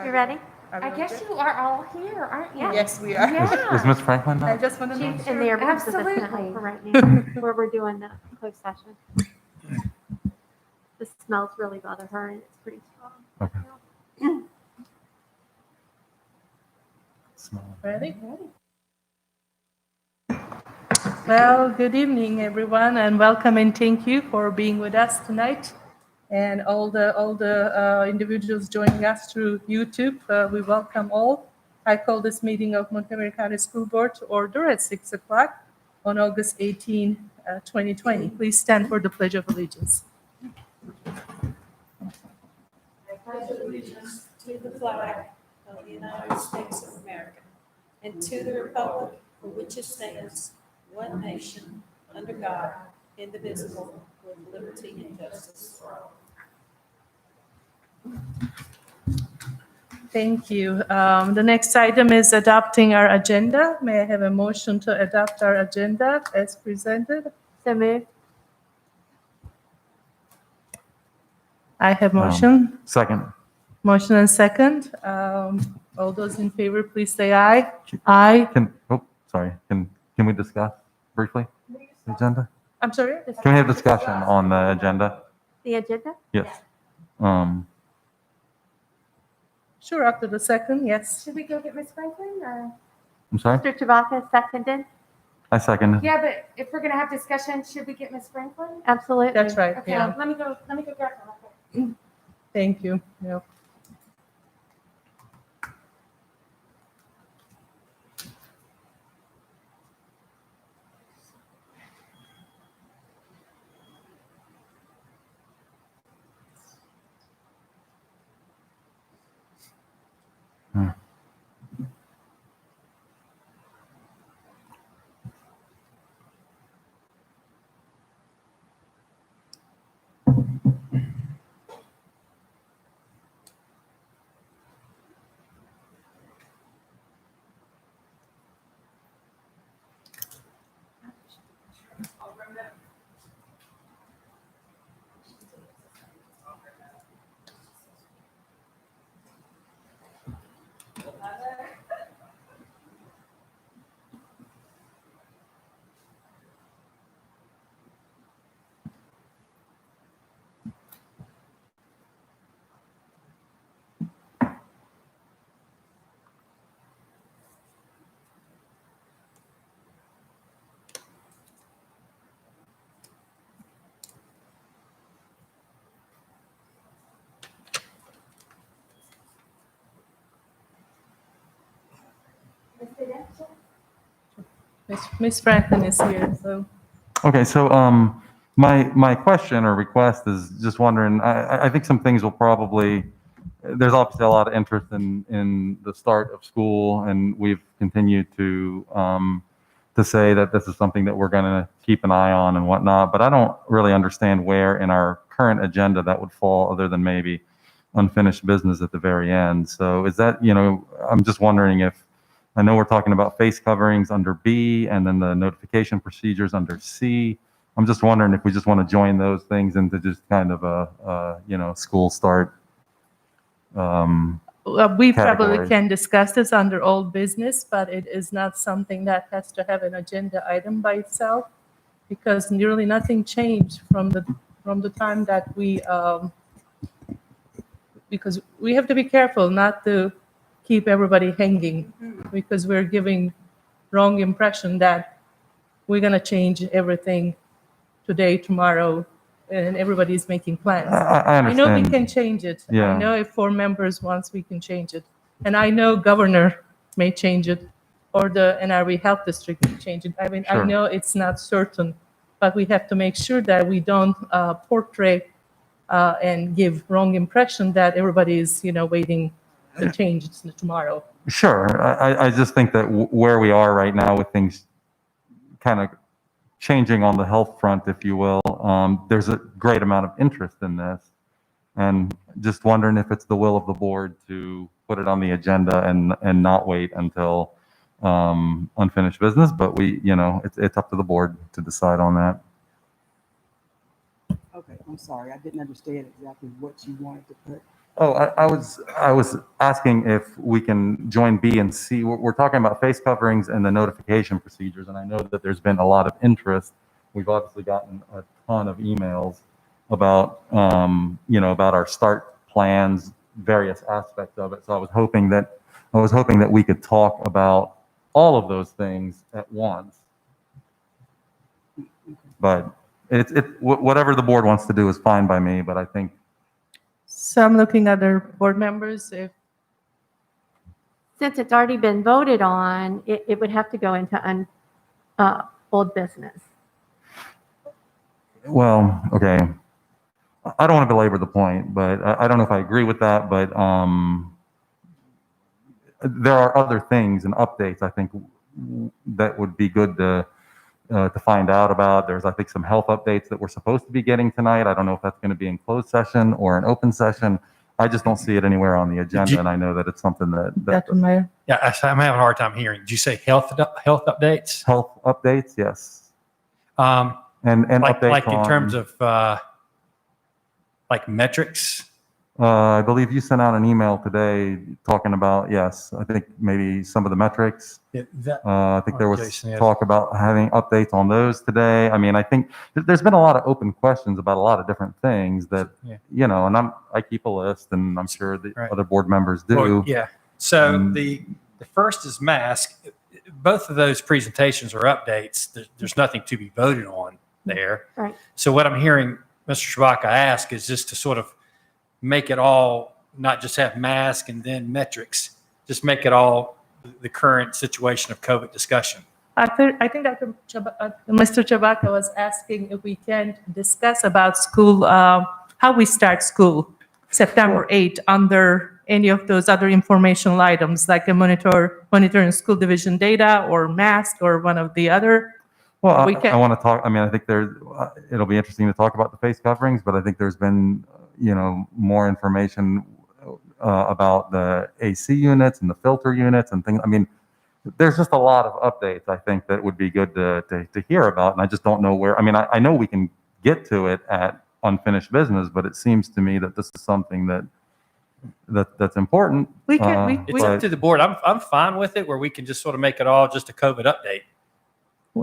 You ready? I guess you are all here, aren't you? Yes, we are. Yeah. Is Ms. Franklin I not? just want to make She's in sure. there because of the Absolutely. smell for right now, where we're doing the closed session. The smells really bother her, and it's pretty strong. Okay. Ready? Well, good evening, everyone, and welcome and thank you for being with us tonight. And all the individuals joining us through YouTube, we welcome all. I call this meeting of Montgomery County School Board to order at 6 o'clock on August 18, 2020. Please stand for the Pledge of Allegiance. I pledge allegiance to the flag of the United States of America and to the republic for which it stands, one nation, under God, indivisible, with liberty and justice for all. Thank you. The next item is adopting our agenda. May I have a motion to adopt our agenda as presented? So moved. I have motion. Second. Motion and second. All those in favor, please say aye. Aye. Can we discuss briefly the agenda? I'm sorry? Can we have discussion on the agenda? The agenda? Yes. Sure, after the second, yes. Should we go get Miss Franklin or? I'm sorry? Mr. Chewbacca seconded. I second. Yeah, but if we're gonna have discussion, should we get Miss Franklin? Absolutely. That's right, Okay, yeah. let me go grab her. real quick. Thank you. Yeah. Miss Franklin is here, so. Okay, so my question or request is just wondering, I think some things will probably, there's obviously a lot of interest in the start of school, and we've continued to say that this is something that we're going to keep an eye on and whatnot, but I don't really understand where in our current agenda that would fall other than maybe unfinished business at the very end. So is that, I'm just wondering if, I know we're talking about face coverings under B and then the notification procedures under C. I'm just wondering if we just want to join those things into just kind of a school start. We probably Category. can discuss this under old business, but it is not something that has to have an agenda item by itself, because nearly nothing changed from the time that because we have to be careful not to keep everybody hanging, because we're giving wrong impression that we're going to change everything today, tomorrow, and everybody's making plans. I I know we understand. can change it. Yeah. I know if 4 members wants, we can change it. And I know governor may change it, or the NRV Health District may change it. I mean, I Sure. know it's not certain, but we have to make sure that we don't portray and give wrong impression that everybody is, waiting to change it tomorrow. Sure. I just think that where we are right now with things kind of changing on the health front, if you will, there's a great amount of interest in this. And just wondering if it's the will of the board to put it on the agenda and not wait until unfinished business. But it's up to the board to decide on that. Okay, I'm sorry. I didn't understand exactly what you wanted to put Oh, I was asking if we can join B and C. We're talking about face coverings and the notification procedures, and I know that there's been a lot of interest. We've obviously gotten a ton of emails about, about our start plans, various aspects of it. So I was hoping that we could talk about all of those things at once. But whatever the board wants to do is fine by me, but I think, So I'm looking at other board members. If Since it's already been voted on, it would have to go into old business. well, okay. I don't want to belabor the point, but I don't know if I agree with that, but there are other things and updates I think that would be good to find out about. There's, I think, some health updates that we're supposed to be getting tonight. I don't know if that's going to be in closed session or an open session. I just don't see it anywhere on the agenda, and I know that it's something that Dr. Meyer. Yeah, I'm having a hard time hearing. Did you say health updates? health updates, yes, Um, and updates like in on, terms of like metrics? I believe you sent out an email today talking about, yes, I think maybe some of the metrics. I think there was Jason, yeah. talk about having updates on those today. I mean, I think there's been a lot of open questions about a lot of different things that, Yeah. and I keep a list, and I'm sure the Right. other board members do. Well, yeah. So Mm. the first is mask. Both of those presentations are updates. There's nothing to be voted on there. Right. So what I'm hearing Mr. Shabaka ask is just to sort of make it all, not just have mask and then metrics, just make it all the current situation of COVID discussion. I think Dr. Mr. Chabaka was asking if we can discuss about school, how we start school, September 8th, under any of those other informational items, like a monitoring school division data or mask or one of the other. Well, We can- I want to talk, I mean, I think it'll be interesting to talk about the face coverings, but I think there's been, more information about the AC units and the filter units and things. I mean, there's just a lot of updates, I think, that would be good to hear about. And I just don't know where, I mean, I know we can get to it at unfinished business, but it seems to me that this is something that's important. We can, It's up to the board. I'm fine with it where we can just sort of make it all just a COVID update.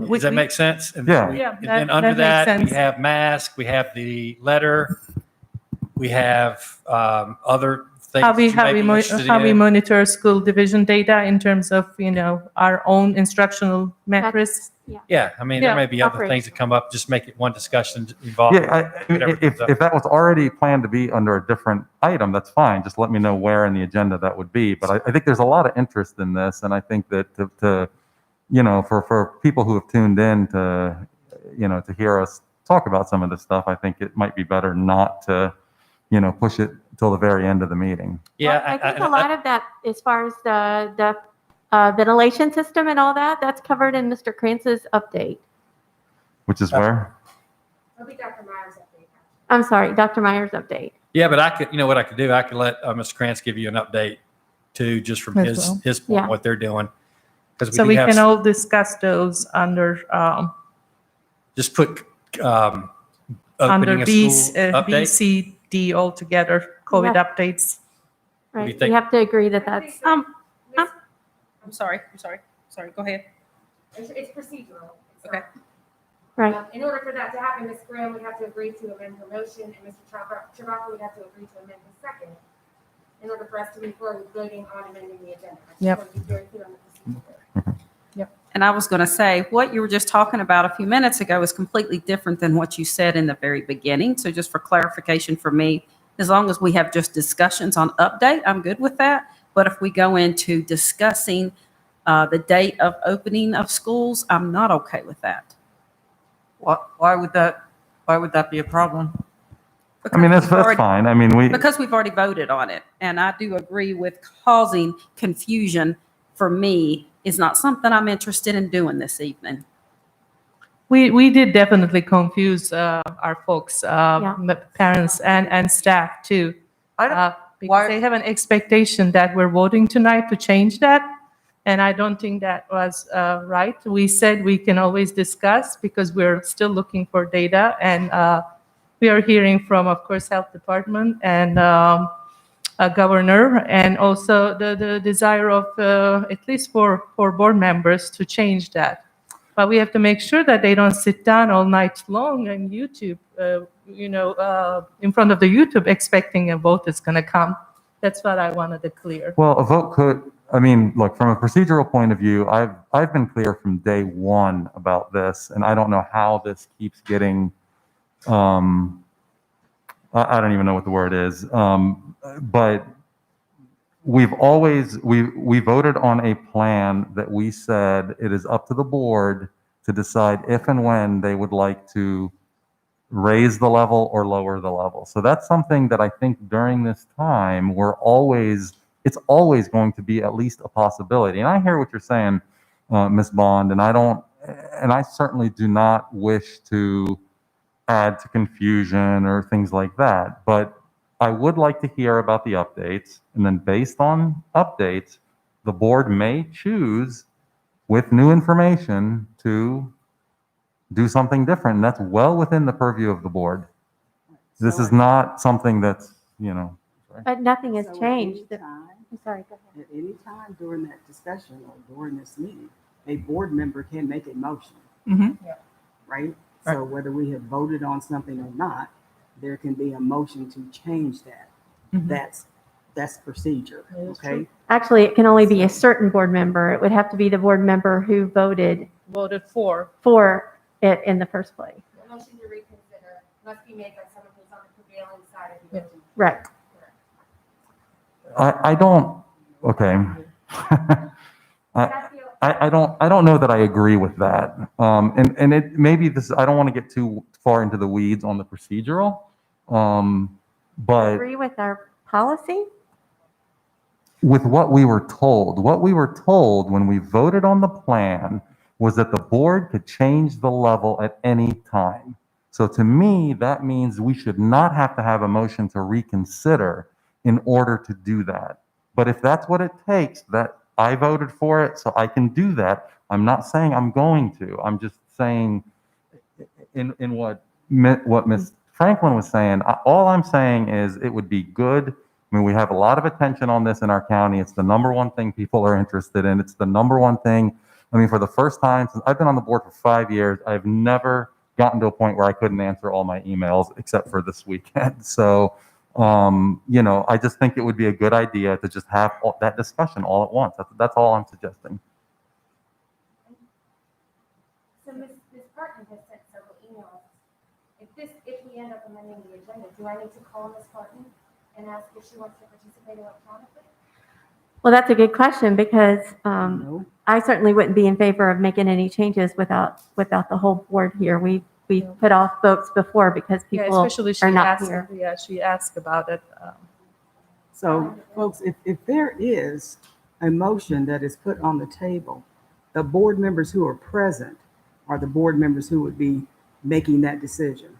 Does that make sense? And Yeah. Yeah, And then under that makes that, we sense. have mask, we have the letter, we have other things How that we, you may be interested how we in. monitor school division data in terms of, our own instructional metrics. Yeah, I mean, there Yeah. may be other things that come up, just make it one discussion involving. whatever If comes up. if that was already planned to be under a different item, that's fine. Just let me know where in the agenda that would be. But I think there's a lot of interest in this, and I think that for people who have tuned in to hear us talk about some of this stuff, I think it might be better not to, push it till the very end of the meeting. Yeah, Well, I think a lot of that, as far as the ventilation system and all that, that's covered in Mr. Kranz's update. Which is where? It'll be Dr. Myers' update. I'm sorry, Dr. Meyer's update. Yeah, but I could, what I could do, I could let Mr. Krantz give you an update too, just from As well. his point, Yeah. what they're doing. Because So do we have can all discuss those under, just put under opening a B, school update. C, D altogether, COVID Yeah. updates. do you Right, think? we have to agree that that's, I'm sorry, go ahead. It's procedural. It's Okay. not- right. In order for that to happen, Ms. Graham would have to agree to amend her motion, and Mr. Chewbacca would have to agree to amend his second in order for us to move forward with voting on amending the agenda. I just Yep. want to be very clear on the procedure. And I was going to say, what you were just talking about a few minutes ago is completely different than what you said in the very beginning. So just for clarification for me, as long as we have just discussions on update, I'm good with that. But if we go into discussing the date of opening of schools, I'm not okay with that. Why would that be a problem? I mean, Because that's we've already- fine. I mean, Because we've already voted on it. And I do agree with causing confusion for me is not something I'm interested in doing this evening. We did definitely confuse our folks, parents and staff too. Because why- they have an expectation that we're voting tonight to change that. And I don't think that was right. We said we can always discuss because we're still looking for data. And we are hearing from, of course, Health Department and governor, and also the desire of, at least for board members, to change that. But we have to make sure that they don't sit down all night long on YouTube, in front of the YouTube expecting a vote is going to come. That's what I wanted to clear. Well, a vote could, I mean, look, from a procedural point of view, I've been clear from day one about this, and I don't know how this keeps getting, I don't even know what the word is, but we've always, we voted on a plan that we said it is up to the board to decide if and when they would like to raise the level or lower the level. So that's something that I think during this time, it's always going to be at least a possibility. And I hear what you're saying, Ms. Bond, and I certainly do not wish to add to confusion or things like that. But I would like to hear about the updates, and then based on updates, the board may choose with new information to do something different. And that's well within the purview of the board. This is not something that's, But nothing has So at changed. any time- I'm sorry, go ahead. At any time during that discussion or during this meeting, a board member can make a motion, Mhm. right? So whether we have voted on something or not, there can be a motion to change that. Mhm. That's procedure, That is okay? Actually, it can only be a certain board member. It would have to be the board member who voted Voted for. it in the first place. The motion to reconsider must be made by someone who's on the prevailing side of the Yeah. motion. Right. I don't, okay. That's the- I don't know that I agree with that. And it, maybe this, I don't want to get too far into the weeds on the procedural. But Agree with our policy? with what we were told when we voted on the plan was that the board could change the level at any time. So to me, that means we should not have to have a motion to reconsider in order to do that. But if that's what it takes, that I voted for it, so I can do that. I'm not saying I'm going to. I'm just saying in what Ms. Franklin was saying, all I'm saying is it would be good. I mean, we have a lot of attention on this in our county. It's the number one thing people are interested in. It's the number one thing. I mean, for the first time since I've been on the board for 5 years, I've never gotten to a point where I couldn't answer all my emails except for this weekend. So, I just think it would be a good idea to just have that discussion all at once. That's all I'm suggesting. So Ms. Parton has sent several emails. If we end up amending the agenda, do I need to call Ms. Parton and ask if she wants to participate electronically? Well, that's a good question because No? I certainly wouldn't be in favor of making any changes without the whole board here. We put off votes before because Yeah, people especially she are not asked, here. yeah, she asked about it. So, folks, if there is a motion that is put on the table, the board members who are present are the board members who would be making that decision.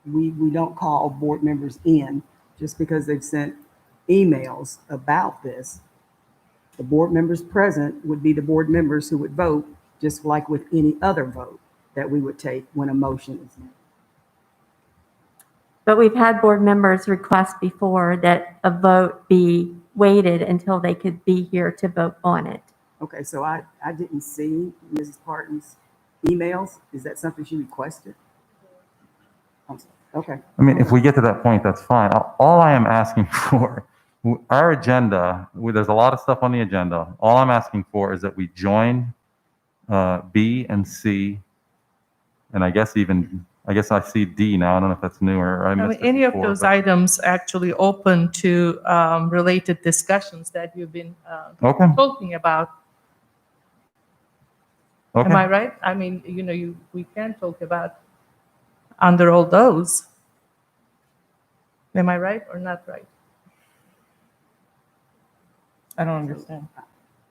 We don't call board members in just because they've sent emails about this. The board members present would be the board members who would vote, just like with any other vote that we would take when a motion is made. But we've had board members request before that a vote be waited until they could be here to vote on it. Okay, so I didn't see Mrs. Parton's emails. Is that something she requested? I'm sorry. Okay. I mean, if we get to that point, that's fine. All I am asking for, our agenda, there's a lot of stuff on the agenda. All I'm asking for is that we join B and C, and I guess I see D now. I don't know if that's new or I I mean, missed it any of before, those but- items actually open to related discussions that you've been Okay, talking about. Am I okay. right? I mean, we can talk about under all those. Am I right or not right? I don't understand.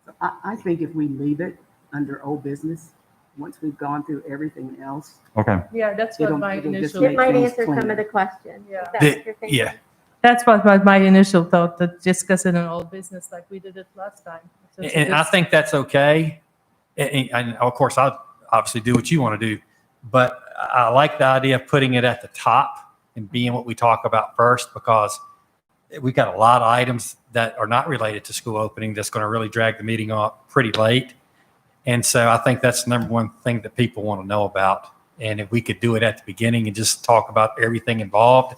So I think if we leave it under old business, once we've gone through everything else, Okay. Yeah, that's what It'll- my it'll just initial, make It might things answer some cleaner. of the questions. Yeah. Is that what you're thinking? Yeah, that's what my initial thought, to discuss it in old business like we did it last time. So it's and I just- think that's okay. And of course, I'll obviously do what you want to do, but I like the idea of putting it at the top and being what we talk about first, because we've got a lot of items that are not related to school opening that's going to really drag the meeting up pretty late. And so I think that's the number one thing that people want to know about. And if we could do it at the beginning and just talk about everything involved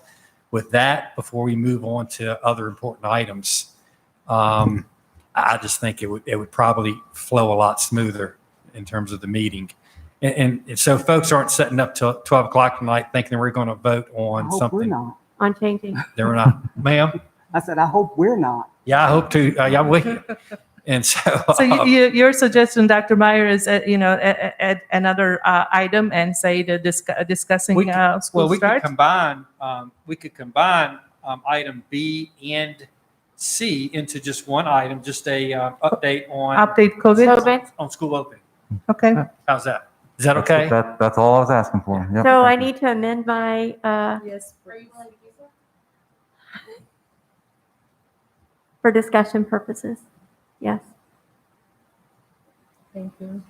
with that before we move on to other important items, I just think it would probably flow a lot smoother in terms of the meeting. And so folks aren't setting up till 12 o'clock tonight thinking we're going to vote I on hope we're something. not. On changing. They're not, ma'am. I said, I hope we're not. Yeah, I hope to. Yeah, we. And so. So your suggestion, Dr. Meyer, is, add another item and say the discussing We could- school we start? could combine item B and C into just one item, just a update Update COVID? COVID. on school opening. Okay. How's that? Is that okay? That's all I was asking for. Yep. So I need to amend my, Yes. Are you willing to do so? for discussion purposes. Yes. Thank you.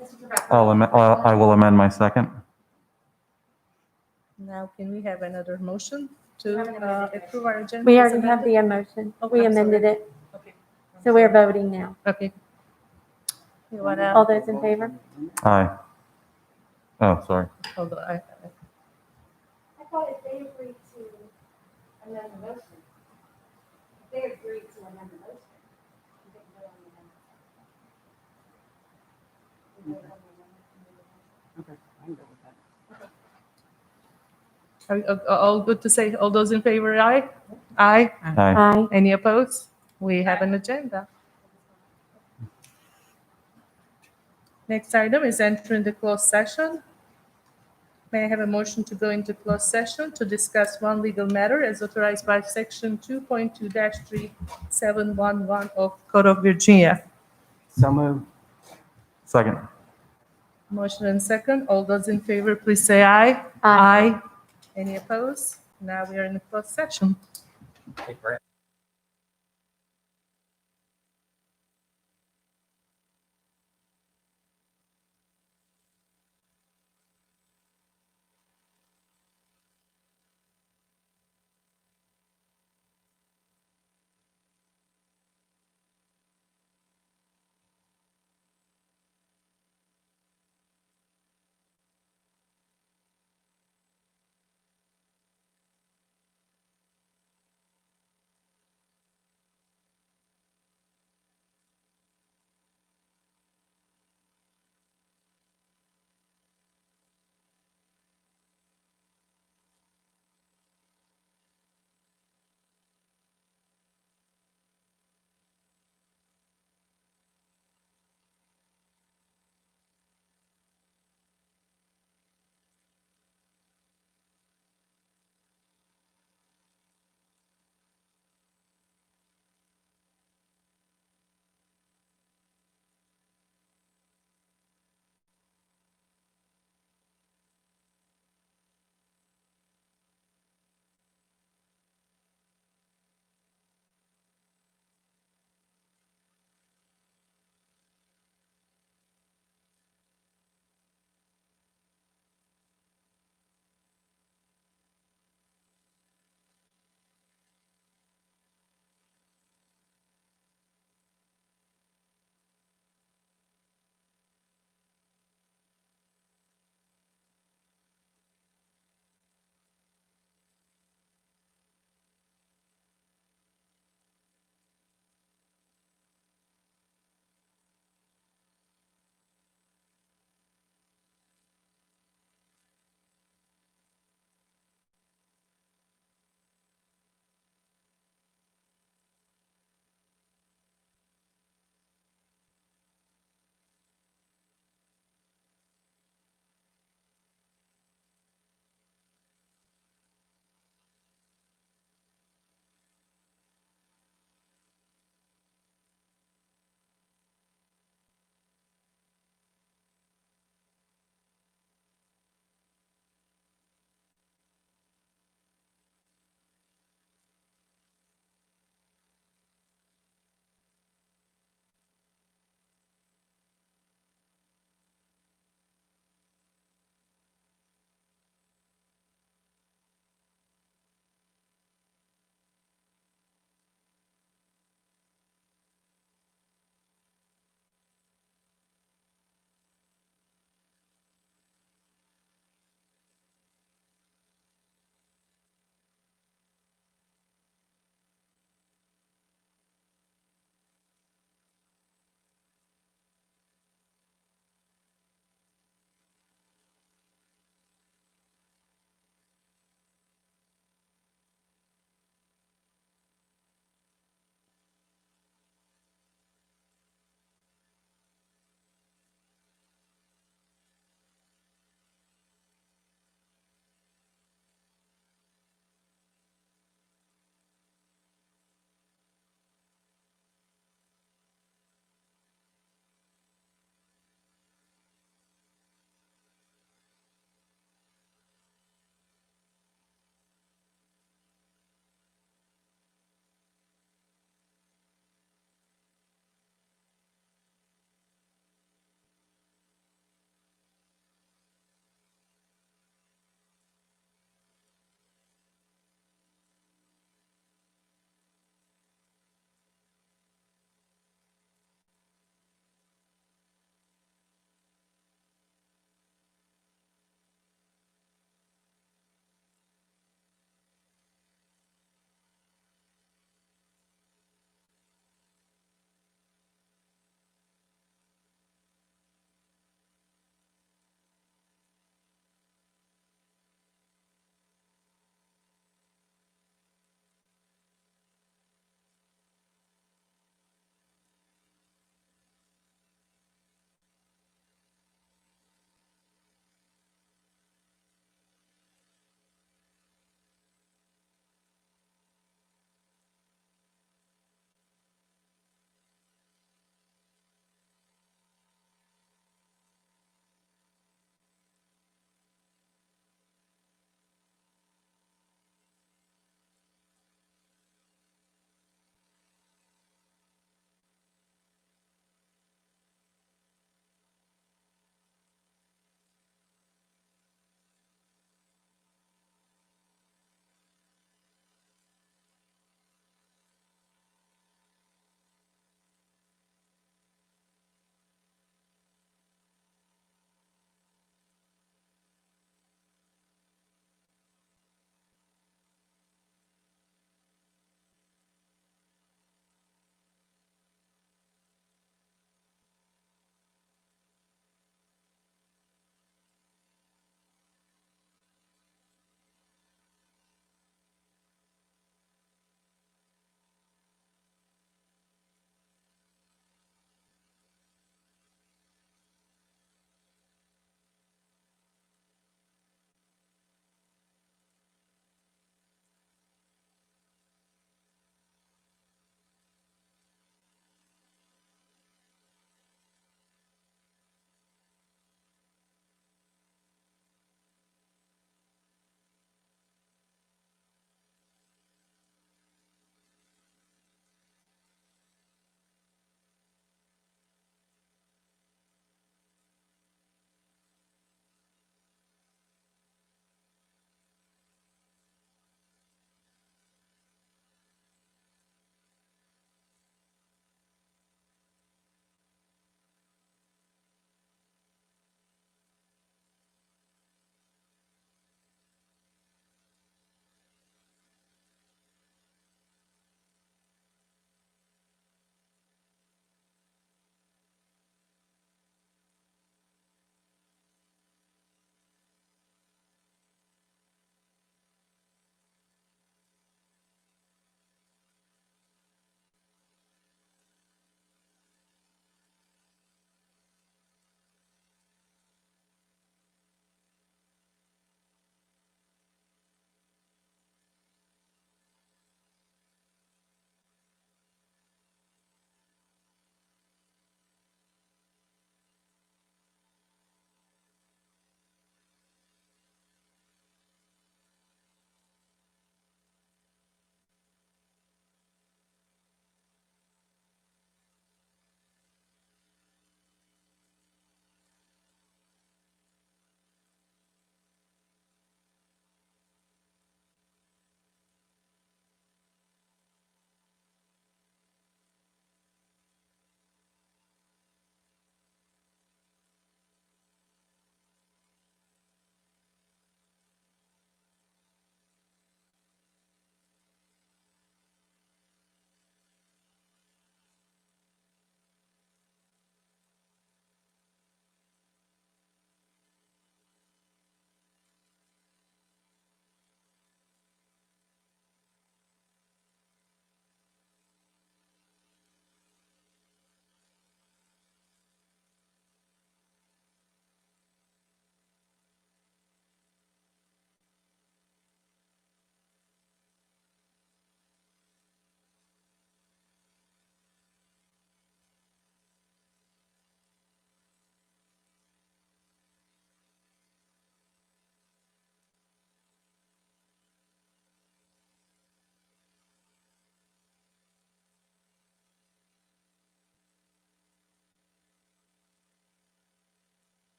Mr. Trebek? I will amend my second. Now, can we have another motion to approve our agenda? We as already have amended? the emotion. Oh, We I'm sorry. amended it. Okay. So we're voting now. Okay. You want All to, those in favor? Aye. Oh, sorry. hold on, I thought if they agreed to amend the motion, if they agreed to amend the motion, you didn't vote on the amendment. You voted on the amendment. Okay, I can go with that. are all good to say, all those in favor, aye? Aye. Aye. Aye. Any opposed? We have an agenda. Next item is entering the closed session. May I have a motion to go into closed session to discuss one legal matter as authorized by Section 2.2-3711 of Code of Virginia? So moved. Second. Motion and second. All those in favor, please say aye. Aye. Any opposed? Now we are in the closed session. Hey, Brad.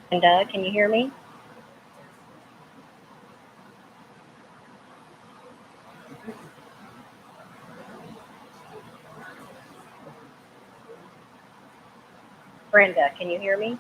Brenda, can you hear me? Brenda, can you hear me?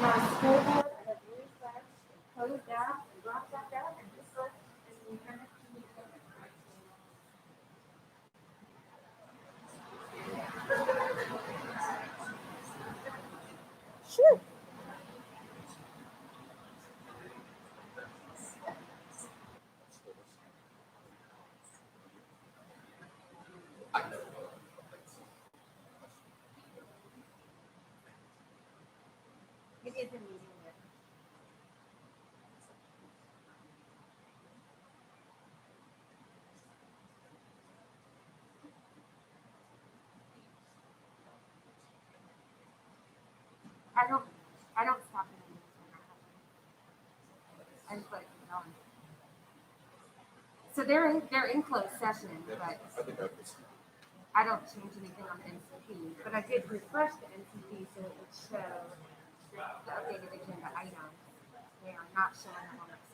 Now, school board, I have refreshed, closed out, and dropped back out, and just like, and you kind of. Sure. It is a meeting. I don't stop it. I just let it keep going. So they're in closed session, but I don't change anything on the NCP, but I did refresh the NCP so it would show the updated agenda items. They are not showing them on the screen.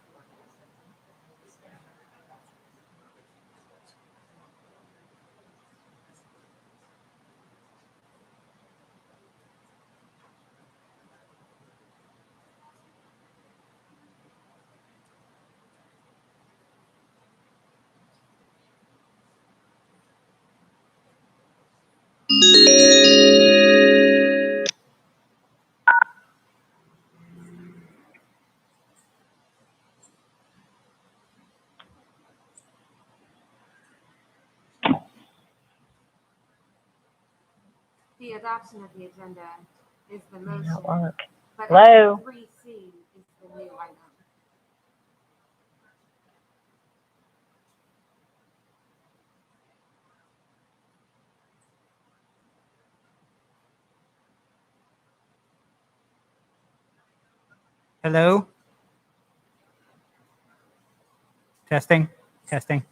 The adoption of the agenda is the motion, but Hello? 3C is the new item. Hello? Testing, testing.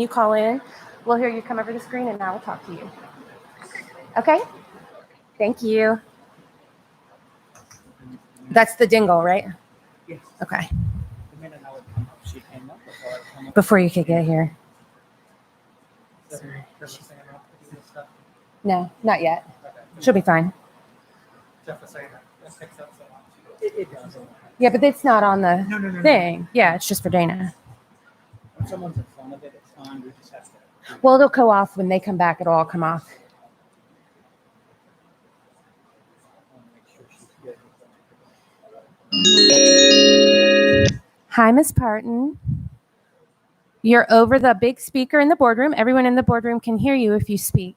You call in, we'll hear you come over the screen and I will talk to you. Okay? Thank you. That's the dingle, right? Yes. Okay. The minute I would come up, she came up before I would come up. Before you could get here. Sorry. Saying about this stuff. No, not yet. Okay. She'll be fine. Jeff was saying that picks up so much. It does. Yeah, but it's not on the No. thing. Yeah, it's just for Dana. When someone's in front of it, it's fine. We just have to. Well, it'll go off when they come back. It'll all come off. Make sure she's good. Hi, Miss Parton. You're over the big speaker in the boardroom. Everyone in the boardroom can hear you if you speak.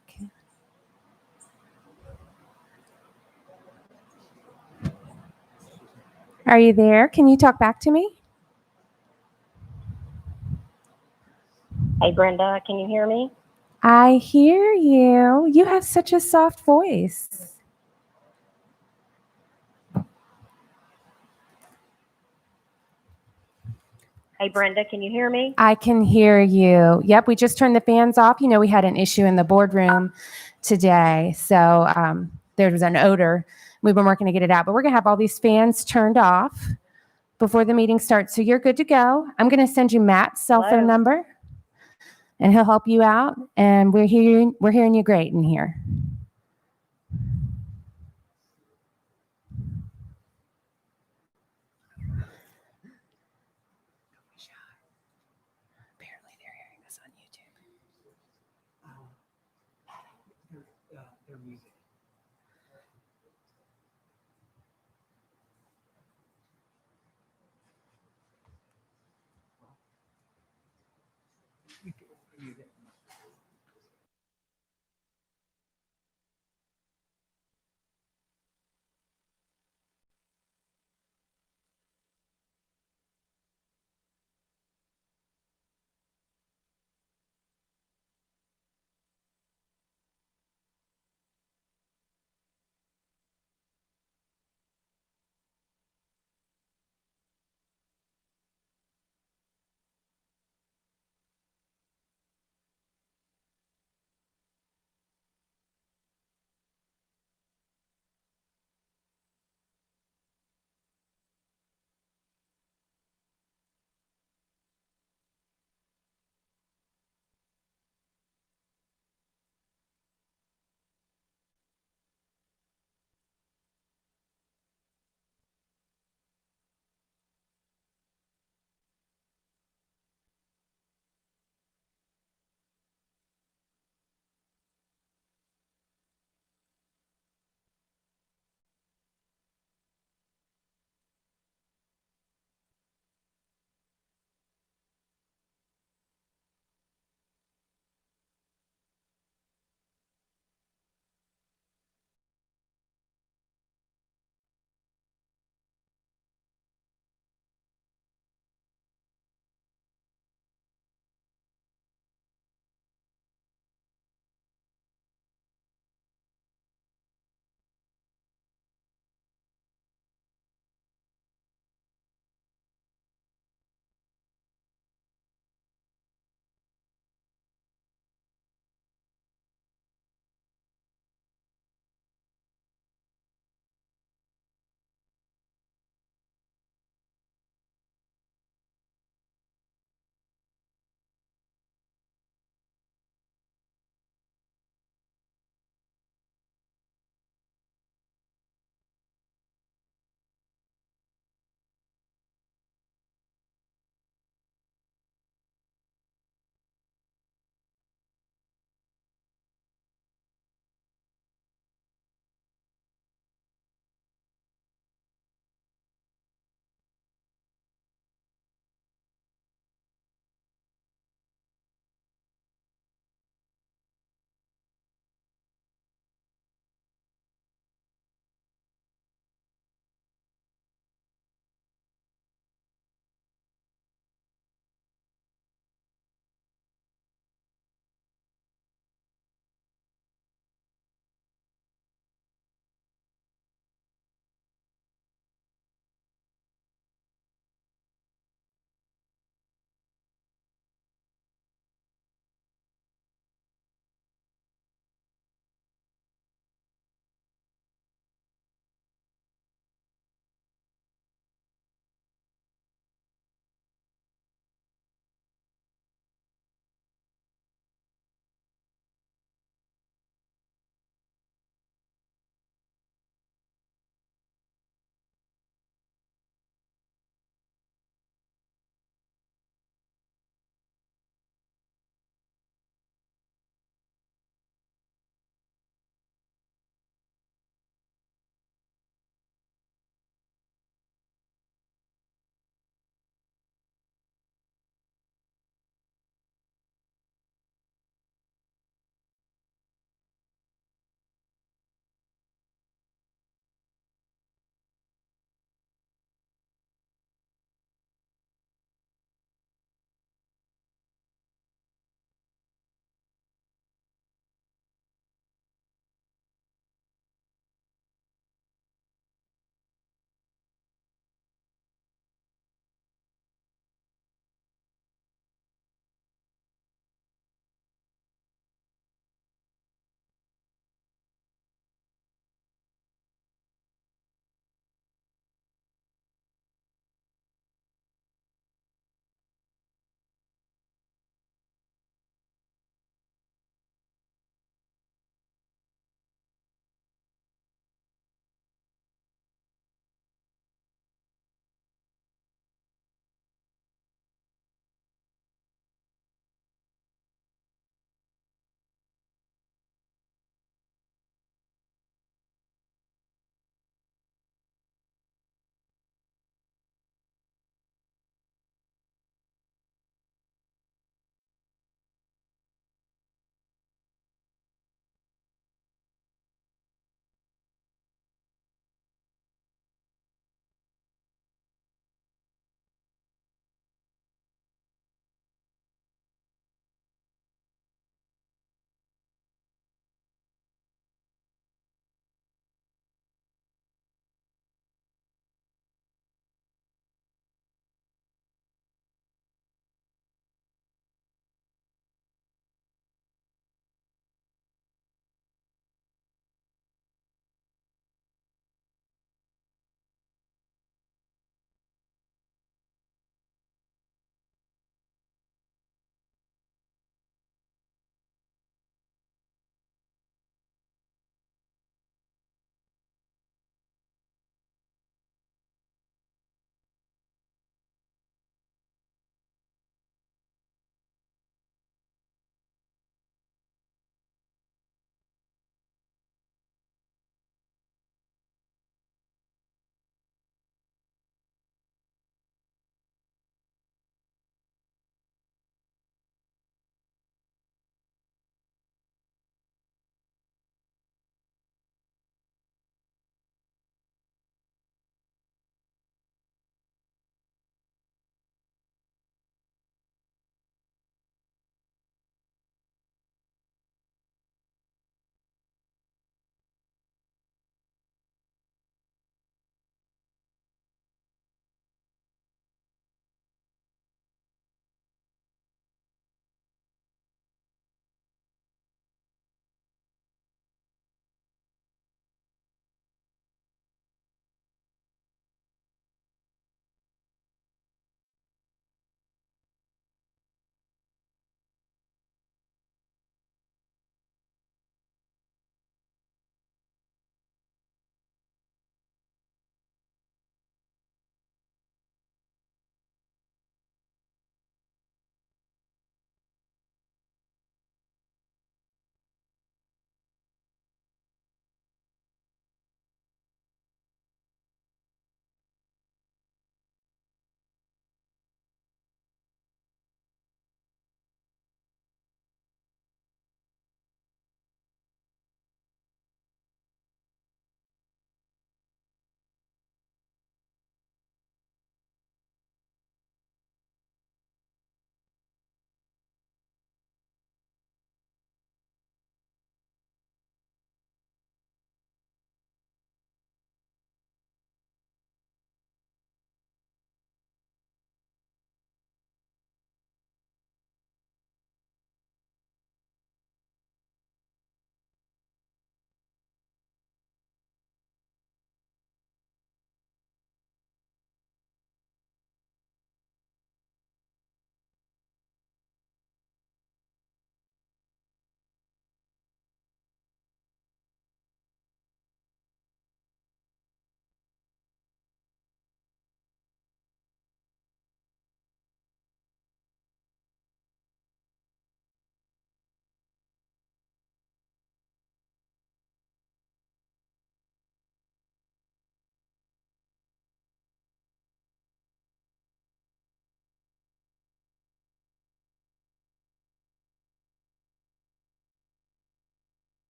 Are you there? Can you talk back to me? Hey, Brenda, can you hear me? I hear you. You have such a soft voice. Hey, Brenda, can you hear me? I can hear you. Yep, we just turned the fans off. You know, we had an issue in the boardroom today. So there was an odor. We've been working to get it out, but we're going to have all these fans turned off before the meeting starts. So you're good to go. I'm going to send you Matt's cell Hello? phone number, and he'll help you out. And we're hearing you great in here. Apparently they're hearing this on YouTube. Their music.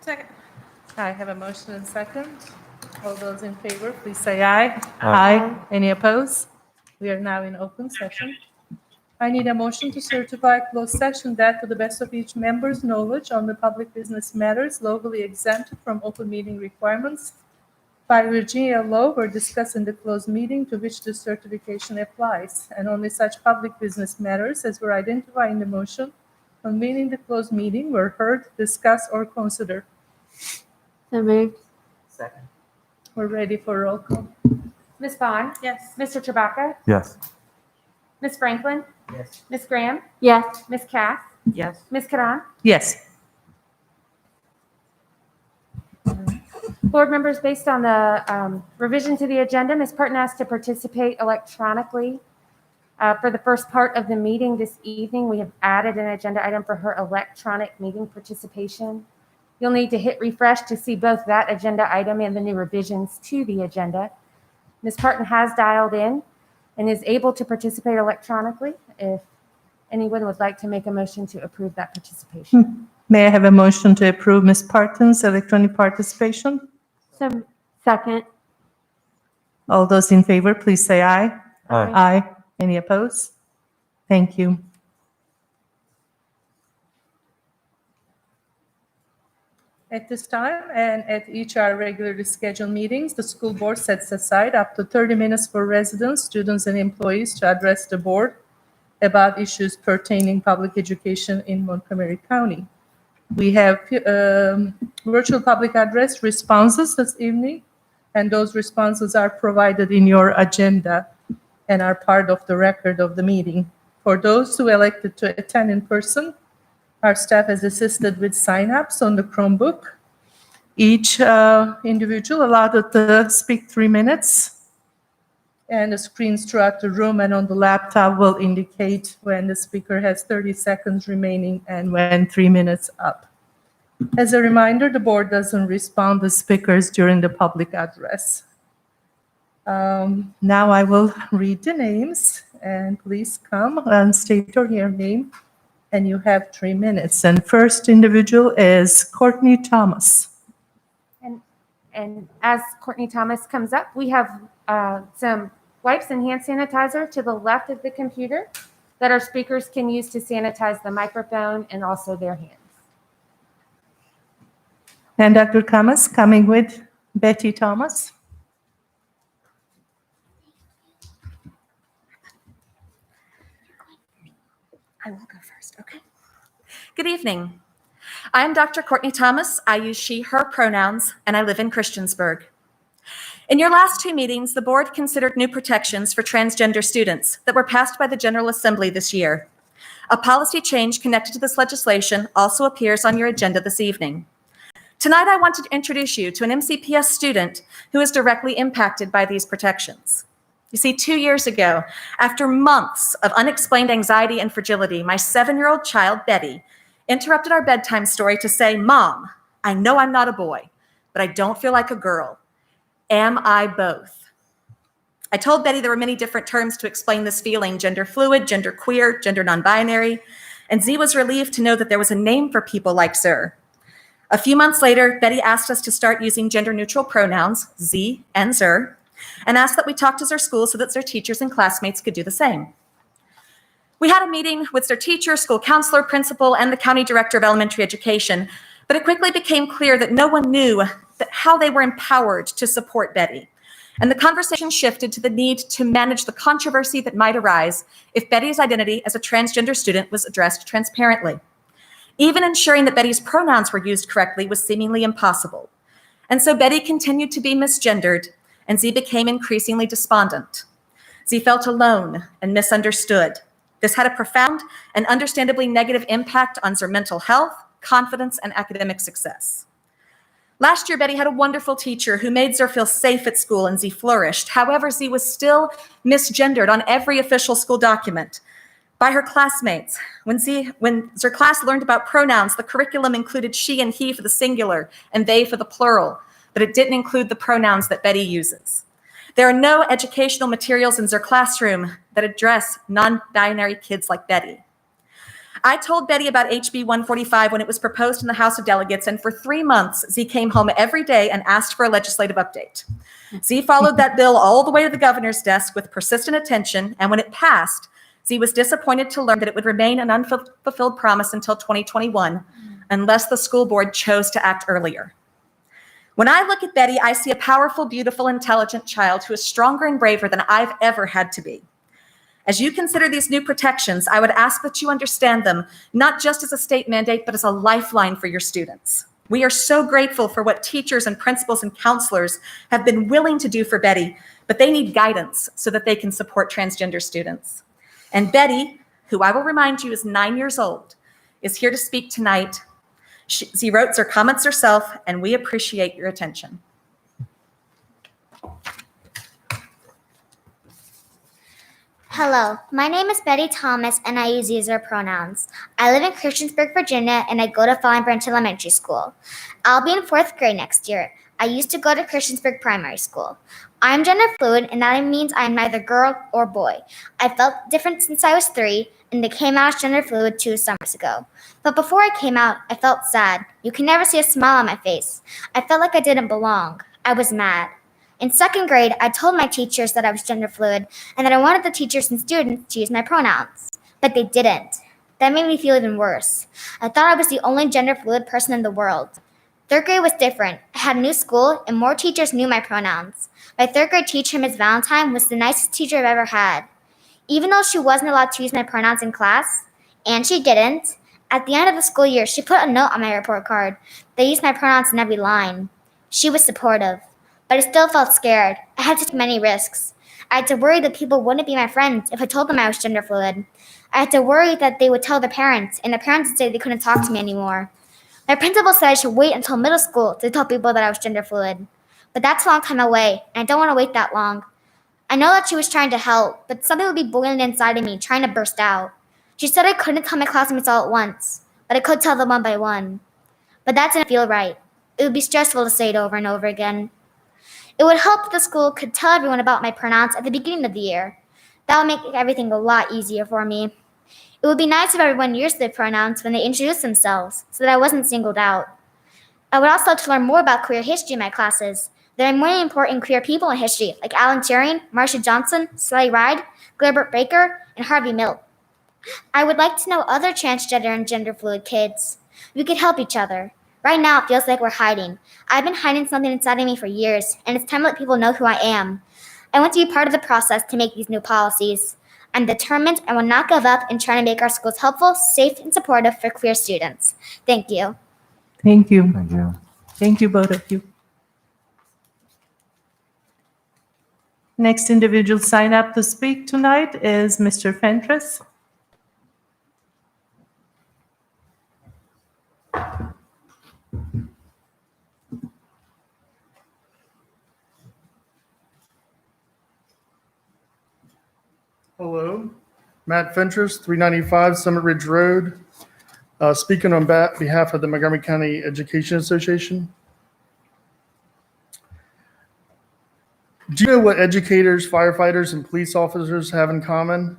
Second. I have a motion and second. All those in favor, please say aye. Aye. Any opposed? We are now in open session. I need a motion to certify closed session that, to the best of each member's knowledge on the public business matters lawfully exempted from open meeting requirements by Virginia law were discussed in the closed meeting to which this certification applies, and only such public business matters as were identified in the motion convening the closed meeting were heard, discussed, or considered. So moved. Second. We're ready for roll call. Ms. Vaughn? Yes. Mr. Chewbacca? Yes. Ms. Franklin? Yes. Ms. Graham? Yes. Ms. Cass? Yes. Ms. Karan? Yes. Board members, based on the revision to the agenda, Ms. Parton asked to participate electronically. For the first part of the meeting this evening, we have added an agenda item for her electronic meeting participation. You'll need to hit refresh to see both that agenda item and the new revisions to the agenda. Ms. Parton has dialed in and is able to participate electronically. If anyone would like to make a motion to approve that participation. May I have a motion to approve Ms. Parton's electronic participation? So second. All those in favor, please say aye. Aye. Aye. Any opposed? Thank you. At this time and at each of our regularly scheduled meetings, the school board sets aside up to 30 minutes for residents, students, and employees to address the board about issues pertaining public education in Montgomery County. We have virtual public address responses this evening, and those responses are provided in your agenda and are part of the record of the meeting. For those who elected to attend in person, our staff has assisted with sign-ups on the Chromebook. Each individual allowed to speak 3 minutes, and the screens throughout the room and on the laptop will indicate when the speaker has 30 seconds remaining and when 3 minutes up. As a reminder, the board doesn't respond to speakers during the public address. Now I will read the names, and please come and state your name, and you have 3 minutes. And first individual is Courtney Thomas. And as Courtney Thomas comes up, we have some wipes and hand sanitizer to the left of the computer that our speakers can use to sanitize the microphone and also their hands. And Dr. Thomas coming with Betty Thomas. I will go first, okay? Good evening. I'm Dr. Courtney Thomas. I use she, her pronouns, and I live in Christiansburg. In your last 2 meetings, the board considered new protections for transgender students that were passed by the General Assembly this year. A policy change connected to this legislation also appears on your agenda this evening. Tonight, I wanted to introduce you to an MCPS student who is directly impacted by these protections. You see, 2 years ago, after months of unexplained anxiety and fragility, my 7-year-old child, Betty, interrupted our bedtime story to say, "Mom, I know I'm not a boy, but I don't feel like a girl. Am I both?" I told Betty there were many different terms to explain this feeling: gender fluid, gender queer, gender non-binary, and Z was relieved to know that there was a name for people like Zer. A few months later, Betty asked us to start using gender-neutral pronouns, Z and Zer, and asked that we talk to Zer schools so that Zer teachers and classmates could do the same. We had a meeting with Zer teacher, school counselor, principal, and the county director of elementary education, but it quickly became clear that no one knew how they were empowered to support Betty. And the conversation shifted to the need to manage the controversy that might arise if Betty's identity as a transgender student was addressed transparently. Even ensuring that Betty's pronouns were used correctly was seemingly impossible. And so Betty continued to be misgendered, and Z became increasingly despondent. Z felt alone and misunderstood. This had a profound and understandably negative impact on Zer mental health, confidence, and academic success. Last year, Betty had a wonderful teacher who made Zer feel safe at school, and Z flourished. However, Z was still misgendered on every official school document by her classmates. When Zer class learned about pronouns, the curriculum included she and he for the singular and they for the plural, but it didn't include the pronouns that Betty uses. There are no educational materials in Zer classroom that address non-binary kids like Betty. I told Betty about HB 145 when it was proposed in the House of Delegates, and for 3 months, Z came home every day and asked for a legislative update. Z followed that bill all the way to the governor's desk with persistent attention, and when it passed, Z was disappointed to learn that it would remain an unfulfilled promise until 2021, unless the school board chose to act earlier. When I look at Betty, I see a powerful, beautiful, intelligent child who is stronger and braver than I've ever had to be. As you consider these new protections, I would ask that you understand them, not just as a state mandate, but as a lifeline for your students. We are so grateful for what teachers and principals and counselors have been willing to do for Betty, but they need guidance so that they can support transgender students. And Betty, who I will remind you is 9 years old, is here to speak tonight. She wrote her comments herself, and we appreciate your attention. Hello, my name is Betty Thomas and I use user pronouns. I live in Christiansburg, Virginia, and I go to Falling Branch Elementary School. I'll be in 4th grade next year. I used to go to Christiansburg Primary School. I'm gender fluid, and that means I'm neither girl or boy. I felt different since I was 3, and I came out as gender fluid 2 summers ago. But before I came out, I felt sad. You can never see a smile on my face. I felt like I didn't belong. I was mad. In 2nd grade, I told my teachers that I was gender fluid and that I wanted the teachers and students to use my pronouns. But they didn't. That made me feel even worse. I thought I was the only gender fluid person in the world. 3rd grade was different. I had a new school and more teachers knew my pronouns. My 3rd grade teacher, Ms. Valentine, was the nicest teacher I've ever had. Even though she wasn't allowed to use my pronouns in class, and she didn't, at the end of the school year, she put a note on my report card. They used my pronouns in every line. She was supportive. But I still felt scared. I had to take many risks. I had to worry that people wouldn't be my friends if I told them I was gender fluid. I had to worry that they would tell their parents, and the parents would say they couldn't talk to me anymore. My principal said I should wait until middle school to tell people that I was gender fluid. But that's a long time away, and I don't want to wait that long. I know that she was trying to help, but something would be boiling inside of me, trying to burst out. She said I couldn't tell my classmates all at once, but I could tell them one by one. But that didn't feel right. It would be stressful to say it over and over again. It would help if the school could tell everyone about my pronouns at the beginning of the year. That would make everything a lot easier for me. It would be nice if everyone used their pronouns when they introduced themselves, so that I wasn't singled out. I would also like to learn more about queer history in my classes. There are many important queer people in history, like Alan Turing, Marsha Johnson, Sally Ride, Gilbert Baker, and Harvey Milk. I would like to know other transgender and gender fluid kids. We could help each other. Right now, it feels like we're hiding. I've been hiding something inside of me for years, and it's time to let people know who I am. I want to be part of the process to make these new policies. I'm determined and will not give up in trying to make our schools helpful, safe, and supportive for queer students. Thank you. Thank you. Thank you. Thank you, both of you. Next individual sign up to speak tonight is Mr. Fentress. Hello, Matt Fentress, 395 Summit Ridge Road, speaking on behalf of the Montgomery County Education Association. Do you know what educators, firefighters, and police officers have in common?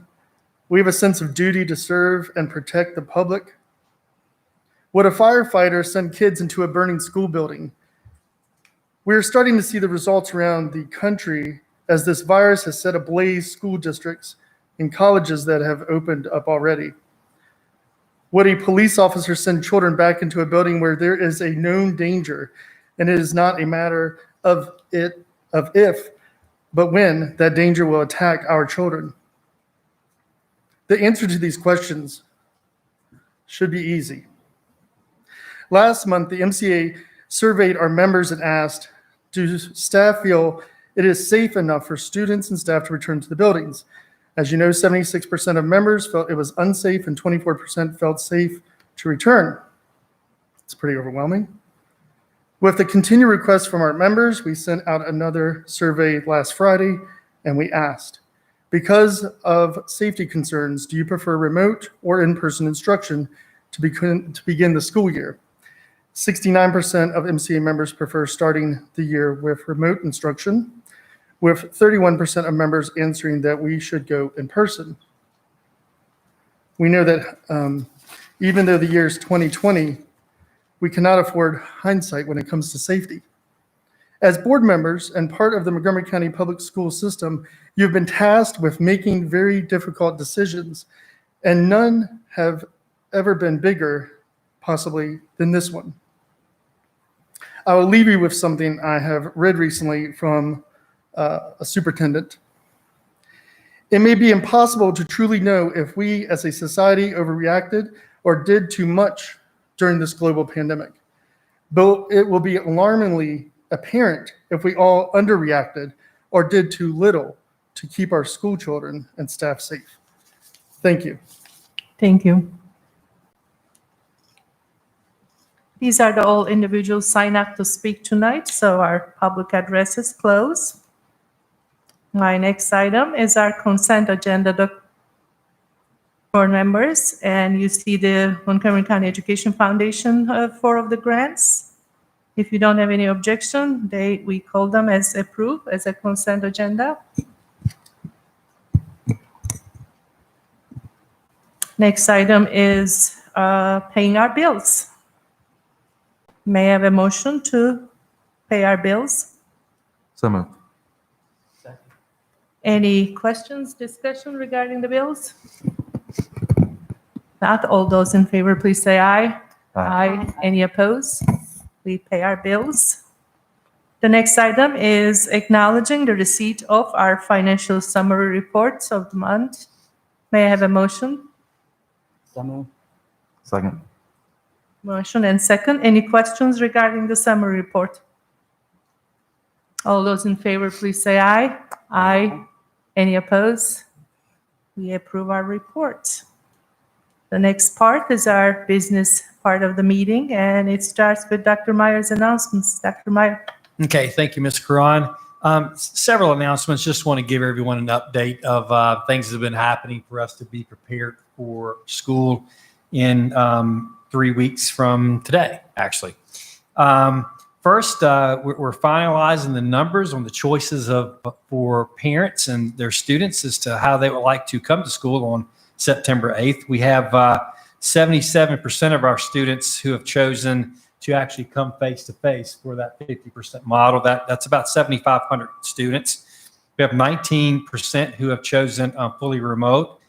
We have a sense of duty to serve and protect the public. Would a firefighter send kids into a burning school building? We are starting to see the results around the country as this virus has set ablaze school districts and colleges that have opened up already. Would a police officer send children back into a building where there is a known danger and it is not a matter of if, but when that danger will attack our children? The answer to these questions should be easy. Last month, the MCA surveyed our members and asked, do staff feel it is safe enough for students and staff to return to the buildings? As you know, 76% of members felt it was unsafe and 24% felt safe to return. It's pretty overwhelming. With the continued requests from our members, we sent out another survey last Friday, and we asked, because of safety concerns, do you prefer remote or in-person instruction to begin the school year? 69% of MCA members prefer starting the year with remote instruction, with 31% of members answering that we should go in person. We know that Even though the year is 2020, we cannot afford hindsight when it comes to safety. As board members and part of the Montgomery County Public School System, you've been tasked with making very difficult decisions, and none have ever been bigger, possibly, than this one. I will leave you with something I have read recently from a superintendent. It may be impossible to truly know if we as a society overreacted or did too much during this global pandemic, but it will be alarmingly apparent if we all underreacted or did too little to keep our school children and staff safe. Thank you. Thank you. These are the all individuals signed up to speak tonight, so our public address is closed. My next item is our consent agenda for members, and you see the Montgomery County Education Foundation 4 of the grants. If you don't have any objection, we call them as approved as a consent agenda. Next item is paying our bills. May I have a motion to pay our bills? So moved. Any questions, discussion regarding the bills? Not all those in favor, please say aye. Aye. Any opposed? We pay our bills. The next item is acknowledging the receipt of our financial summary reports of the month. May I have a motion? Second. Motion and second. Any questions regarding the summary report? All those in favor, please say aye. Aye. Any opposed? We approve our report. The next part is our business part of the meeting, and it starts with Dr. Meyer's announcements. Dr. Meyer. Okay, thank you, Ms. Karan. Several announcements. Just want to give everyone an update of things that have been happening for us to be prepared for school in 3 weeks from today, actually. First, we're finalizing the numbers on the choices for parents and their students as to how they would like to come to school on September 8th. We have 77% of our students who have chosen to actually come face-to-face for that 50% model. That's about 7,500 students. We have 19% who have chosen fully remote,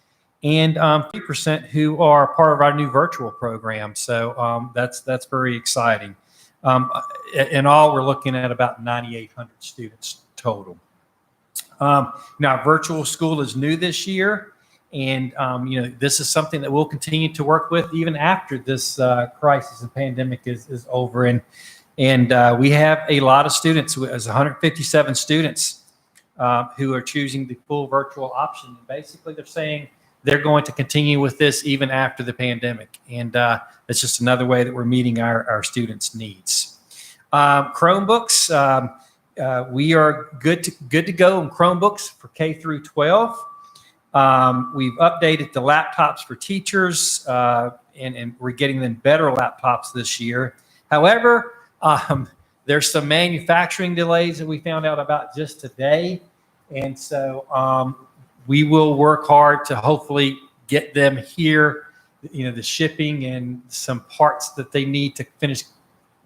and 3% who are part of our new virtual program. So that's very exciting. In all, we're looking at about 9,800 students total. Now, virtual school is new this year, and this is something that we'll continue to work with even after this crisis and pandemic is over. And we have a lot of students, as 157 students who are choosing the full virtual option. And basically, they're saying they're going to continue with this even after the pandemic. And that's just another way that we're meeting our students' needs. Chromebooks, we are good to go on Chromebooks for K through 12. We've updated the laptops for teachers, and we're getting them better laptops this year. However, there's some manufacturing delays that we found out about just today. And so we will work hard to hopefully get them here, the shipping and some parts that they need to finish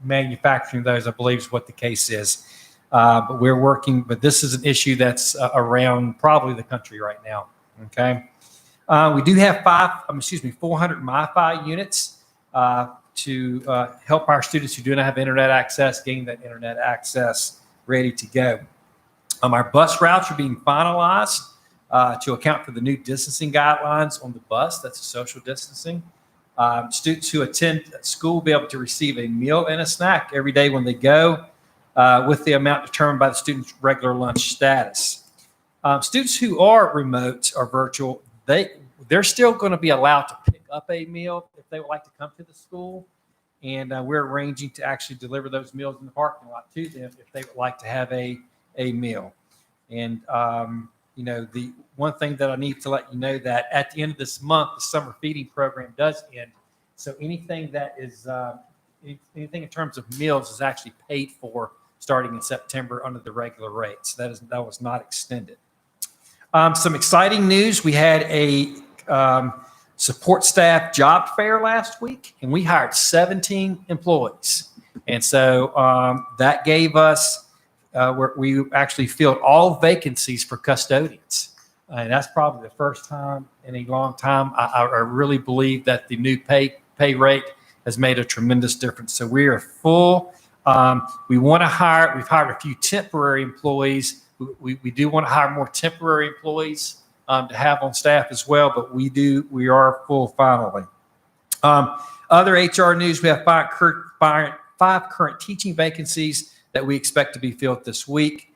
manufacturing those, I believe is what the case is. But we're working, but this is an issue that's around probably the country right now. Okay. We do have 400 MiFi units to help our students who do not have internet access gain that internet access ready to go. Our bus routes are being finalized to account for the new distancing guidelines on the bus. That's social distancing. Students who attend school will be able to receive a meal and a snack every day when they go, with the amount determined by the student's regular lunch status. Students who are remote or virtual, they're still going to be allowed to pick up a meal if they would like to come to the school. And we're arranging to actually deliver those meals in the parking lot to them if they would like to have a meal. And, the one thing that I need to let you know that at the end of this month, the summer feeding program does end. So anything that is, anything in terms of meals is actually paid for starting in September under the regular rates. That was not extended. Some exciting news. We had a support staff job fair last week, and we hired 17 employees. And so that gave us, we actually filled all vacancies for custodians. And that's probably the first time in a long time. I really believe that the new pay rate has made a tremendous difference. So we are full. We want to hire, we've hired a few temporary employees. We do want to hire more temporary employees to have on staff as well, but we are full finally. Other HR news, we have five current teaching vacancies that we expect to be filled this week.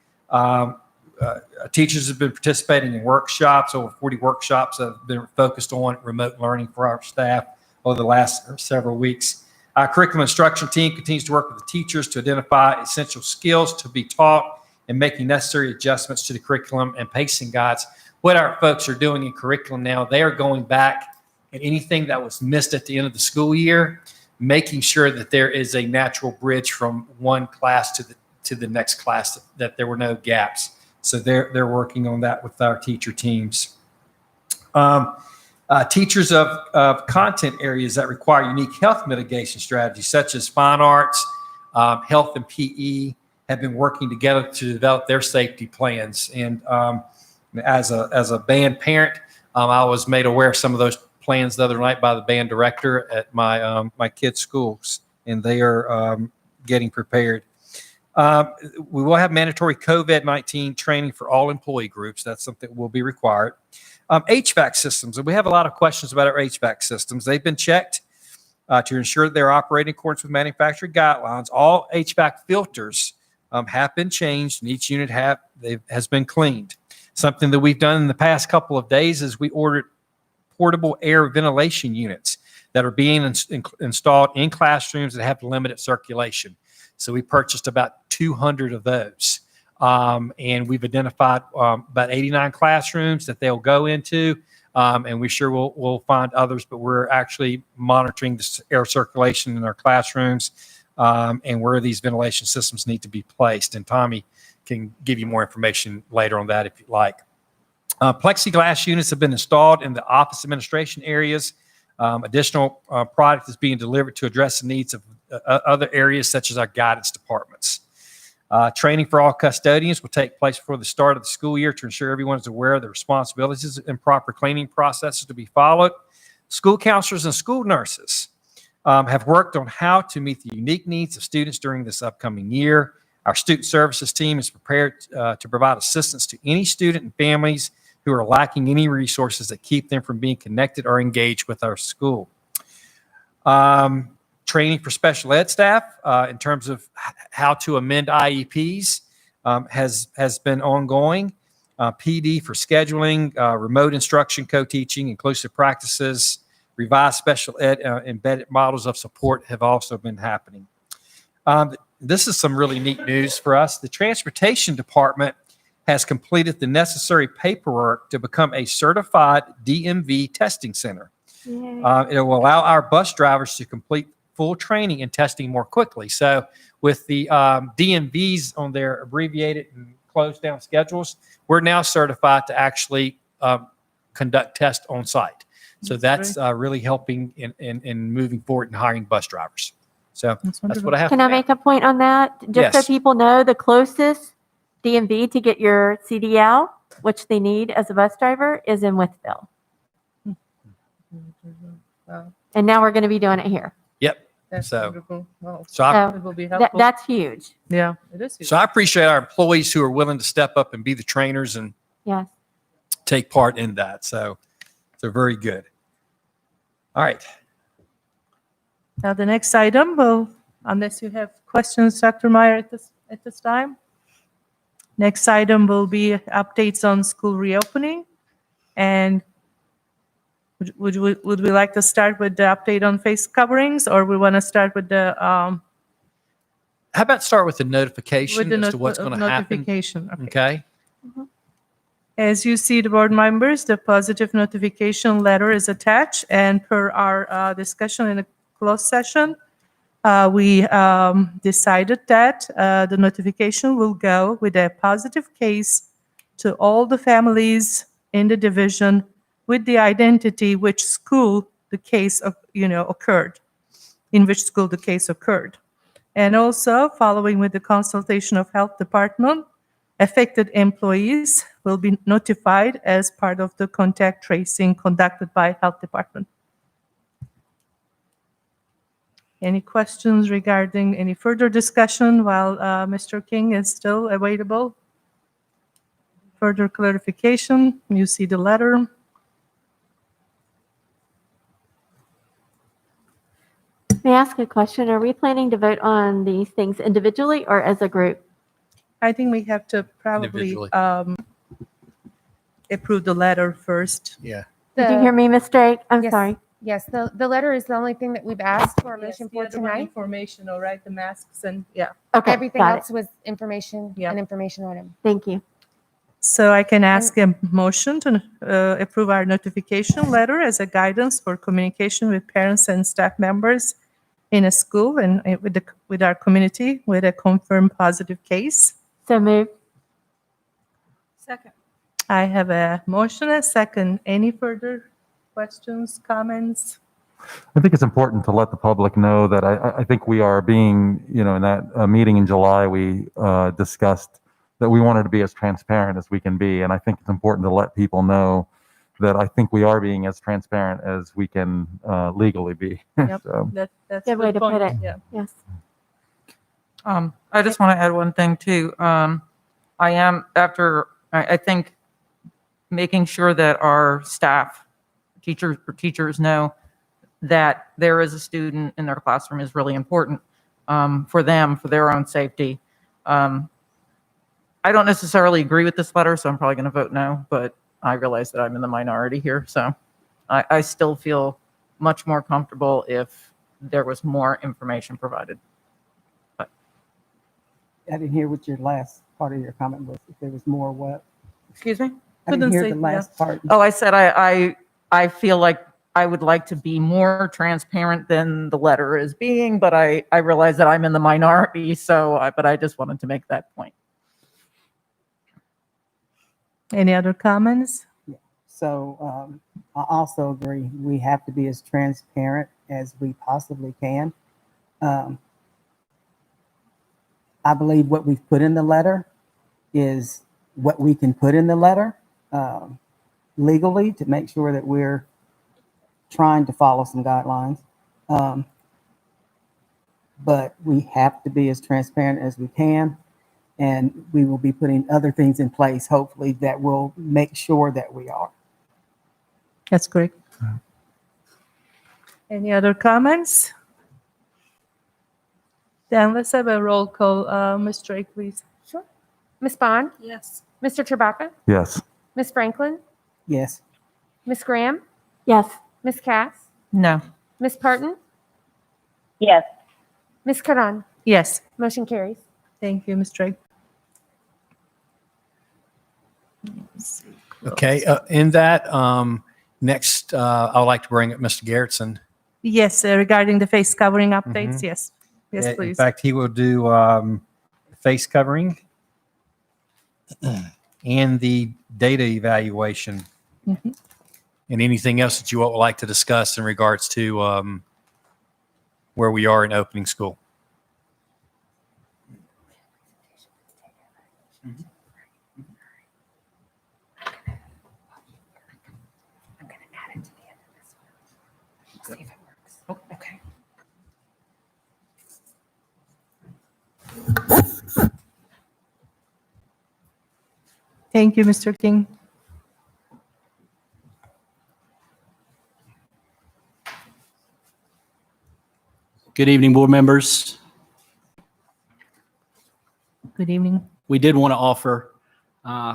Teachers have been participating in workshops, over 40 workshops that have been focused on remote learning for our staff over the last several weeks. Our curriculum instruction team continues to work with the teachers to identify essential skills to be taught and making necessary adjustments to the curriculum and pacing guides. What our folks are doing in curriculum now, they are going back and anything that was missed at the end of the school year, making sure that there is a natural bridge from one class to the next class, that there were no gaps. So they're working on that with our teacher teams. Teachers of content areas that require unique health mitigation strategies, such as fine arts, health, and PE, have been working together to develop their safety plans. And as a band parent, I was made aware of some of those plans the other night by the band director at my kids' schools, and they are getting prepared. We will have mandatory COVID-19 training for all employee groups. That's something that will be required. HVAC systems, and we have a lot of questions about our HVAC systems. They've been checked to ensure they're operating in accordance with manufacturer guidelines. All HVAC filters have been changed, and each unit has been cleaned. Something that we've done in the past couple of days is we ordered portable air ventilation units that are being installed in classrooms that have limited circulation. So we purchased about 200 of those. And we've identified about 89 classrooms that they'll go into. And we sure we'll find others, but we're actually monitoring the air circulation in our classrooms and where these ventilation systems need to be placed. And Tommy can give you more information later on that if you'd like. Plexiglass units have been installed in the office administration areas. Additional product is being delivered to address the needs of other areas such as our guidance departments. Training for all custodians will take place before the start of the school year to ensure everyone is aware of the responsibilities and proper cleaning processes to be followed. School counselors and school nurses have worked on how to meet the unique needs of students during this upcoming year. Our student services team is prepared to provide assistance to any student and families who are lacking any resources that keep them from being connected or engaged with our school. Training for special ed staff in terms of how to amend IEPs has been ongoing. PD for scheduling, remote instruction, co-teaching, inclusive practices, revised special ed embedded models of support have also been happening. This is some really neat news for us. The transportation department has completed the necessary paperwork to become a certified DMV testing center. It will allow our bus drivers to complete full training and testing more quickly. So with the DMVs on their abbreviated and closed down schedules, we're now certified to actually conduct tests on site. So that's really helping in moving forward and hiring bus drivers. So that's what I have. Can I make a point on that? Just so Yes. people know, the closest DMV to get your CDL, which they need as a bus driver, is in Withville. Wow, And now we're going to be doing it here. Yep. that's So- wonderful. Wow. So I, It will be helpful. That's huge. Yeah, it is. so I appreciate our employees who are willing to step up and be the trainers and Yes. take part in that. So very good. All right. Now, the next item will, unless you have questions, Dr. Meyer, at this time. Next item will be updates on school reopening. And would we like to start with the update on face coverings, or we want to start with the How about start with the notification as to what's going to happen? notification? Okay. As you see, the board members, the positive notification letter is attached, and per our discussion in a closed session, we decided that the notification will go with a positive case to all the families in the division with the identity which school the case of, occurred, in which school the case occurred. And also, following with the consultation of health department, affected employees will be notified as part of the contact tracing conducted by health department. Any questions regarding any further discussion while Mr. King is still available? Further clarification, you see the letter. May I ask a question? Are we planning to vote on these things individually or as a group? I think we have to probably Individually. approve the letter first. Yeah. Did you hear me, Ms. Drake? I'm Yes. sorry. Yes, the letter is the only thing that we've asked for a Yes, motion the for other one tonight. informational, right? The masks and, yeah. Okay, Everything got else was information, Yeah. an information item. Thank you. So I can ask a motion to approve our notification letter as a guidance for communication with parents and staff members in a school and with our community with a confirmed positive case. So moved. Second. I have a motion, a second. Any further questions, comments? I think it's important to let the public know that I think we are being, in that meeting in July, we discussed that we wanted to be as transparent as we can be. And I think it's important to let people know that I think we are being as transparent as we can legally be. Yep. So, That's Good way to put point. it. Yeah. Yes. I just want to add one thing too. I think making sure that our staff, teachers know that there is a student in their classroom is really important for them, for their own safety. I don't necessarily agree with this letter, so I'm probably going to vote no, but I realize that I'm in the minority here. So I still feel much more comfortable if there was more information provided. I didn't hear what your last part of your comment was. If there was more what? Excuse me? I didn't hear the last part. Oh, I said I feel like I would like to be more transparent than the letter is being, but I realize that I'm in the minority, but I just wanted to make that point. Any other comments? So I also agree. We have to be as transparent as we possibly can. I believe what we've put in the letter is what we can put in the letter legally to make sure that we're trying to follow some guidelines. But we have to be as transparent as we can. And we will be putting other things in place, hopefully, that will make sure that we are. That's great. Any other comments? Then let's have a roll call. Ms. Drake, please. Sure. Ms. Bond? Yes. Mr. Chewbacca? yes. Ms. Franklin? Yes. Ms. Graham? Yes. Ms. Cass? No. Ms. Parton? Yes. Ms. Karan? Yes. Motion carries. Thank you, Ms. Drake. Okay. In that, next, I would like to bring up Mr. Garrettson. Yes, regarding the face covering updates, yes. Yes, In please. fact, he will do face covering and the data evaluation Mhm. and anything else that you would like to discuss in regards to where we are in opening school. I'm going to add it to the end of this one. We'll see if it works. Oh, okay. Thank you, Mr. King. Good evening, board members. Good evening. We did want to offer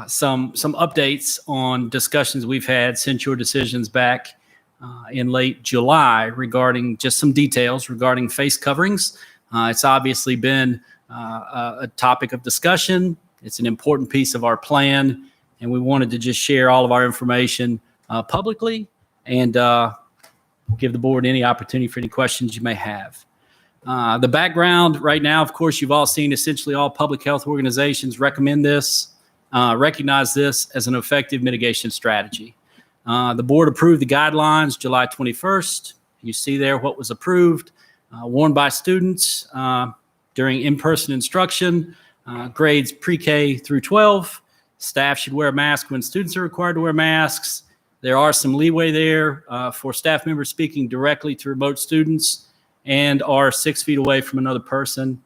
some updates on discussions we've had since your decisions back in late July regarding just some details regarding face coverings. It's obviously been a topic of discussion. It's an important piece of our plan, and we wanted to just share all of our information publicly and give the board any opportunity for any questions you may have. The background right now, of course, you've all seen essentially all public health organizations recommend this, recognize this as an effective mitigation strategy. The board approved the guidelines July 21st. You see there what was approved, worn by students during in-person instruction, grades pre-K through 12. Staff should wear a mask when students are required to wear masks. There are some leeway there for staff members speaking directly to remote students and are 6 feet away from another person.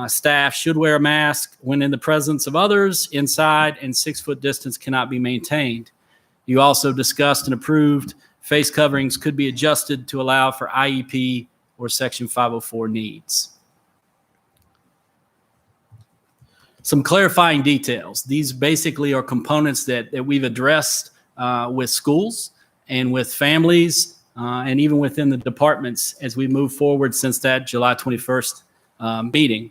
Staff should wear a mask when in the presence of others inside, and 6-foot distance cannot be maintained. You also discussed and approved face coverings could be adjusted to allow for IEP or Section 504 needs. Some clarifying details. These basically are components that we've addressed with schools and with families and even within the departments as we move forward since that July 21st meeting.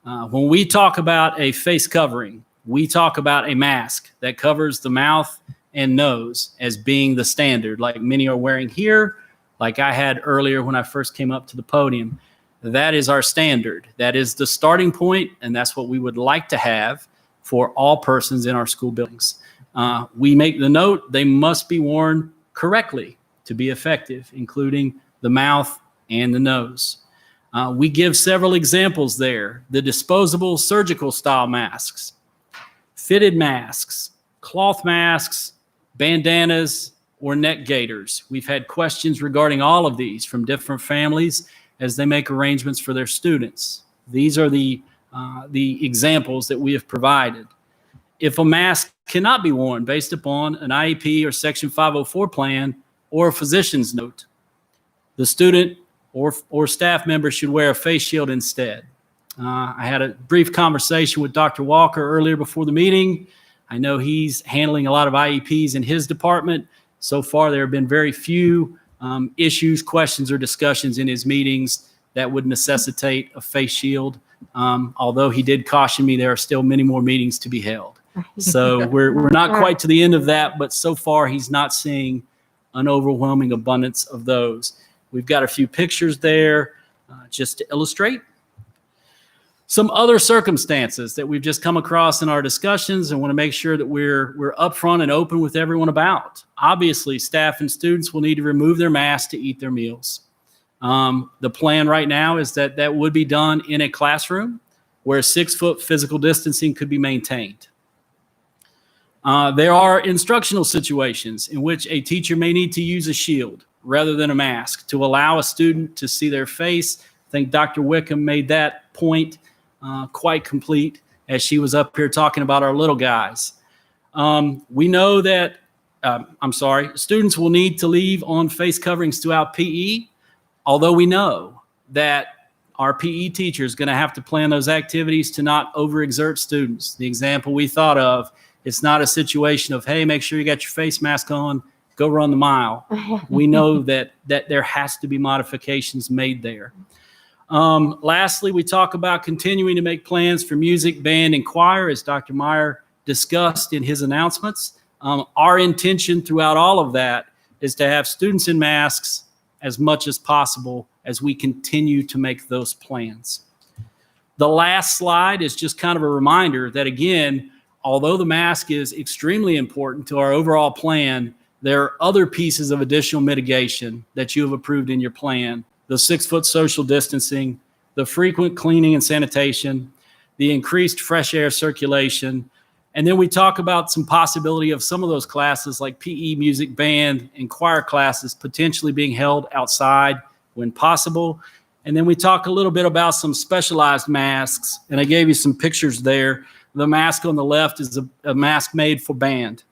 When we talk about a face covering, we talk about a mask that covers the mouth and nose as being the standard, like many are wearing here, like I had earlier when I first came up to the podium. That is our standard. That is the starting point, and that's what we would like to have for all persons in our school buildings. We make the note they must be worn correctly to be effective, including the mouth and the nose. We give several examples there. The disposable surgical style masks, fitted masks, cloth masks, bandanas, or neck gaiters. We've had questions regarding all of these from different families as they make arrangements for their students. These are the examples that we have provided. If a mask cannot be worn based upon an IEP or Section 504 plan or a physician's note, the student or staff member should wear a face shield instead. I had a brief conversation with Dr. Walker earlier before the meeting. I know he's handling a lot of IEPs in his department. So far, there have been very few issues, questions, or discussions in his meetings that would necessitate a face shield. Although he did caution me, there are still many more meetings to be held. So we're not quite to the end of that, but so far he's not seeing an overwhelming abundance of those. We've got a few pictures there just to illustrate. Some other circumstances that we've just come across in our discussions and want to make sure that we're upfront and open with everyone about. Obviously, staff and students will need to remove their masks to eat their meals. The plan right now is that would be done in a classroom where 6-foot physical distancing could be maintained. There are instructional situations in which a teacher may need to use a shield rather than a mask to allow a student to see their face. I think Dr. Wickham made that point quite complete as she was up here talking about our little guys. We know that, students will need to leave on face coverings throughout PE, although we know that our PE teacher is going to have to plan those activities to not overexert students. The example we thought of, it's not a situation of, hey, make sure you got your face mask on, go run the mile. We know that there has to be modifications made there. Lastly, we talk about continuing to make plans for music, band, and choir, as Dr. Meyer discussed in his announcements. Our intention throughout all of that is to have students in masks as much as possible as we continue to make those plans. The last slide is just kind of a reminder that, again, although the mask is extremely important to our overall plan, there are other pieces of additional mitigation that you have approved in your plan. The 6-foot social distancing, the frequent cleaning and sanitation, the increased fresh air circulation. And then we talk about some possibility of some of those classes like PE, music, band, and choir classes potentially being held outside when possible. And then we talk a little bit about some specialized masks. And I gave you some pictures there. The mask on the left is a mask made for band.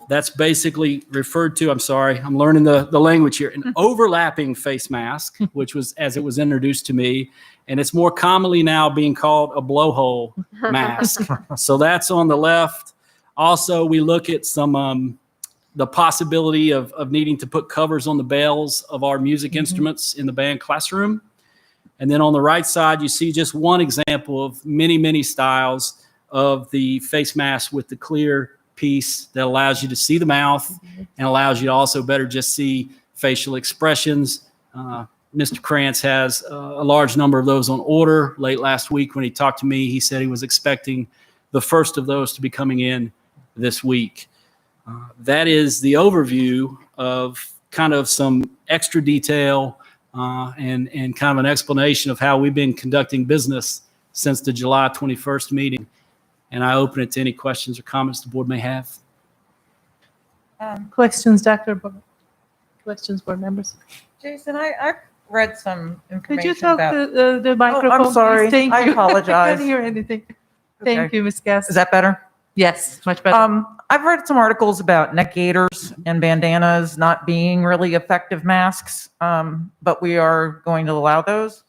That's basically referred to, I'm learning the language here, an overlapping face mask, which was as it was introduced to me. And it's more commonly now being called a blowhole mask. So that's on the left. Also, we look at some the possibility of needing to put covers on the bells of our music instruments in the band classroom. And then on the right side, you see just one example of many, many styles of the face mask with the clear piece that allows you to see the mouth and allows you to also better just see facial expressions. Mr. Krantz has a large number of those on order. Late last week when he talked to me, he said he was expecting the first of those to be coming in this week. That is the overview of kind of some extra detail and kind of an explanation of how we've been conducting business since the July 21st meeting. And I open it to any questions or comments the board may have. Questions, Dr. Bo- Questions, board members? Jason, I've read some information Could you talk about. to the microphone? sorry. Please? Thank I you. apologize. I can't hear anything. Thank Okay. you, Ms. Gass. Is that better? Yes, much better. I've read some articles about neck gaiters and bandanas not being really effective masks, but we are going to allow those.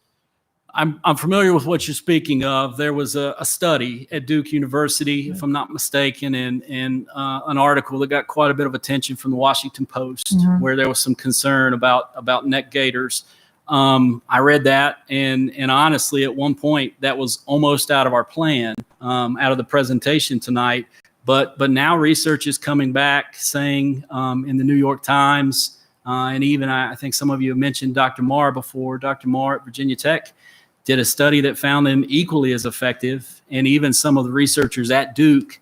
I'm familiar with what you're speaking of. There was a study at Duke University, if I'm not mistaken, and an article that got quite a bit of attention from the Washington Post, where there was some concern about neck gaiters. I read that, and honestly, at one point, that was almost out of our plan, out of the presentation tonight. But now research is coming back saying in the New York Times, and even I think some of you have mentioned Dr. Marr before. Dr. Marr at Virginia Tech did a study that found them equally as effective. And even some of the researchers at Duke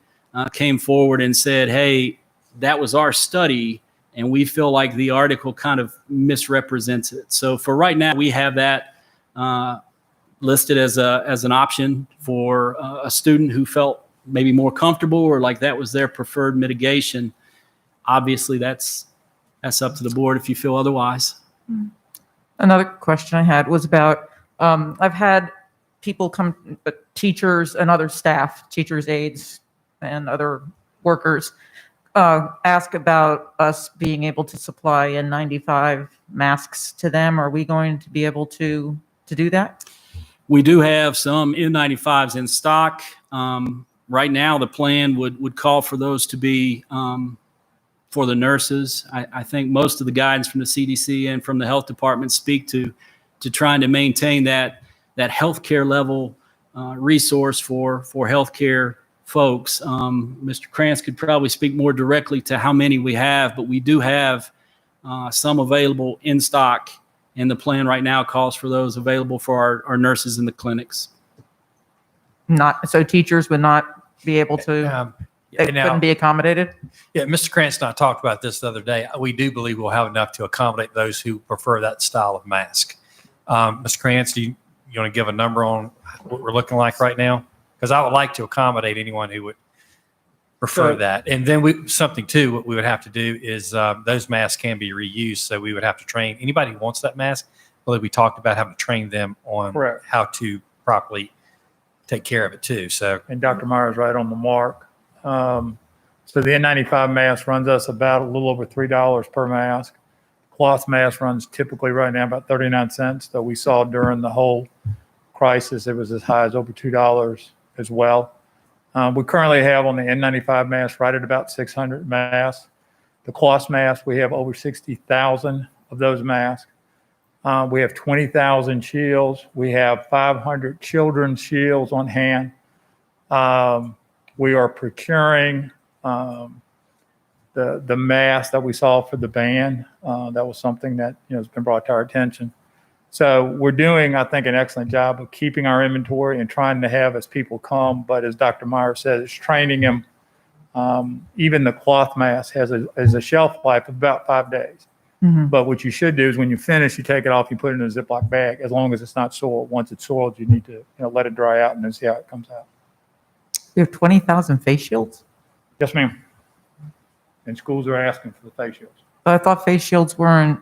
came forward and said, hey, that was our study, and we feel like the article kind of misrepresents it. So for right now, we have that listed as an option for a student who felt maybe more comfortable or like that was their preferred mitigation. Obviously, that's up to the board if you feel otherwise. Another question I had was about, I've had people come, teachers and other staff, teachers, aides, and other workers, ask about us being able to supply N95 masks to them. Are we going to be able to do that? We do have some N95s in stock. Right now, the plan would call for those to be for the nurses. I think most of the guidance from the CDC and from the health department speak to trying to maintain that healthcare level resource for healthcare folks. Mr. Krantz could probably speak more directly to how many we have, but we do have some available in stock, and the plan right now calls for those available for our nurses in the clinics. So teachers would not be able to, they couldn't be accommodated? Yeah, Mr. Krantz and I talked about this the other day. We do believe we'll have enough to accommodate those who prefer that style of mask. Mr. Krantz, do you want to give a number on what we're looking like right now? Because I would like to accommodate anyone who would prefer that. And then what we would have to do is those masks can be reused. So we would have to train anybody who wants that mask. Well, we talked about having to train them on how to properly take care of it too. So, and Dr. Myers right on the mark. So the N95 mask runs us about a little over $3 per mask. Cloth mask runs typically right now about 39 cents. Though we saw during the whole crisis, it was as high as over $2 as well. We currently have on the N95 mask right at about 600 masks. The cloth mask, we have over 60,000 of those masks. We have 20,000 shields. We have 500 children's shields on hand. We are procuring the mask that we saw for the band. That was something that has been brought to our attention. So we're doing, I think, an excellent job of keeping our inventory and trying to have as people come. But as Dr. Meyer said, it's training them. Even the cloth mask has a shelf life of about 5 days. Mm-hmm. But what you should do is when you finish, you take it off, you put it in a Ziploc bag, as long as it's not soiled. Once it's soiled, you need to let it dry out and then see how it comes out. We have 20,000 face shields? Yes, ma'am. And schools are asking for the face shields. But I thought face shields weren't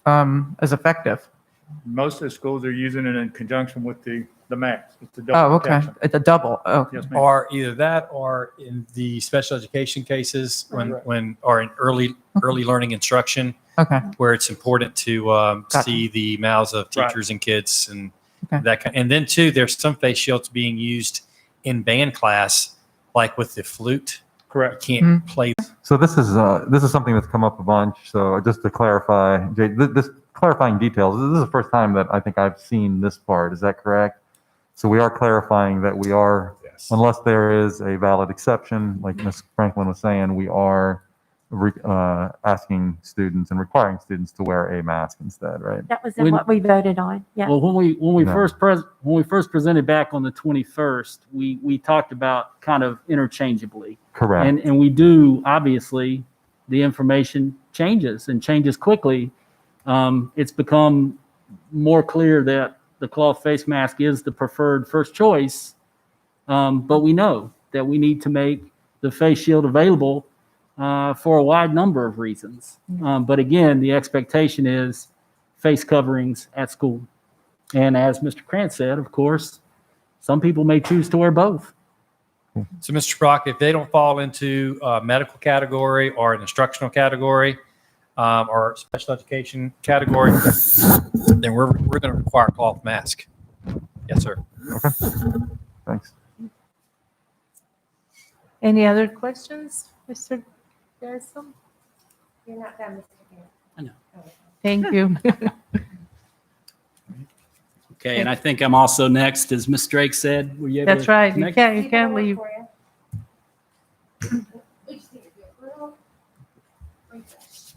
as effective. Most of the schools are using it in conjunction with the mask. It's a double protection. Okay. It's a double. Oh, Yes, ma'am. or either that, or in the special education cases or in early learning instruction, okay. where it's important to Gotcha. see the mouths of teachers and kids and that kind. And then too, there's some face shields being used in band class, like with the flute. Correct. You can't play. So this is something that's come up a bunch. So just to clarify, Jay, this clarifying details. This is the first time that I think I've seen this part. Is that correct? So we are clarifying that we are, unless there is a valid exception, like Ms. Franklin was saying, we are asking students and requiring students to wear a mask instead, right? That was in what we voted on. Yeah. Well, when we No. first presented back on the 21st, we talked about kind of interchangeably. Correct. And we do, obviously, the information changes and changes quickly. It's become more clear that the cloth face mask is the preferred first choice. But we know that we need to make the face shield available for a wide number of reasons. But again, the expectation is face coverings at school. And as Mr. Krantz said, of course, some people may choose to wear both. So, Mr. Brock, if they don't fall into a medical category or an instructional category or special education category, then we're going to require a cloth mask. Yes, sir. Okay. Thanks. Any other questions, Mr. Garrison? You're not done, Mr. Garrett. I know. Thank you. Okay, and I think I'm also next, as Ms. Drake said. Were you able That's to right. You connect? can't leave. We just need to do a little refresh.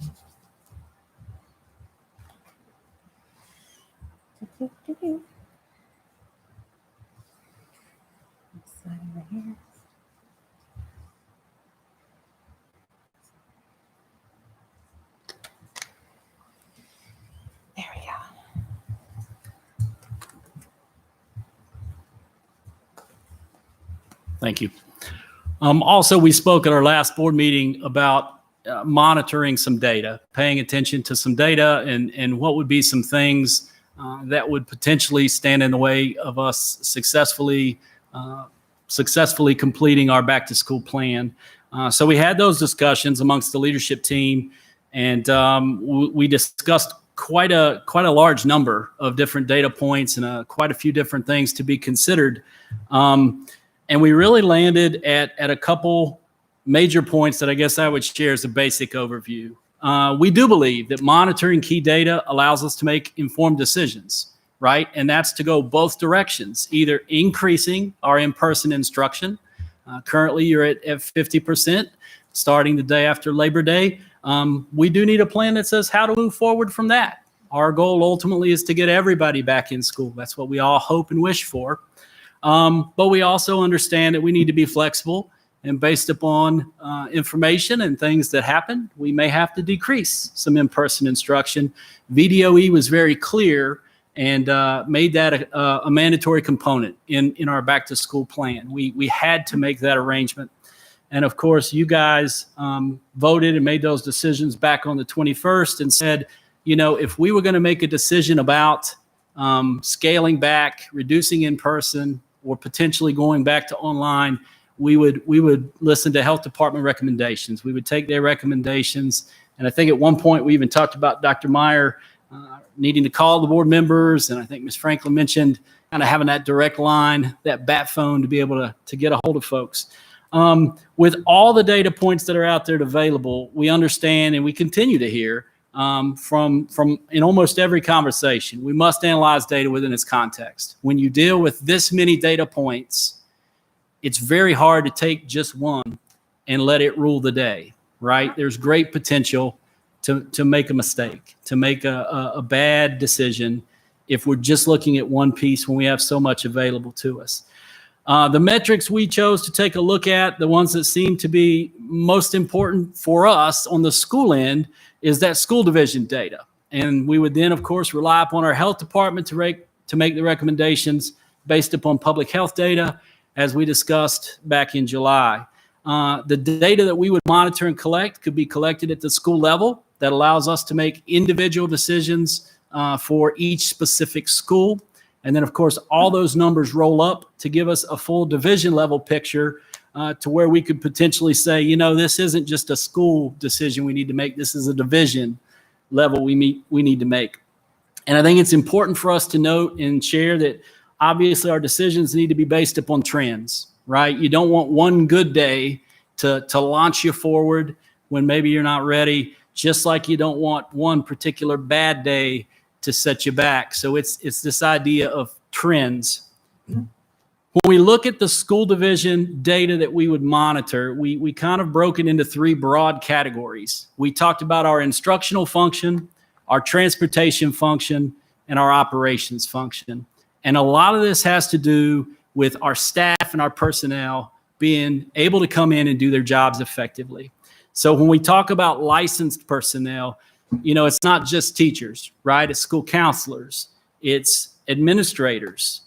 There we go. Thank you. Also, we spoke at our last board meeting about monitoring some data, paying attention to some data and what would be some things that would potentially stand in the way of us successfully completing our back to school plan. So we had those discussions amongst the leadership team, and we discussed quite a large number of different data points and quite a few different things to be considered. And we really landed at a couple major points that I guess I would share as a basic overview. We do believe that monitoring key data allows us to make informed decisions, right? And that's to go both directions, either increasing our in-person instruction. Currently, you're at 50%, starting the day after Labor Day. We do need a plan that says how to move forward from that. Our goal ultimately is to get everybody back in school. That's what we all hope and wish for. But we also understand that we need to be flexible, and based upon information and things that happen, we may have to decrease some in-person instruction. VDOE was very clear and made that a mandatory component in our back to school plan. We had to make that arrangement. And of course, you guys voted and made those decisions back on the 21st and said, you know, if we were going to make a decision about scaling back, reducing in person, or potentially going back to online, we would listen to health department recommendations. We would take their recommendations. And I think at one point we even talked about Dr. Meyer needing to call the board members. And I think Ms. Franklin mentioned kind of having that direct line, that bat phone to be able to get a hold of folks. With all the data points that are out there available, we understand and we continue to hear from in almost every conversation, we must analyze data within its context. When you deal with this many data points, it's very hard to take just one and let it rule the day, right? There's great potential to make a mistake, to make a bad decision if we're just looking at one piece when we have so much available to us. The metrics we chose to take a look at, the ones that seem to be most important for us on the school end, is that school division data. And we would then, of course, rely upon our health department to make the recommendations based upon public health data, as we discussed back in July. The data that we would monitor and collect could be collected at the school level. That allows us to make individual decisions for each specific school. And then, of course, all those numbers roll up to give us a full division level picture to where we could potentially say, you know, this isn't just a school decision we need to make. This is a division level we need to make. And I think it's important for us to note and share that obviously our decisions need to be based upon trends, right? You don't want one good day to launch you forward when maybe you're not ready, just like you don't want one particular bad day to set you back. So it's this idea of trends. When we look at the school division data that we would monitor, we kind of broke it into three broad categories. We talked about our instructional function, our transportation function, and our operations function. And a lot of this has to do with our staff and our personnel being able to come in and do their jobs effectively. So when we talk about licensed personnel, it's not just teachers, right? It's school counselors, it's administrators,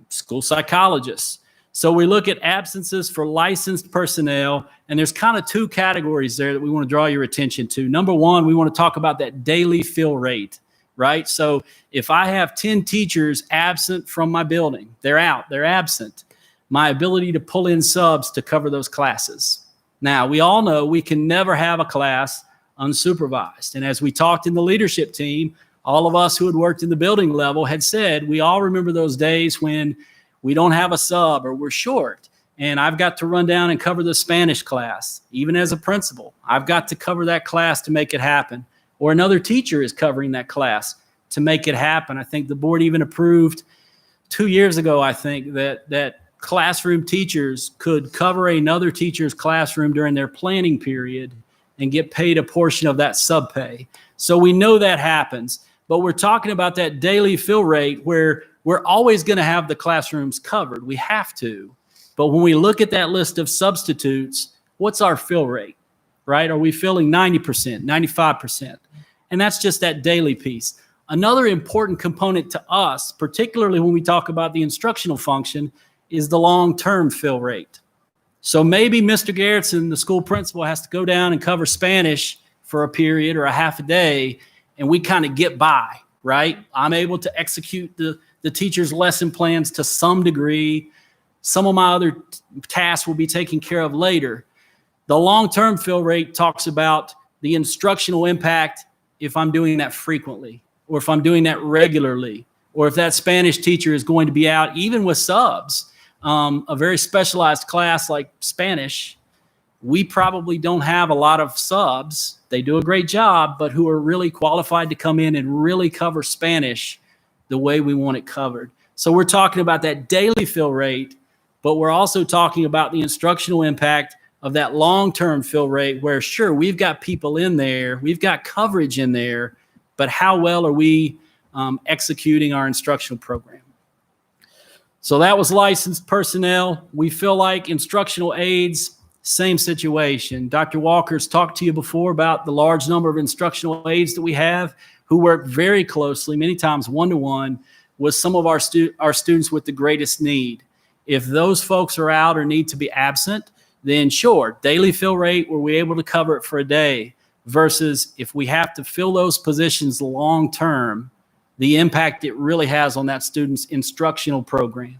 school psychologists. So we look at absences for licensed personnel, and there's kind of two categories there that we want to draw your attention to. Number one, we want to talk about that daily fill rate, right? So if I have 10 teachers absent from my building, they're out, they're absent, my ability to pull in subs to cover those classes. Now, we all know we can never have a class unsupervised. And as we talked in the leadership team, all of us who had worked in the building level had said, we all remember those days when we don't have a sub or we're short. And I've got to run down and cover the Spanish class. Even as a principal, I've got to cover that class to make it happen. Or another teacher is covering that class to make it happen. I think the board even approved 2 years ago, I think, that classroom teachers could cover another teacher's classroom during their planning period and get paid a portion of that sub pay. So we know that happens. But we're talking about that daily fill rate where we're always going to have the classrooms covered. We have to. But when we look at that list of substitutes, what's our fill rate, right? Are we filling 90%, 95%? And that's just that daily piece. Another important component to us, particularly when we talk about the instructional function, is the long-term fill rate. So maybe Mr. Garrettson, the school principal, has to go down and cover Spanish for a period or a half a day, and we kind of get by, right? I'm able to execute the teacher's lesson plans to some degree. Some of my other tasks will be taken care of later. The long-term fill rate talks about the instructional impact if I'm doing that frequently, or if I'm doing that regularly, or if that Spanish teacher is going to be out, even with subs, a very specialized class like Spanish, we probably don't have a lot of subs. They do a great job, but who are really qualified to come in and really cover Spanish the way we want it covered. So we're talking about that daily fill rate, but we're also talking about the instructional impact of that long-term fill rate where, sure, we've got people in there, we've got coverage in there, but how well are we executing our instructional program? So that was licensed personnel. We feel like instructional aides, same situation. Dr. Walker's talked to you before about the large number of instructional aides that we have who work very closely, many times one-to-one, with some of our students with the greatest need. If those folks are out or need to be absent, then sure, daily fill rate, were we able to cover it for a day, versus if we have to fill those positions long-term, the impact it really has on that student's instructional program.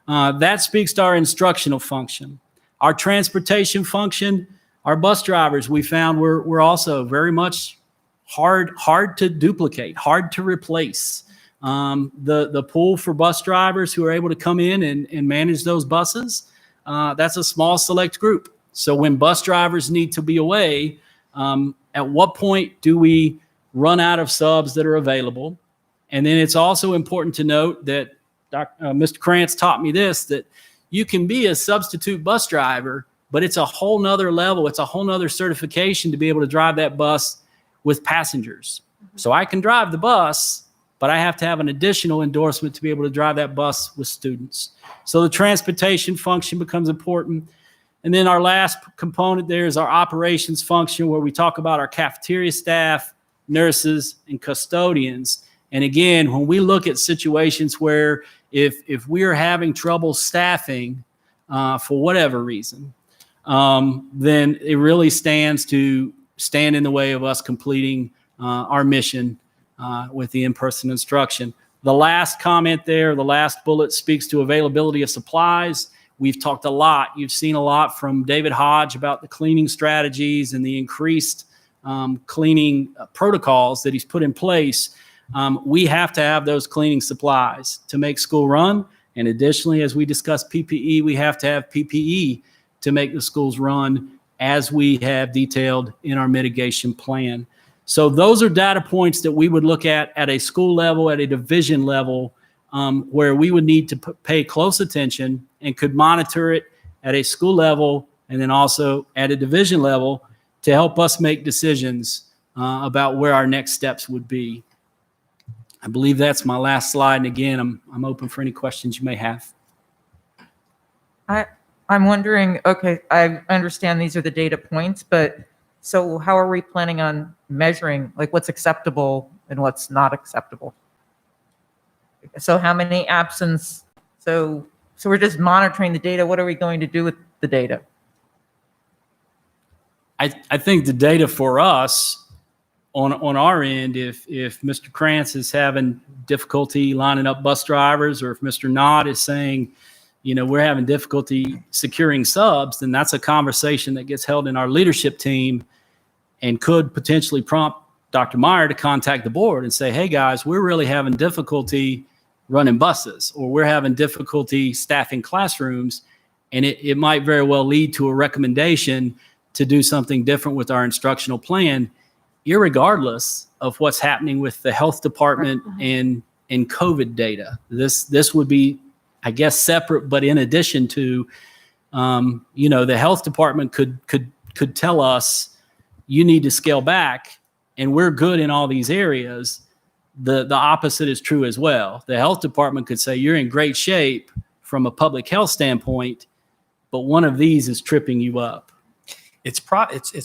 That speaks to our instructional function. Our transportation function, our bus drivers, we found were also very much hard to duplicate, hard to replace. The pool for bus drivers who are able to come in and manage those buses, that's a small select group. So when bus drivers need to be away, at what point do we run out of subs that are available? And then it's also important to note that Mr. Krantz taught me this, that you can be a substitute bus driver, but it's a whole nother level. It's a whole nother certification to be able to drive that bus with passengers. So I can drive the bus, but I have to have an additional endorsement to be able to drive that bus with students. So the transportation function becomes important. And then our last component there is our operations function, where we talk about our cafeteria staff, nurses, and custodians. And again, when we look at situations where if we are having trouble staffing for whatever reason, then it really stands to stand in the way of us completing our mission with the in-person instruction. The last comment there, the last bullet, speaks to availability of supplies. We've talked a lot. You've seen a lot from David Hodge about the cleaning strategies and the increased cleaning protocols that he's put in place. We have to have those cleaning supplies to make school run. And additionally, as we discussed PPE, we have to have PPE to make the schools run, as we have detailed in our mitigation plan. So those are data points that we would look at a school level, at a division level, where we would need to pay close attention and could monitor it at a school level and then also at a division level to help us make decisions about where our next steps would be. I believe that's my last slide. And again, I'm open for any questions you may have. I'm wondering, okay, I understand these are the data points, but so how are we planning on measuring, like what's acceptable and what's not acceptable? So how many absence? So we're just monitoring the data. What are we going to do with the data? I think the data for us on our end, if Mr. Krantz is having difficulty lining up bus drivers, or if Mr. Knott is saying, you know, we're having difficulty securing subs, then that's a conversation that gets held in our leadership team and could potentially prompt Dr. Meyer to contact the board and say, hey guys, we're really having difficulty running buses, or we're having difficulty staffing classrooms. And it might very well lead to a recommendation to do something different with our instructional plan, irregardless of what's happening with the health department and COVID data. This would be, I guess, separate, but in addition to, you know, the health department could tell us you need to scale back, and we're good in all these areas. The opposite is true as well. The health department could say you're in great shape from a public health standpoint, but one of these is tripping you up. It's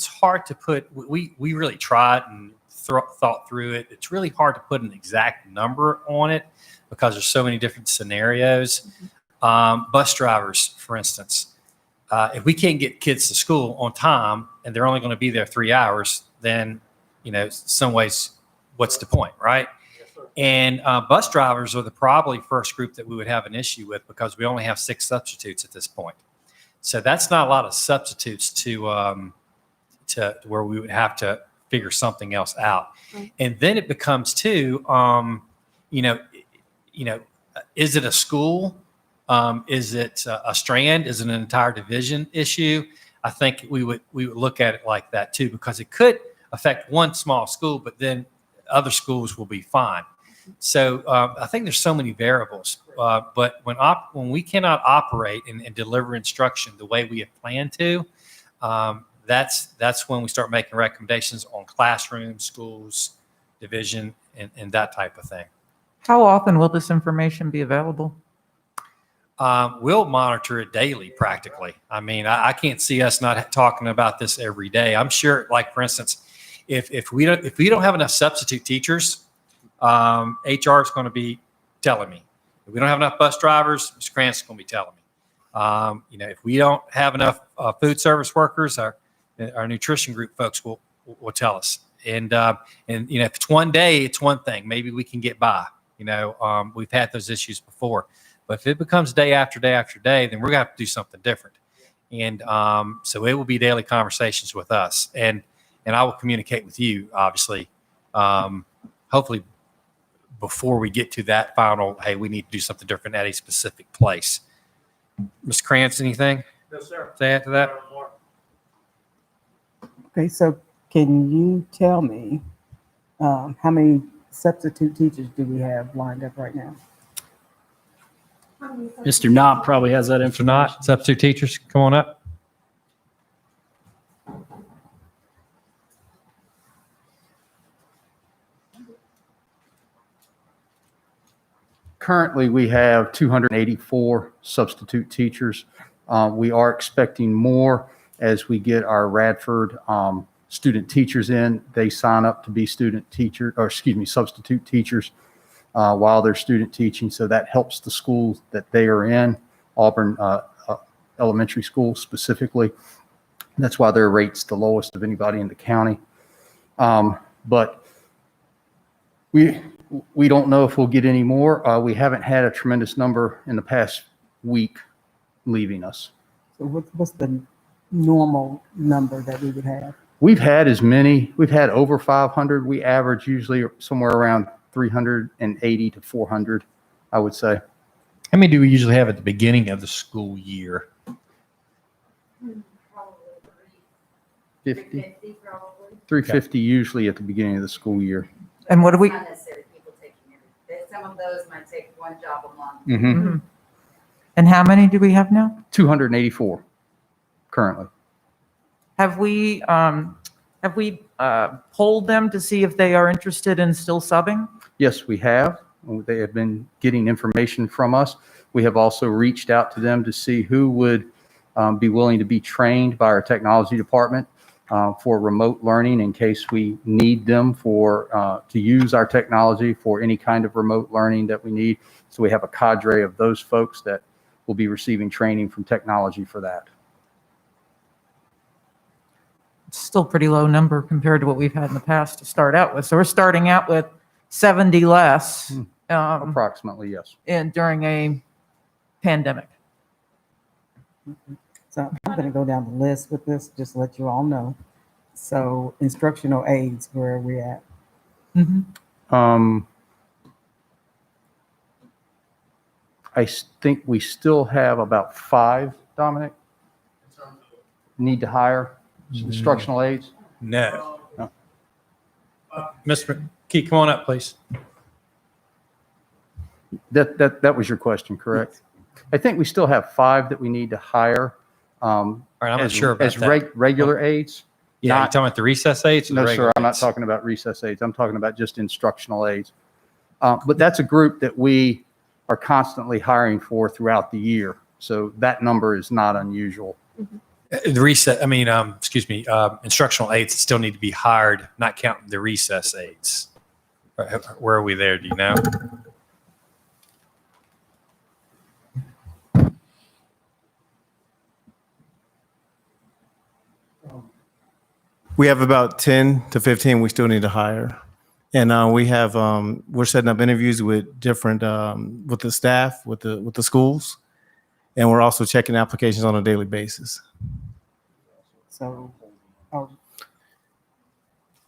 hard to put. We really tried and thought through it. It's really hard to put an exact number on it because there's so many different scenarios. Bus drivers, for instance, if we can't get kids to school on time and they're only going to be there 3 hours, then, you know, some ways, what's the point, right? Yes, sir. And bus drivers are the probably first group that we would have an issue with because we only have 6 substitutes at this point. So that's not a lot of substitutes to where we would have to figure something else out. Right. And then it becomes too, you know, is it a school? Is it a strand? Is it an entire division issue? I think we would look at it like that too, because it could affect one small school, but then other schools will be fine. So I think there's so many variables, but when we cannot operate and deliver instruction the way we have planned to, that's when we start making recommendations on classrooms, schools, division, and that type of thing. How often will this information be available? We'll monitor it daily, practically. I mean, I can't see us not talking about this every day. I'm sure, like for instance, if we don't have enough substitute teachers, HR is going to be telling me. If we don't have enough bus drivers, Mr. Krantz is going to be telling me. You know, if we don't have enough food service workers, our nutrition group folks will tell us. And you know, if it's one day, it's one thing. Maybe we can get by. You know, we've had those issues before. But if it becomes day after day after day, then we're going to have to do something different. And so it will be daily conversations with us. And I will communicate with you, obviously, hopefully before we get to that final, hey, we need to do something different at a specific place. Mr. Krantz, anything? No, sir. To add to that? Okay, so can you tell me how many substitute teachers do we have lined up right now? Mr. Knott probably has that information. Mr. Knott, substitute teachers, come on up. Currently, we have 284 substitute teachers. We are expecting more as we get our Radford student teachers in. They sign up to be substitute teachers while they're student teaching. So that helps the schools that they are in, Auburn Elementary School specifically. That's why their rate's the lowest of anybody in the county. But we don't know if we'll get any more. We haven't had a tremendous number in the past week leaving us. So what's the normal number that we would have? We've had over 500. We average usually somewhere around 380 to 400, I would say. How many do we usually have at the beginning of the school year? 50. 350 usually at the beginning of the school year. And what do we? Not necessarily people taking it. some of those might take one job a month. Mhm. And how many do we have now? 284 currently. Have we polled them to see if they are interested in still subbing? Yes, we have. They have been getting information from us. We have also reached out to them to see who would be willing to be trained by our technology department for remote learning in case we need them to use our technology for any kind of remote learning that we need. So we have a cadre of those folks that will be receiving training from technology for that. It's still a pretty low number compared to what we've had in the past to start out with. So we're starting out with 70 less. Approximately, yes. And during a pandemic. So I'm going to go down the list with this, just to let you all know. So instructional aids, where are we at? Think we still have about 5, Dominic, need to hire instructional aides? No. No. Mr. McKee, come on up, please. That was your question, correct? I think we still have 5 that we need to hire. All right, I'm not as, sure about as that. regular aides. Yeah, you're talking about the recess aides? Or the No, sir, regular I'm not aides? talking about recess aides. I'm talking about just instructional aides. But that's a group that we are constantly hiring for throughout the year. So that number is not unusual. The reset, instructional aides that still need to be hired, not counting the recess aides. Where are we there? Do you know? We have about 10 to 15 we still need to hire. And we're setting up interviews with different, with the staff, with the schools. And we're also checking applications on a daily basis. So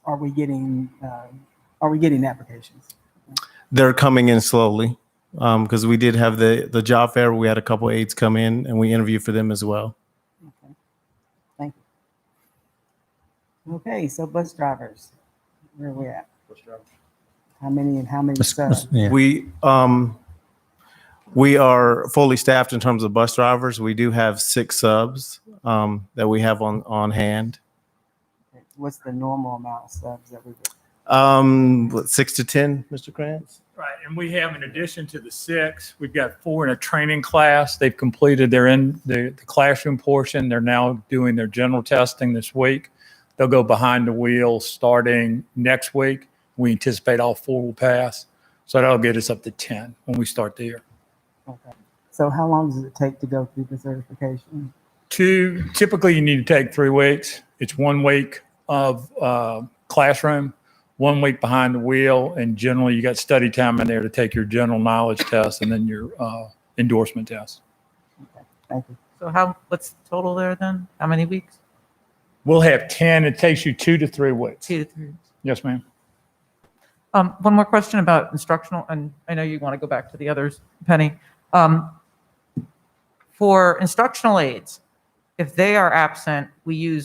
are we getting applications? They're coming in slowly because we did have the job fair where we had a couple aides come in and we interviewed for them as well. Okay. Thank you. Okay, so bus drivers, where are we at? Bus drivers. How many and how many subs? We are fully staffed in terms of bus drivers. We do have 6 subs that we have on hand. What's the normal amount of subs that we get? 6 to 10, Mr. Krantz? Right, and we have, in addition to the 6, we've got 4 in a training class. They've completed the classroom portion. They're now doing their general testing this week. They'll go behind the wheel starting next week. We anticipate all 4 will pass. So that'll get us up to 10 when we start the year. Okay. So how long does it take to go through the certification? Typically you need to take 3 weeks. It's 1 week of classroom, 1 week behind the wheel, and generally you got study time in there to take your general knowledge test and then your endorsement test. Okay, thank you. So what's the total there then? How many weeks? We'll have 10. It takes you 2 to 3 weeks. 2 to 3 weeks. Yes, ma'am. One more question about instructional, and I know you want to go back to the others, Penny. For instructional aides, if they are absent, we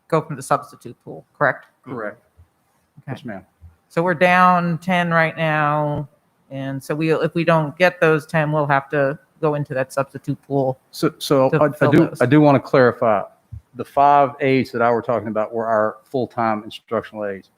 go from the substitute pool, correct? Correct. Okay. Yes, ma'am. So we're down 10 right now, and so if we don't get those 10, we'll have to go into that substitute pool. So to fill those. I do want to clarify. The 5 aides that I were talking about were our full-time instructional aides.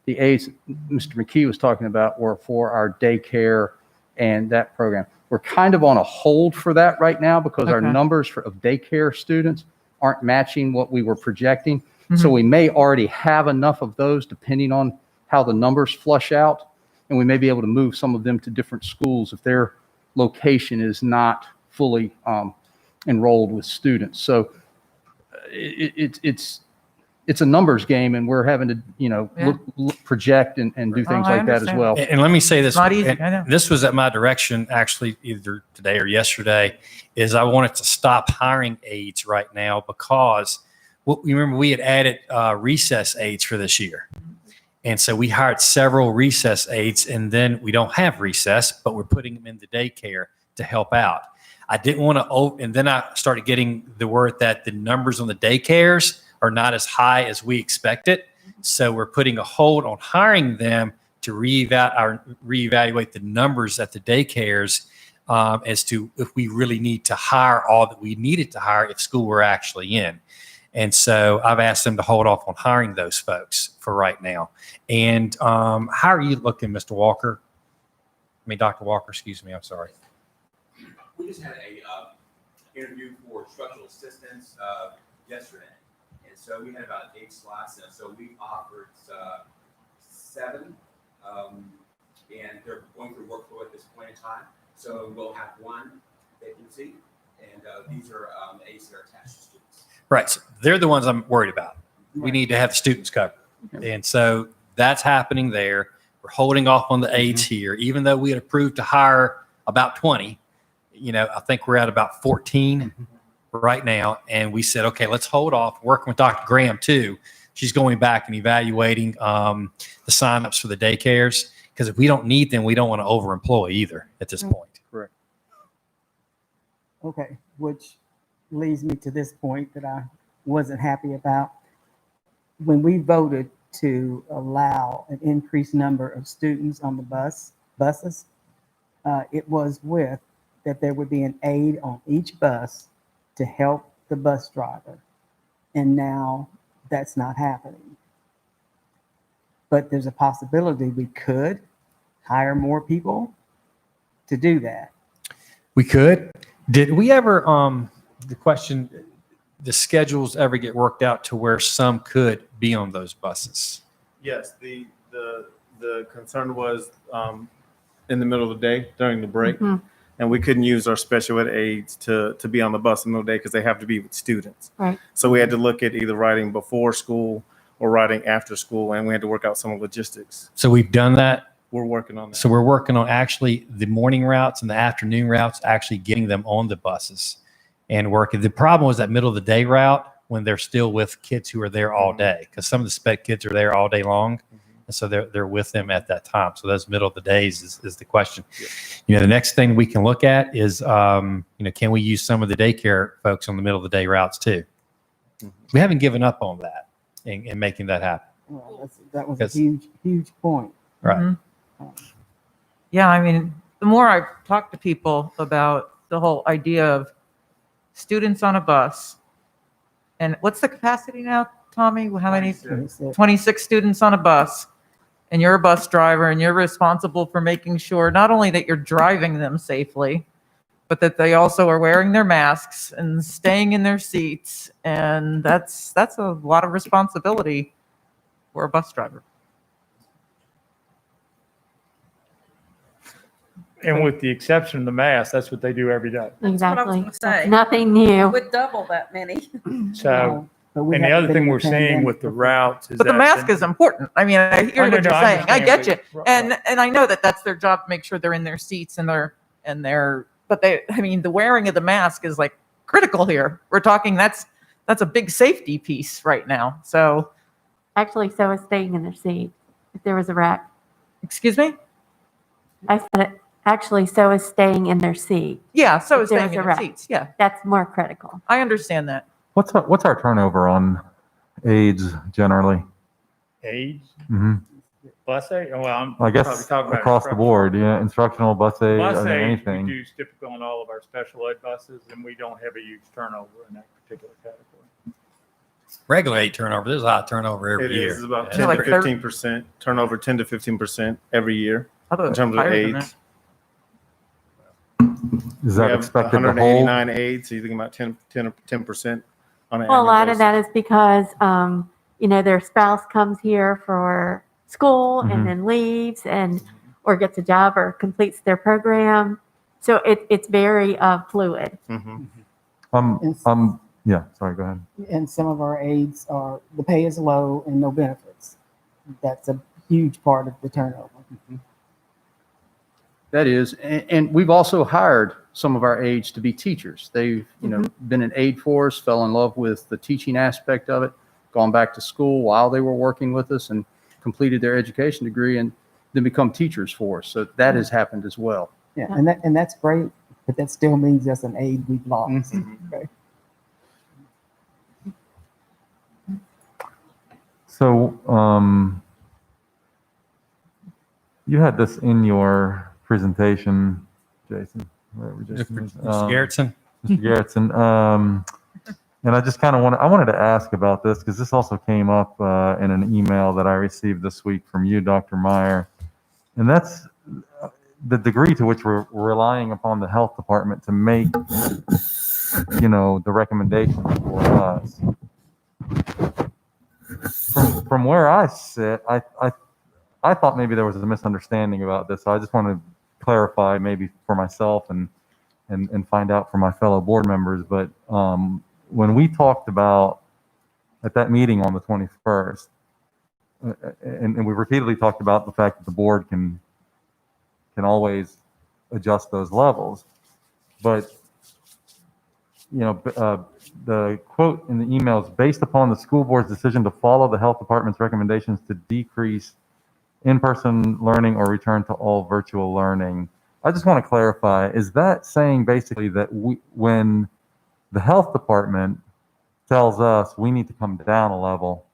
The aides Mr. McKee was talking about were for our daycare and that program. We're kind of on a hold for that right now because our numbers of daycare students aren't matching what we were projecting. So we may already have enough of those depending on how the numbers flush out, and we may be able to move some of them to different schools if their location is not fully enrolled with students. So it's a numbers game, and we're having to project and do things like that as well. And let me say this. Not easy, I know. This was at my direction, actually, either today or yesterday, is I wanted to stop hiring aides right now because remember we had added recess aides for this year. And so we hired several recess aides, and then we don't have recess, but we're putting them in the daycare to help out. I didn't want to, and then I started getting the word that the numbers on the daycares are not as high as we expected. So we're putting a hold on hiring them to reevaluate the numbers at the daycares as to if we really need to hire all that we needed to hire if school were actually in. And so I've asked them to hold off on hiring those folks for right now. And how are you looking, Mr. Walker? I mean, Dr. Walker, excuse me, I'm sorry. We just had a interview for instructional assistants yesterday. And so we had about 8 slots. And so we offered 7. And they're going through workflow at this point in time. So we'll have 1 vacancy. And these are aides that are attached to students. Right. So they're the ones I'm worried about. We need to have the students covered. And so that's happening there. We're holding off on the aides here, even though we had approved to hire about 20. I think we're at about 14 right now. And we said, okay, let's hold off. Working with Dr. Graham too. She's going back and evaluating the signups for the daycares. Because if we don't need them, we don't want to overemploy either at this point. Correct. Okay, which leads me to this point that I wasn't happy about. When we voted to allow an increased number of students on the buses, it was with that there would be an aide on each bus to help the bus driver. And now that's not happening. But there's a possibility we could hire more people to do that. We could. Did we ever, the question, the schedules ever get worked out to where some could be on those buses? Yes, the concern was in the middle of the day during the break, and we couldn't use our special ed aides to be on the bus in the middle of the day because they have to be with students. Right. So we had to look at either riding before school or riding after school, and we had to work out some logistics. So we've done that. We're working on that. So we're working on actually the morning routes and the afternoon routes, actually getting them on the buses and working. The problem was that middle of the day route when they're still with kids who are there all day, because some of the spec kids are there all day long. And so they're with them at that time. So those middle of the days is the question. The next thing we can look at is, can we use some of the daycare folks on the middle of the day routes too? We haven't given up on that and making that happen. Well, that was a huge point. Right. Yeah, I mean, the more I talk to people about the whole idea of students on a bus, and what's the capacity now, Tommy? How many? 26 students on a bus, and you're a bus driver, and you're responsible for making sure not only that you're driving them safely, but that they also are wearing their masks and staying in their seats, and that's a lot of responsibility for a bus driver. And with the exception of the mask, that's what they do every day. Exactly. gonna say. Nothing new. Would double that many. So, But we and the haven't other been thing in we're a seeing pandemic with the before. routes is But the that mask is important. I mean, I hear I what know, you're I saying. I understand, get you. but- And I know that that's their job to make sure they're in their seats and the wearing of the mask is like critical here. We're talking that's a big safety piece right now. So, Actually, so is staying in their seat if there was a wreck. excuse me? I said it. Actually, so is staying in their seat. Yeah, so If is there staying was in a their wreck. seats. Yeah, That's more critical. I understand that. What's our turnover on aides generally? AIDS, Hmm. bus aid, well, I'm I probably guess talking about across the board, yeah, instructional, bus aid, Bus aids, we anything. do typically on all of our special ed buses, and we don't have a huge turnover in that particular category. Regular aid turnover, there's a high turnover every It year. is about Yeah. 10 Like to 15% turnover, 10 to 15% every year in terms of Higher than aides. Is We that have expected to hold? 189 aides, so you're thinking about 10% on an Well, a annual lot of basis. that is because, their spouse comes here for school Mhm. and then leaves or gets a job or completes their program. So it's very fluid. Yeah, sorry, go ahead. And some of our aides the pay is low and no benefits. That's a huge part of the turnover. That is, and we've also hired some of our aides to be teachers. They've, been an aide for us, fell in love with the teaching aspect of it, gone back to school while they were working with us and completed their education degree and then become teachers for us. So that has happened as well. Yeah, and that's great, but that still means that's an aide we've lost. Okay. So, You had this in your presentation, Jason. Wherever Jason is. Mr. Garrettson? Mr. Garrettson. And I just kind of wanted to ask about this because this also came up in an email that I received this week from you, Dr. Meyer. And that's the degree to which we're relying upon the health department to make, the recommendations for us. From where I sit, I thought maybe there was a misunderstanding about this. So I just want to clarify maybe for myself and find out for my fellow board members. But when we talked about at that meeting on the 21st, and we repeatedly talked about the fact that the board can always adjust those levels, but the quote in the email is based upon the school board's decision to follow the health department's recommendations to decrease in-person learning or return to all virtual learning. I just want to clarify, is that saying basically that when the health department tells us we need to come down a level,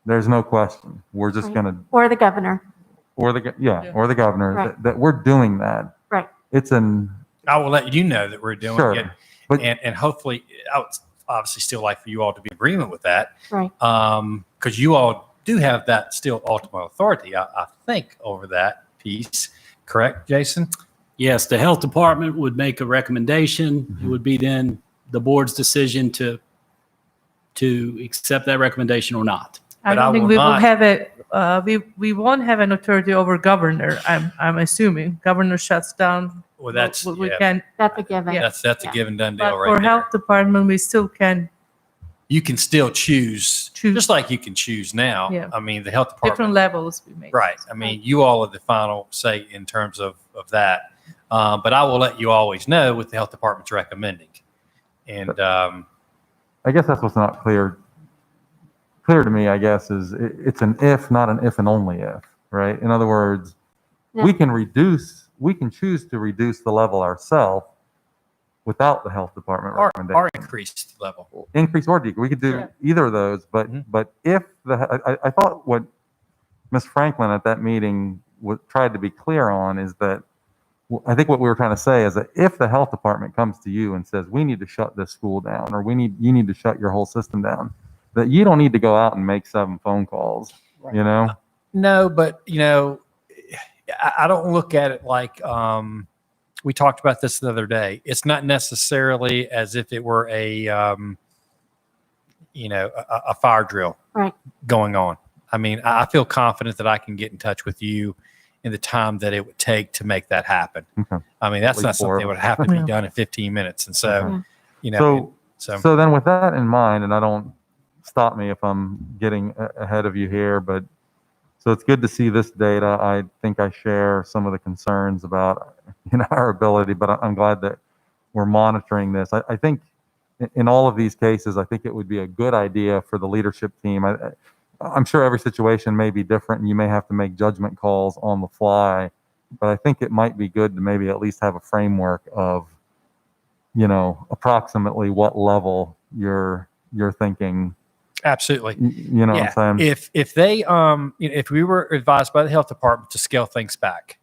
there's no question. We're just going to, Or the governor. or the governor, Right. that we're doing that. Right. I will let you know that we're doing Sure, it. but- And hopefully, I would obviously still like for you all to be in agreement with that. Right. Because you all do have that still ultimate authority, I think, over that piece. Correct, Jason? Yes, the health department would make a recommendation. It would be then the board's decision to accept that recommendation or not. I But I don't think will we will not- have we won't have an authority over governor. I'm assuming governor shuts down. Well, that's, We yeah, can, That's a given. Yeah. that's a given done but deal for right there. health department, we still can You can still choose, Choose. just like you can choose now. Yeah. I mean, the health different department, levels we make. right. I mean, you all are the final say in terms of that. But I will let you always know what the health department's recommending. And I guess that's what's not clear to me, I guess, is it's an if, not an if and only if, right? In other words, No. we can choose to reduce the level ourselves without the health department or recommendation. increased level. Increase or decrease. We could do Yeah. either of those, but Mhm. but if I thought what Ms. Franklin at that meeting tried to be clear on is that I think what we were trying to say is that if the health department comes to you and says we need to shut this school down or you need to shut your whole system down, that you don't need to go out and make 7 phone calls. Right. You know, No, but I don't look at it like we talked about this the other day. It's not necessarily as if it were a fire drill Right. going on. I mean, I feel confident that I can get in touch with you in the time that it would take to make that happen. Okay. I mean, that's At not least 4. something that would have to be Yeah. done in 15 minutes. And so, Okay. so So then with that in mind, and I don't stop me if I'm getting ahead of you here, but so it's good to see this data. I think I share some of the concerns about our ability, but I'm glad that we're monitoring this. I think in all of these cases, I think it would be a good idea for the leadership team. I'm sure every situation may be different and you may have to make judgment calls on the fly, but I think it might be good to maybe at least have a framework of, approximately what level you're thinking. absolutely. You know what I'm saying? If they, if we were advised by the health department to scale things back.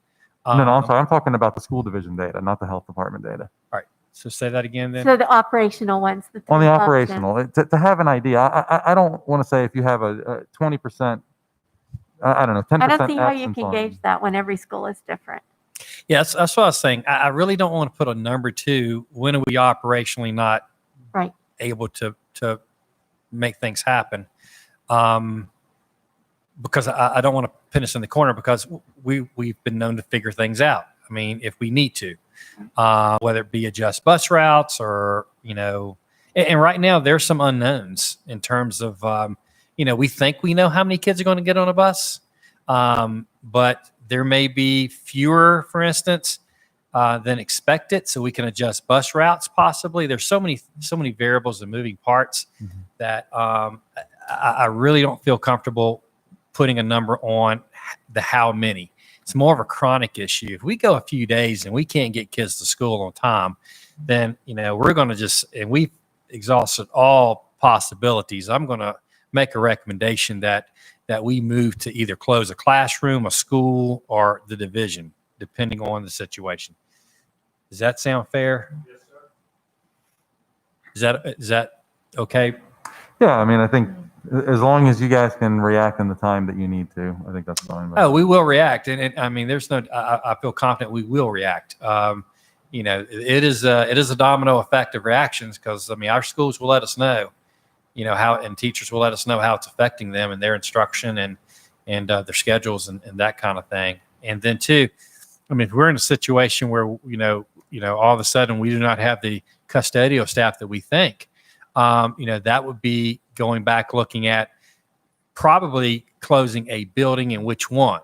No, I'm sorry. I'm talking about the school division data, not the health department data. All right. So say that again then. So the operational ones. On the 3 operational, to have an idea, I don't want to say if you have a 20%, I don't know, 10%. I don't see how you absence can on- gauge that when every school is different. Yeah, that's what I was saying. I really don't want to put a number to when are we operationally not Right. able to make things happen. Because I don't want to pin us in the corner because we've been known to figure things out. I mean, if we need to, whether it be adjust bus routes or, and right now there's some unknowns in terms of, we think we know how many kids are going to get on a bus. But there may be fewer, for instance, than expected. So we can adjust bus routes possibly. There's so many variables and moving parts that I really don't feel comfortable putting a number on the how many. It's more of a chronic issue. If we go a few days and we can't get kids to school on time, then, we're going to and we've exhausted all possibilities. I'm going to make a recommendation that, that we move to either close a classroom, a school, or the division, depending on the situation. Does that sound fair? Yes, sir. Is that okay? Yeah, I mean, I think as long as you guys can react in the time that you need to, I think that's fine. Oh, we will react, and I mean, there's no. I feel confident we will react. You know, it is a domino effect of reactions because I mean, our schools will let us know, you know, how, and teachers will let us know how it's affecting them and their instruction and their schedules and that kind of thing. And then too, I mean, if we're in a situation where you know, all of a sudden we do not have the custodial staff that we think, you know, that would be going back looking at probably closing a building and which one,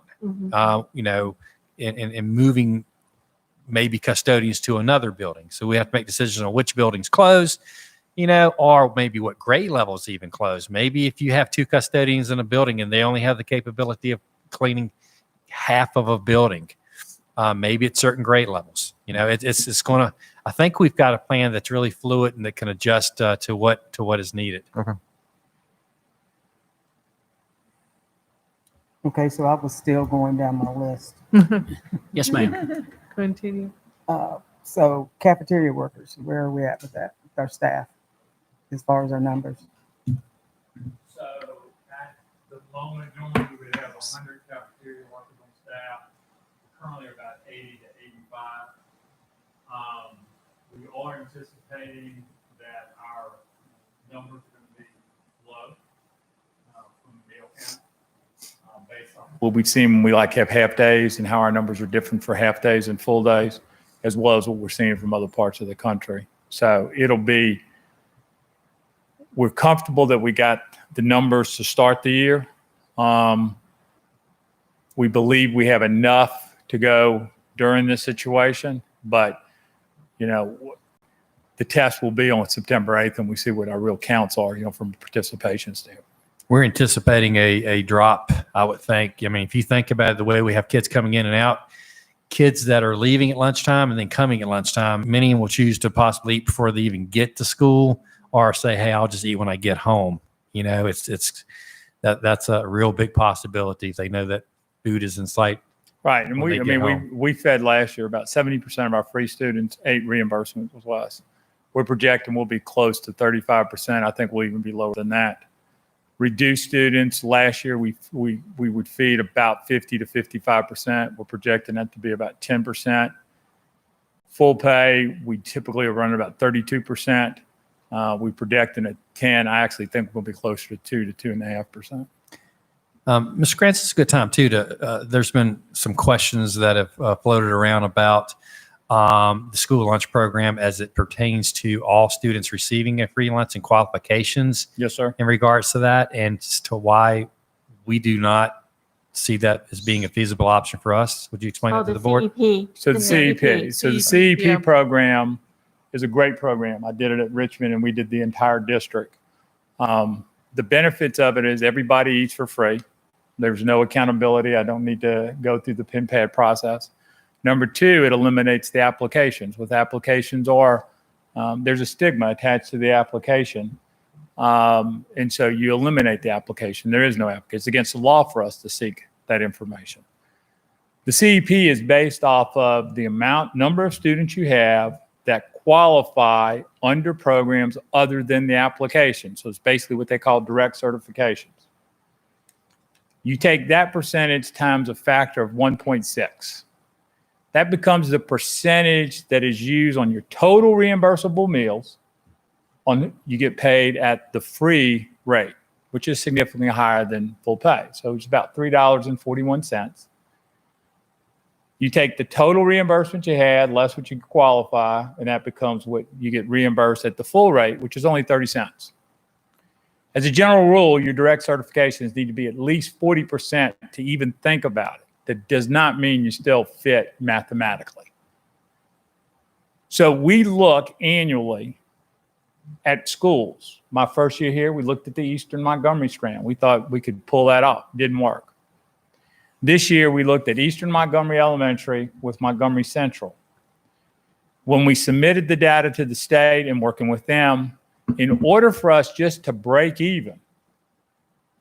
you know, and moving maybe custodians to another building. So we have to make decisions on which buildings close, you know, or maybe what grade levels even close. Maybe if you have 2 custodians in a building and they only have the capability of cleaning half of a building, maybe at certain grade levels, you know, it's going to, I think we've got a plan that's really fluid and that can adjust to what is needed. Okay. Okay, so I was still going down my list. Yes, ma'am. Continue. So cafeteria workers, where are we at with that, with our staff, as far as our numbers? So at the moment, normally we would have 100 cafeteria workers on staff. Currently about 80 to 85. We are anticipating that our numbers are going to be low from the meal count. Based on what we've seen when we have half days and how our numbers are different for half days and full days, as well as what we're seeing from other parts of the country. So we're comfortable that we got the numbers to start the year. We believe we have enough to go during this situation, but you know, the test will be on September 8th and we see what our real counts are, you know, from a participation standpoint. We're anticipating a drop, I would think. I mean, if you think about the way we have kids coming in and out, kids that are leaving at lunchtime and then coming at lunchtime, many of them will choose to possibly eat before they even get to school or say, hey, I'll just eat when I get home. You know, that's a real big possibility. They know that food is in sight. Right. And we fed last year about 70% of our free students ate reimbursement with us. We're projecting we'll be close to 35%. I think we'll even be lower than that. Reduced students last year, we would feed about 50 to 55%. We're projecting that to be about 10%. Full pay, we typically run about 32%. We projecting at 10. I actually think we'll be closer to 2 to 2.5%. Mr. Grants, it's a good time too there's been some questions that have floated around about the school lunch program as it pertains to all students receiving a free lunch and qualifications. Yes, sir. In regards to that and to why we do not see that as being a feasible option for us. Would you explain that to the board? CEP. So the CEP. So the CEP program is a great program. I did it at Richmond and we did the entire district. The benefits of it is everybody eats for free. There's no accountability. I don't need to go through the pin pad process. Number 2, it eliminates the applications. With applications there's a stigma attached to the application. And so you eliminate the application. There is no application. It's against the law for us to seek that information. The CEP is based off of the number of students you have that qualify under programs other than the application. So it's basically what they call direct certifications. You take that percentage times a factor of 1.6. That becomes the percentage that is used on your total reimbursable meals. You get paid at the free rate, which is significantly higher than full pay. So it's about $3.41. You take the total reimbursement you had, less what you qualify, and that becomes what you get reimbursed at the full rate, which is only 30 cents. As a general rule, your direct certifications need to be at least 40% to even think about it. That does not mean you still fit mathematically. So we look annually at schools. My first year here, we looked at the Eastern Montgomery strand. We thought we could pull that off. Didn't work. This year, we looked at Eastern Montgomery Elementary with Montgomery Central. When we submitted the data to the state and working with them, in order for us just to break even,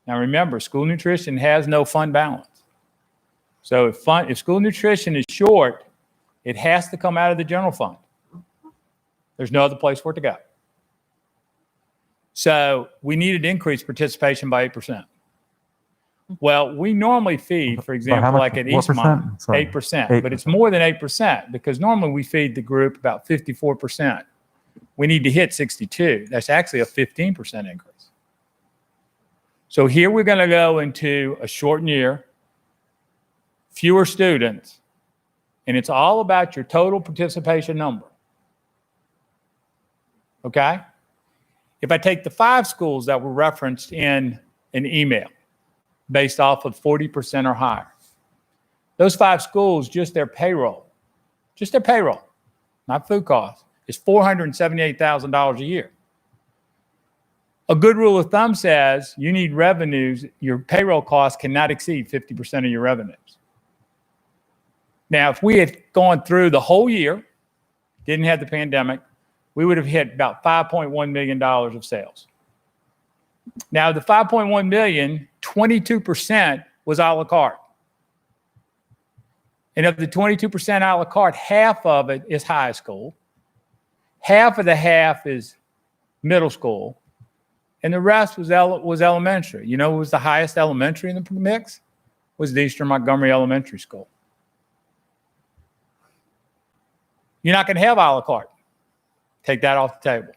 Now remember, school nutrition has no fund balance. So if school nutrition is short, it has to come out of the general fund. There's no other place for it to go. So we needed to increase participation by 8%. Well, we normally feed, for example, like at What Eastmont, percent? Sorry. 8%, but it's more than 8% because normally we feed the group about 54%. We need to hit 62. That's actually a 15% increase. So here we're going to go into a shortened year, fewer students, and it's all about your total participation number. Okay? If I take the 5 schools that were referenced in an email based off of 40% or higher, those 5 schools, just their payroll, not food costs, is $478,000 a year. A good rule of thumb says you need revenues, your payroll costs cannot exceed 50% of your revenues. Now, if we had gone through the whole year, didn't have the pandemic, we would have hit about $5.1 million of sales. Now, the $5.1 million, 22% was a la carte. And of the 22% a la carte, half of it is high school. Half of the half is middle school. And the rest was elementary. You know who was the highest elementary in the mix? Was the Eastern Montgomery Elementary School. You're not going to have a la carte. Take that off the table.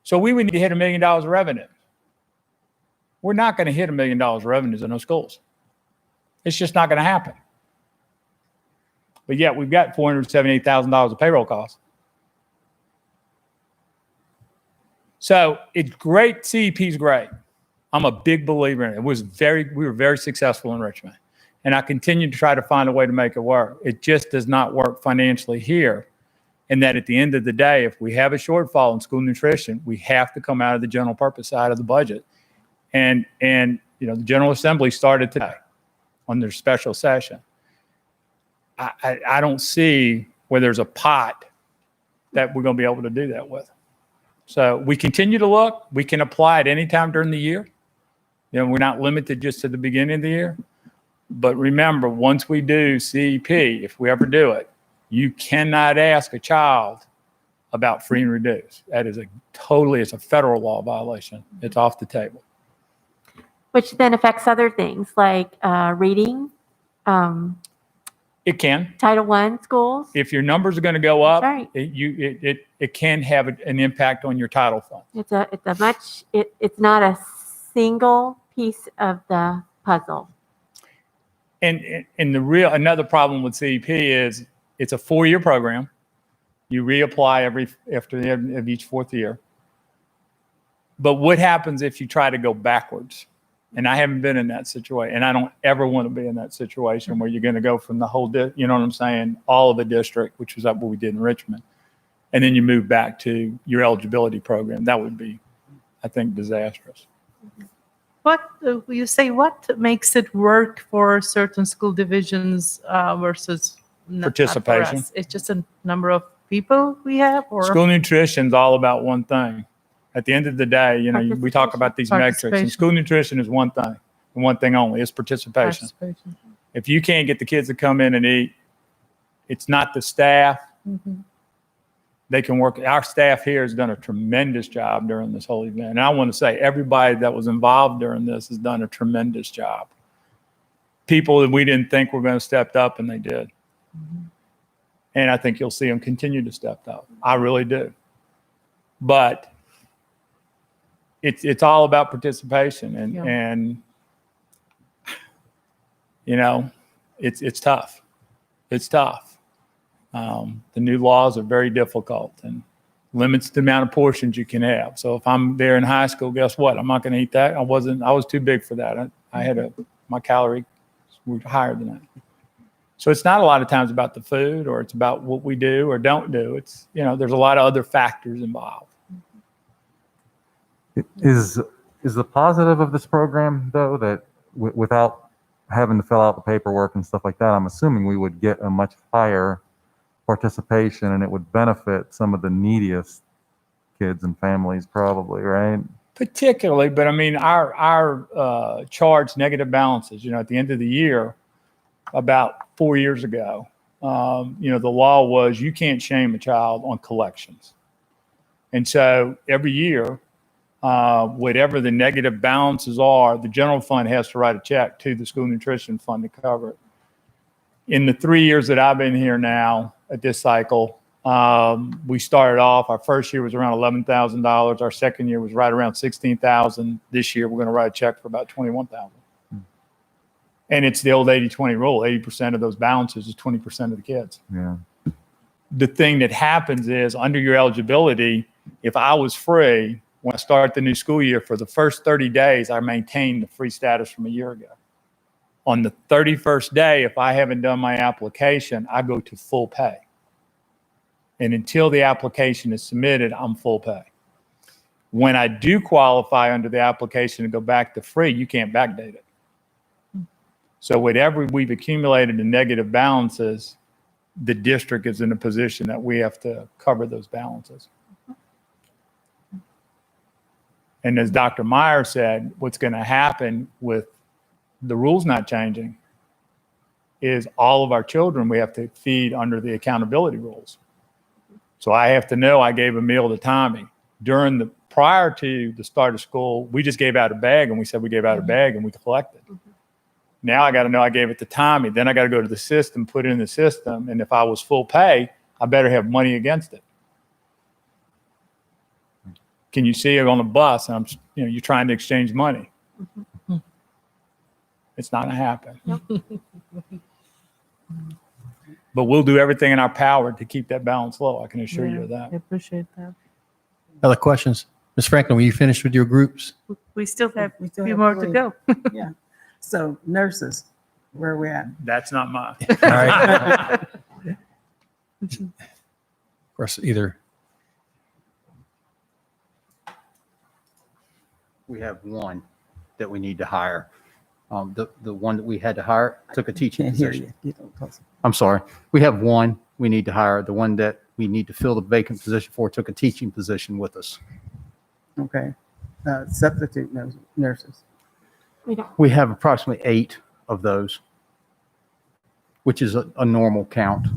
So we would need to hit $1 million of revenue. We're not going to hit $1 million of revenues in those schools. It's just not going to happen. But yet we've got $478,000 of payroll costs. So it's great. CEP is great. I'm a big believer in it. We were very successful in Richmond. And I continue to try to find a way to make it work. It just does not work financially here. And that at the end of the day, if we have a shortfall in school nutrition, we have to come out of the general purpose side of the budget. And you know, the General Assembly started today on their special session. I don't see where there's a pot that we're going to be able to do that with. So we continue to look. We can apply at any time during the year. You know, we're not limited just to the beginning of the year. But remember, once we do CEP, if we ever do it, you cannot ask a child about free and reduced. That is it's a federal law violation. It's off the table. Which then affects other things like reading. It can. Title I schools. If your numbers are going to go up, Right. it can have an impact on your title fund. It's not a single piece of the puzzle. And another problem with CEP is it's a 4-year program. You reapply after the end of each 4th year. But what happens if you try to go backwards? And I haven't been in that situation, and I don't ever want to be in that situation where you're going to go from the whole, you know what I'm saying, all of the district, which was what we did in Richmond, and then you move back to your eligibility program. That would be, I think, disastrous. What makes it work for certain school divisions versus not for Participation. us? It's just a number of people we have, or School nutrition is all about one thing. At the end of the day, you know, we talk about these metrics, and school nutrition is one thing, and one thing only: it's participation. If you can't get the kids to come in and eat, it's not the staff. Mm-hmm. They can work. Our staff here has done a tremendous job during this whole event. And I want to say everybody that was involved during this has done a tremendous job. People that we didn't think were going to step up, and they did. Mm-hmm. And I think you'll see them continue to step up. I really do. But it's all about participation, and you know, it's tough. It's tough. The new laws are very difficult and limits the amount of portions you can have. So if I'm there in high school, guess what? I'm not going to eat that. I was too big for that. I had my calories were higher than that. So it's not a lot of times about the food, or it's about what we do or don't do. It's, you know, there's a lot of other factors involved. Is the positive of this program, though, that without having to fill out the paperwork and stuff like that, I'm assuming we would get a much higher participation, and it would benefit some of the neediest kids and families, probably, right? particularly, but I mean, our charged negative balances, at the end of the year, about 4 years ago, the law was you can't shame a child on collections. And so every year, whatever the negative balances are, the general fund has to write a check to the school nutrition fund to cover it. In the 3 years that I've been here now at this cycle, we started off, our first year was around $11,000. Our second year was right around $16,000. This year, we're going to write a check for about $21,000. And it's the old 80-20 rule. 80% of those balances is 20% of the kids. Yeah. The thing that happens is under your eligibility, if I was free, when I start the new school year, for the first 30 days, I maintain the free status from a year ago. On the 31st day, if I haven't done my application, I go to full pay. And until the application is submitted, I'm full pay. When I do qualify under the application to go back to free, you can't backdate it. So whatever we've accumulated in negative balances, the district is in a position that we have to cover those balances. And as Dr. Meyer said, what's going to happen with the rules not changing is all of our children we have to feed under the accountability rules. So I have to know I gave a meal to Tommy. Prior to the start of school, we just gave out a bag and we said we gave out a bag and we collected. Now I got to know I gave it to Tommy. Then I got to go to the system, put it in the system. And if I was full pay, I better have money against it. Can you see it on the bus? And you're trying to exchange money. It's not going to happen. But we'll do everything in our power to keep that balance low. I can assure you of that. I appreciate that. Other questions? Ms. Franklin, were you finished with your groups? We still have a few have more to 3. go. Yeah. So nurses, where are we at? That's not mine. All right. Of course, either. We have one that we need to hire. The one that we had to hire took a teaching Can't hear position. you. Get on closer. I'm sorry. We have one we need to hire. The one that we need to fill the vacant position for took a teaching position with us. Okay. Substitute nurses. We have approximately 8 of those, which is a normal count.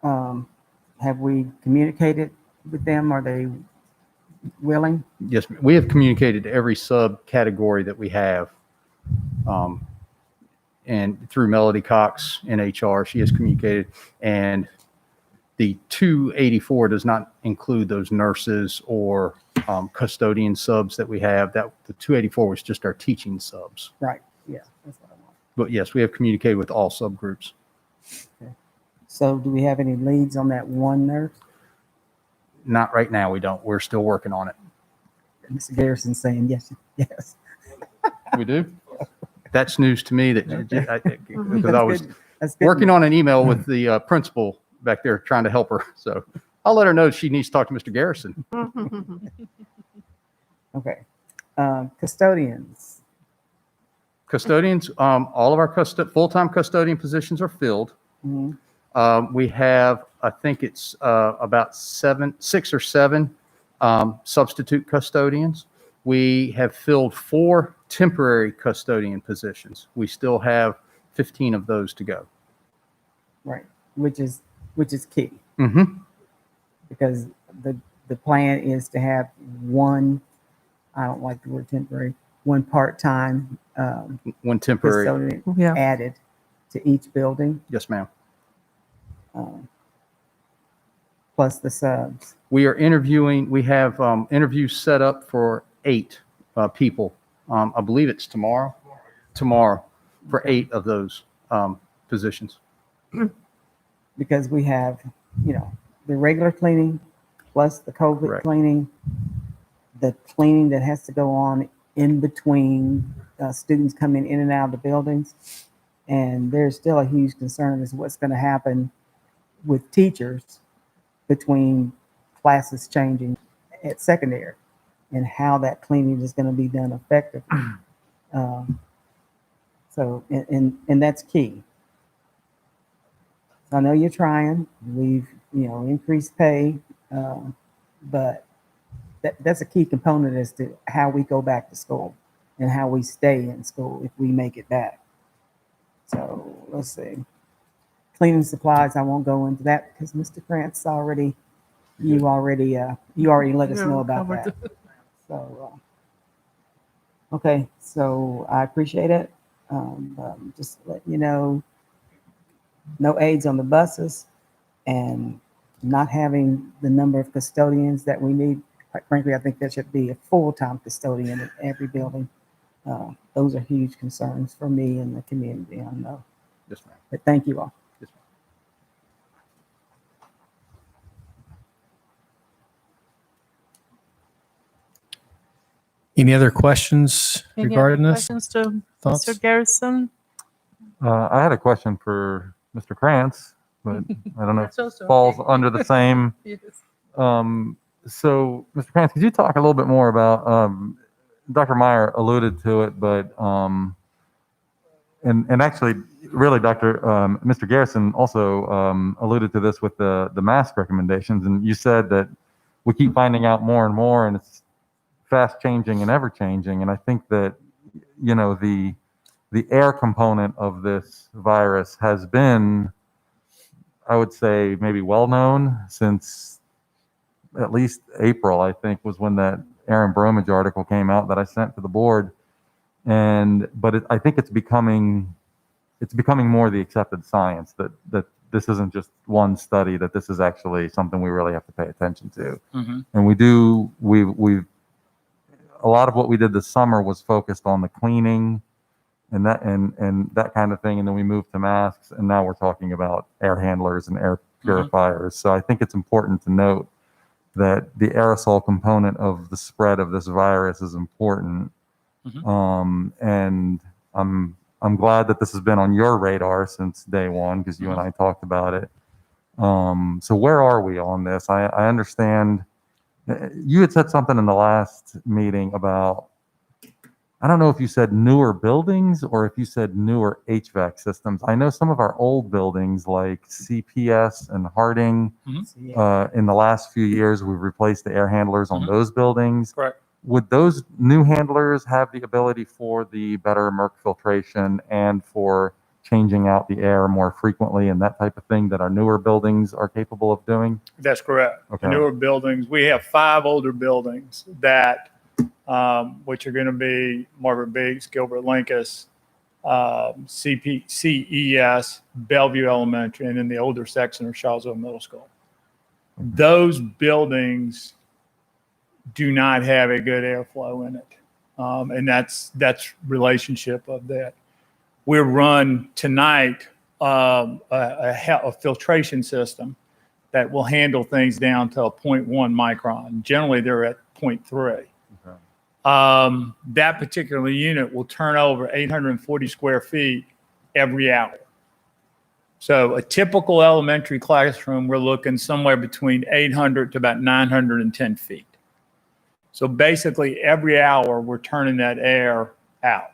Have we communicated with them? Are they willing? Yes, we have communicated to every subcategory that we have. And through Melody Cox in HR, she has communicated. And the 284 does not include those nurses or custodian subs that we have. That the 284 was just our teaching subs. Right. Yeah, that's what I want. But yes, we have communicated with all subgroups. Okay. So do we have any leads on that one nurse? Not right now, we don't. We're still working on it. Mr. Garrison saying yes, yes. We do? That's news to me because I was That's good. working on an email with the principal back there trying to help her. So I'll let her know she needs to talk to Mr. Garrison. Okay. Custodians. Custodians, all of our full-time custodian positions are filled. Mhm. We have, I think it's about 6 or 7 substitute custodians. We have filled 4 temporary custodian positions. We still have 15 of those to go. Right. Which is key. Mm-hmm. Because the plan is to have one, I don't like the word temporary, one part-time One temporary. custodian added to each building, Yes, ma'am. plus the subs. We are interviewing, we have interviews set up for 8 people. I believe it's tomorrow for 8 of those positions. Because we have, the regular cleaning plus the COVID Correct. cleaning, the cleaning that has to go on in between students coming in and out of the buildings. And there's still a huge concern as to what's going to happen with teachers between classes changing at secondary and how that cleaning is going to be done effectively. So that's key. So I know you're trying. We've, increased pay, but that's a key component as to how we go back to school and how we stay in school if we make it back. So let's see. Cleaning supplies, I won't go into that because Mr. Krantz you already let us know about that. So, okay, so I appreciate it. Just let you know, no aides on the buses and not having the number of custodians that we need. Quite frankly, I think there should be a full-time custodian in every building. Those are huge concerns for me and the community, I know. Yes, ma'am. But thank you all. Yes, ma'am. Any other questions Any regarding other this? questions to Thoughts? Mr. Garrison? I had a question for Mr. Krantz, but I don't know if That's also it falls okay. under the same. Yes. So, Mr. Krantz, could you talk a little bit more about, Dr. Meyer alluded to it, but, and actually, really, Mr. Garrison also alluded to this with the mask recommendations, and you said that we keep finding out more and more, and it's fast changing and ever changing, and I think that, you know, the air component of this virus has been, I would say, maybe well known since at least April, I think, was when that Aaron Bromage article came out that I sent to the board. But I think it's becoming more the accepted science that this isn't just one study, that this is actually something we really have to pay attention to. Mhm. And we've a lot of what we did this summer was focused on the cleaning and that kind of thing. And then we moved to masks, and now we're talking about air handlers and air purifiers. So I think it's important to note that the aerosol component of the spread of this virus is important. And I'm glad that this has been on your radar since day one, because you and I talked about it. So where are we on this? I understand you had said something in the last meeting about, I don't know if you said newer buildings or if you said newer HVAC systems. I know some of our old buildings like CPS and Harding, in the last few years, we've replaced the air handlers on those buildings. Correct. Would those new handlers have the ability for the better MERC filtration and for changing out the air more frequently and that type of thing that our newer buildings are capable of doing? That's correct. Okay. The newer buildings, we have 5 older buildings that, which are going to be Margaret Bates, Gilbert Linkus, CES, Bellevue Elementary, and then the older section of Charlottesville Middle School. Those buildings do not have a good airflow in it. And that's relationship of that. We're run tonight a filtration system that will handle things down to a 0.1 micron. Generally, they're at 0.3. That particular unit will turn over 840 square feet every hour. So a typical elementary classroom, we're looking somewhere between 800 to about 910 feet. So basically every hour we're turning that air out.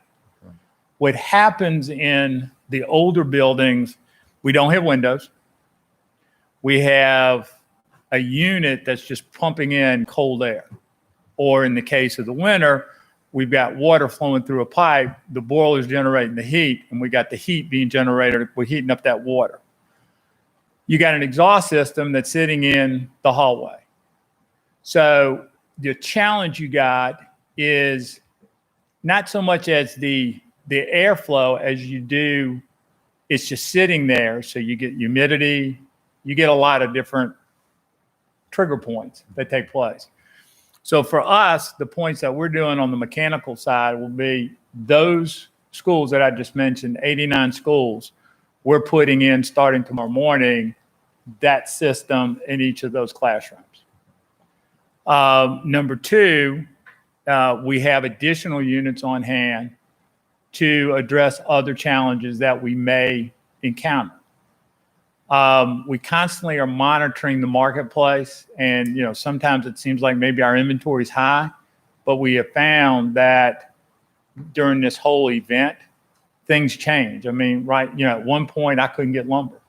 What happens in the older buildings, we don't have windows. We have a unit that's just pumping in cold air. Or in the case of the winter, we've got water flowing through a pipe, the boiler's generating the heat, and we got the heat being generated, we're heating up that water. You got an exhaust system that's sitting in the hallway. So the challenge you got is not so much as the airflow as you do, it's just sitting there. So you get humidity, you get a lot of different trigger points that take place. So for us, the points that we're doing on the mechanical side will be those schools that I just mentioned, 89 schools, we're putting in starting tomorrow morning, that system in each of those classrooms. Number 2, we have additional units on hand to address other challenges that we may encounter. We constantly are monitoring the marketplace, and sometimes it seems like maybe our inventory is high, but we have found that during this whole event, things change. I mean, at one point I couldn't get lumber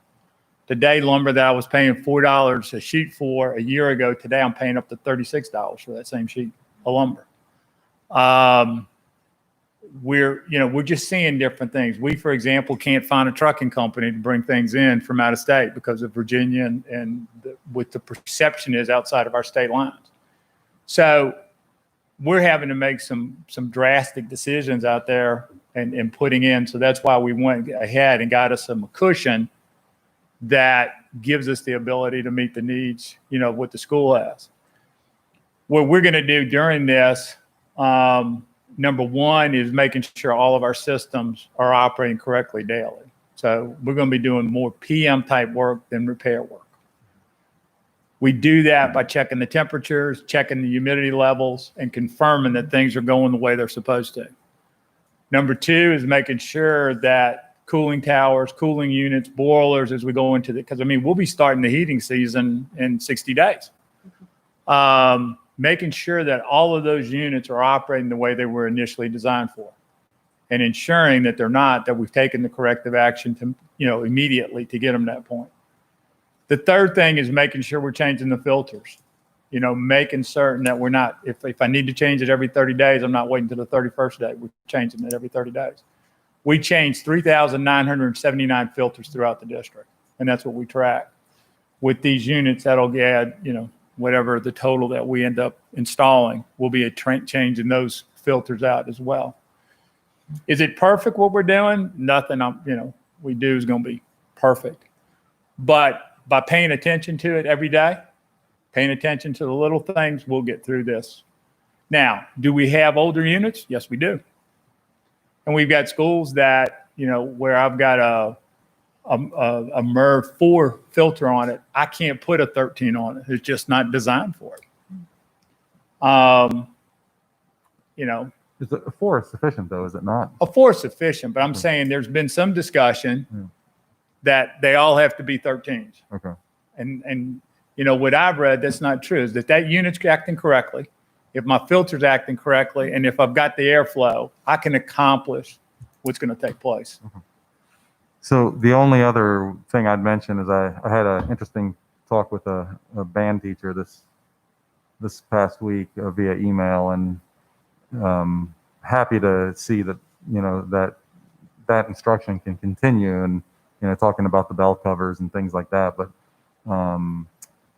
Today, lumber that I was paying $4 a sheet for a year ago, today I'm paying up to $36 for that same sheet of lumber. We're just seeing different things. We, for example, can't find a trucking company to bring things in from out of state because of Virginia and what the perception is outside of our state lines. So we're having to make some drastic decisions out there and putting in. So that's why we went ahead and got us some cushion that gives us the ability to meet the needs, what the school has. What we're going to do during this, number one is making sure all of our systems are operating correctly daily. So we're going to be doing more PM type work than repair work. We do that by checking the temperatures, checking the humidity levels, and confirming that things are going the way they're supposed to. Number two is making sure that cooling towers, cooling units, boilers as we go into because we'll be starting the heating season in 60 days. Making sure that all of those units are operating the way they were initially designed for, and ensuring that they're not, that we've taken the corrective action to, immediately to get them to that point. The third thing is making sure we're changing the filters, making certain that we're not, if I need to change it every 30 days, I'm not waiting till the 31st day. We're changing it every 30 days. We changed 3,979 filters throughout the district, and that's what we track. With these units, that'll add, whatever the total that we end up installing will be a change in those filters out as well. Is it perfect what we're doing? Nothing we do is going to be perfect. But by paying attention to it every day, paying attention to the little things, we'll get through this. Now, do we have older units? Yes, we do. And we've got schools that, where I've got a MERV 4 filter on it, I can't put a 13 on it. It's just not designed for it. Is a 4 sufficient though? Is it not? A 4 is sufficient, but I'm saying there's been some discussion that they all have to be 13s. Okay. And what I've read, that's not true, is that unit's acting correctly. If my filter's acting correctly, and if I've got the airflow, I can accomplish what's going to take place. Okay. So the only other thing I'd mention is I had an interesting talk with a band teacher this past week via email, and happy to see that that instruction can continue, and talking about the bell covers and things like that. But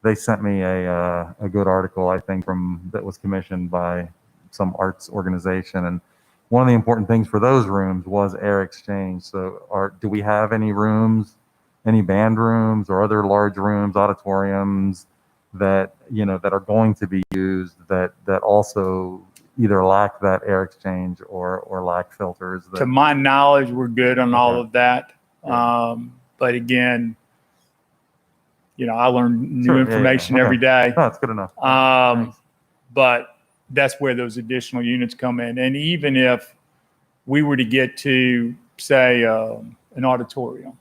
they sent me a good article, I think, that was commissioned by some arts organization, and one of the important things for those rooms was air exchange. So do we have any rooms, any band rooms or other large rooms, auditoriums that that are going to be used that also either lack that air exchange or lack filters? To my knowledge, we're good on all of that. But again, I learn new information every day. No, that's good enough. But that's where those additional units come in. And even if we were to get to, say, an auditorium,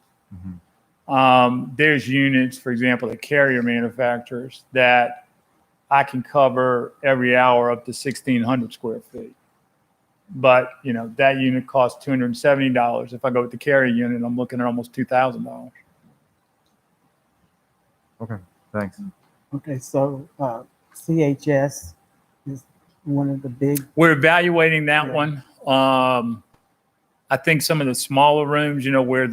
there's units, for example, the carrier manufacturers that I can cover every hour up to 1,600 square feet. But, that unit costs $270. If I go with the carrier unit, I'm looking at almost $2,000. Okay, thanks. Okay, so CHS is one of the big. We're evaluating that one. I think some of the smaller rooms, where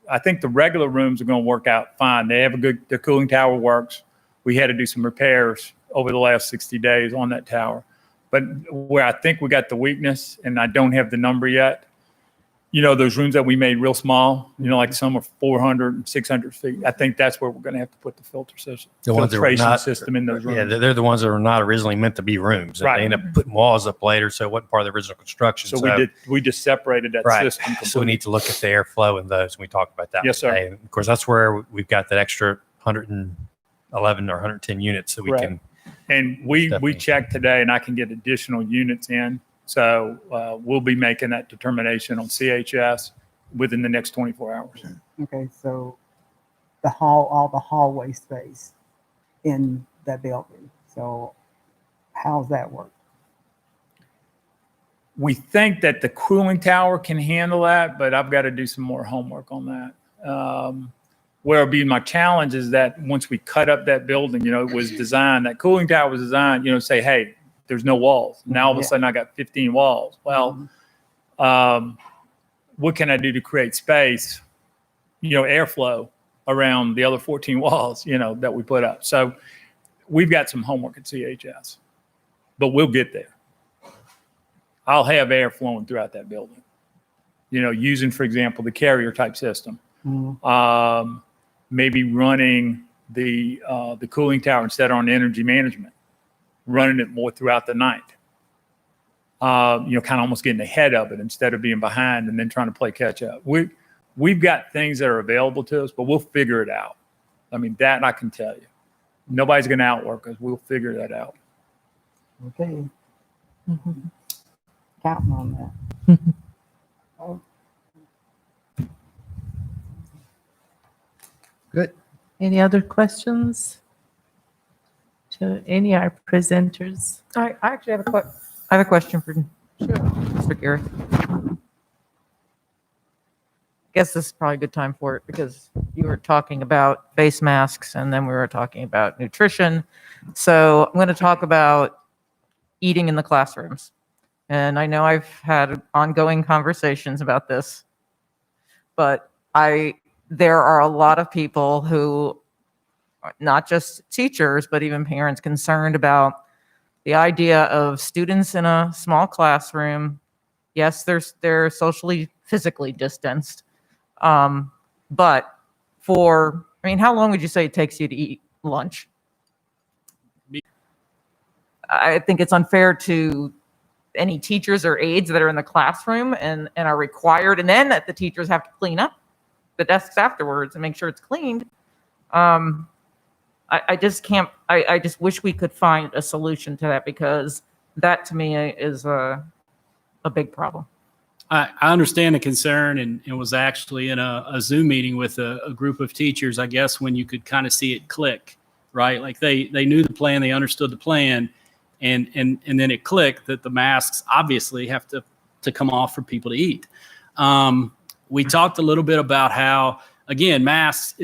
I think the regular rooms are going to work out fine. They have the cooling tower works. We had to do some repairs over the last 60 days on that tower. But where I think we got the weakness, and I don't have the number yet, those rooms that we made real small, like some are 400 and 600 feet. I think that's where we're going to have to put the filtration system in those rooms. Yeah, they're the ones that are not originally meant to be rooms. Right. They end up putting walls up later, so it wasn't part of the original construction. So we just separated that system completely. So we need to look at the airflow in those, and we talked about that. Yes, sir. Today. Of course, that's where we've got that extra 111 or 110 units that we can. And we checked today, and I can get additional units in. So we'll be making that determination on CHS within the next 24 hours. Okay, so all the hallway space in that building. So how's that work? We think that the cooling tower can handle that, but I've got to do some more homework on that. where it'd be my challenge is that once we cut up that building, it was designed, that cooling tower was designed, say, hey, there's no walls. Now all of a sudden I got 15 walls. Well, what can I do to create space, airflow around the other 14 walls, that we put up. So we've got some homework at CHS, but we'll get there. I'll have air flowing throughout that building, using, for example, the carrier type system. Maybe running the cooling tower instead on energy management, running it more throughout the night. Kind of almost getting ahead of it instead of being behind and then trying to play catch up. We've got things that are available to us, but we'll figure it out. I mean, that I can tell you. Nobody's going to outwork us. We'll figure that out. Okay. Counting on that. Oh, Good. Any other questions to any of our presenters? I actually have a question for Mr. Gary. I guess this is probably a good time for it because you were talking about face masks and then we were talking about nutrition. So I'm going to talk about eating in the classrooms. And I know I've had ongoing conversations about this, but there are a lot of people who, not just teachers, but even parents, concerned about the idea of students in a small classroom. Yes, they're socially, physically distanced. But how long would you say it takes you to eat lunch? I think it's unfair to any teachers or aides that are in the classroom and are required, and then that the teachers have to clean up the desks afterwards and make sure it's cleaned. I just wish we could find a solution to that because that to me is a big problem. I understand the concern and was actually in a Zoom meeting with a group of teachers, I guess, when you could kind of see it click, right? Like they knew the plan, they understood the plan, and then it clicked that the masks obviously have to come off for people to eat. We talked a little bit about how, again, masks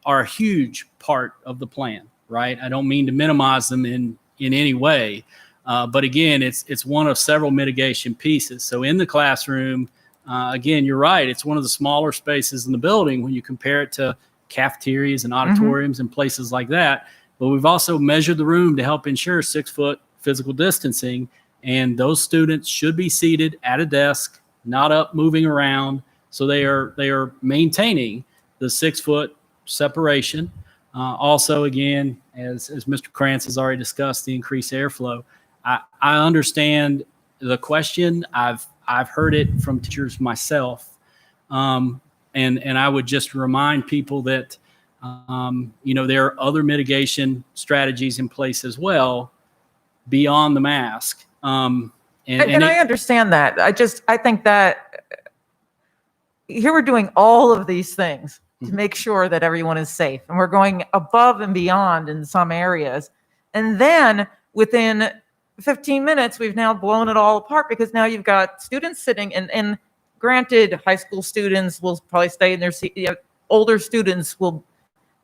are a huge part of the plan, right? I don't mean to minimize them in any way. But again, it's one of several mitigation pieces. So in the classroom, again, you're right. It's one of the smaller spaces in the building when you compare it to cafeterias and auditoriums and places like that. But we've also measured the room to help ensure 6-foot physical distancing. And those students should be seated at a desk, not up moving around. So they are maintaining the 6-foot separation. Also, again, as Mr. Krantz has already discussed, the increased airflow. I understand the question. I've heard it from teachers myself. And I would just remind people that, there are other mitigation strategies in place as well beyond the mask. And I understand that. I think that here we're doing all of these things to make sure that everyone is safe. And we're going above and beyond in some areas. And then within 15 minutes, we've now blown it all apart because now you've got students sitting and granted, high school students will probably stay in their seat. Older students will,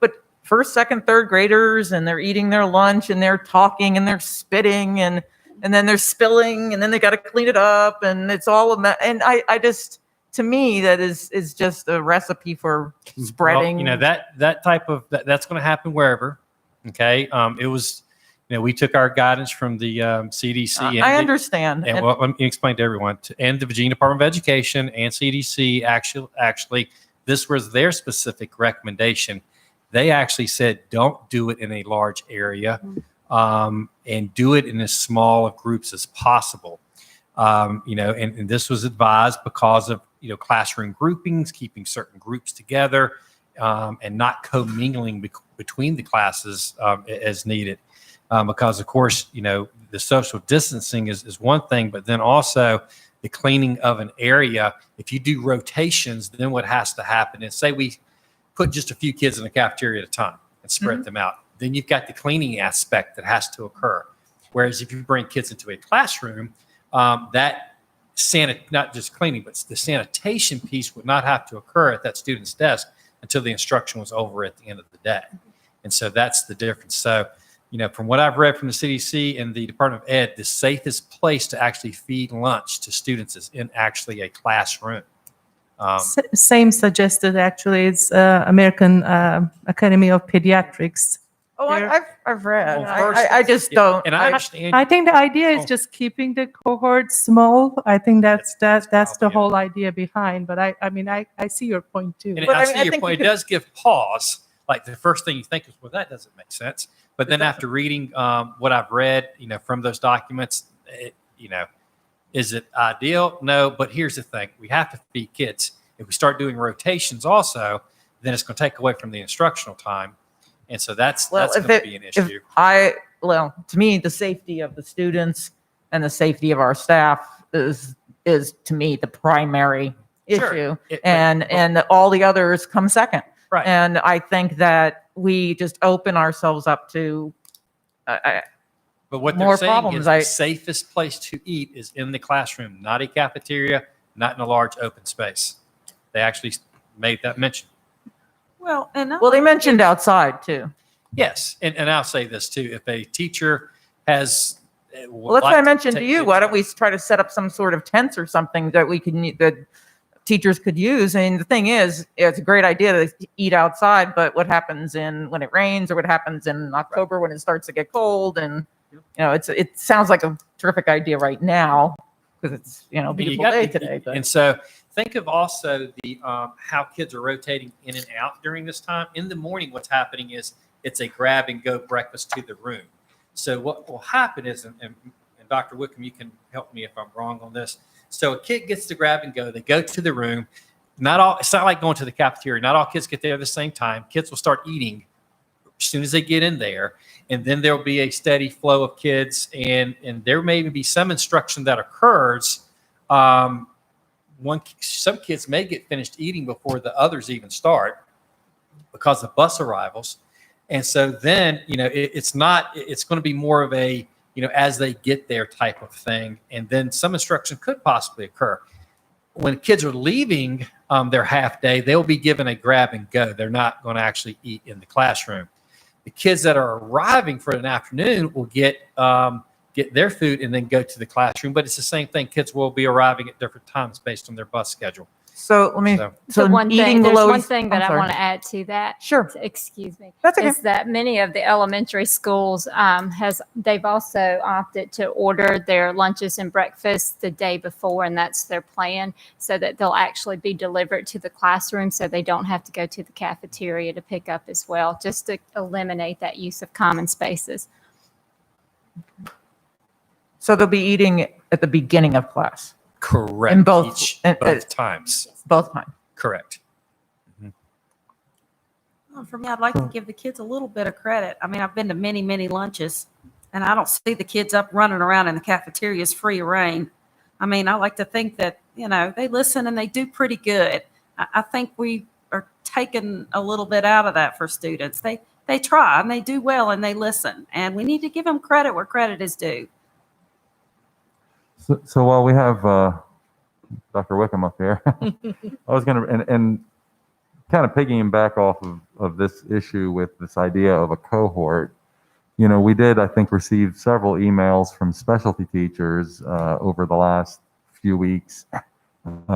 but first, second, third graders, and they're eating their lunch and they're talking and they're spitting and then they're spilling and then they got to clean it up and it's all and I just, to me, that is just a recipe for spreading. Well, that type of that's going to happen wherever. Okay, it was. We took our guidance from the CDC. I understand. And let me explain to everyone. And the Virginia Department of Education and CDC actually, this was their specific recommendation. They actually said, don't do it in a large area, and do it in as small of groups as possible. And this was advised because of classroom groupings, keeping certain groups together, and not commingling between the classes as needed. Because of course, the social distancing is one thing, but then also the cleaning of an area. If you do rotations, then what has to happen is, say we put just a few kids in the cafeteria at a time and spread them out. Then you've got the cleaning aspect that has to occur. Whereas if you bring kids into a classroom, not just cleaning, but the sanitation piece would not have to occur at that student's desk. until the instruction was over at the end of the day. And so that's the difference. So, from what I've read from the CDC and the Department of Ed, the safest place to actually feed lunch to students is in actually a classroom. Same suggested actually. It's American Academy of Pediatrics. Oh, I've read. Well, I just don't. And I understand. I think the idea is just keeping the cohort small. I think that's the whole idea behind. But I see your point too. And But I I mean, see I your think point. you It does give pause. Like the first thing you think is, well, that doesn't make sense. But then after reading what I've read, from those documents, is it ideal? No. But here's the thing: we have to feed kids. If we start doing rotations, also, then it's going to take away from the instructional time, and so that's going to be an issue. To me, the safety of the students and the safety of our staff is to me the primary issue, and all the others come second. Right. And I think that we just open ourselves up to But what more they're saying problems. is the safest place to eat is in the classroom, not a cafeteria, not in a large open space. They actually made that mention. Well, they mentioned outside too. Yes, and I'll say this too: if a teacher has, Well, that's what I mentioned to you. Why don't we try to set up some sort of tents or something that that teachers could use? And the thing is, it's a great idea to eat outside, but what happens when it rains, or what happens in October when it starts to get cold? And it sounds like a terrific idea right now because it's beautiful day today. But. And so think of also the how kids are rotating in and out during this time. In the morning, what's happening is it's a grab and go breakfast to the room. So what will happen is, and Dr. Wickham, you can help me if I'm wrong on this. So a kid gets to grab and go. They go to the room. It's not like going to the cafeteria. Not all kids get there at the same time. Kids will start eating as soon as they get in there. And then there'll be a steady flow of kids. And there may be some instruction that occurs. Some kids may get finished eating before the others even start because of bus arrivals. And so then, it's going to be more of a, as they get there type of thing. And then some instruction could possibly occur. When kids are leaving their half day, they'll be given a grab and go. They're not going to actually eat in the classroom. The kids that are arriving for an afternoon will get their food and then go to the classroom. But it's the same thing. Kids will be arriving at different times based on their bus schedule. So let me. So one eating thing, there's below. one thing that I'm I sorry. want to add to that. Sure. Excuse me. That's okay. Is that many of the elementary schools they've also opted to order their lunches and breakfasts the day before, and that's their plan, so that they'll actually be delivered to the classroom, so they don't have to go to the cafeteria to pick up as well, just to eliminate that use of common spaces. So they'll be eating at the beginning of class. Correct. In both both times. Both times. Correct. Well, for me, I'd like to give the kids a little bit of credit. I mean, I've been to many, many lunches, and I don't see the kids up running around in the cafeterias free reign. I mean, I like to think that, they listen and they do pretty good. I think we are taking a little bit out of that for students. They try and they do well and they listen, and we need to give them credit where credit is due. So while we have Dr. Wickham up here, I was going to, and kind of piggying back off of this issue with this idea of a cohort, we did, I think, receive several emails from specialty teachers over the last few weeks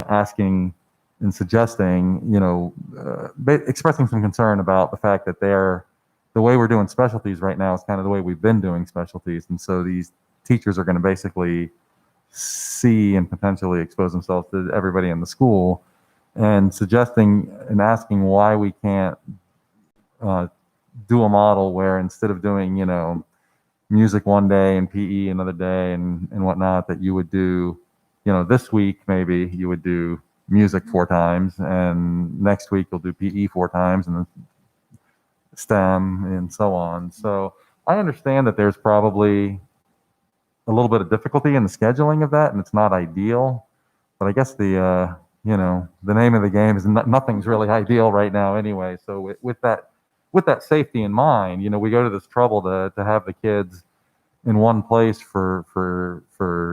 asking and suggesting, expressing some concern about the fact that the way we're doing specialties right now is kind of the way we've been doing specialties. And so these teachers are going to basically see and potentially expose themselves to everybody in the school, and suggesting and asking why we can't do a model where instead of doing, music one day and PE another day and whatnot, that you would do, this week maybe you would do music 4 times, and next week you'll do PE 4 times, and then STEM and so on. So I understand that there's probably a little bit of difficulty in the scheduling of that, and it's not ideal. But I guess the name of the game is nothing's really ideal right now anyway. So with that safety in mind, we go to this trouble to have the kids in one place for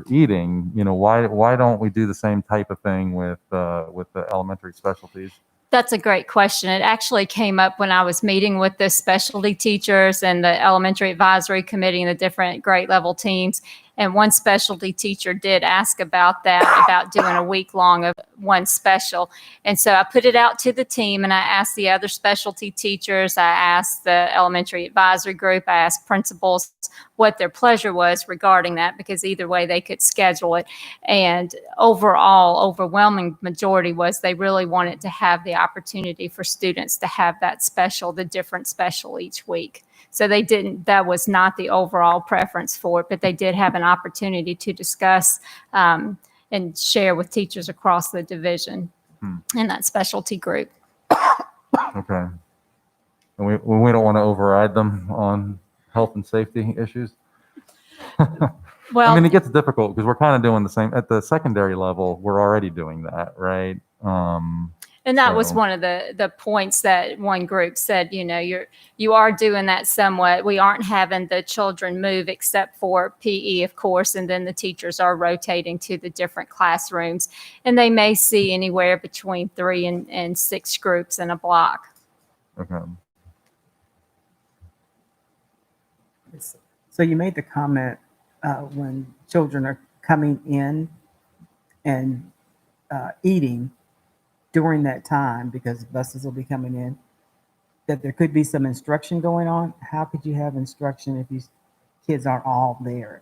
eating. Why don't we do the same type of thing with the elementary specialties? That's a great question. It actually came up when I was meeting with the specialty teachers and the elementary advisory committee and the different grade level teams. And one specialty teacher did ask about that, about doing a week long of one special. And so I put it out to the team and I asked the other specialty teachers, I asked the elementary advisory group, I asked principals what their pleasure was regarding that, because either way they could schedule it. And overall, overwhelming majority was they really wanted to have the opportunity for students to have that special, the different special each week. So they didn't, that was not the overall preference for it, but they did have an opportunity to discuss and share with teachers across the division in that specialty group. Okay. And we don't want to override them on health and safety issues. Well, I mean, it gets difficult because we're kind of doing the same at the secondary level. We're already doing that, right? And that was So- one of the points that one group said, you know, you are doing that somewhat. We aren't having the children move except for PE, of course, and then the teachers are rotating to the different classrooms. And they may see anywhere between 3 and 6 groups in a block. Okay. So you made the comment when children are coming in and eating during that time, because buses will be coming in, that there could be some instruction going on. How could you have instruction if these kids aren't all there?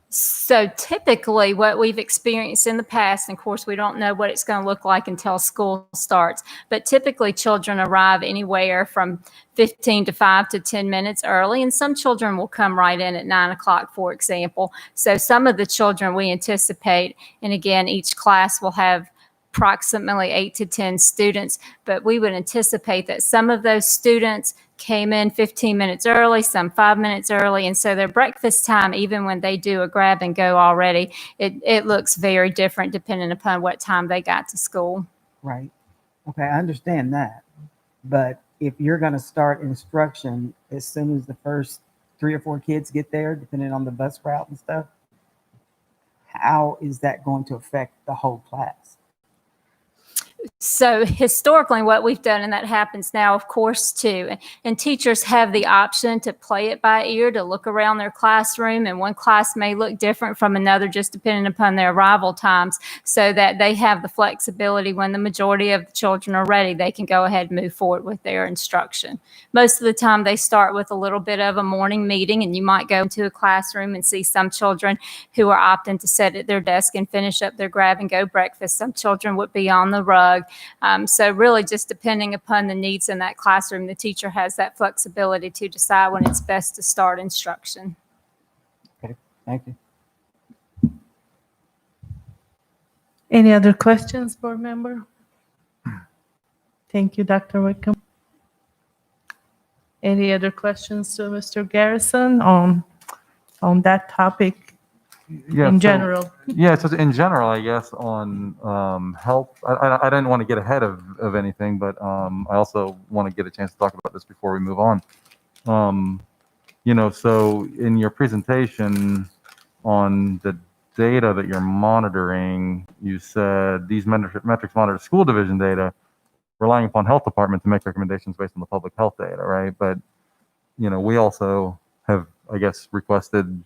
So typically what we've experienced in the past, and of course we don't know what it's going to look like until school starts, but typically children arrive anywhere from 15 to 5 to 10 minutes early, and some children will come right in at 9 o'clock, for example. So some of the children we anticipate, and again, each class will have approximately 8 to 10 students, but we would anticipate that some of those students came in 15 minutes early, some 5 minutes early, and so their breakfast time, even when they do a grab and go already, it looks very different depending upon what time they got to school. Right. Okay, I understand that. But if you're going to start instruction as soon as the first 3 or 4 kids get there, depending on the bus route and stuff, how is that going to affect the whole class? So historically, what we've done, and that happens now, of course, too, and teachers have the option to play it by ear, to look around their classroom, and one class may look different from another just depending upon their arrival times, so that they have the flexibility when the majority of the children are ready, they can go ahead and move forward with their instruction. Most of the time, they start with a little bit of a morning meeting, and you might go into a classroom and see some children who are opting to sit at their desk and finish up their grab-and-go breakfast. Some children would be on the rug. So really just depending upon the needs in that classroom, the teacher has that flexibility to decide when it's best to start instruction. Okay, thank you. Any other questions, board member? Thank you, Dr. Wickham. Any other questions to Mr. Garrison on that topic Yeah, in so- general? Yeah, so in general, I guess on health, I didn't want to get ahead of anything, but I also want to get a chance to talk about this before we move on. You know, so in your presentation on the data that you're monitoring, you said these metrics monitor school division data, relying upon health department to make recommendations based on the public health data, right? But, you know, we also have, I guess, requested,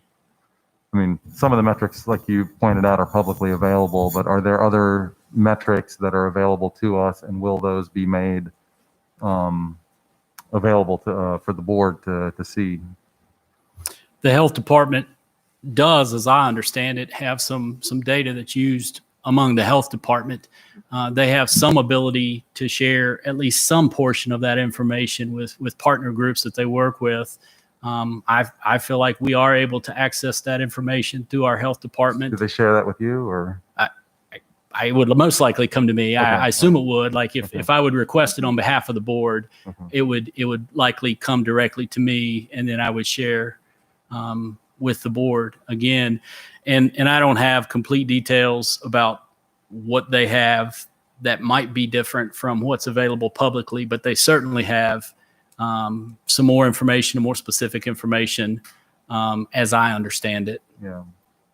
I mean, some of the metrics, like you pointed out, are publicly available, but are there other metrics that are available to us, and will those be made available to for the board to see? The health department does, as I understand it, have some data that's used among the health department. They have some ability to share at least some portion of that information with partner groups that they work with. I feel like we are able to access that information through our health department. Do they share that with you, or? I would most likely come to me. Okay. I assume it would. Like if I would request it on behalf of the board, it would likely come directly to me, and then I would share with the board again. And I don't have complete details about what they have that might be different from what's available publicly, but they certainly have some more information, more specific information, as I understand it. Yeah.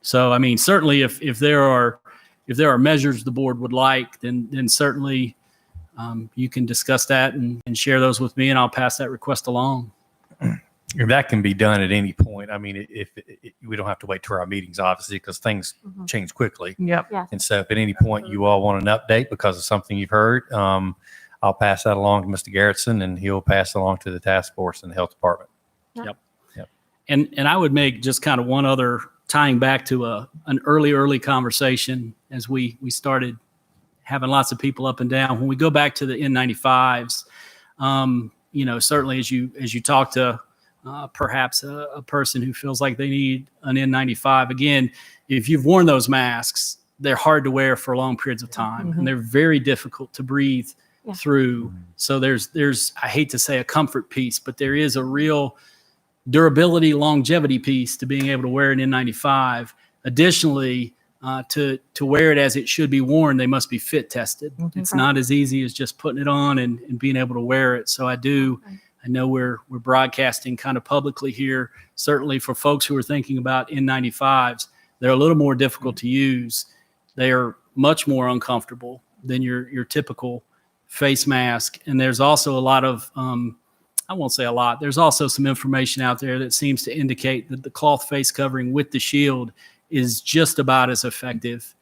So, I mean, certainly if there are measures the board would like, then certainly you can discuss that and share those with me, and I'll pass that request along. That can be done at any point. I mean, if we don't have to wait till our meetings, obviously, because things change quickly. Yep. Yes. And so if at any point you all want an update because of something you've heard, I'll pass that along to Mr. Garrettson, and he'll pass it along to the task force and the health department. Yep. And I would make just kind of one other, tying back to an early conversation as we started having lots of people up and down. When we go back to the N95s, certainly as you talk to perhaps a person who feels like they need an N95, again, if you've worn those masks, they're hard to wear for long periods of time, and they're very difficult to breathe through. So there's, I hate to say a comfort piece, but there is a real durability, longevity piece to being able to wear an N95. Additionally, to wear it as it should be worn, they must be fit tested. It's not as easy as just putting it on and being able to wear it. So I know we're broadcasting kind of publicly here. Certainly for folks who are thinking about N95s, they're a little more difficult to use. They are much more uncomfortable than your typical face mask. And there's also a lot of, I won't say a lot, there's also some information out there that seems to indicate that the cloth face covering with the shield is just about as effective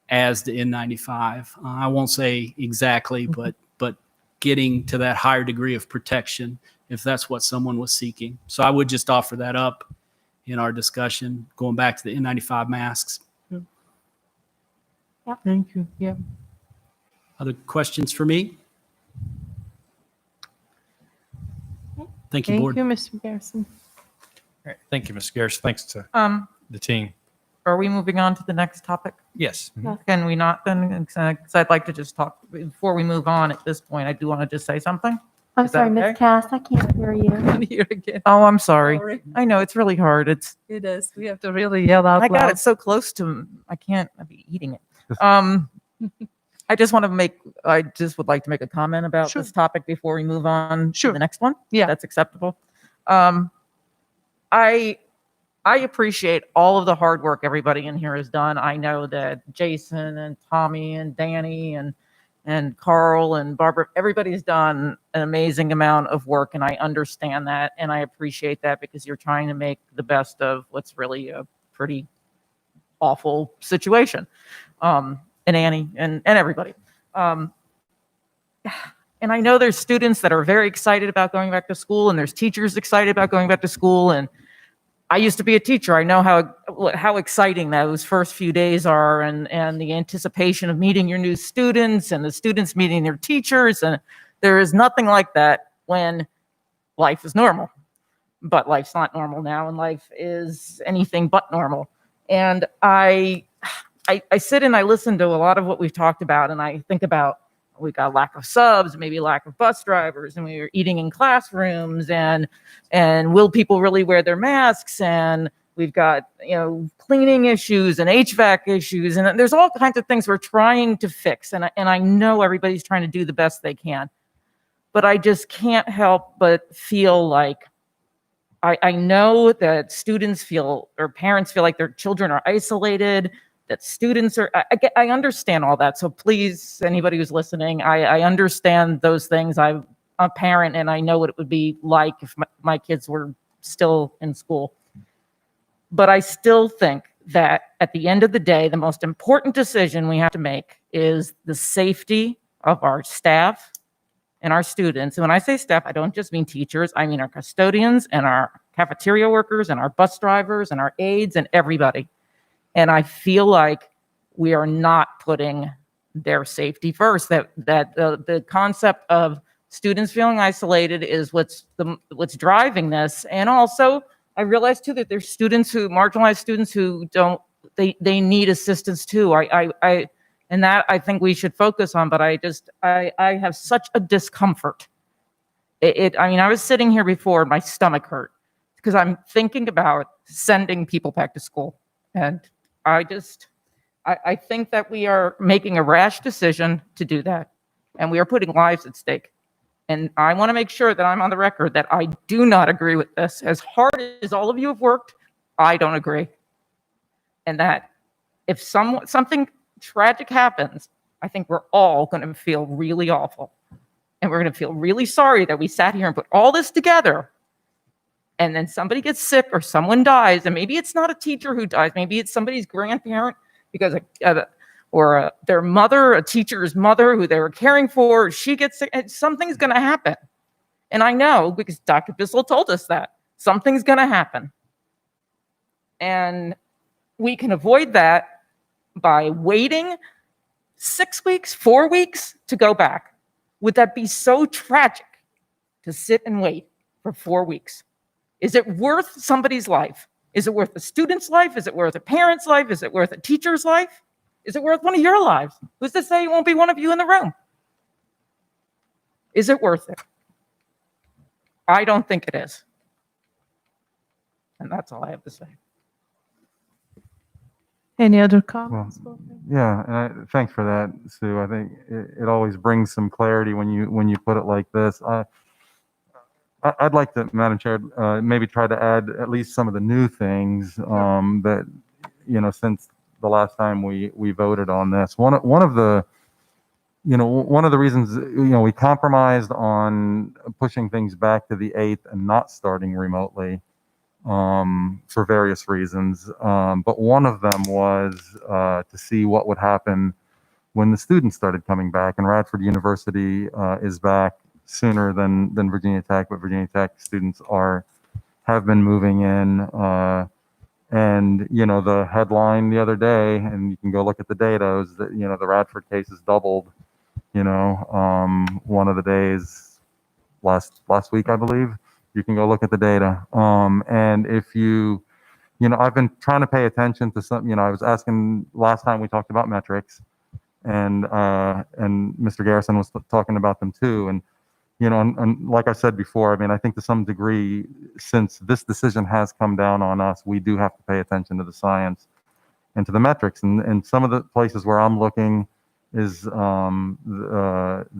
as the N95. I won't say exactly, but getting to that higher degree of protection if that's what someone was seeking. So I would just offer that up in our discussion, going back to the N95 masks. Thank you. Yeah. Other questions for me? Thank you, Board. Thank you, Mr. Garrison. All right. Thank you, Mr. Garrison. Thanks to the team. Are we moving on to the next topic? Yes. Can we not then? Because I'd like to just talk, before we move on at this point, I do want to just say something. I'm Is that sorry, okay? Miss Cass, I can't hear you. Here again. Oh, I'm sorry. Sorry. I know, it's really hard. It is. We have to really yell out I got loud. it so close to, I can't be eating it. I just would like to make a comment about this topic before we move on to the next one. Yeah. That's acceptable. I appreciate all of the hard work everybody in here has done. I know that Jason and Tommy and Danny and Carl and Barbara, everybody's done an amazing amount of work, and I understand that, and I appreciate that, because you're trying to make the best of what's really a pretty awful situation. And Annie and everybody. And I know there's students that are very excited about going back to school, and there's teachers excited about going back to school. And I used to be a teacher. I know how exciting those first few days are, and the anticipation of meeting your new students and the students meeting their teachers. And there is nothing like that when life is normal. But life's not normal now, and life is anything but normal. And I sit and I listen to a lot of what we've talked about, and I think about, we got lack of subs, maybe lack of bus drivers, and we were eating in classrooms, and will people really wear their masks? And we've got, cleaning issues and HVAC issues, and there's all kinds of things we're trying to fix. And I know everybody's trying to do the best they can, but I just can't help but feel like I know that students feel, or parents feel like their children are isolated, that students are, I understand all that. So please, anybody who's listening, I understand those things. I'm a parent, and I know what it would be like if my kids were still in school. But I still think that at the end of the day, the most important decision we have to make is the safety of our staff and our students. And when I say staff, I don't just mean teachers. I mean our custodians and our cafeteria workers and our bus drivers and our aides and everybody. And I feel like we are not putting their safety first. That the concept of students feeling isolated is what's driving this. And also, I realize too that there's marginalized students who they need assistance too. And that I think we should focus on. But I have such a discomfort. I was sitting here before, and my stomach hurt, because I'm thinking about sending people back to school. And I think that we are making a rash decision to do that, and we are putting lives at stake. And I want to make sure that I'm on the record that I do not agree with this. As hard as all of you have worked, I don't agree. And that if something tragic happens, I think we're all going to feel really awful. And we're going to feel really sorry that we sat here and put all this together. And then somebody gets sick or someone dies. And maybe it's not a teacher who dies. Maybe it's somebody's grandparent because their mother, a teacher's mother who they were caring for, she gets sick. And something's going to happen. And I know because Dr. Bissell told us that something's going to happen. And we can avoid that by waiting 6 weeks, 4 weeks to go back. Would that be so tragic to sit and wait for 4 weeks? Is it worth somebody's life? Is it worth a student's life? Is it worth a parent's life? Is it worth a teacher's life? Is it worth one of your lives? Who's to say it won't be one of you in the room? Is it worth it? I don't think it is. And that's all I have to say. Any other comments? Yeah, and thanks for that, Sue. I think it always brings some clarity when you put it like this. I'd like to, Madam Chair, maybe try to add at least some of the new things that, since the last time we voted on this. One of the reasons, we compromised on pushing things back to the 8th and not starting remotely for various reasons. But one of them was to see what would happen when the students started coming back. And Radford University is back sooner than Virginia Tech, but Virginia Tech students have been moving in. And the headline the other day, and you can go look at the data, is that the Radford cases doubled. One of the days last week, I believe. You can go look at the data. And if I've been trying to pay attention to some. I was asking last time we talked about metrics, and Mr. Garrison was talking about them too. And and like I said before, I think to some degree, since this decision has come down on us, we do have to pay attention to the science and to the metrics. And some of the places where I'm looking is the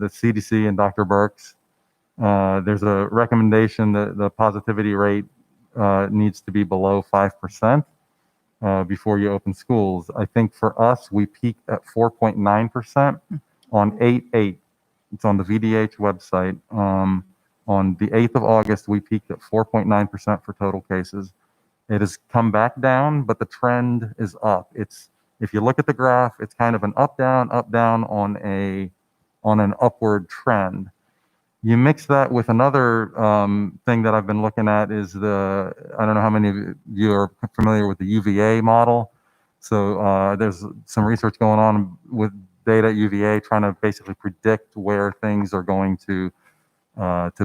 CDC and Dr. Birx. There's a recommendation that the positivity rate needs to be below 5% before you open schools. I think for us, we peaked at 4.9% on 8/8. It's on the VDH website. On the 8th of August, we peaked at 4.9% for total cases. It has come back down, but the trend is up. If you look at the graph, it's kind of an up down on an upward trend. You mix that with another thing that I've been looking at is I don't know how many of you are familiar with the UVA model. So there's some research going on with data at UVA trying to basically predict where things are going to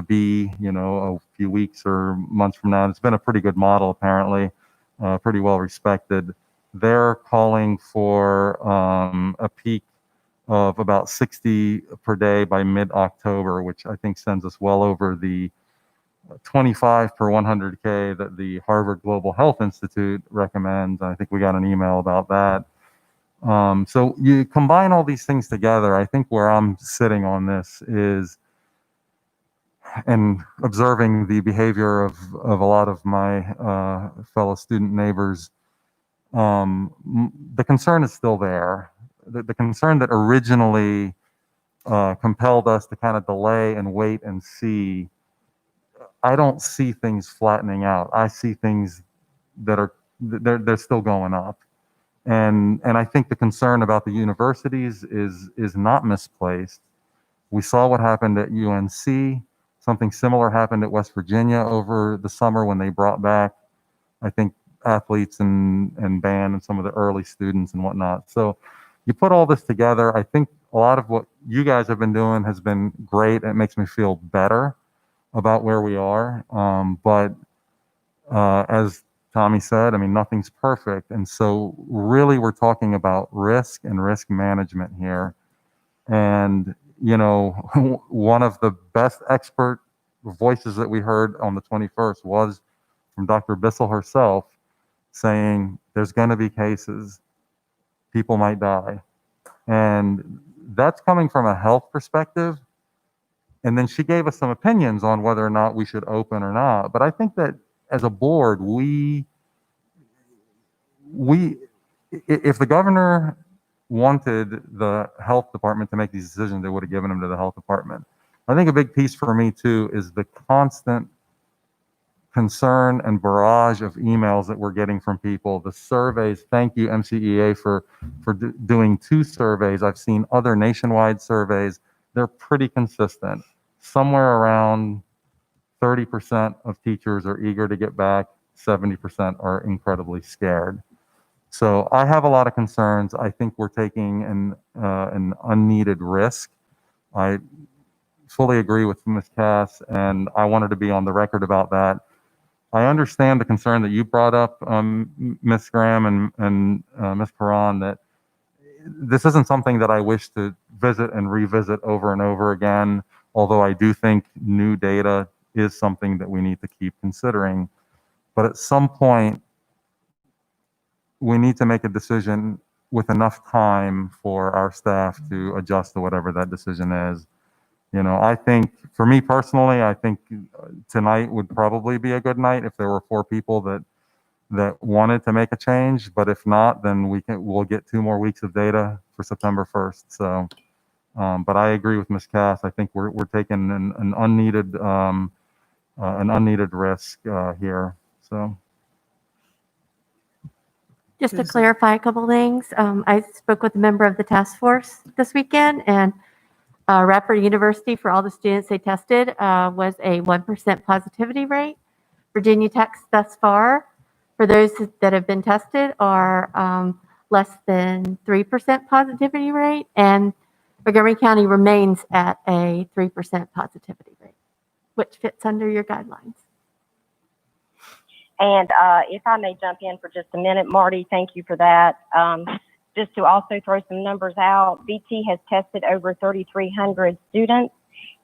be, a few weeks or months from now. It's been a pretty good model, apparently, pretty well respected. They're calling for a peak of about 60 per day by mid-October, which I think sends us well over the 25 per 100K that the Harvard Global Health Institute recommends. I think we got an email about that. So you combine all these things together, I think where I'm sitting on this is, and observing the behavior of a lot of my fellow student neighbors, the concern is still there. The concern that originally compelled us to kind of delay and wait and see, I don't see things flattening out. I see things that they're still going up. And I think the concern about the universities is not misplaced. We saw what happened at UNC. Something similar happened at West Virginia over the summer when they brought back, I think, athletes and band and some of the early students and whatnot. So you put all this together, I think a lot of what you guys have been doing has been great. It makes me feel better about where we are. But as Tommy said, nothing's perfect. And so really we're talking about risk and risk management here. And, one of the best expert voices that we heard on the 21st was from Dr. Bissell herself saying there's going to be cases, people might die. And that's coming from a health perspective. And then she gave us some opinions on whether or not we should open or not. But I think that as a board, if the governor wanted the health department to make these decisions, they would have given them to the health department. I think a big piece for me too is the constant concern and barrage of emails that we're getting from people, the surveys. Thank you, MCEA, for doing 2 surveys. I've seen other nationwide surveys. They're pretty consistent. Somewhere around 30% of teachers are eager to get back, 70% are incredibly scared. So I have a lot of concerns. I think we're taking an unneeded risk. I fully agree with Ms. Cass, and I wanted to be on the record about that. I understand the concern that you brought up, Ms. Graham and Ms. Perron, that this isn't something that I wish to visit and revisit over and over again, although I do think new data is something that we need to keep considering. But at some point, we need to make a decision with enough time for our staff to adjust to whatever that decision is. I think for me personally, I think tonight would probably be a good night if there were 4 people that wanted to make a change. But if not, then we'll get 2 more weeks of data for September 1st. So, but I agree with Ms. Cass. I think we're taking an unneeded risk here. So. Just to clarify a couple things, I spoke with a member of the task force this weekend, and Radford University, for all the students they tested, was a 1% positivity rate. Virginia Tech's thus far, for those that have been tested, are less than 3% positivity rate, and Montgomery County remains at a 3% positivity rate, which fits under your guidelines. And if I may jump in for just a minute, Marty, thank you for that. Just to also throw some numbers out, VT has tested over 3,300 students,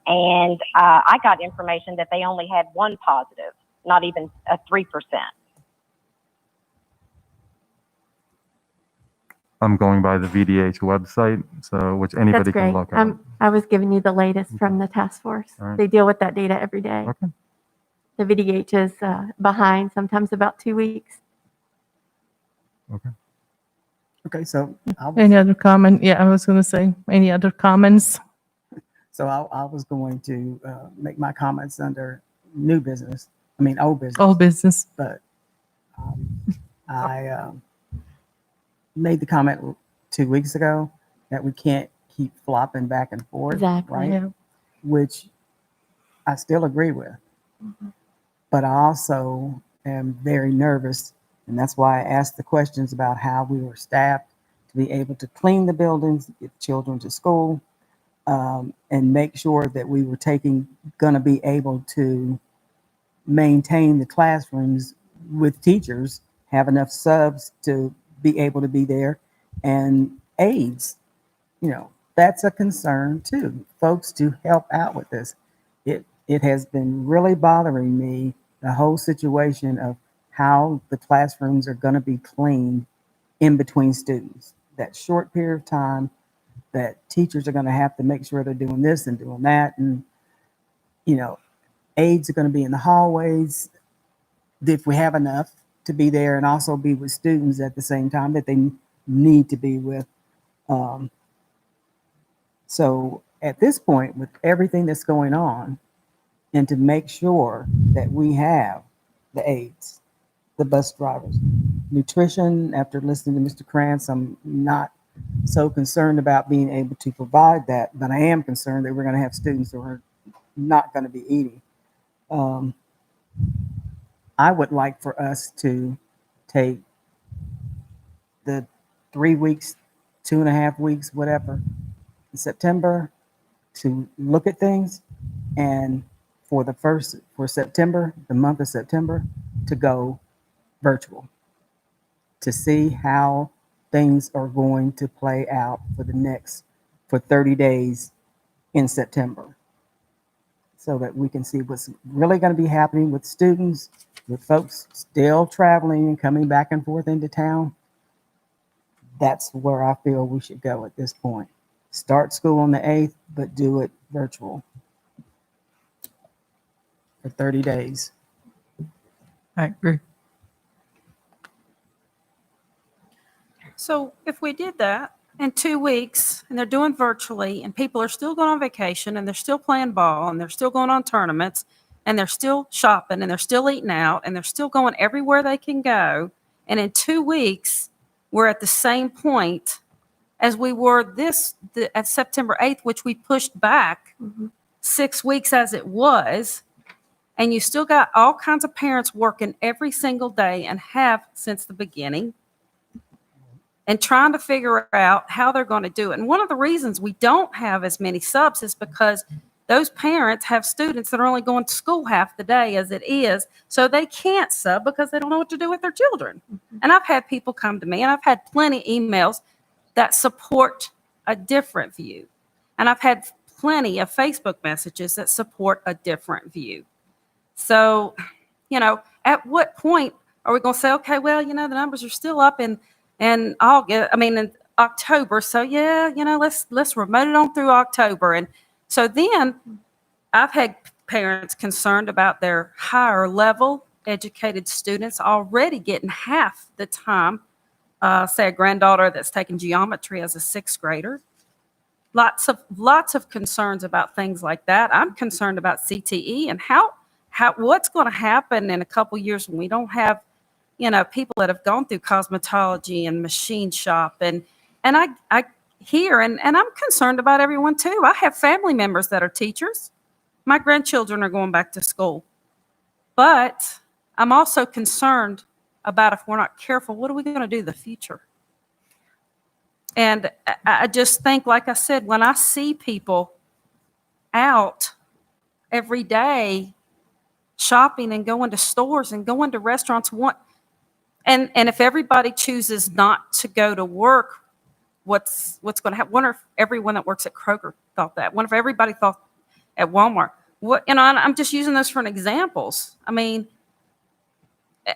and I got information that they only had 1 positive, not even a 3%. I'm going by the VDH website, so which anybody That's great. can look at. I was giving you the latest from the task force. All right. They deal with that data every day. Okay. The VDH is behind, sometimes about 2 weeks. Okay, so Any other comment? Yeah, I was going to say, any other comments? So I was going to make my comments under old business. Old business. But I made the comment 2 weeks ago that we can't keep flopping back and forth. Exactly. Right? Yeah. Which I still agree with. But I also am very nervous, and that's why I asked the questions about how we were staffed to be able to clean the buildings, get children to school, and make sure that we were going to be able to maintain the classrooms with teachers, have enough subs to be able to be there, and aides. That's a concern too, folks, to help out with this. It has been really bothering me, the whole situation of how the classrooms are going to be cleaned in between students. That short period of time that teachers are going to have to make sure they're doing this and doing that. And, aides are going to be in the hallways if we have enough to be there, and also be with students at the same time that they need to be with. So at this point, with everything that's going on, and to make sure that we have the aides, the bus drivers, nutrition, after listening to Mr. Krantz, I'm not so concerned about being able to provide that, but I am concerned that we're going to have students who are not going to be eating. I would like for us to take the 3 weeks, 2.5 weeks, whatever, in September to look at things, and for September, the month of September, to go virtual, to see how things are going to play out for 30 days in September, so that we can see what's really going to be happening with students, with folks still traveling and coming back and forth into town. That's where I feel we should go at this point. Start school on the 8th, but do it virtual for 30 days. I agree. So if we did that in 2 weeks and they're doing virtually and people are still going on vacation and they're still playing ball and they're still going on tournaments and they're still shopping and they're still eating out and they're still going everywhere they can go. And in 2 weeks, we're at the same point as we were at September 8th, which we pushed back 6 weeks as it was. And you still got all kinds of parents working every single day and have since the beginning and trying to figure out how they're going to do it. And one of the reasons we don't have as many subs is because those parents have students that are only going to school half the day as it is. So they can't sub because they don't know what to do with their children. And I've had people come to me and I've had plenty of emails that support a different view. And I've had plenty of Facebook messages that support a different view. So, at what point are we going to say, okay, well, the numbers are still up in August, in October. So yeah, let's remote it on through October. And so then I've had parents concerned about their higher level educated students already getting half the time, say a granddaughter that's taking geometry as a 6th grader. Lots of concerns about things like that. I'm concerned about CTE and what's going to happen in a couple years when we don't have, people that have gone through cosmetology and machine shop. And I hear, and I'm concerned about everyone too. I have family members that are teachers. My grandchildren are going back to school. But I'm also concerned about if we're not careful, what are we going to do in the future? And I just think, like I said, when I see people out every day shopping and going to stores and going to restaurants, and if everybody chooses not to go to work, what's going to happen? Wonder if everyone that works at Kroger thought that. Wonder if everybody thought at Walmart. I'm just using those for examples.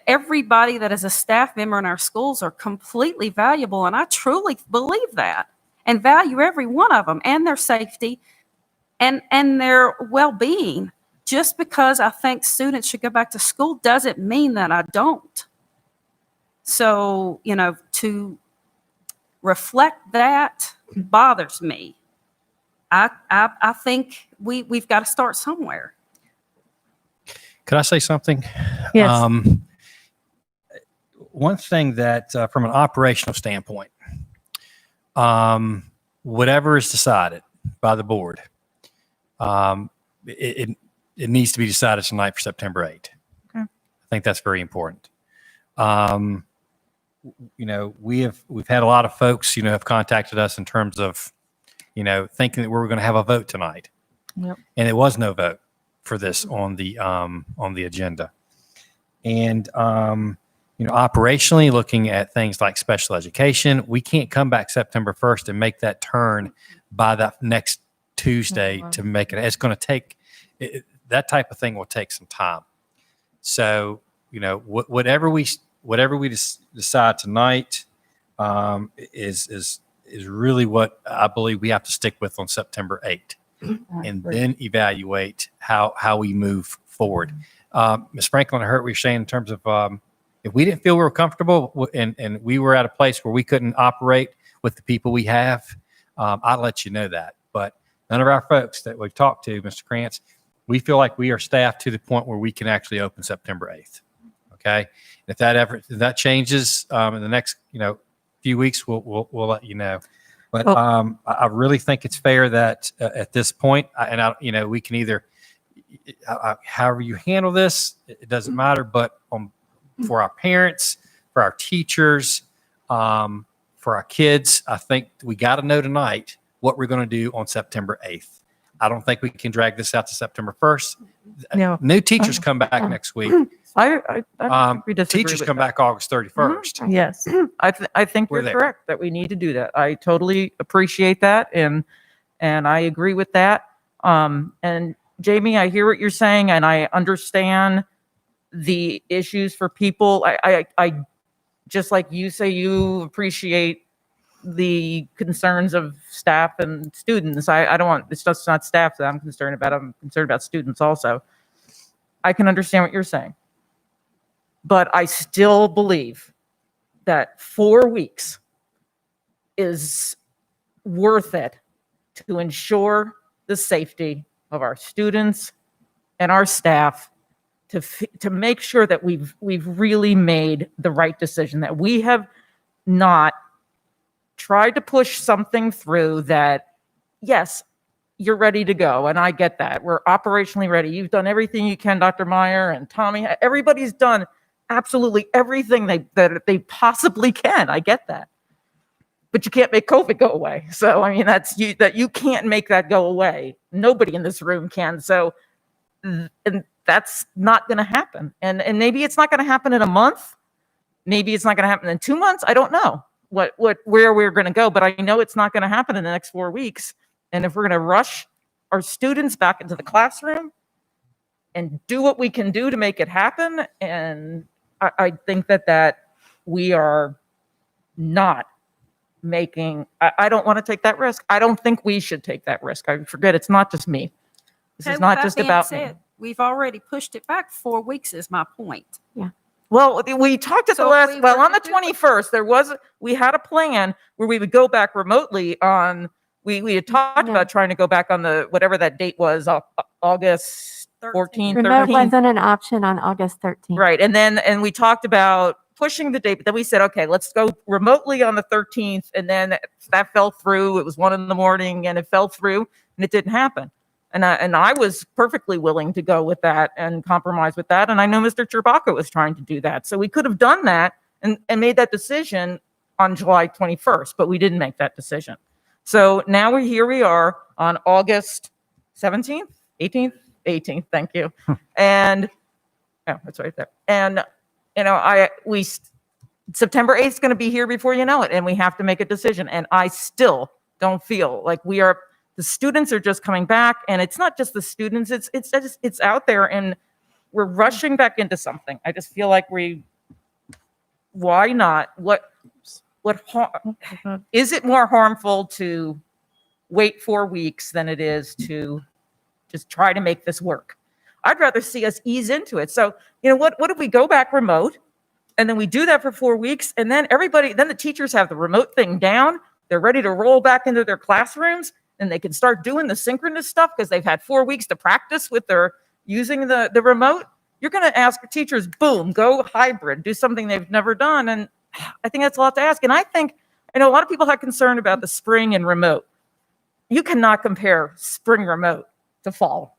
Everybody that is a staff member in our schools are completely valuable, and I truly believe that and value every one of them and their safety and their well-being. Just because I think students should go back to school doesn't mean that I don't. So, to reflect that bothers me. I think we've got to start somewhere. Could I say something? Yes. One thing that, from an operational standpoint, whatever is decided by the board, it needs to be decided tonight for September 8th. Okay. I think that's very important. We've had a lot of folks, have contacted us in terms of, thinking that we were going to have a vote tonight. Yep. And there was no vote for this on the agenda. And, operationally looking at things like special education, we can't come back September 1st and make that turn by that next Tuesday to make it. It's going to take, that type of thing will take some time. So, whatever we decide tonight is really what I believe we have to stick with on September 8th, and then evaluate how we move forward. Ms. Franklin, I heard what you're saying in terms of if we didn't feel we were comfortable and we were at a place where we couldn't operate with the people we have, I'd let you know that. But none of our folks that we've talked to, Mr. Krantz, we feel like we are staffed to the point where we can actually open September 8th. Okay. If that changes in the next, few weeks, we'll let you know. But I really think it's fair that at this point, we can either, however you handle this, it doesn't matter. But for our parents, for our teachers, for our kids, I think we got to know tonight what we're going to do on September 8th. I don't think we can drag this out to September 1st. No. New teachers come back next week. I we disagree Teachers with come that. back August 31st. Yes, I think We're you're there. correct that we need to do that. I totally appreciate that, and I agree with that. And Jamie, I hear what you're saying, and I understand the issues for people. I just like you say, you appreciate the concerns of staff and students. I don't want, it's just not staff that I'm concerned about. I'm concerned about students also. I can understand what you're saying. But I still believe that 4 weeks is worth it to ensure the safety of our students and our staff, to make sure that we've really made the right decision, that we have not tried to push something through that, yes, you're ready to go. And I get that. We're operationally ready. You've done everything you can, Dr. Meyer and Tommy. Everybody's done absolutely everything that they possibly can. I get that. But you can't make COVID go away. So, I mean, you can't make that go away. Nobody in this room can. So, and that's not going to happen. And maybe it's not going to happen in a month. Maybe it's not going to happen in 2 months. I don't know where we're going to go, but I know it's not going to happen in the next 4 weeks. And if we're going to rush our students back into the classroom and do what we can do to make it happen, and I think that we are not making, I don't want to take that risk. I don't think we should take that risk. I forget, it's not just me. This is not just about me. We've already pushed it back 4 weeks is my point. Yeah. Well, we talked at the last, well, on the 21st, we had a plan where we would go back remotely on, we had talked about trying to go back on whatever that date was, August 14th, Remote 13th. wasn't an option on August 13th. Right. And we talked about pushing the date, but then we said, okay, let's go remotely on the 13th. And then that fell through. It was 1 a.m. and it fell through and it didn't happen. And I was perfectly willing to go with that and compromise with that. And I know Mr. Chewbacca was trying to do that. So we could have done that and made that decision on July 21st, but we didn't make that decision. So now here we are on August 17th, 18th, thank you. And yeah, that's right there. And September 8th is going to be here before you know it, and we have to make a decision. And I still don't feel like the students are just coming back, and it's not just the students, it's out there, and we're rushing back into something. I just feel like why not? Is it more harmful to wait 4 weeks than it is to just try to make this work? I'd rather see us ease into it. So, what if we go back remote and then we do that for 4 weeks, and then the teachers have the remote thing down. They're ready to roll back into their classrooms, and they can start doing the synchronous stuff because they've had 4 weeks to practice with using the remote. You're going to ask teachers, boom, go hybrid, do something they've never done. And I think that's a lot to ask. And I know a lot of people have concern about the spring and remote. You cannot compare spring remote to fall.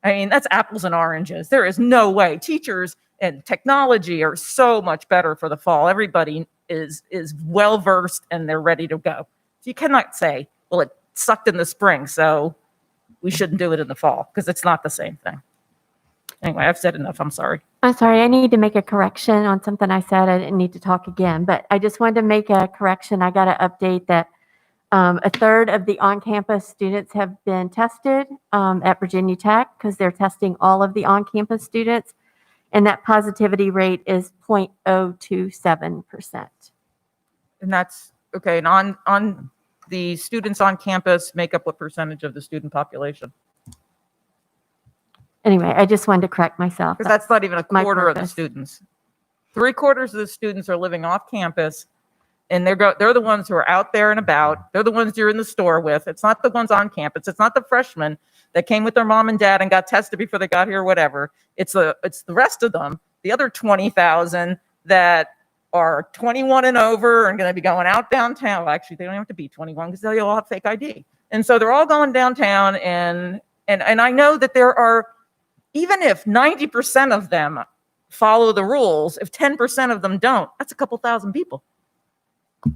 I mean, that's apples and oranges. There is no way. Teachers and technology are so much better for the fall. Everybody is well-versed and they're ready to go. So you cannot say, well, it sucked in the spring, so we shouldn't do it in the fall, because it's not the same thing. Anyway, I've said enough. I'm sorry. I'm sorry, I need to make a correction on something I said. I didn't need to talk again, but I just wanted to make a correction. I got to update that a third of the on-campus students have been tested at Virginia Tech, because they're testing all of the on-campus students, and that positivity rate is 0.027%. And that's okay. And on the students on campus make up what percentage of the student population? Anyway, I just wanted to correct myself. Because that's not even a my quarter of the purpose. students. 3/4 of the students are living off campus, and they're the ones who are out there and about. They're the ones you're in the store with. It's not the ones on campus. It's not the freshmen that came with their mom and dad and got tested before they got here or whatever. It's the rest of them, the other 20,000 that are 21 and over and going to be going out downtown. Well, actually, they don't have to be 21 because they all have fake ID. And so they're all going downtown, and I know that there are, even if 90% of them follow the rules, if 10% of them don't, that's a couple thousand people.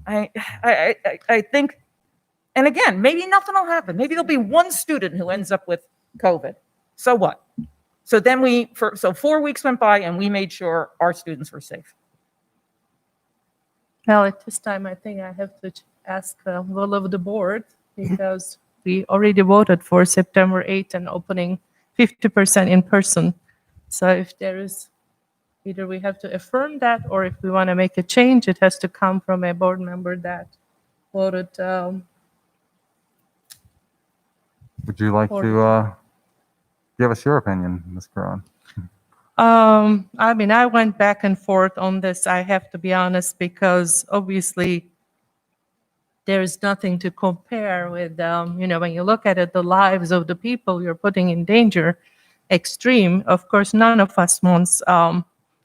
I think, and again, maybe nothing will happen. Maybe there'll be one student who ends up with COVID. So what? So then 4 weeks went by and we made sure our students were safe. Well, at this time, I think I have to ask the will of the board, because we already voted for September 8th and opening 50% in person. So if there is, either we have to affirm that, or if we want to make a change, it has to come from a board member that voted. Would you like to give us your opinion, Ms. Caron? I mean, I went back and forth on this, I have to be honest, because obviously there is nothing to compare with, when you look at it, the lives of the people you're putting in danger, extreme. Of course, none of us wants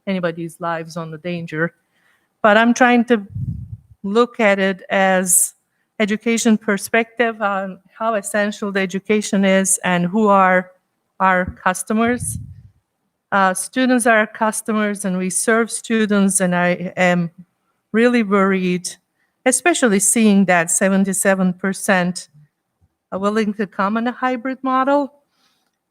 anybody's lives on the danger. But I'm trying to look at it as education perspective on how essential the education is and who are our customers. Students are our customers, and we serve students, and I am really worried, especially seeing that 77% are willing to come in a hybrid model.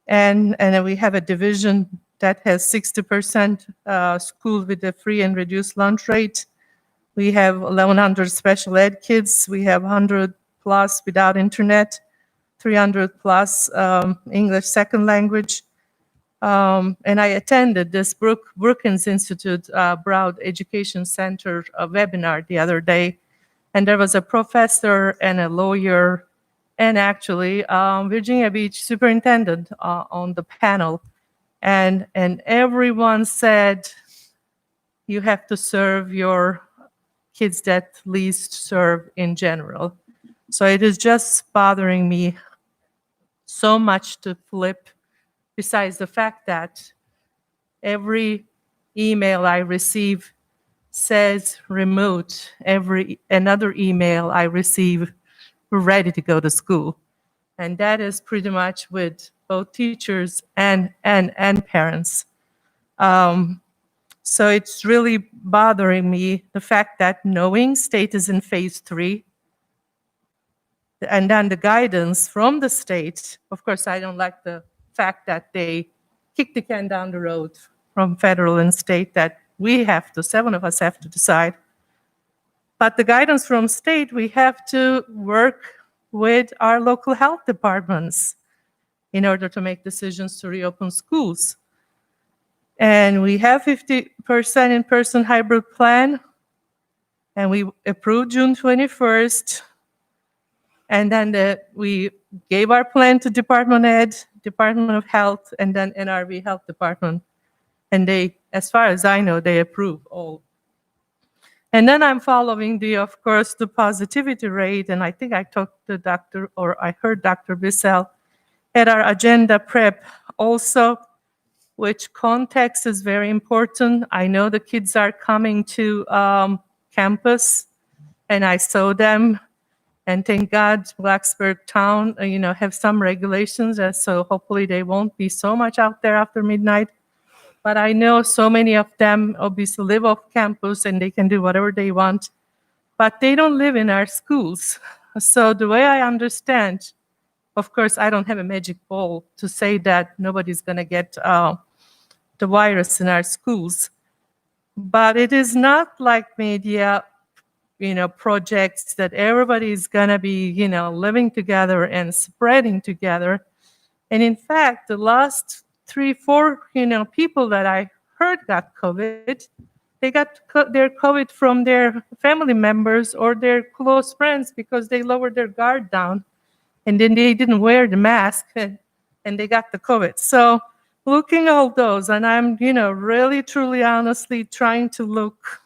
And then we have a division that has 60% school with a free and reduced lunch rate. We have 1,100 special ed kids. We have 100 plus without internet, 300 plus English second language. And I attended this Brookings Institute Broad Education Center webinar the other day. And there was a professor and a lawyer and actually Virginia Beach superintendent on the panel. And everyone said, you have to serve your kids that least serve in general. So it is just bothering me so much to flip, besides the fact that every email I receive says remote. Another email I receive, we're ready to go to school. And that is pretty much with both teachers and parents. So it's really bothering me, the fact that knowing state is in phase 3, and then the guidance from the state. Of course, I don't like the fact that they kick the can down the road from federal and state, that we have to, 7 of us have to decide. But the guidance from state, we have to work with our local health departments in order to make decisions to reopen schools. And we have 50% in-person hybrid plan, and we approved June 21st. And then we gave our plan to Department Ed, Department of Health, and then NRV Health Department. And they, as far as I know, they approve all. And then I'm following of course, the positivity rate. And I think I talked to I heard Dr. Bissell at our agenda prep also, which context is very important. I know the kids are coming to campus, and I saw them. And thank God, Blacksburg town, have some regulations, so hopefully they won't be so much out there after midnight. But I know so many of them obviously live off campus and they can do whatever they want, but they don't live in our schools. So the way I understand, of course, I don't have a magic ball to say that nobody's going to get the virus in our schools, but it is not like media projects that everybody's gonna be, living together and spreading together. And in fact, the last 3-4, people that I heard got COVID, they got their COVID from their family members or their close friends because they lowered their guard down and then they didn't wear the mask and they got the COVID. So looking at all those, and I'm, really, truly, honestly trying to look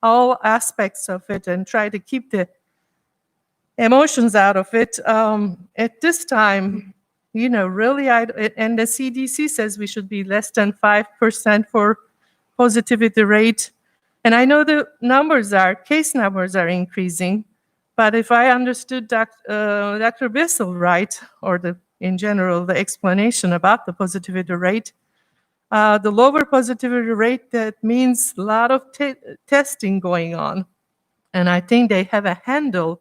all aspects of it and try to keep the emotions out of it. At this time, really, and the CDC says we should be less than 5% for positivity rate. And I know the case numbers are increasing, but if I understood Dr. Bissell right, or in general, the explanation about the positivity rate, the lower positivity rate, that means a lot of testing going on. And I think they have a handle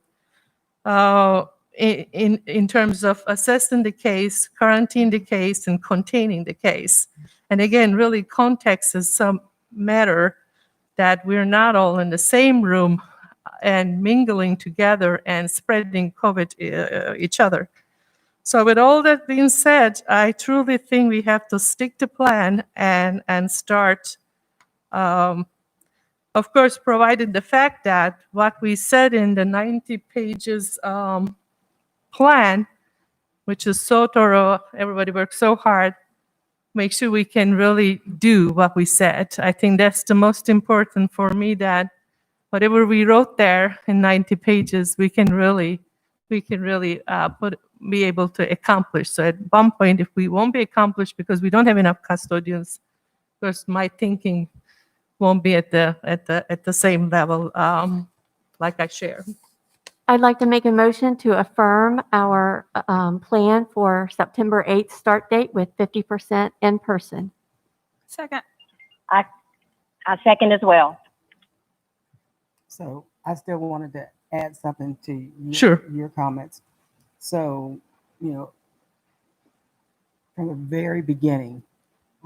in terms of assessing the case, quarantine the case, and containing the case. And again, really context is some matter, that we're not all in the same room and mingling together and spreading COVID each other. So with all that being said, I truly think we have to stick to plan and start, of course, provided the fact that what we said in the 90 pages plan, which is so thorough, everybody worked so hard, make sure we can really do what we said. I think that's the most important for me, that whatever we wrote there in 90 pages, we can really be able to accomplish. So at one point, if we won't be accomplished because we don't have enough custodians, of course, my thinking won't be at the same level like I share. I'd like to make a motion to affirm our plan for September 8th start date with 50% in person. Second. I second as well. So I still wanted to add something to Sure. your comments. So, from the very beginning,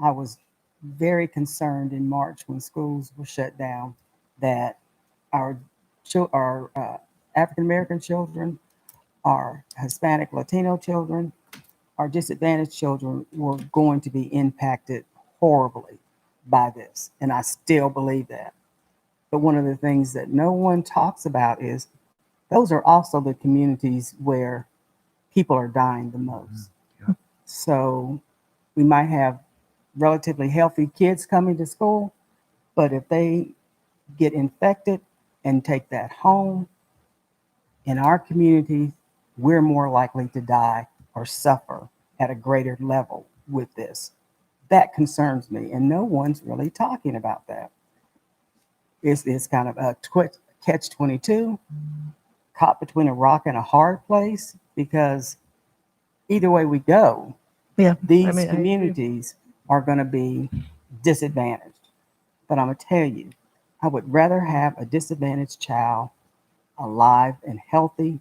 I was very concerned in March when schools were shut down that our African American children, our Hispanic Latino children, our disadvantaged children were going to be impacted horribly by this. And I still believe that. But one of the things that no one talks about is those are also the communities where people are dying the most. So we might have relatively healthy kids coming to school, but if they get infected and take that home, in our community, we're more likely to die or suffer at a greater level with this. That concerns me, and no one's really talking about that. It's kind of a catch-22, caught between a rock and a hard place, because either way we go, these communities are going to be disadvantaged. But I'm going to tell you, I would rather have a disadvantaged child alive and healthy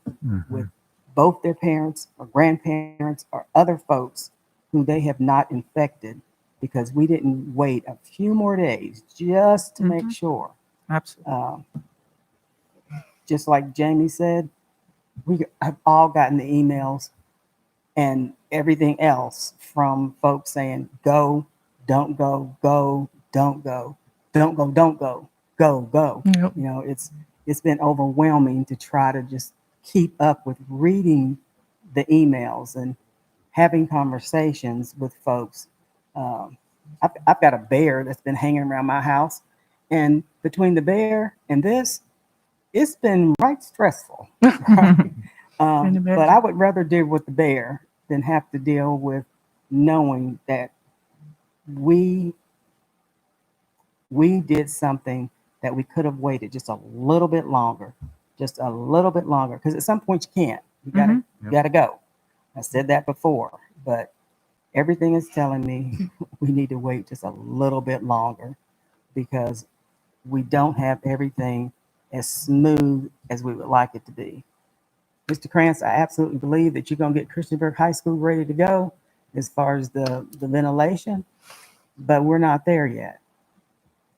with both their parents or grandparents or other folks who they have not infected, because we didn't wait a few more days just to make sure. Absolutely. Just like Jamie said, we have all gotten the emails and everything else from folks saying, go, don't go, go, don't go, don't go, don't go, go, go. Yep. It's been overwhelming to try to just keep up with reading the emails and having conversations with folks. I've got a bear that's been hanging around my house, and between the bear and this, it's been right stressful. Right? But I would rather deal with the bear than have to deal with knowing that we did something that we could have waited just a little bit longer, because at some point you can't. You gotta go. I said that before, but everything is telling me we need to wait just a little bit longer, because we don't have everything as smooth as we would like it to be. Mr. Krantz, I absolutely believe that you're going to get Christiansburg High School ready to go as far as the ventilation, but we're not there yet.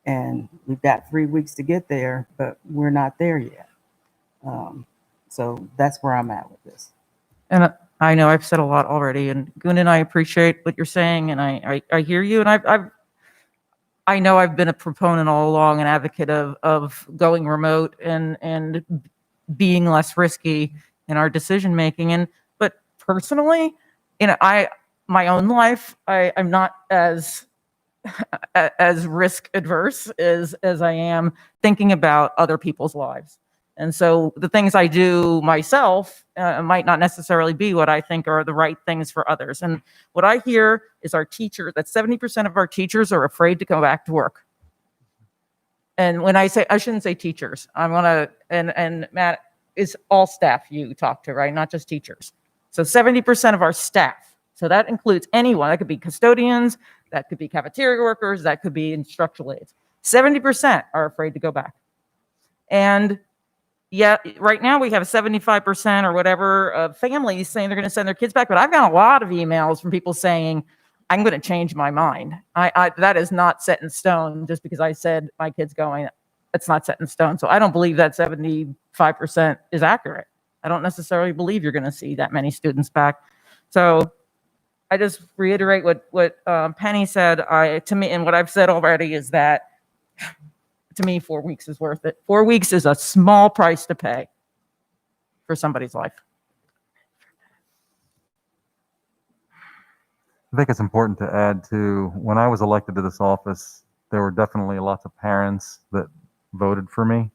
And we've got 3 weeks to get there, but we're not there yet. So that's where I'm at with this. And I know I've said a lot already, and Gun and I appreciate what you're saying, and I hear you, and I know I've been a proponent all along, an advocate of going remote and being less risky in our decision making. But personally, my own life, I'm not as risk adverse as I am thinking about other people's lives. And so the things I do myself might not necessarily be what I think are the right things for others. And what I hear is that 70% of our teachers are afraid to go back to work. And when I shouldn't say teachers, and Matt, is all staff you talk to, right? Not just teachers. So 70% of our staff. So that includes anyone. That could be custodians, that could be cafeteria workers, that could be instructional aides. 70% are afraid to go back. And yeah, right now we have 75% or whatever of families saying they're going to send their kids back. But I've got a lot of emails from people saying, I'm going to change my mind. That is not set in stone just because I said my kid's going. It's not set in stone. So I don't believe that 75% is accurate. I don't necessarily believe you're going to see that many students back. So I just reiterate what Penny said. To me, and what I've said already is that to me, 4 weeks is worth it. 4 weeks is a small price to pay for somebody's life. I think it's important to add to, when I was elected to this office, there were definitely lots of parents that voted for me.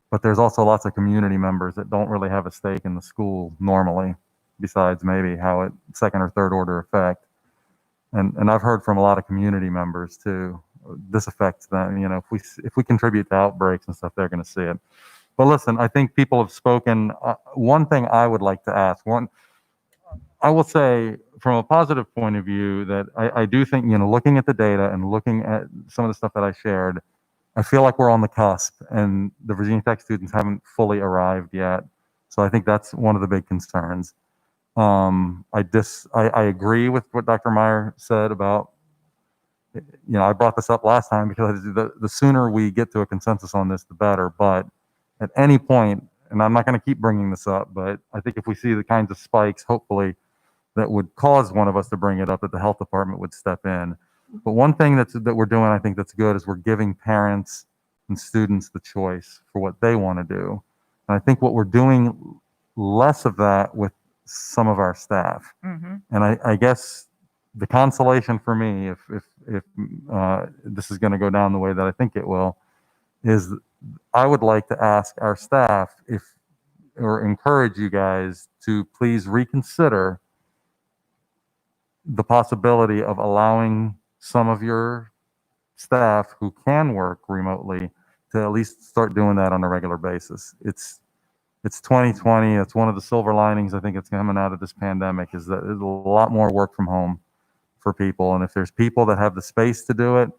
but there's also lots of community members that don't really have a stake in the school normally, besides maybe how it second or third order effect. And I've heard from a lot of community members too. This affects them. You know, if we contribute to outbreaks and stuff, they're going to see it. But listen, I think people have spoken. One thing I would like to ask, I will say from a positive point of view that I do think, you know, looking at the data and looking at some of the stuff that I shared, I feel like we're on the cusp and the Virginia Tech students haven't fully arrived yet. So I think that's one of the big concerns. I agree with what Dr. Meyer said about, you know, I brought this up last time because the sooner we get to a consensus on this, the better. But at any point, and I'm not going to keep bringing this up, but I think if we see the kinds of spikes, hopefully, that would cause one of us to bring it up, that the health department would step in. But one thing that we're doing, I think that's good, is we're giving parents and students the choice for what they want to do. And I think what we're doing less of that with some of our staff. And I guess the consolation for me, if this is going to go down the way that I think it will, is I would like to ask our staff or encourage you guys to please reconsider the possibility of allowing some of your staff who can work remotely to at least start doing that on a regular basis. It's 2020. It's one of the silver linings I think it's coming out of this pandemic, is that there's a lot more work from home for people. And if there's people that have the space to do it,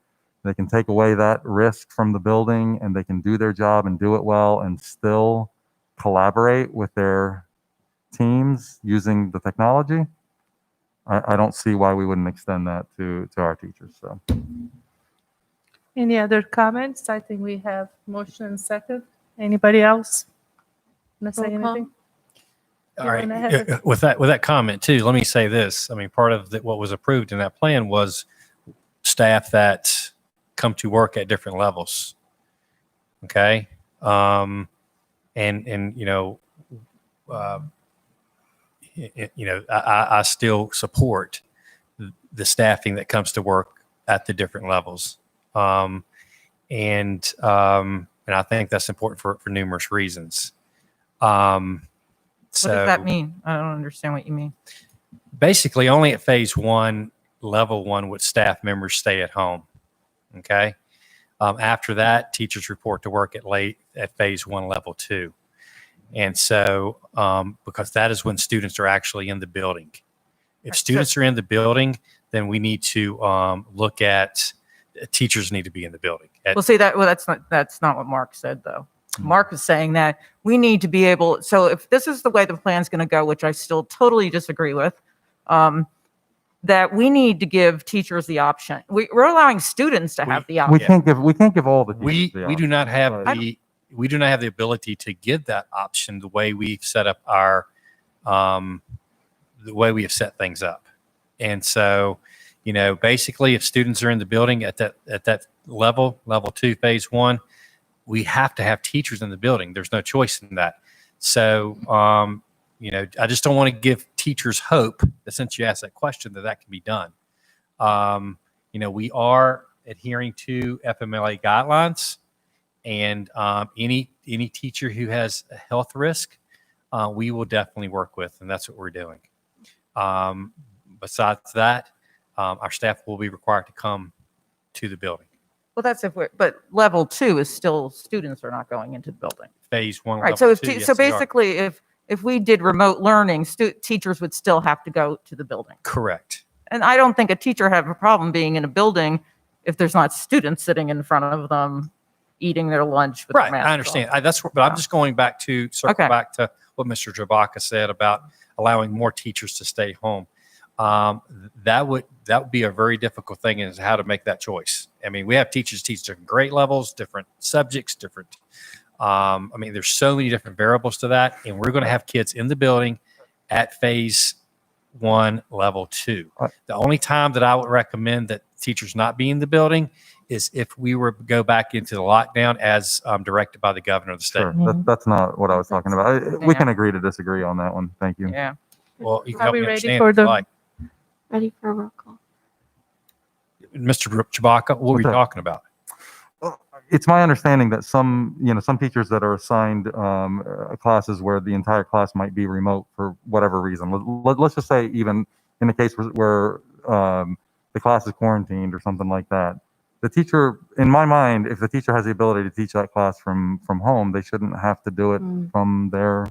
they can take away that risk from the building and they can do their job and do it well and still collaborate with their teams using the technology. I don't see why we wouldn't extend that to our teachers. So, Any other comments? I think we have motion and second. Anybody else want to say Roll call. anything? All You right. wanna have it? With that comment too, let me say this. I mean, part of what was approved in that plan was staff that come to work at different levels. Okay. And you know, I still support the staffing that comes to work at the different levels. And I think that's important for numerous reasons. What does that mean? I don't understand what you mean. Basically, only at phase one, level one, would staff members stay at home. Okay. After that, teachers report to work at phase one, level two. And so, because that is when students are actually in the building. If students are in the building, then we need to look at teachers need to be in the building. That's not what Mark said though. Mark is saying that we need to be able, so if this is the way the plan's going to go, which I still totally disagree with, that we need to give teachers the option. We're allowing students to have the option. we can't give all the teachers the We do option. not have we do not have the ability to give that option the way we've set up the way we have set things up. And so, you know, basically if students are in the building at that level two, phase one, we have to have teachers in the building. There's no choice in that. So, you know, I just don't want to give teachers hope that since you asked that question that can be done. You know, we are adhering to FMLA guidelines, and any teacher who has a health risk, we will definitely work with, and that's what we're doing. Besides that, our staff will be required to come to the building. Well, that's but level two is still students are not going into the building. Phase one, Right. level So two, yes, they are. basically, if we did remote learning, teachers would still have to go to the building. Correct. And I don't think a teacher have a problem being in a building if there's not students sitting in front of them eating their lunch with Right, their mask I understand. on. But I'm just going back to circle Okay. back to what Mr. Jabaka said about allowing more teachers to stay home. That would be a very difficult thing, is how to make that choice. I mean, we have teachers teach different grade levels, different subjects, different. I mean, there's so many different variables to that, and we're going to have kids in the building at phase one, level two. The only time that I would recommend that teachers not be in the building is if we were to go back into the lockdown as directed by the governor of the state. Sure. That's not what I was talking about. We can agree to disagree on that one. Thank you. Yeah. Well, you can Are help we me ready understand for if you the- like. Ready for a roll call. Mr. Chewbacca, what were you that? talking about? it's my understanding that some teachers that are assigned classes where the entire class might be remote for whatever reason. Let's just say even in the case where the class is quarantined or something like that. The teacher, in my mind, if the teacher has the ability to teach that class from home, they shouldn't have to do it from their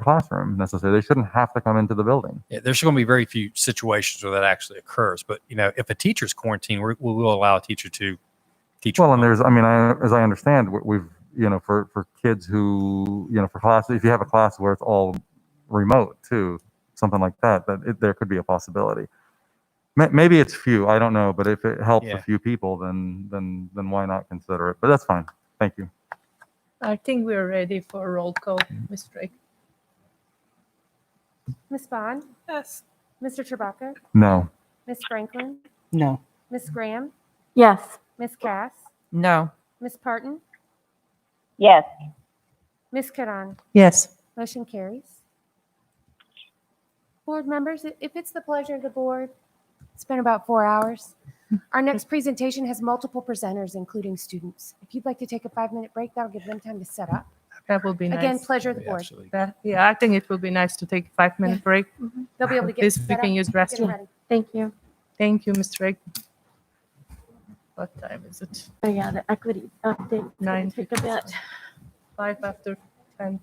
classroom necessarily. They shouldn't have to come into the building. Yeah, there's going to be very few situations where that actually occurs. But, if a teacher's quarantined, we will allow a teacher to teach. Well, and there's, as I understand, we've, for kids who, for classes, if you have a class where it's all remote too, something like that, there could be a possibility. Maybe it's few, I don't know, but if it helps a few people, then why not consider it? But that's fine. Thank you. I think we're ready for a roll call, Ms. Drake. Ms. Bond? Yes. Mr. Chewbacca? No. Ms. Franklin? No. Ms. Graham? Yes. Ms. Cass? No. Ms. Parton? Yes. Ms. Karan? Yes. Motion carries. Board members, if it's the pleasure of the board, it's been about 4 hours. Our next presentation has multiple presenters, including students. If you'd like to take a 5-minute break, that'll give them time to set up. That will be nice. Again, pleasure of the board. Yeah, I think it will be nice to take a 5-minute break. They'll be able to At get least we set can up, use get 'em restroom. ready. Thank you. Thank you, Ms. Drake. What time is it? Oh, yeah, the equity update. 9:50. Take a bit. 10.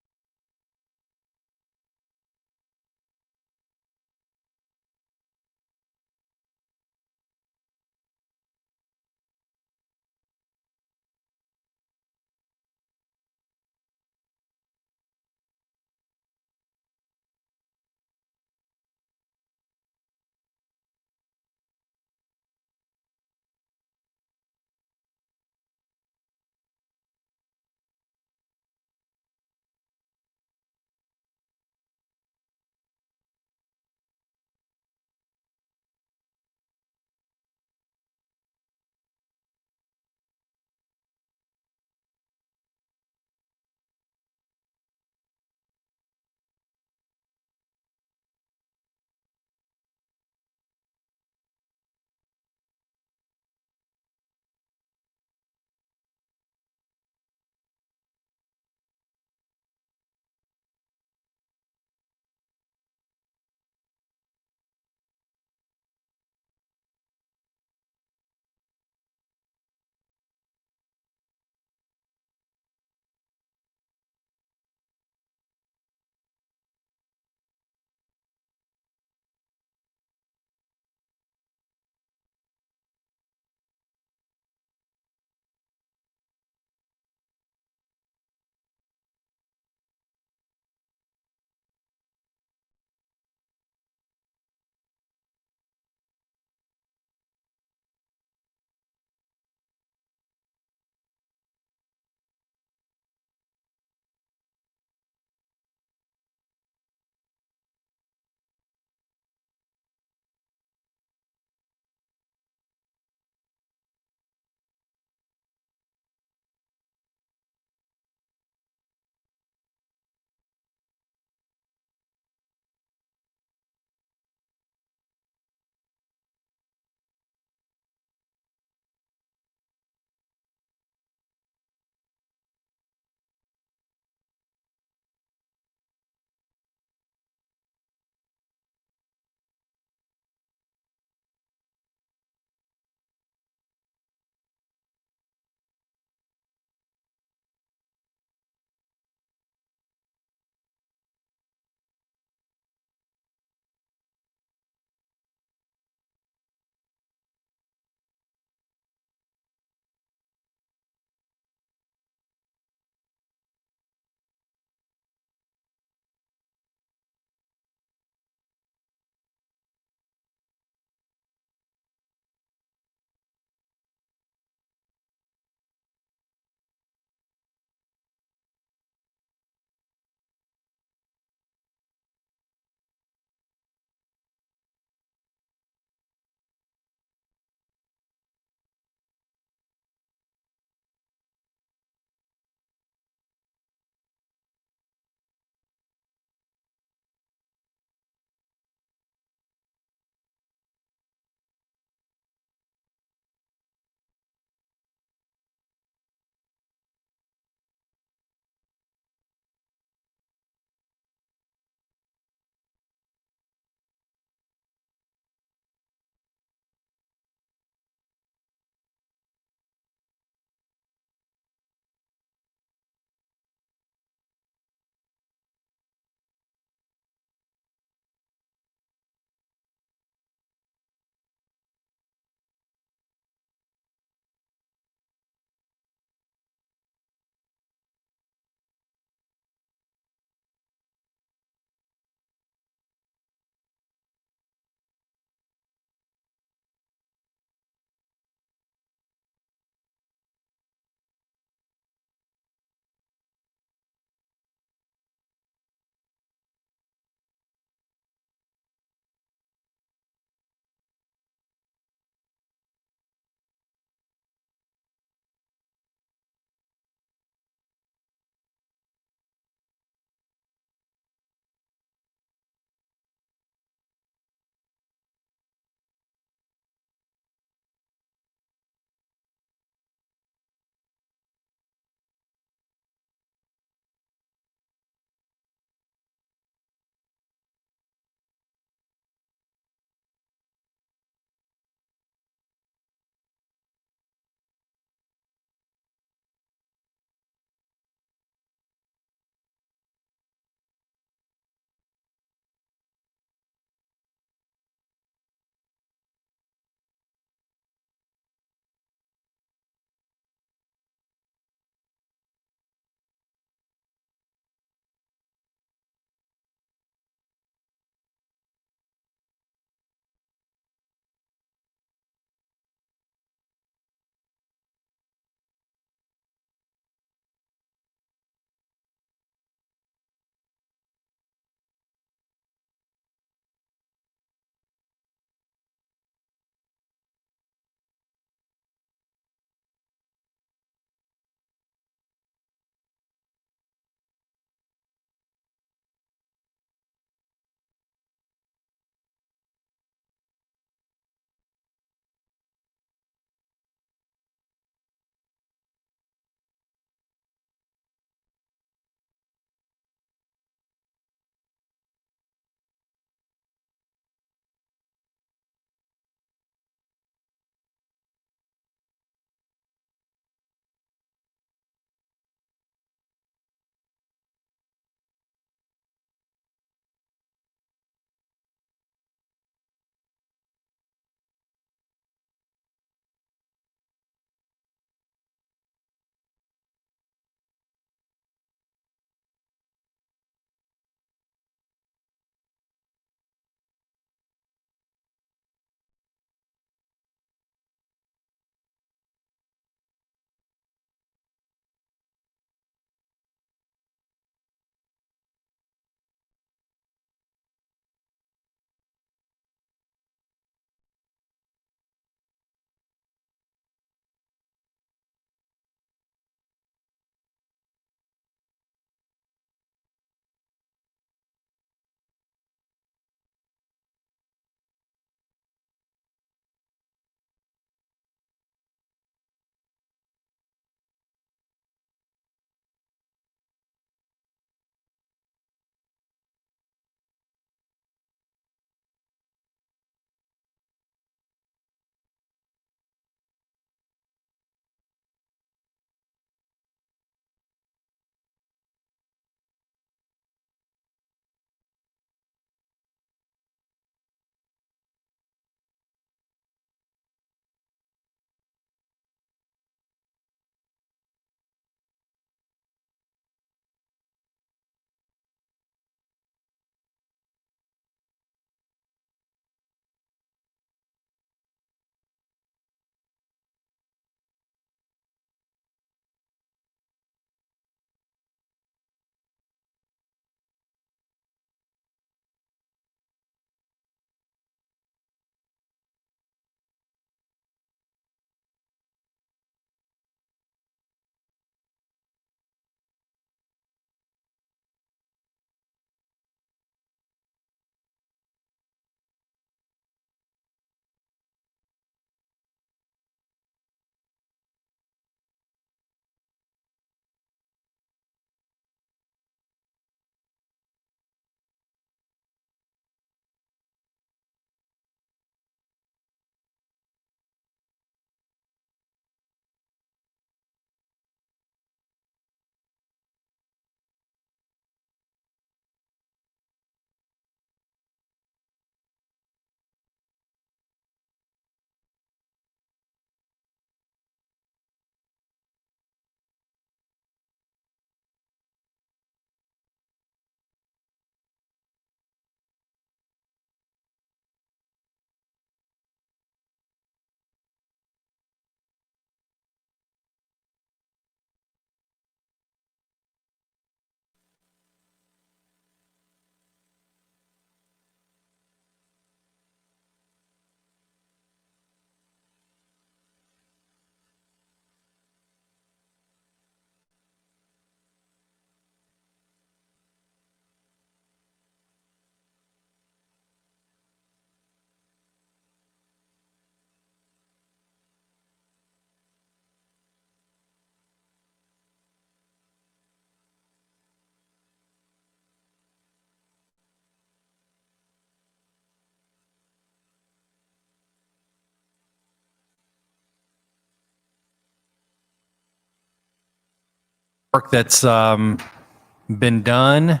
work that's been done,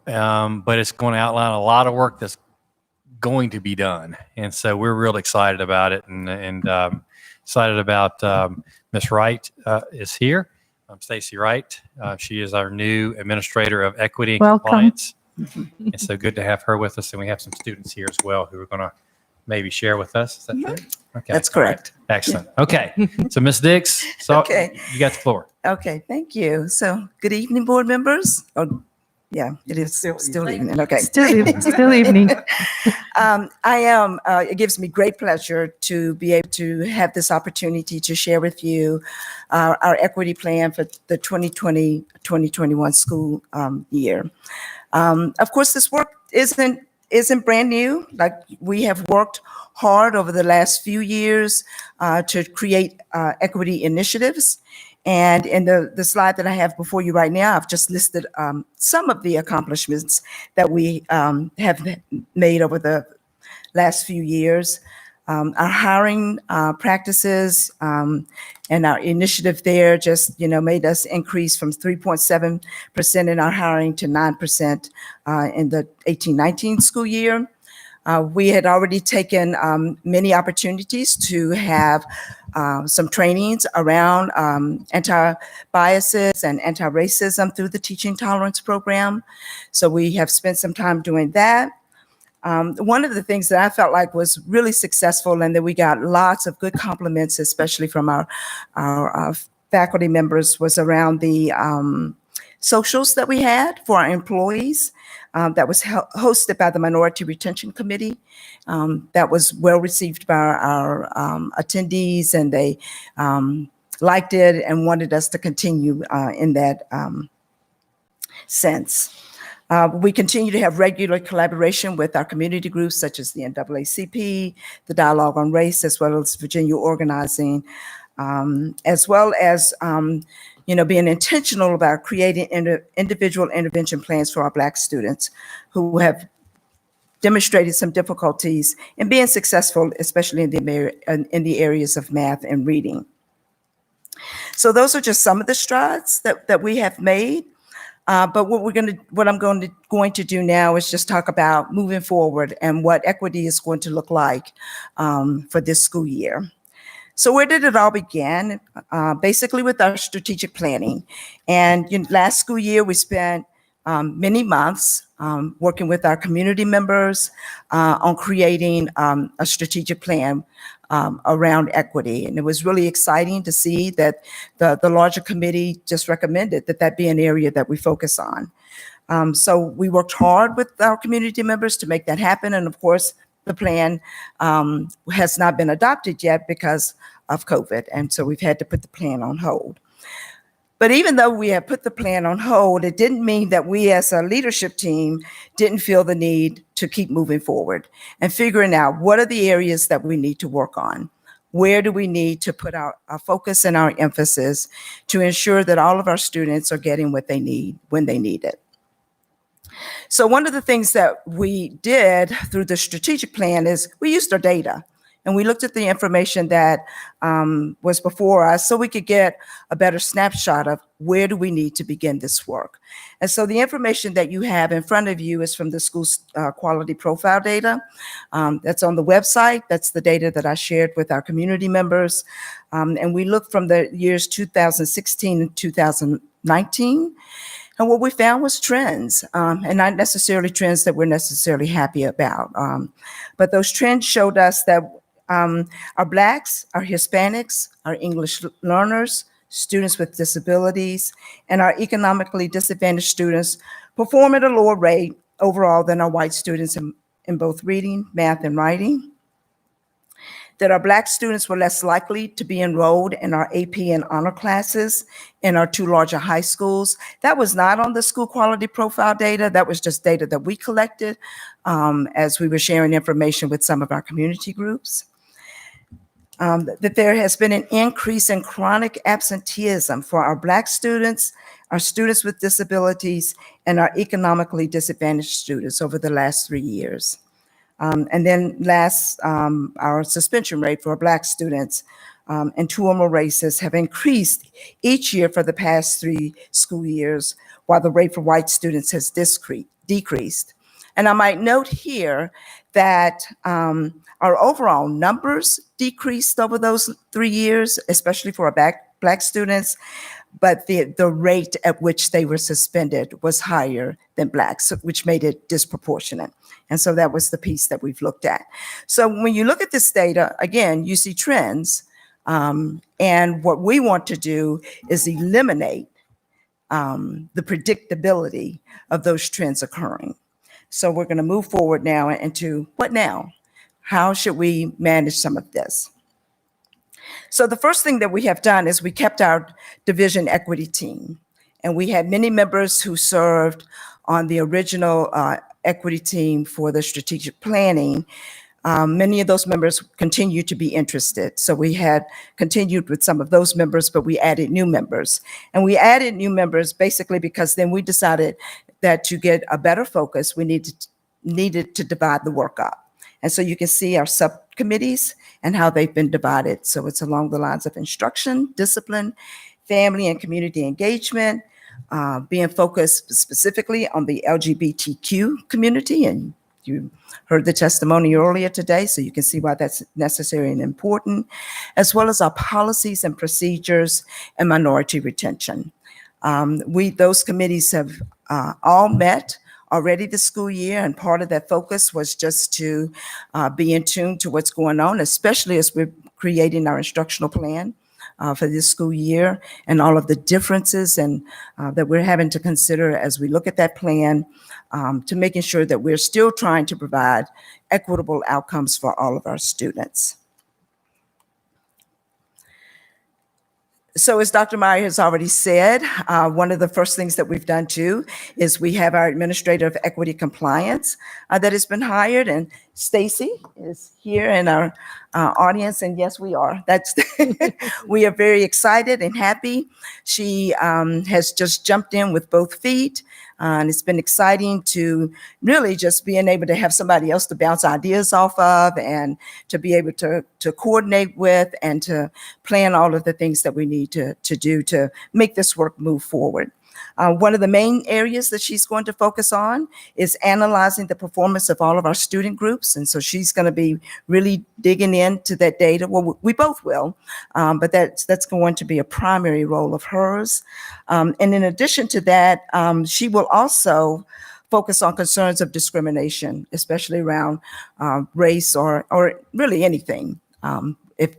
but it's going to outline a lot of work that's going to be done. And so we're real excited about it and excited about Ms. Wright is here. Stacy Wright. She is our new Administrator of Equity and Welcome. Compliance. And so good to have her with us. And we have some students here as well who are going to maybe share with us. Is that true? Okay. That's correct. All right. Excellent. Okay. So Ms. Dix, so Okay. you got the floor. Okay, thank you. So, good evening, board members. Oh, yeah, it is still evening. Okay. Still evening. It gives me great pleasure to be able to have this opportunity to share with you our equity plan for the 2020-2021 school year. Of course, this work isn't brand new. Like, we have worked hard over the last few years to create equity initiatives. And in the slide that I have before you right now, I've just listed some of the accomplishments that we have made over the last few years. Our hiring practices and our initiative there just, made us increase from 3.7% in our hiring to 9% in the 18-19 school year. We had already taken many opportunities to have some trainings around anti-biases and anti-racism through the Teaching Tolerance Program. So we have spent some time doing that. One of the things that I felt like was really successful and that we got lots of good compliments, especially from our faculty members, was around the socials that we had for our employees. That was hosted by the Minority Retention Committee. That was well received by our attendees, and they liked it and wanted us to continue in that sense. We continue to have regular collaboration with our community groups, such as the NAACP, the Dialogue on Race, as well as Virginia Organizing, as well as being intentional about creating individual intervention plans for our Black students who have demonstrated some difficulties in being successful, especially in the areas of math and reading. So those are just some of the strides that we have made. But what I'm going to do now is just talk about moving forward and what equity is going to look like for this school year. So where did it all begin? Basically with our strategic planning. And last school year, we spent many months working with our community members on creating a strategic plan around equity. And it was really exciting to see that the larger committee just recommended that be an area that we focus on. So we worked hard with our community members to make that happen. And of course, the plan has not been adopted yet because of COVID. And so we've had to put the plan on hold. But even though we have put the plan on hold, it didn't mean that we as a leadership team didn't feel the need to keep moving forward and figuring out what are the areas that we need to work on. Where do we need to put our focus and our emphasis to ensure that all of our students are getting what they need when they need it? So one of the things that we did through the strategic plan is we used our data and we looked at the information that was before us so we could get a better snapshot of where do we need to begin this work. And so the information that you have in front of you is from the school's quality profile data. That's on the website. That's the data that I shared with our community members. And we looked from the years 2016 and 2019. And what we found was trends, and not necessarily trends that we're necessarily happy about. But those trends showed us that our Blacks, our Hispanics, our English learners, students with disabilities, and our economically disadvantaged students perform at a lower rate overall than our white students in both reading, math, and writing. That our Black students were less likely to be enrolled in our AP and honor classes in our two larger high schools. That was not on the school quality profile data. That was just data that we collected as we were sharing information with some of our community groups. That there has been an increase in chronic absenteeism for our Black students, our students with disabilities, and our economically disadvantaged students over the last 3 years. And then last, our suspension rate for Black students and 2 or more races have increased each year for the past 3 school years, while the rate for white students has decreased. And I might note here that our overall numbers decreased over those 3 years, especially for our Black students, but the rate at which they were suspended was higher than Blacks, which made it disproportionate. And so that was the piece that we've looked at. So when you look at this data, again, you see trends. And what we want to do is eliminate the predictability of those trends occurring. So we're going to move forward now into what now? How should we manage some of this? So the first thing that we have done is we kept our division equity team. And we had many members who served on the original equity team for the strategic planning. Many of those members continue to be interested. So we had continued with some of those members, but we added new members. And we added new members basically because then we decided that to get a better focus, we needed to divide the work up. And so you can see our subcommittees and how they've been divided. So it's along the lines of instruction, discipline, family and community engagement, being focused specifically on the LGBTQ community. And you heard the testimony earlier today, so you can see why that's necessary and important, as well as our policies and procedures and minority retention. Those committees have all met already this school year, and part of that focus was just to be in tune to what's going on, especially as we're creating our instructional plan for this school year and all of the differences and that we're having to consider as we look at that plan to making sure that we're still trying to provide equitable outcomes for all of our students. So as Dr. Meyer has already said, one of the first things that we've done too is we have our administrator of equity compliance that has been hired, and Stacy is here in our audience, and yes, we are. We are very excited and happy. She has just jumped in with both feet, and it's been exciting to really just being able to have somebody else to bounce ideas off of and to be able to coordinate with and to plan all of the things that we need to do to make this work move forward. One of the main areas that she's going to focus on is analyzing the performance of all of our student groups. And so she's going to be really digging into that data. Well, we both will, but that's going to be a primary role of hers. And in addition to that, she will also focus on concerns of discrimination, especially around race or really anything. If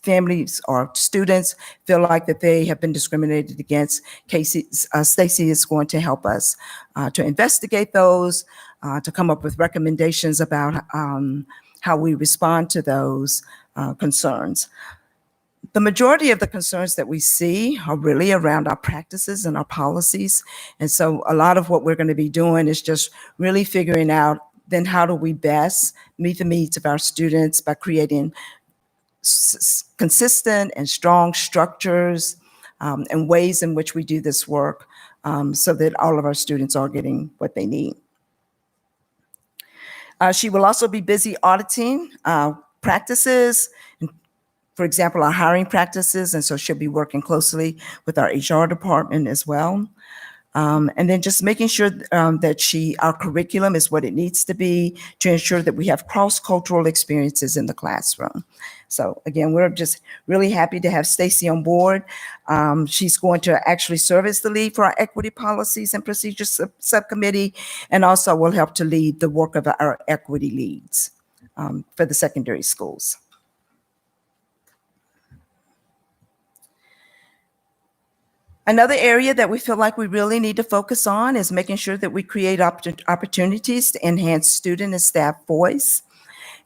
families or students feel like that they have been discriminated against, Stacy is going to help us to investigate those, to come up with recommendations about how we respond to those concerns. The majority of the concerns that we see are really around our practices and our policies. And so a lot of what we're going to be doing is just really figuring out then how do we best meet the needs of our students by creating consistent and strong structures and ways in which we do this work so that all of our students are getting what they need. She will also be busy auditing practices, for example, our hiring practices, and so she'll be working closely with our HR department as well. And then just making sure that our curriculum is what it needs to be to ensure that we have cross-cultural experiences in the classroom. So again, we're just really happy to have Stacy on board. She's going to actually serve as the lead for our equity policies and procedures subcommittee, and also will help to lead the work of our equity leads for the secondary schools. Another area that we feel like we really need to focus on is making sure that we create opportunities to enhance student and staff voice.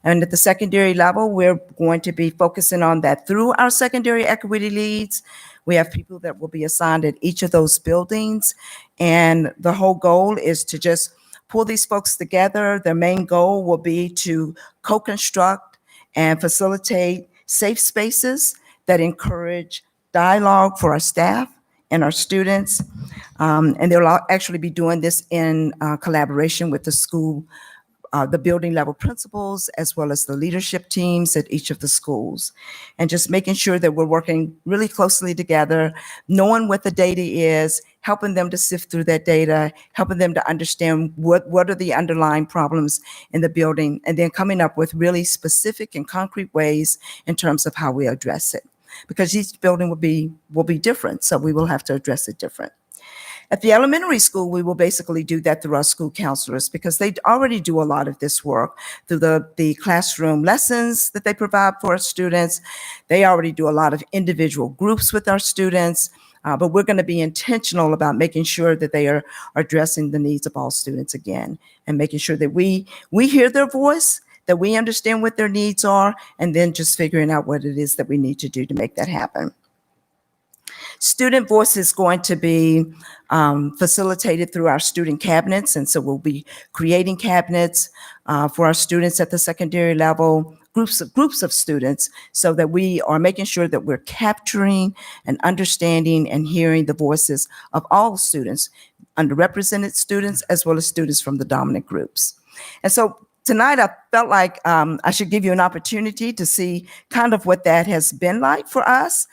And at the secondary level, we're going to be focusing on that through our secondary equity leads. We have people that will be assigned at each of those buildings. And the whole goal is to just pull these folks together. Their main goal will be to co-construct and facilitate safe spaces that encourage dialogue for our staff and our students. And they'll actually be doing this in collaboration with the school the building level principals, as well as the leadership teams at each of the schools. And just making sure that we're working really closely together, knowing what the data is, helping them to sift through that data, helping them to understand what are the underlying problems in the building, and then coming up with really specific and concrete ways in terms of how we address it. Because each building will be different, so we will have to address it different. At the elementary school, we will basically do that through our school counselors because they already do a lot of this work through the classroom lessons that they provide for our students. They already do a lot of individual groups with our students, but we're going to be intentional about making sure that they are addressing the needs of all students again and making sure that we hear their voice, that we understand what their needs are, and then just figuring out what it is that we need to do to make that happen. Student voice is going to be facilitated through our student cabinets, and so we'll be creating cabinets for our students at the secondary level, groups of students, so that we are making sure that we're capturing and understanding and hearing the voices of all students, underrepresented students, as well as students from the dominant groups. And so tonight, I felt like I should give you an opportunity to see kind of what that has been like for us.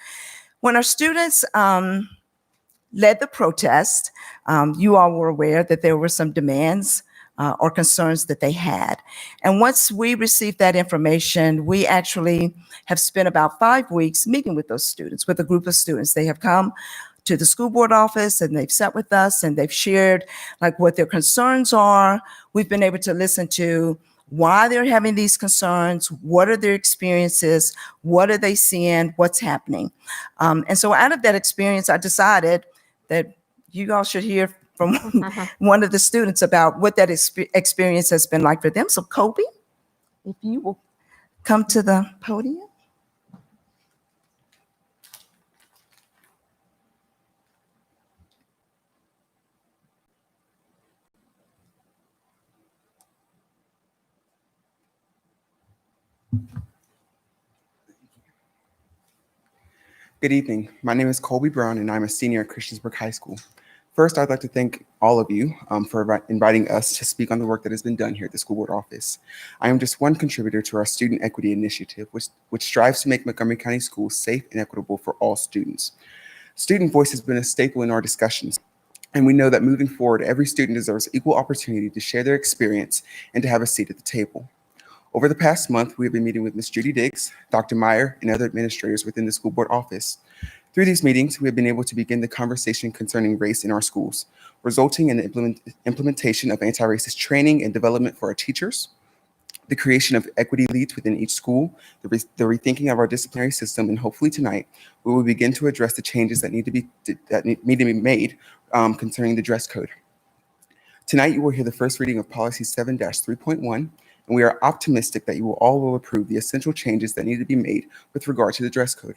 When our students led the protest, you all were aware that there were some demands or concerns that they had. And once we received that information, we actually have spent about 5 weeks meeting with those students, with a group of students. They have come to the school board office and they've sat with us and they've shared like what their concerns are. We've been able to listen to why they're having these concerns, what are their experiences, what are they seeing, what's happening. And so out of that experience, I decided that you all should hear from one of the students about what that experience has been like for them. So Kobe, if you will come to the podium. Good evening. My name is Colby Brown, and I'm a senior at Christiansburg High School. First, I'd like to thank all of you for inviting us to speak on the work that has been done here at the school board office. I am just one contributor to our Student Equity Initiative, which strives to make Montgomery County schools safe and equitable for all students. Student voice has been a staple in our discussions, and we know that moving forward, every student deserves equal opportunity to share their experience and to have a seat at the table. Over the past month, we have been meeting with Ms. Judy Diggs, Dr. Meyer, and other administrators within the school board office. Through these meetings, we have been able to begin the conversation concerning race in our schools, resulting in the implementation of anti-racist training and development for our teachers, the creation of equity leads within each school, the rethinking of our disciplinary system, and hopefully tonight, we will begin to address the changes that need to be made concerning the dress code. Tonight, you will hear the first reading of Policy 7-3.1, and we are optimistic that you all will approve the essential changes that need to be made with regard to the dress code.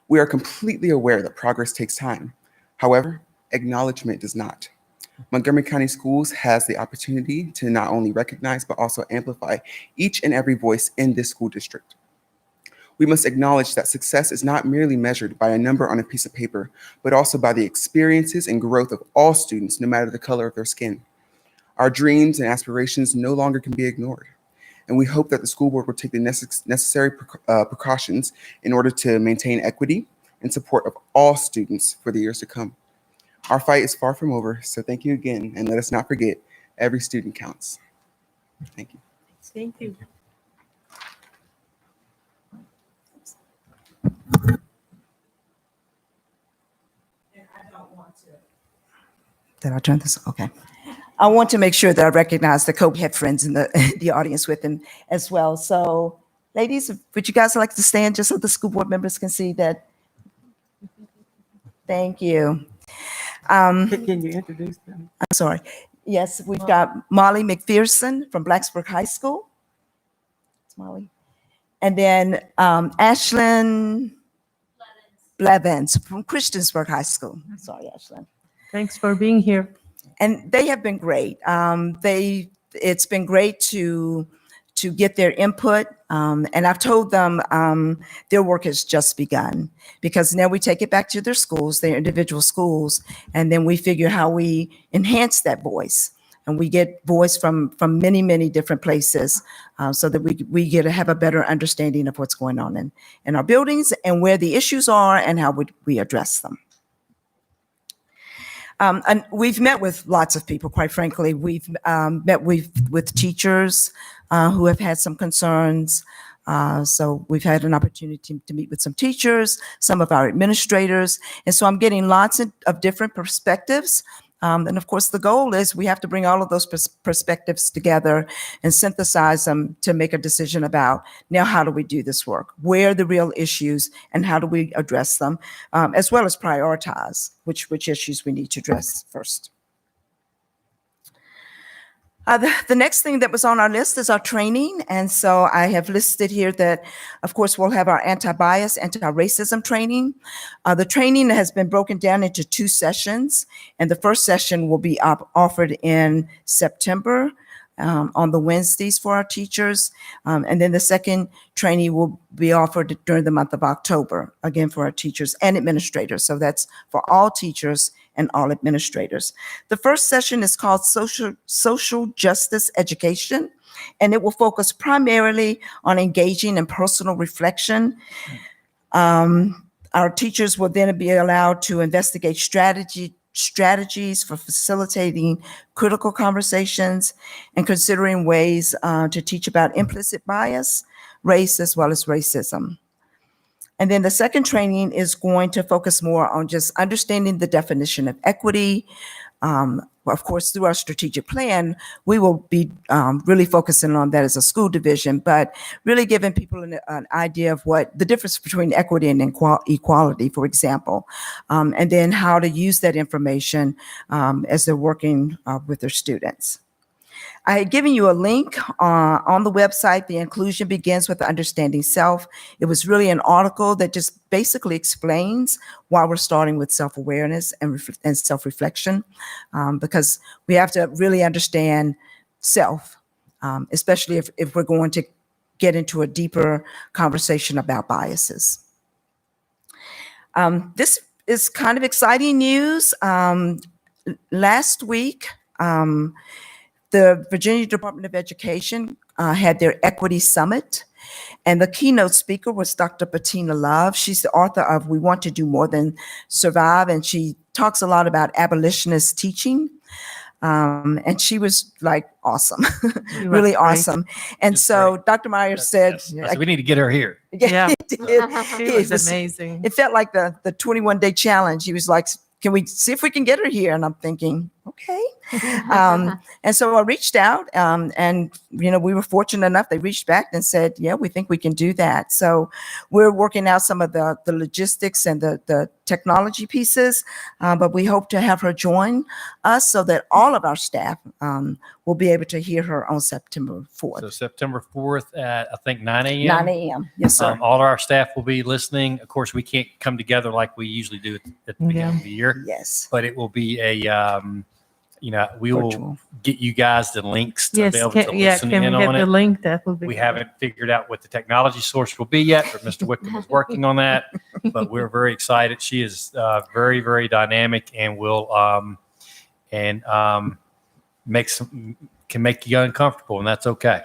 We are completely aware that progress takes time. However, acknowledgement does not. Montgomery County Schools has the opportunity to not only recognize, but also amplify each and every voice in this school district. We must acknowledge that success is not merely measured by a number on a piece of paper, but also by the experiences and growth of all students, no matter the color of their skin. Our dreams and aspirations no longer can be ignored, and we hope that the school board will take the necessary precautions in order to maintain equity and support of all students for the years to come. Our fight is far from over, so thank you again, and let us not forget, every student counts. Thank you. Thank you. Did I turn this? Okay. I want to make sure that I recognize that Kobe had friends in the audience with him as well. So ladies, would you guys like to stand just so the school board members can see that? Thank you. Can you introduce them? I'm sorry. Yes, we've got Molly McPherson from Blacksburg High School. It's Molly. And then Ashlyn Blevins from Christiansburg High School. Sorry, Ashlyn. Thanks for being here. And they have been great. It's been great to get their input. And I've told them their work has just begun, because now we take it back to their schools, their individual schools, and then we figure how we enhance that voice and we get voice from many different places, so that we get to have a better understanding of what's going on in our buildings and where the issues are and how we address them. And we've met with lots of people, quite frankly. We've met with teachers who have had some concerns. So we've had an opportunity to meet with some teachers, some of our administrators. And so I'm getting lots of different perspectives. And of course, the goal is we have to bring all of those perspectives together and synthesize them to make a decision about, now, how do we do this work? Where are the real issues and how do we address them, as well as prioritize which issues we need to address first. The next thing that was on our list is our training. And so I have listed here that, of course, we'll have our anti-bias, anti-racism training. The training has been broken down into 2 sessions, and the first session will be offered in September on the Wednesdays for our teachers. And then the second training will be offered during the month of October, again, for our teachers and administrators. So that's for all teachers and all administrators. The first session is called Social Justice Education, and it will focus primarily on engaging in personal reflection. Our teachers will then be allowed to investigate strategies for facilitating critical conversations and considering ways to teach about implicit bias, race, as well as racism. And then the second training is going to focus more on just understanding the definition of equity. Of course, through our strategic plan, we will be really focusing on that as a school division, but really giving people an idea of what the difference between equity and equality, for example, and then how to use that information as they're working with their students. I had given you a link on the website. The inclusion begins with understanding self. It was really an article that just basically explains why we're starting with self-awareness and self-reflection, because we have to really understand self, especially if we're going to get into a deeper conversation about biases. This is kind of exciting news. Last week, the Virginia Department of Education had their Equity Summit, and the keynote speaker was Dr. Bettina Love. She's the author of We Want to Do More Than Survive, and she talks a lot about abolitionist teaching. And she was like awesome, really awesome. And so Dr. Myers said, Yes, we need to get her here. Yeah. She was amazing. It felt like the 21-day challenge. He was like, can we see if we can get her here? And I'm thinking, okay. And so I reached out, and we were fortunate enough. They reached back and said, yeah, we think we can do that. So we're working out some of the logistics and the technology pieces, but we hope to have her join us so that all of our staff will be able to hear her on September 4th. So September 4th at, I think, 9 a.m. 9 a.m. Yes, sir. All of our staff will be listening. Of course, we can't come together like we usually do at the beginning of the year. Yes. But it will be a, we will Virtual. get you guys the links to Yes, be able to can listen we in get on the it. link? That will be We great. haven't figured out what the technology source will be yet, but Mr. Wickham is working on that. But we're very excited. She is very, very dynamic and will can make you uncomfortable, and that's okay.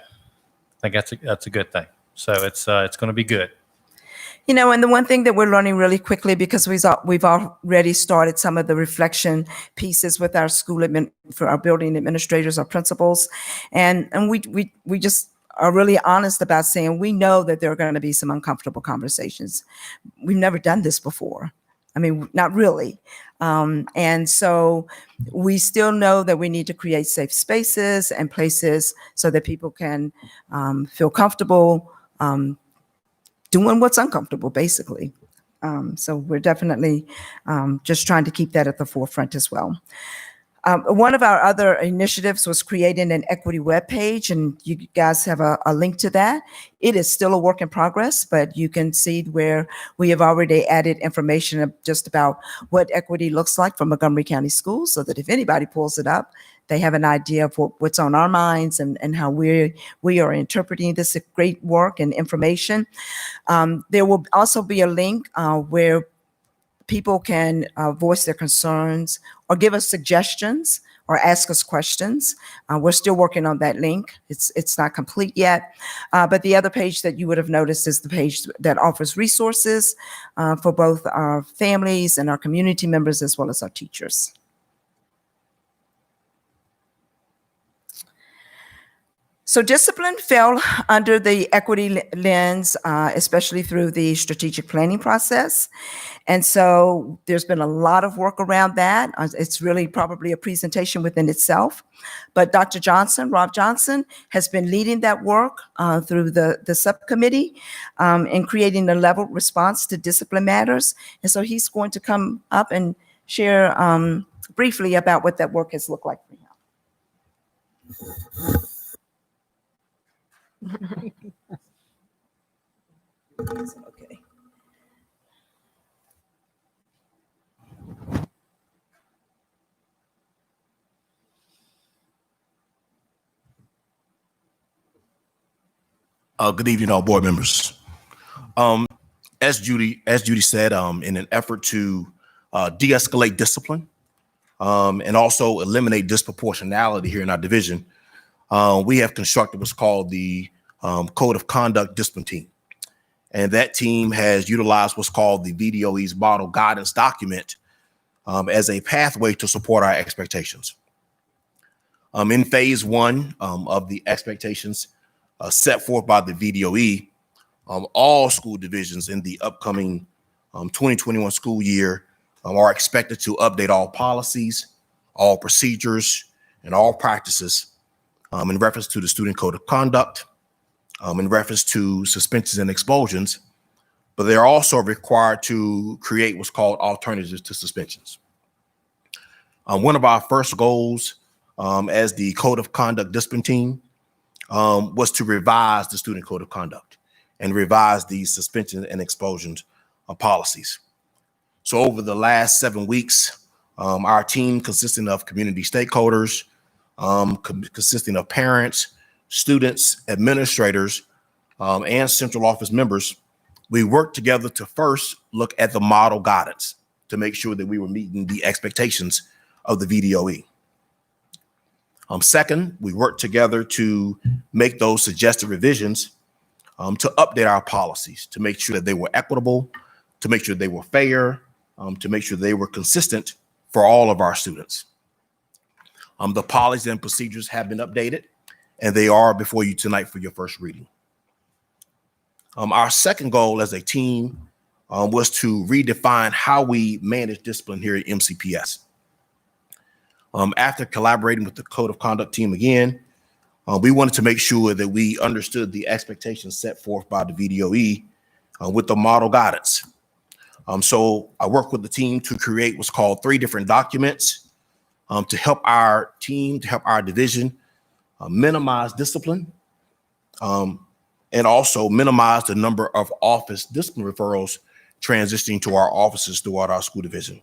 I think that's a good thing. So it's going to be good. And the one thing that we're learning really quickly, because we've already started some of the reflection pieces with our for our building administrators, our principals, and we just are really honest about saying we know that there are going to be some uncomfortable conversations. We've never done this before. I mean, not really. And so we still know that we need to create safe spaces and places so that people can feel comfortable doing what's uncomfortable, basically. So we're definitely just trying to keep that at the forefront as well. One of our other initiatives was creating an equity webpage, and you guys have a link to that. It is still a work in progress, but you can see where we have already added information of just about what equity looks like for Montgomery County Schools, so that if anybody pulls it up, they have an idea of what's on our minds and how we are interpreting this great work and information. There will also be a link where people can voice their concerns or give us suggestions or ask us questions. We're still working on that link. It's not complete yet. But the other page that you would have noticed is the page that offers resources for both our families and our community members as well as our teachers. So discipline fell under the equity lens, especially through the strategic planning process. And so there's been a lot of work around that. It's really probably a presentation within itself. But Dr. Johnson, Rob Johnson, has been leading that work through the subcommittee in creating a leveled response to discipline matters. And so he's going to come up and share briefly about what that work has looked like for him. Okay. Good evening, all board members. As Judy said, in an effort to de-escalate discipline and also eliminate disproportionality here in our division, we have constructed what's called the Code of Conduct Discipline Team. And that team has utilized what's called the VDOE's model guidance document as a pathway to support our expectations. In phase one of the expectations set forth by the VDOE, all school divisions in the upcoming 2021 school year are expected to update all policies, all procedures, and all practices in reference to the Student Code of Conduct, in reference to suspensions and expulsions, but they're also required to create what's called alternatives to suspensions. One of our first goals as the Code of Conduct Discipline Team was to revise the Student Code of Conduct and revise the suspension and expulsions policies. So over the last 7 weeks, our team consisting of community stakeholders, consisting of parents, students, administrators, and central office members, we worked together to first look at the model guidance to make sure that we were meeting the expectations of the VDOE. Second, we worked together to make those suggested revisions to update our policies, to make sure that they were equitable, to make sure they were fair, to make sure they were consistent for all of our students. The policies and procedures have been updated, and they are before you tonight for your first reading. Our second goal as a team was to redefine how we manage discipline here at MCPS. After collaborating with the Code of Conduct team again, we wanted to make sure that we understood the expectations set forth by the VDOE with the model guidance. So I worked with the team to create what's called 3 different documents to help our team, to help our division minimize discipline and also minimize the number of office discipline referrals transitioning to our offices throughout our school division.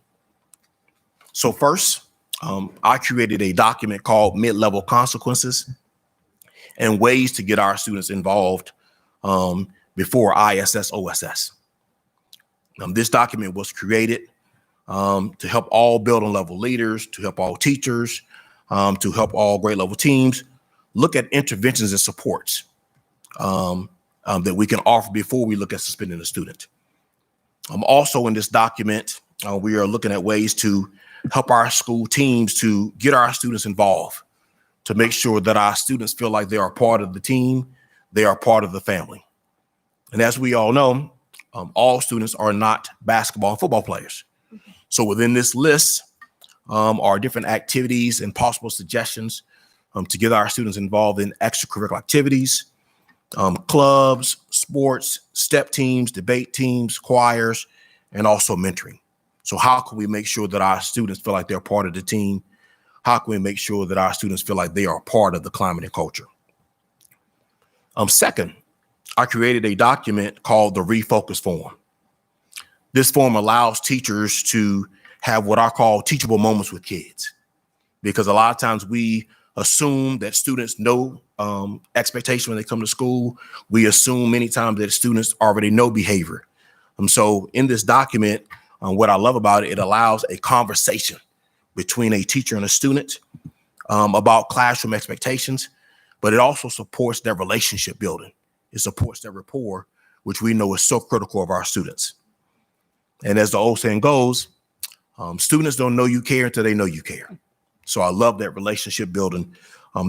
So first, I created a document called Mid-Level Consequences and Ways to Get Our Students Involved before ISS OSS. This document was created to help all building level leaders, to help all teachers, to help all grade level teams look at interventions and supports that we can offer before we look at suspending a student. Also in this document, we are looking at ways to help our school teams to get our students involved, to make sure that our students feel like they are part of the team, they are part of the family. And as we all know, all students are not basketball and football players. So within this list are different activities and possible suggestions to get our students involved in extracurricular activities, clubs, sports, step teams, debate teams, choirs, and also mentoring. So how can we make sure that our students feel like they're part of the team? How can we make sure that our students feel like they are part of the climate and culture? Second, I created a document called the Refocus Form. This form allows teachers to have what I call teachable moments with kids, because a lot of times we assume that students know expectation when they come to school. We assume many times that students already know behavior. So in this document, what I love about it, it allows a conversation between a teacher and a student about classroom expectations, but it also supports their relationship building. It supports their rapport, which we know is so critical of our students. And as the old saying goes, students don't know you care until they know you care. So I love that relationship building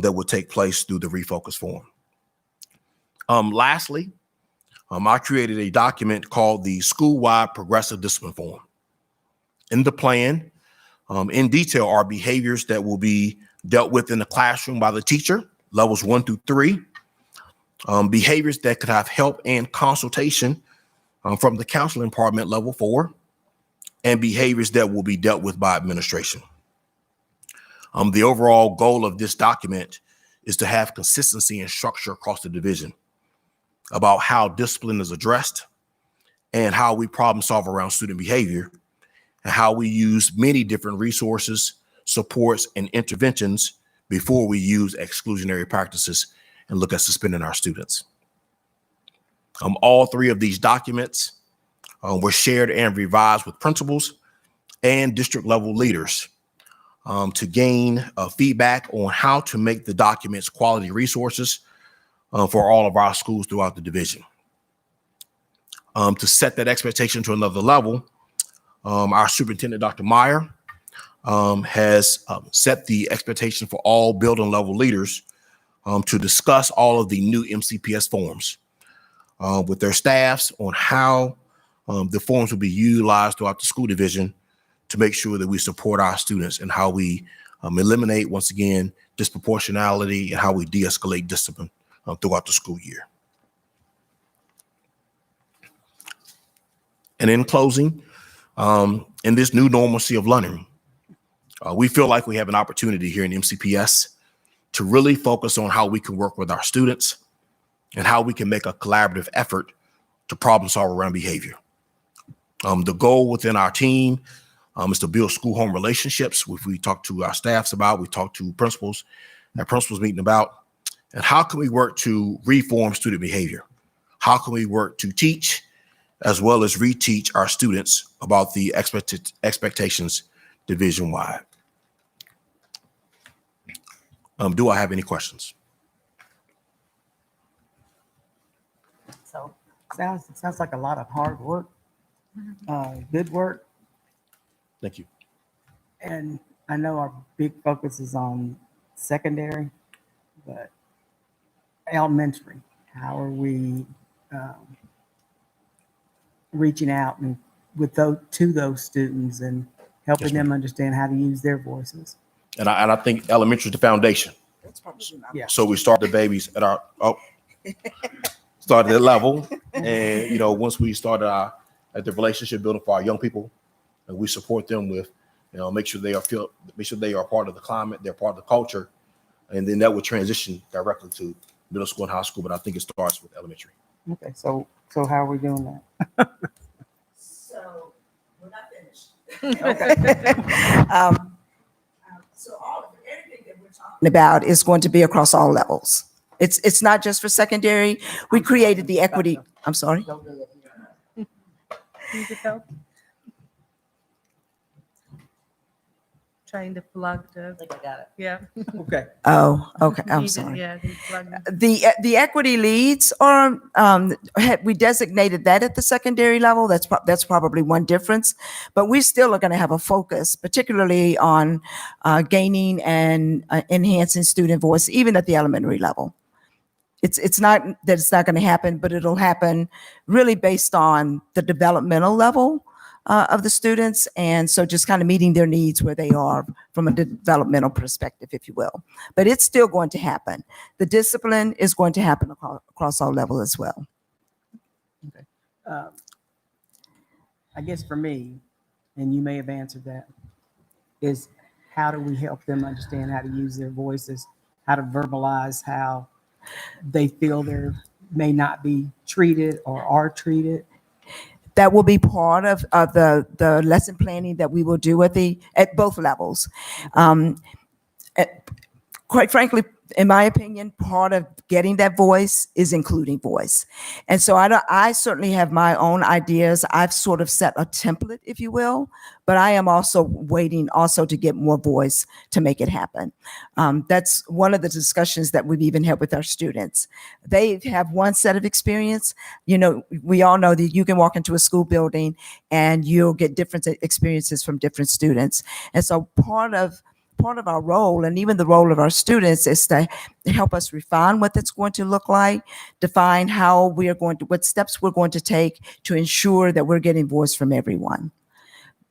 that will take place through the Refocus Forum. Lastly, I created a document called the School-Wide Progressive Discipline Forum. In the plan, in detail, are behaviors that will be dealt with in the classroom by the teacher, levels 1 through 3, behaviors that could have help and consultation from the counseling department, level 4, and behaviors that will be dealt with by administration. The overall goal of this document is to have consistency and structure across the division about how discipline is addressed and how we problem solve around student behavior and how we use many different resources, supports, and interventions before we use exclusionary practices and look at suspending our students. All 3 of these documents were shared and revised with principals and district level leaders to gain feedback on how to make the documents quality resources for all of our schools throughout the division. To set that expectation to another level, our superintendent, Dr. Meyer, has set the expectation for all building level leaders to discuss all of the new MCPS forms with their staffs on how the forms will be utilized throughout the school division to make sure that we support our students and how we eliminate, once again, disproportionality and how we de-escalate discipline throughout the school year. And in closing, in this new normalcy of learning, we feel like we have an opportunity here in MCPS to really focus on how we can work with our students and how we can make a collaborative effort to problem solve around behavior. The goal within our team is to build school-home relationships, which we talk to our staffs about, we talk to principals at principals meeting about, and how can we work to reform student behavior? How can we work to teach as well as reteach our students about the expectations division-wide? Do I have any questions? So sounds like a lot of hard work, good work. Thank you. And I know our big focus is on secondary, but elementary, how are we reaching out and with those students and helping them understand how to use their voices? And I think elementary is the foundation. Yeah. So we start the babies at our start at that level, and once we start at the relationship building for our young people, and we support them with, make sure they are part of the climate, they're part of the culture, and then that would transition directly to middle school and high school. But I think it starts with elementary. Okay, so how are we doing that? So we're not finished. Okay. So everything that we're talking about is going to be across all levels. It's not just for secondary. We created the equity. I'm sorry. Need help? Trying to plug the. I think I got it. Yeah. Okay. Oh, okay. I'm sorry. Yeah. The equity leads are we designated that at the secondary level. That's probably one difference, but we still are going to have a focus, particularly on gaining and enhancing student voice, even at the elementary level. It's not that it's not going to happen, but it'll happen really based on the developmental level of the students. And so just kind of meeting their needs where they are from a developmental perspective, if you will. But it's still going to happen. The discipline is going to happen across all levels as well. Okay. I guess for me, and you may have answered that, is how do we help them understand how to use their voices, how to verbalize how they feel they may not be treated or are treated? That will be part of the lesson planning that we will do at both levels. Quite frankly, in my opinion, part of getting that voice is including voice. And so I certainly have my own ideas. I've sort of set a template, if you will, but I am also waiting also to get more voice to make it happen. That's one of the discussions that we've even had with our students. They have one set of experience. You know, we all know that you can walk into a school building and you'll get different experiences from different students. And so part of our role, and even the role of our students, is to help us refine what that's going to look like, define how we are going to, what steps we're going to take to ensure that we're getting voice from everyone.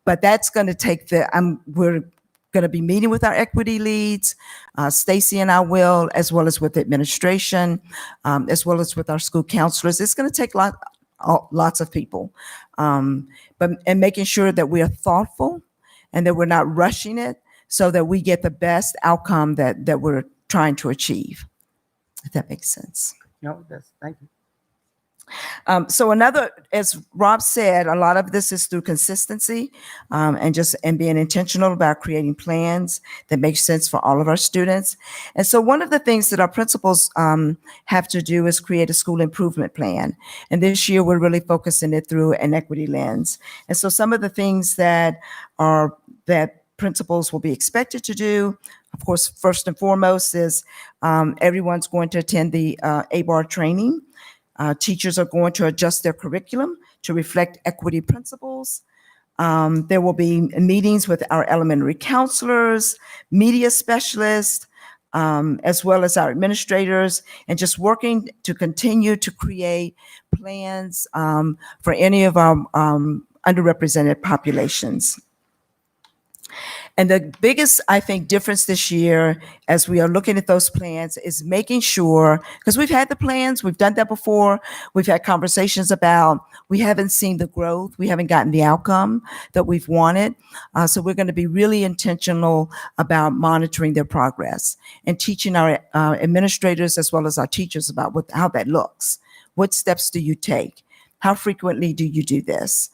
But that's going to take we're going to be meeting with our equity leads, Stacy and I will, as well as with administration, as well as with our school counselors. It's going to take lots of people, and making sure that we are thoughtful and that we're not rushing it, so that we get the best outcome that we're trying to achieve, if that makes sense. No, thank you. So another, as Rob said, a lot of this is through consistency, and being intentional about creating plans that make sense for all of our students. And so one of the things that our principals have to do is create a school improvement plan. And this year we're really focusing it through an equity lens. And so some of the things that principals will be expected to do, of course, first and foremost is everyone's going to attend the ABAR training. Teachers are going to adjust their curriculum to reflect equity principles. There will be meetings with our elementary counselors, media specialists, as well as our administrators, and just working to continue to create plans for any of our underrepresented populations. And the biggest, I think, difference this year, as we are looking at those plans, is making sure, because we've had the plans, we've done that before, we've had conversations about, we haven't seen the growth, we haven't gotten the outcome that we've wanted. So we're going to be really intentional about monitoring their progress and teaching our administrators as well as our teachers about how that looks. What steps do you take? How frequently do you do this?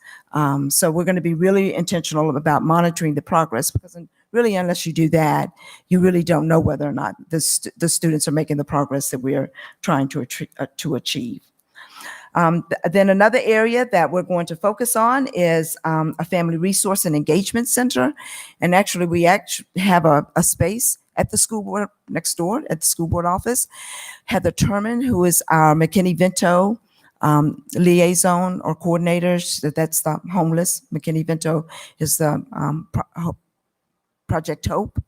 So we're going to be really intentional about monitoring the progress, because really, unless you do that, you really don't know whether or not the students are making the progress that we are trying to achieve. Then another area that we're going to focus on is a family resource and engagement center. And actually, we have a space at the school board next door at the school board office. Heather Turman, who is our McKinney-Vento liaison or coordinators, that's the homeless. McKinney-Vento is the Project Hope.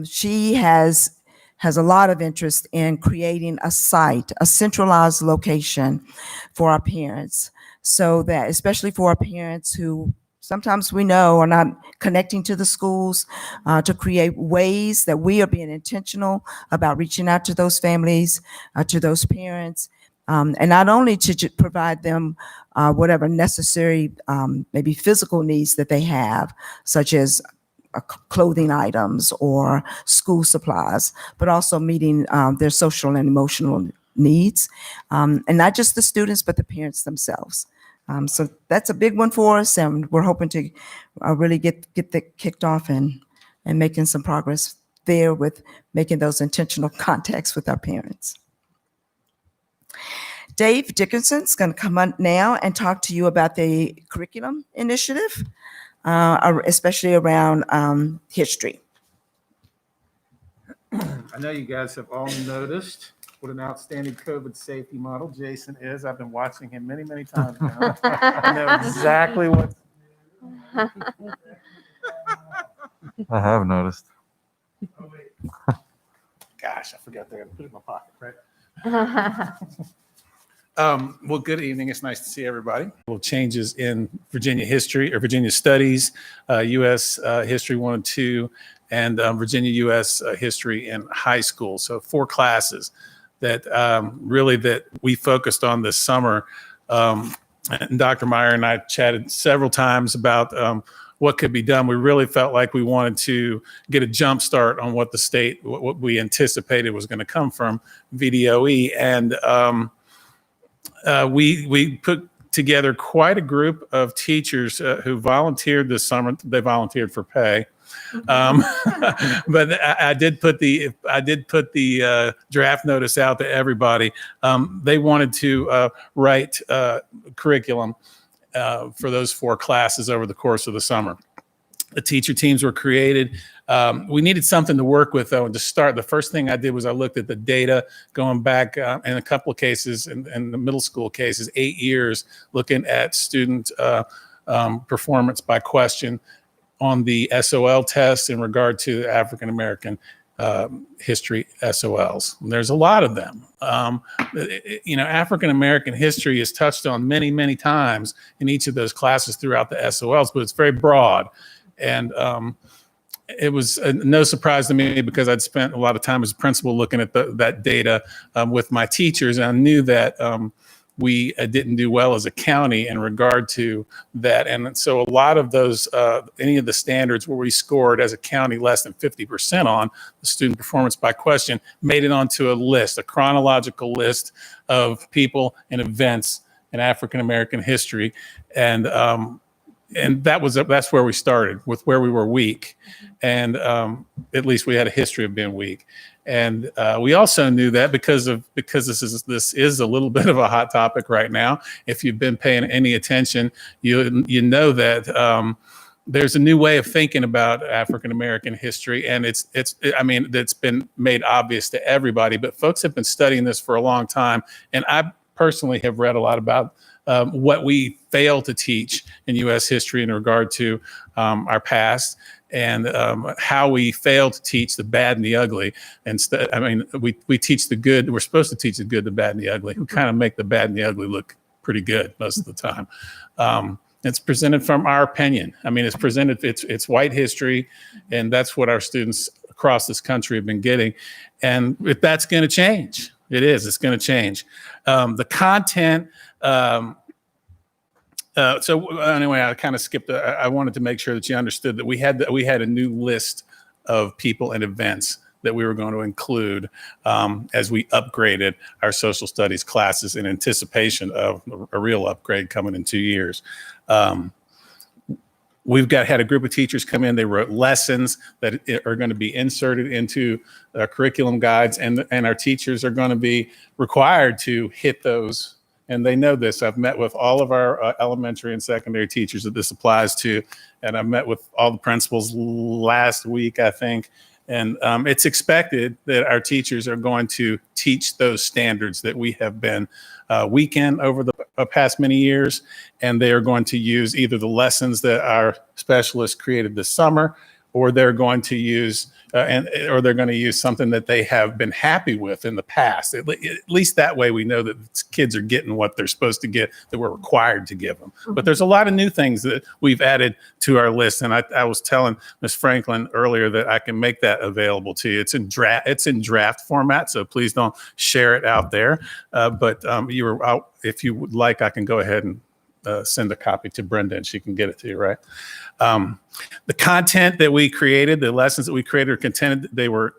She has a lot of interest in creating a site, a centralized location for our parents, so that, especially for our parents who sometimes we know are not connecting to the schools, to create ways that we are being intentional about reaching out to those families, to those parents, and not only to provide them whatever necessary, maybe physical needs that they have, such as clothing items or school supplies, but also meeting their social and emotional needs, and not just the students, but the parents themselves. So that's a big one for us, and we're hoping to really get that kicked off and making some progress there with making those intentional contacts with our parents. Dave Dickinson's going to come on now and talk to you about the curriculum initiative, especially around history. I know you guys have all noticed what an outstanding COVID safety model Jason is. I've been watching him many, many times now. I know exactly what. I have noticed. Gosh, I forgot that. I put it in my pocket, right? Well, good evening. It's nice to see everybody. Little changes in Virginia history or Virginia studies, U.S. history 1 and 2, and Virginia U.S. history in high school. So 4 classes that really that we focused on this summer. And Dr. Meyer and I chatted several times about what could be done. We really felt like we wanted to get a jump start on what the state, what we anticipated was going to come from VDOE. And we put together quite a group of teachers who volunteered this summer. They volunteered for pay. But I did put the draft notice out to everybody. They wanted to write curriculum for those 4 classes over the course of the summer. The teacher teams were created. We needed something to work with, though, and to start. The first thing I did was I looked at the data going back in a couple of cases, in the middle school cases, 8 years, looking at student performance by question on the SOL test in regard to African American history SOLs. And there's a lot of them. African American history is touched on many, many times in each of those classes throughout the SOLs, but it's very broad. And it was no surprise to me because I'd spent a lot of time as a principal looking at that data with my teachers, and I knew that we didn't do well as a county in regard to that. And so a lot of those, any of the standards where we scored as a county less than 50% on the student performance by question made it onto a list, a chronological list of people and events in African American history. And that's where we started, with where we were weak. And at least we had a history of being weak. And we also knew that because this is a little bit of a hot topic right now. If you've been paying any attention, you know that there's a new way of thinking about African American history, and it's been made obvious to everybody. But folks have been studying this for a long time, and I personally have read a lot about what we fail to teach in U.S. history in regard to our past, and how we fail to teach the bad and the ugly. Instead, we teach the good. We're supposed to teach the good, the bad, and the ugly. We kind of make the bad and the ugly look pretty good most of the time. It's presented from our opinion. It's presented. It's white history, and that's what our students across this country have been getting. And if that's going to change, it is. It's going to change. The content. So anyway, I kind of skipped. I wanted to make sure that you understood that we had a new list of people and events that we were going to include as we upgraded our social studies classes in anticipation of a real upgrade coming in 2 years. We've had a group of teachers come in. They wrote lessons that are going to be inserted into curriculum guides, and our teachers are going to be required to hit those. And they know this. I've met with all of our elementary and secondary teachers that this applies to, and I've met with all the principals last week, I think. And it's expected that our teachers are going to teach those standards that we have been weak in over the past many years, and they are going to use either the lessons that our specialists created this summer, or they're going to use something that they have been happy with in the past. At least that way we know that kids are getting what they're supposed to get, that we're required to give them. But there's a lot of new things that we've added to our list, and I was telling Ms. Franklin earlier that I can make that available to you. It's in draft format, so please don't share it out there. But if you would like, I can go ahead and send a copy to Brenda, and she can get it to you, right? The content that we created, the lessons that we created, were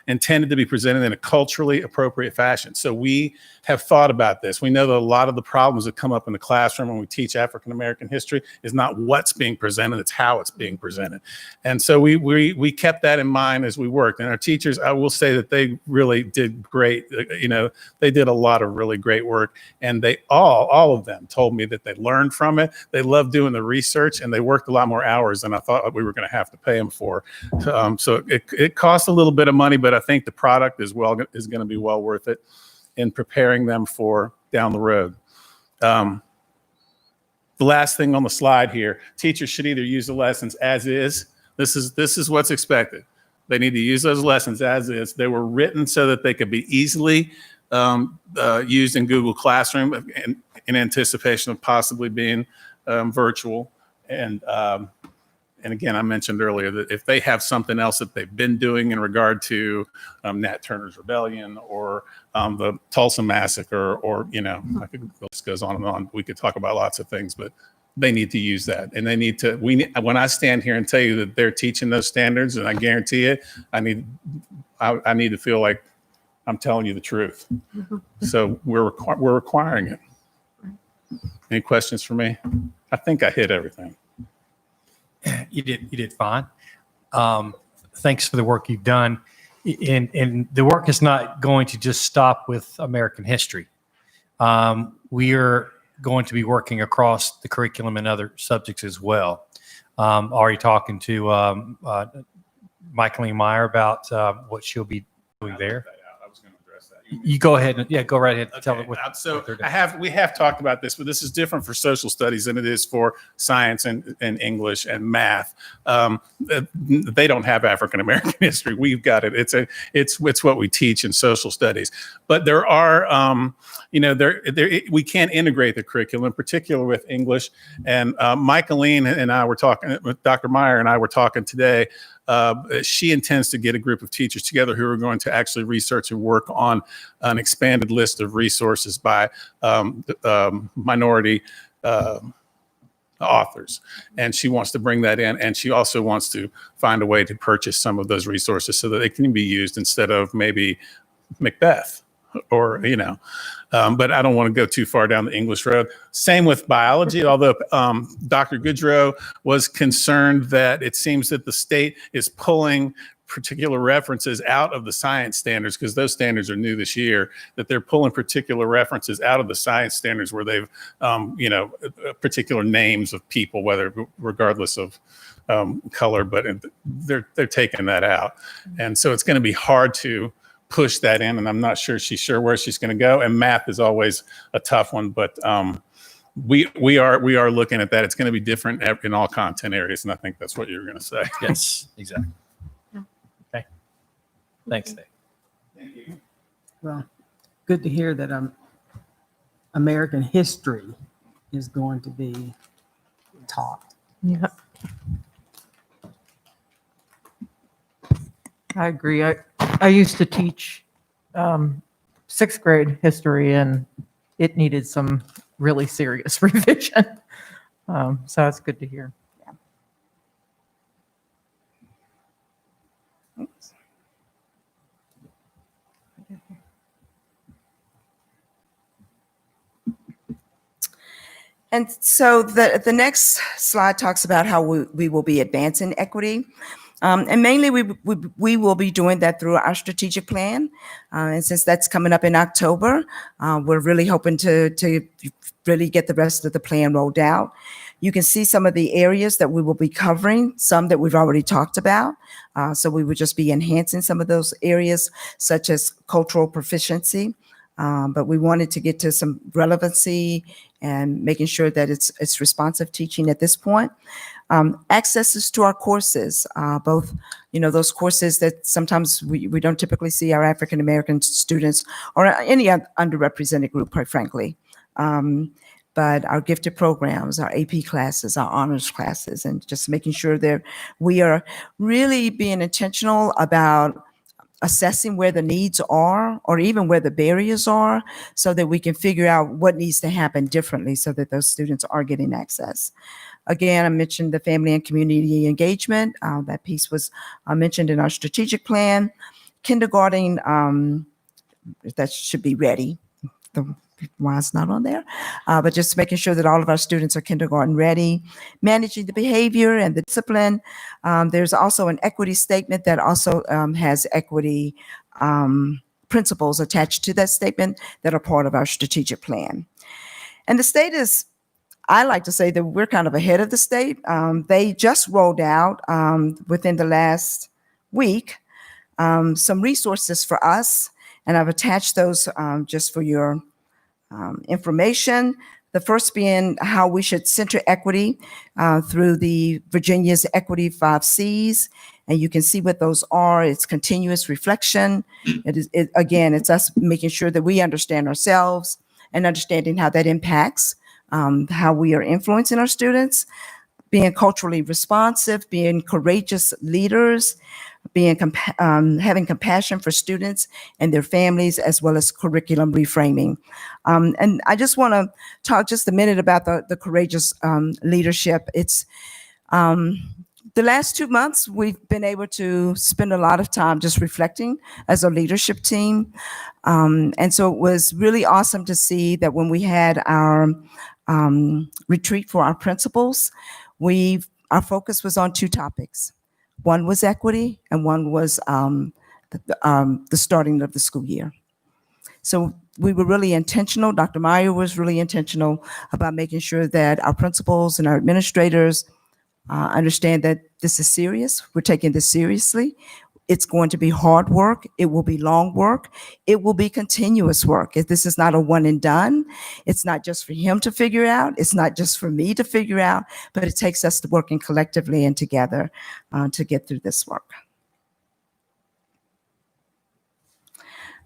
intended to be presented in a culturally appropriate fashion. So we have thought about this. We know that a lot of the problems that come up in the classroom when we teach African American history is not what's being presented, it's how it's being presented. And so we kept that in mind as we worked. And our teachers, I will say that they really did great. They did a lot of really great work, and they all of them told me that they learned from it. They loved doing the research, and they worked a lot more hours than I thought we were going to have to pay them for. So it cost a little bit of money, but I think the product is going to be well worth it in preparing them for down the road. The last thing on the slide here, teachers should either use the lessons as is. This is what's expected. They need to use those lessons as is. They were written so that they could be easily used in Google Classroom in anticipation of possibly being virtual. And again, I mentioned earlier that if they have something else that they've been doing in regard to Nat Turner's Rebellion or the Tulsa Massacre, or the list goes on and on. We could talk about lots of things, but they need to use that, and they need to. When I stand here and tell you that they're teaching those standards, and I guarantee it, I need to feel like I'm telling you the truth. So we're requiring it. Any questions for me? I think I hit everything. You did fine. Thanks for the work you've done. And the work is not going to just stop with American history. We are going to be working across the curriculum and other subjects as well. Already talking to Michaeline Meyer about what she'll be doing there. I was going to address that. You go ahead and go right ahead and tell it what. So we have talked about this, but this is different for social studies than it is for science and English and math. They don't have African American history. We've got it. It's what we teach in social studies. But there are, we can't integrate the curriculum, in particular with English. And Michaeline and I were talking, Dr. Meyer and I were talking today. She intends to get a group of teachers together who are going to actually research and work on an expanded list of resources by minority authors. And she wants to bring that in. And she also wants to find a way to purchase some of those resources so that they can be used instead of maybe Macbeth or, but I don't want to go too far down the English road. Same with biology, although Dr. Goodrow was concerned that it seems that the state is pulling particular references out of the science standards, because those standards are new this year, that they're pulling particular references out of the science standards where they've, particular names of people, whether regardless of color, but they're taking that out. And so it's going to be hard to push that in, and I'm not she's sure where she's going to go. And math is always a tough one, but we are looking at that. It's going to be different in all content areas, and I think that's what you were going to say. Yes, exactly. Okay. Thanks, Dave. Thank you. Well, good to hear that American history is going to be taught. Yeah. I agree. I used to teach sixth grade history, and it needed some really serious revision. So it's good to hear. Yeah. And so the next slide talks about how we will be advancing equity. And mainly we will be doing that through our strategic plan. And since that's coming up in October, we're really hoping to really get the rest of the plan rolled out. You can see some of the areas that we will be covering, some that we've already talked about. So we would just be enhancing some of those areas, such as cultural proficiency. But we wanted to get to some relevancy and making sure that it's responsive teaching at this point. Accesses to our courses, both, those courses that sometimes we don't typically see our African American students or any underrepresented group, quite frankly. But our gifted programs, our AP classes, our honors classes, and just making sure that we are really being intentional about assessing where the needs are or even where the barriers are so that we can figure out what needs to happen differently so that those students are getting access. Again, I mentioned the family and community engagement. That piece was mentioned in our strategic plan. Kindergarten, that should be ready. Why it's not on there, but just making sure that all of our students are kindergarten ready, managing the behavior and the discipline. There's also an equity statement that also has equity principles attached to that statement that are part of our strategic plan. And the state is, I like to say that we're kind of ahead of the state. They just rolled out within the last week some resources for us, and I've attached those just for your information. The first being how we should center equity through the Virginia's Equity 5 C's. And you can see what those are. It's continuous reflection. Again, it's us making sure that we understand ourselves and understanding how that impacts how we are influencing our students, being culturally responsive, being courageous leaders, being having compassion for students and their families, as well as curriculum reframing. And I just want to talk just a minute about the courageous leadership. It's The last 2 months, we've been able to spend a lot of time just reflecting as a leadership team. And so it was really awesome to see that when we had our retreat for our principals, our focus was on 2 topics. One was equity, and one was the starting of the school year. So we were really intentional. Dr. Meyer was really intentional about making sure that our principals and our administrators understand that this is serious. We're taking this seriously. It's going to be hard work. It will be long work. It will be continuous work. This is not a one and done. It's not just for him to figure out. It's not just for me to figure out, but it takes us to working collectively and together to get through this work.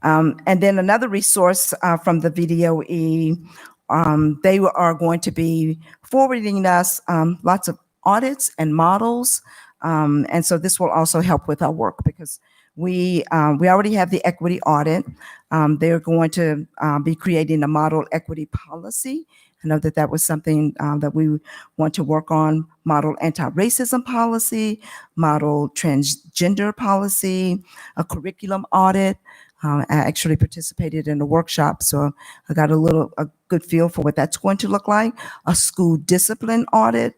And then another resource from the VDOE, they are going to be forwarding us lots of audits and models. And so this will also help with our work because we already have the equity audit. They're going to be creating a model equity policy. I know that was something that we want to work on, model anti-racism policy, model transgender policy, a curriculum audit. I actually participated in a workshop, so I got a good feel for what that's going to look like, a school discipline audit,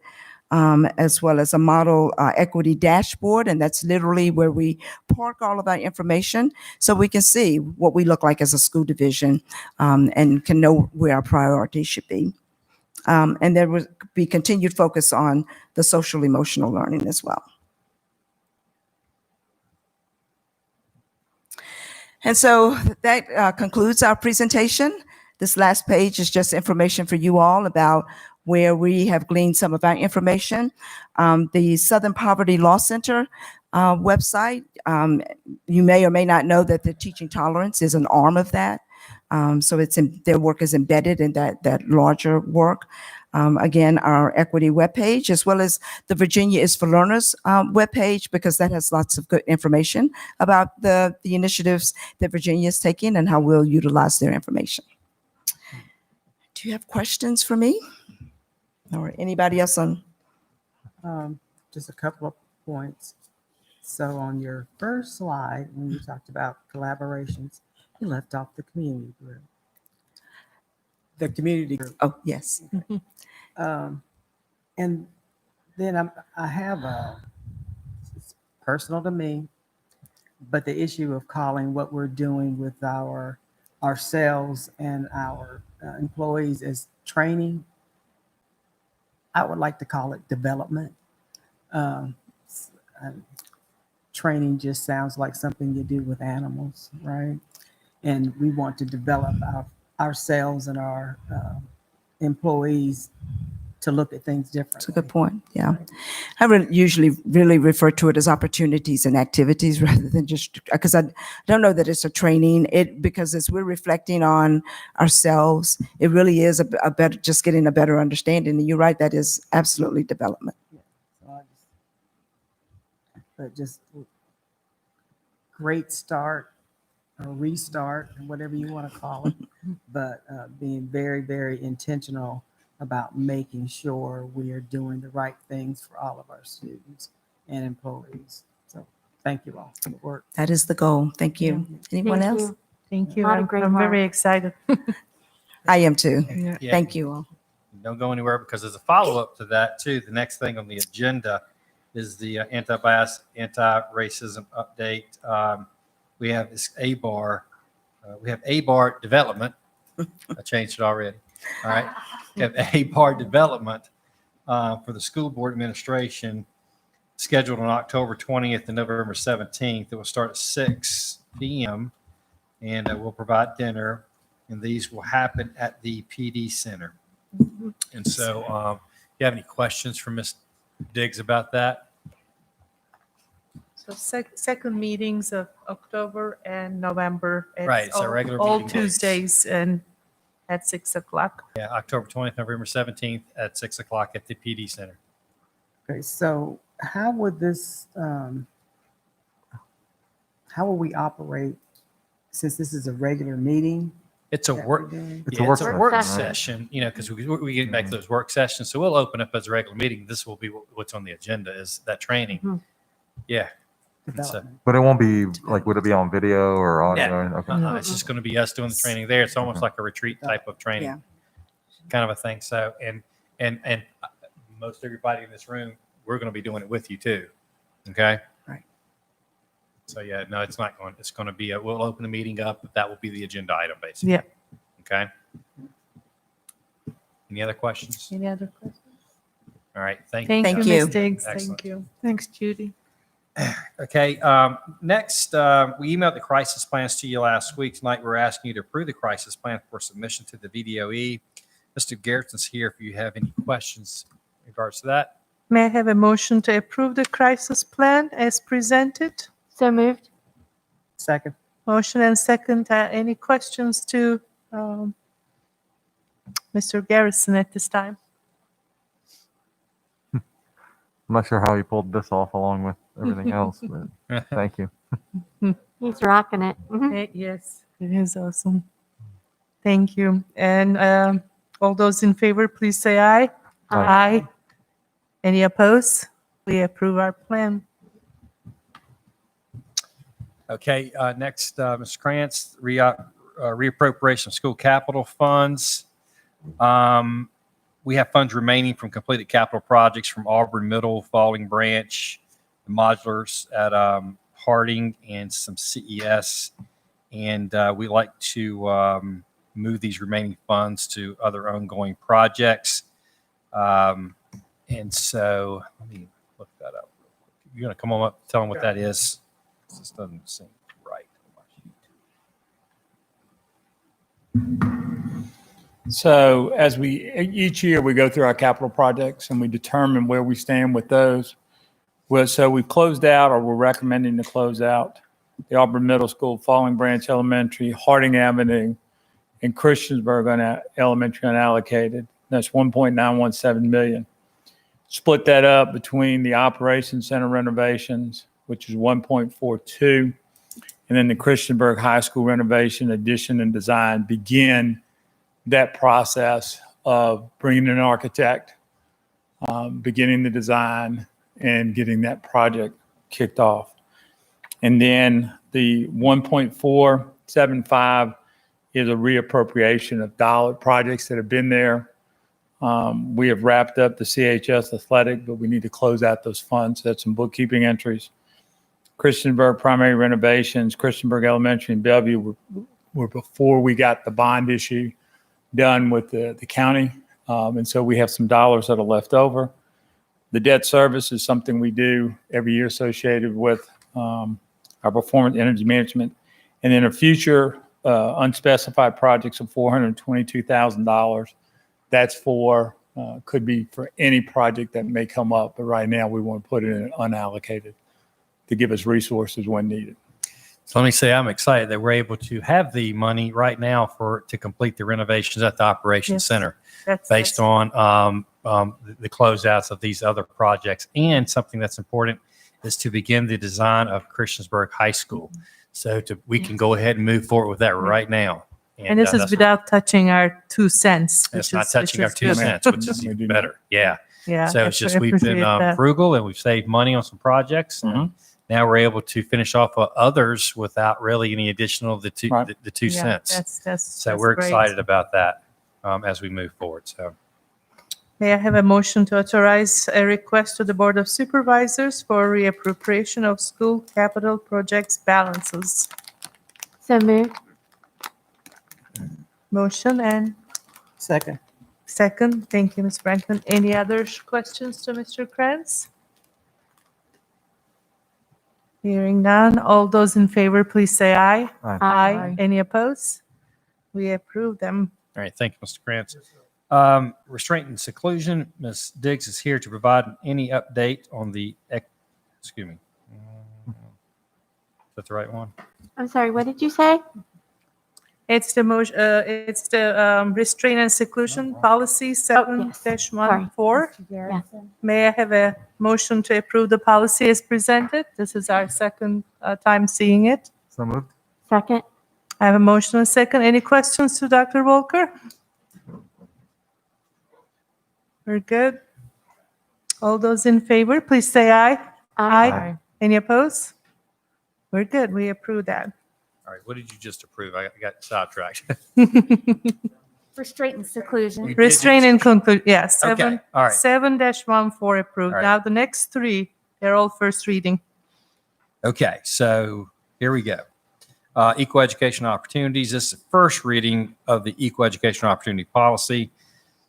as well as a model equity dashboard. And that's literally where we park all of our information so we can see what we look like as a school division and can know where our priorities should be. And there will be continued focus on the social emotional learning as well. And so that concludes our presentation. This last page is just information for you all about where we have gleaned some of our information. The Southern Poverty Law Center website, you may or may not know that the Teaching Tolerance is an arm of that. So their work is embedded in that larger work. Again, our equity webpage, as well as the Virginia is for Learners webpage, because that has lots of good information about the initiatives that Virginia is taking and how we'll utilize their information. Do you have questions for me or anybody else on? Just a couple of points. So on your first slide, when you talked about collaborations, you left off the community group. The community group. Oh, yes. And then I have it's personal to me, but the issue of calling what we're doing with ourselves and our employees as training, I would like to call it development. Training just sounds like something you do with animals, right? And we want to develop ourselves and our employees to look at things differently. That's a good point. Yeah. I usually really refer to it as opportunities and activities rather than just, because I don't know that it's a training, because as we're reflecting on ourselves, it really is a better, just getting a better understanding. And you're right, that is absolutely development. Yeah. But just great start or restart, whatever you want to call it, but being very, very intentional about making sure we are doing the right things for all of our students and employees. So thank you all for the work. That is the goal. Thank you. Anyone Thank else? you. Thank you. A lot of I'm, great I'm work. very excited. I am too. Yeah. Thank you all. Don't go anywhere because there's a follow-up to that too. The next thing on the agenda is the anti-bias, anti-racism update. We have this ABAR. We have ABAR development. I changed it already. All right. We have ABAR development for the school board administration scheduled on October 20th and November 17th. It will start at 6 p.m. and we'll provide dinner. And these will happen at the PD Center. And so if you have any questions for Ms. Diggs about that? So second meetings of October and November. Right, it's our regular all meeting dates. Tuesdays and at 6 o'clock. Yeah, October 20th, November 17th at 6 o'clock at the PD Center. Okay, so how would this, how will we operate since this is a regular meeting? It's a work. It's Yeah, a work it's a work session, right? session, you know, because we get back to those work sessions. So we'll open up as a regular meeting. This will be what's on the agenda is that training. Mhm. Yeah. And so, But it won't be like, would it be on video or audio? yeah. Okay. It's just going to be us doing the training there. It's almost like a retreat type of training, Yeah. kind of a thing. So, and most everybody in this room, we're going to be doing it with you too. Okay. Right. So yeah, no, it's not going. It's going to be. We'll open the meeting up, but that will be the agenda item basically. Yeah. Okay. Any other questions? Any other questions? All right. Thank Thank you. you, Ms. Diggs. Excellent. Thank you. Thanks, Judy. Okay. Next, we emailed the crisis plans to you last week. Tonight, we're asking you to approve the crisis plan for submission to the VDOE. Mr. Garrett's here if you have any questions in regards to that. May I have a motion to approve the crisis plan as presented? So moved. Second. Motion and second. Any questions to Mr. Garrison at this time? I'm not sure how he pulled this off along with everything else, but thank you. He's rocking it. Mhm. Yes, it is awesome. Thank you. And all those in favor, please say aye. Aye. Any opposed? We approve our plan. Okay. Next, Mr. Krantz, reappropriation of school capital funds. We have funds remaining from completed capital projects from Auburn Middle, Falling Branch, the modulars at Harding, and some CES. And we like to move these remaining funds to other ongoing projects. And so let me look that up real quick. You're going to come on up, tell them what that is. This doesn't seem right. So as each year we go through our capital projects and we determine where we stand with those. Well, so we've closed out, or we're recommending to close out the Auburn Middle School, Falling Branch Elementary, Harding Avenue, and Christiansburg Elementary unallocated. That's $1.917 million. Split that up between the Operations Center renovations, which is 1.42, and then the Christiansburg High School renovation, addition, and design. Begin that process of bringing in an architect, beginning the design, and getting that project kicked off. And then the 1.475 is a reappropriation of dollar projects that have been there. We have wrapped up the CHS athletic, but we need to close out those funds. That's some bookkeeping entries. Christiansburg primary renovations, Christiansburg Elementary and Bellevue were before we got the bond issue done with the county. And so we have some dollars that are left over. The debt service is something we do every year associated with our performance energy management. And then a future unspecified projects of $422,000. That's for, could be for any project that may come up. But right now we want to put it in unallocated to give us resources when needed. So let me say, I'm excited that we're able to have the money right now to complete the renovations at the Operations Center based on the closeouts of these other projects. And something that's important is to begin the design of Christiansburg High School. So we can go ahead and move forward with that right now. And this is without touching our 2 cents. It's not touching our 2 cents, which is even better. Yeah. Yeah. So it's just we've been frugal and we've saved money on some projects. And now we're able to finish off others without really any additional the 2 cents. So we're excited about that as we move forward. So may I have a motion to authorize a request to the Board of Supervisors for reappropriation of school capital projects balances? So moved. Motion and Second. second. Thank you, Ms. Franklin. Any other questions to Mr. Krantz? Hearing none. All those in favor, please say aye. Aye. Any opposed? We approve them. all right, thank you, Mr. Krantz. Restraint and seclusion, Ms. Diggs is here to provide any update on the, excuse me. Is that the right one? I'm sorry, what did you say? It's the motion, it's the restraint and seclusion policy 7-14. Yes. May I have a motion to approve the policy as presented? This is our second time seeing it. So moved. Second. I have a motion and a second. Any questions to Dr. Walker? We're good. All those in favor, please say aye. Aye. Any opposed? We're good. We approve that. All right, what did you just approve? I got sidetracked. Restraint and seclusion. You did Restrain and conclude, yes. Okay, all right. 7-14 approved. All right. Now the next three, they're all first reading. Okay, so here we go. Equal education opportunities. This is the first reading of the equal education opportunity policy.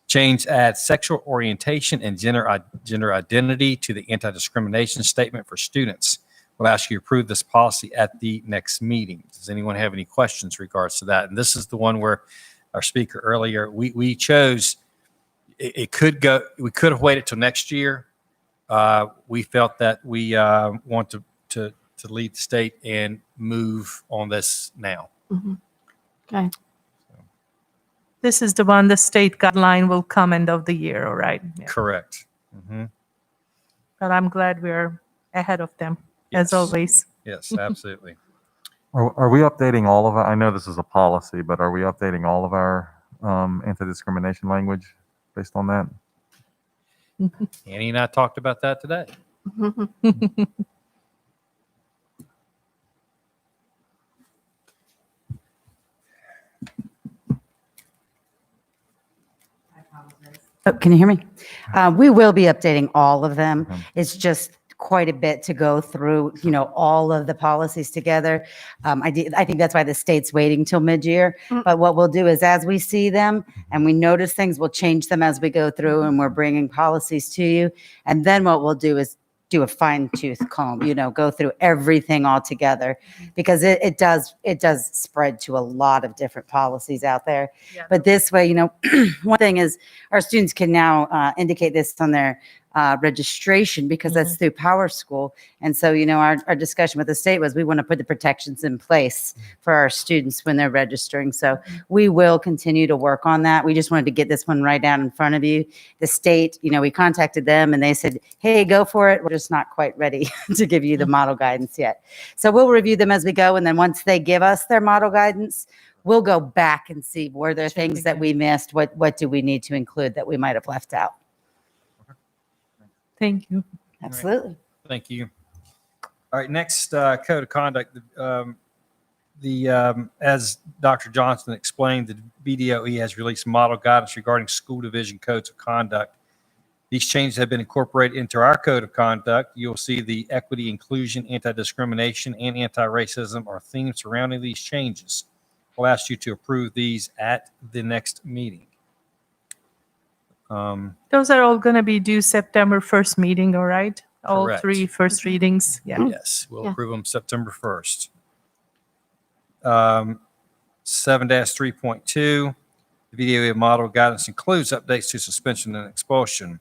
Change adds sexual orientation and gender identity to the anti-discrimination statement for students. We'll ask you to approve this policy at the next meeting. Does anyone have any questions in regards to that? And this is the one where our speaker earlier, we chose, it could go, we could have waited till next year. We felt that we want to lead the state and move on this now. Okay. This is the one, the state guideline will come end of the year, all right? Yeah. Correct. Mm-hmm. But I'm glad we're ahead of them, Yes. as always. Yes, absolutely. Are we updating all of our, I know this is a policy, but are we updating all of our anti-discrimination language based on that? Annie and I talked about that today. Oh, can you hear me? We will be updating all of them. It's just quite a bit to go through, all of the policies together. I think that's why the state's waiting till mid-year. But what we'll do is as we see them and we notice things, we'll change them as we go through and we're bringing policies to you. And then what we'll do is do a fine tooth comb, go through everything all together because it does spread to a lot of different policies out there. Yeah. But this way, one thing is our students can now indicate this on their registration because that's through Power School. And so, our discussion with the state was we want to put the protections in place for our students when they're registering. So we will continue to work on that. We just wanted to get this one right down in front of you. The state, we contacted them and they said, hey, go for it. We're just not quite ready to give you the model guidance yet. So we'll review them as we go. And then once they give us their model guidance, we'll go back and see were there things that we missed? What do we need to include that we might have left out? Thank you. Absolutely. Thank you. All right, next code of conduct. As Dr. Johnson explained, the BDOE has released model guidance regarding school division codes of conduct. These changes have been incorporated into our code of conduct. You'll see the equity, inclusion, anti-discrimination, and anti-racism are themes surrounding these changes. We'll ask you to approve these at the next meeting. Those are all going to be due September 1st meeting, all right? All Correct. three first readings. Yeah. Yes, we'll approve them September 1st. 7-3.2, the VDOE model guidance includes updates to suspension and expulsion.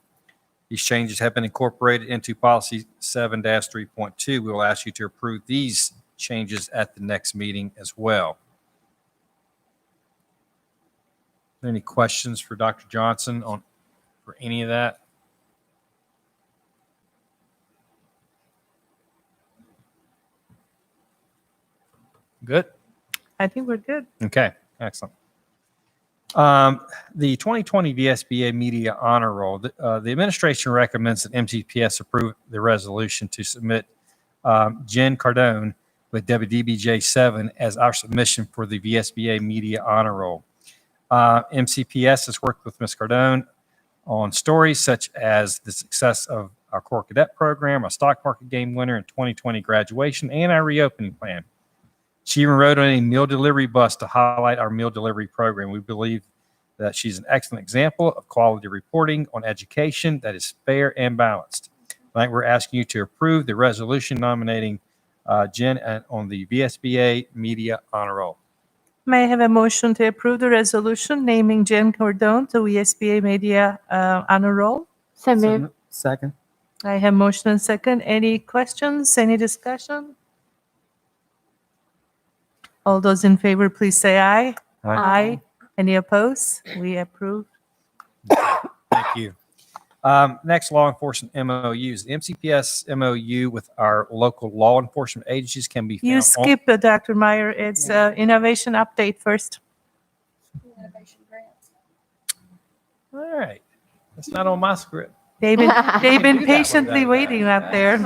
These changes have been incorporated into policy 7-3.2. We will ask you to approve these changes at the next meeting as well. Are there any questions for Dr. Johnson for any of that? Good. I think we're good. Okay, excellent. The 2020 VSBA Media Honor Roll, the administration recommends that MCPS approve the resolution to submit Jen Cardone with WDBJ7 as our submission for the VSBA Media Honor Roll. MCPS has worked with Ms. Cardone on stories such as the success of our Core Cadet program, our stock market game winner in 2020 graduation, and our reopening plan. She even rode on a meal delivery bus to highlight our meal delivery program. We believe that she's an excellent example of quality reporting on education that is fair and balanced. Tonight, we're asking you to approve the resolution nominating Jen on the VSBA Media Honor Roll. May I have a motion to approve the resolution naming Jen Cordone to VSBA Media Honor Roll? So moved. Second. I have motion and second. Any questions? Any discussion? All those in favor, please say aye. Aye. Any opposed? We approve. Thank you. Next, law enforcement MOUs. The MCPS MOU with our local law enforcement agencies can be found. You skip Dr. Meyer. It's innovation update first. All right. That's not on my script. They've You been can do that patiently without waiting out there.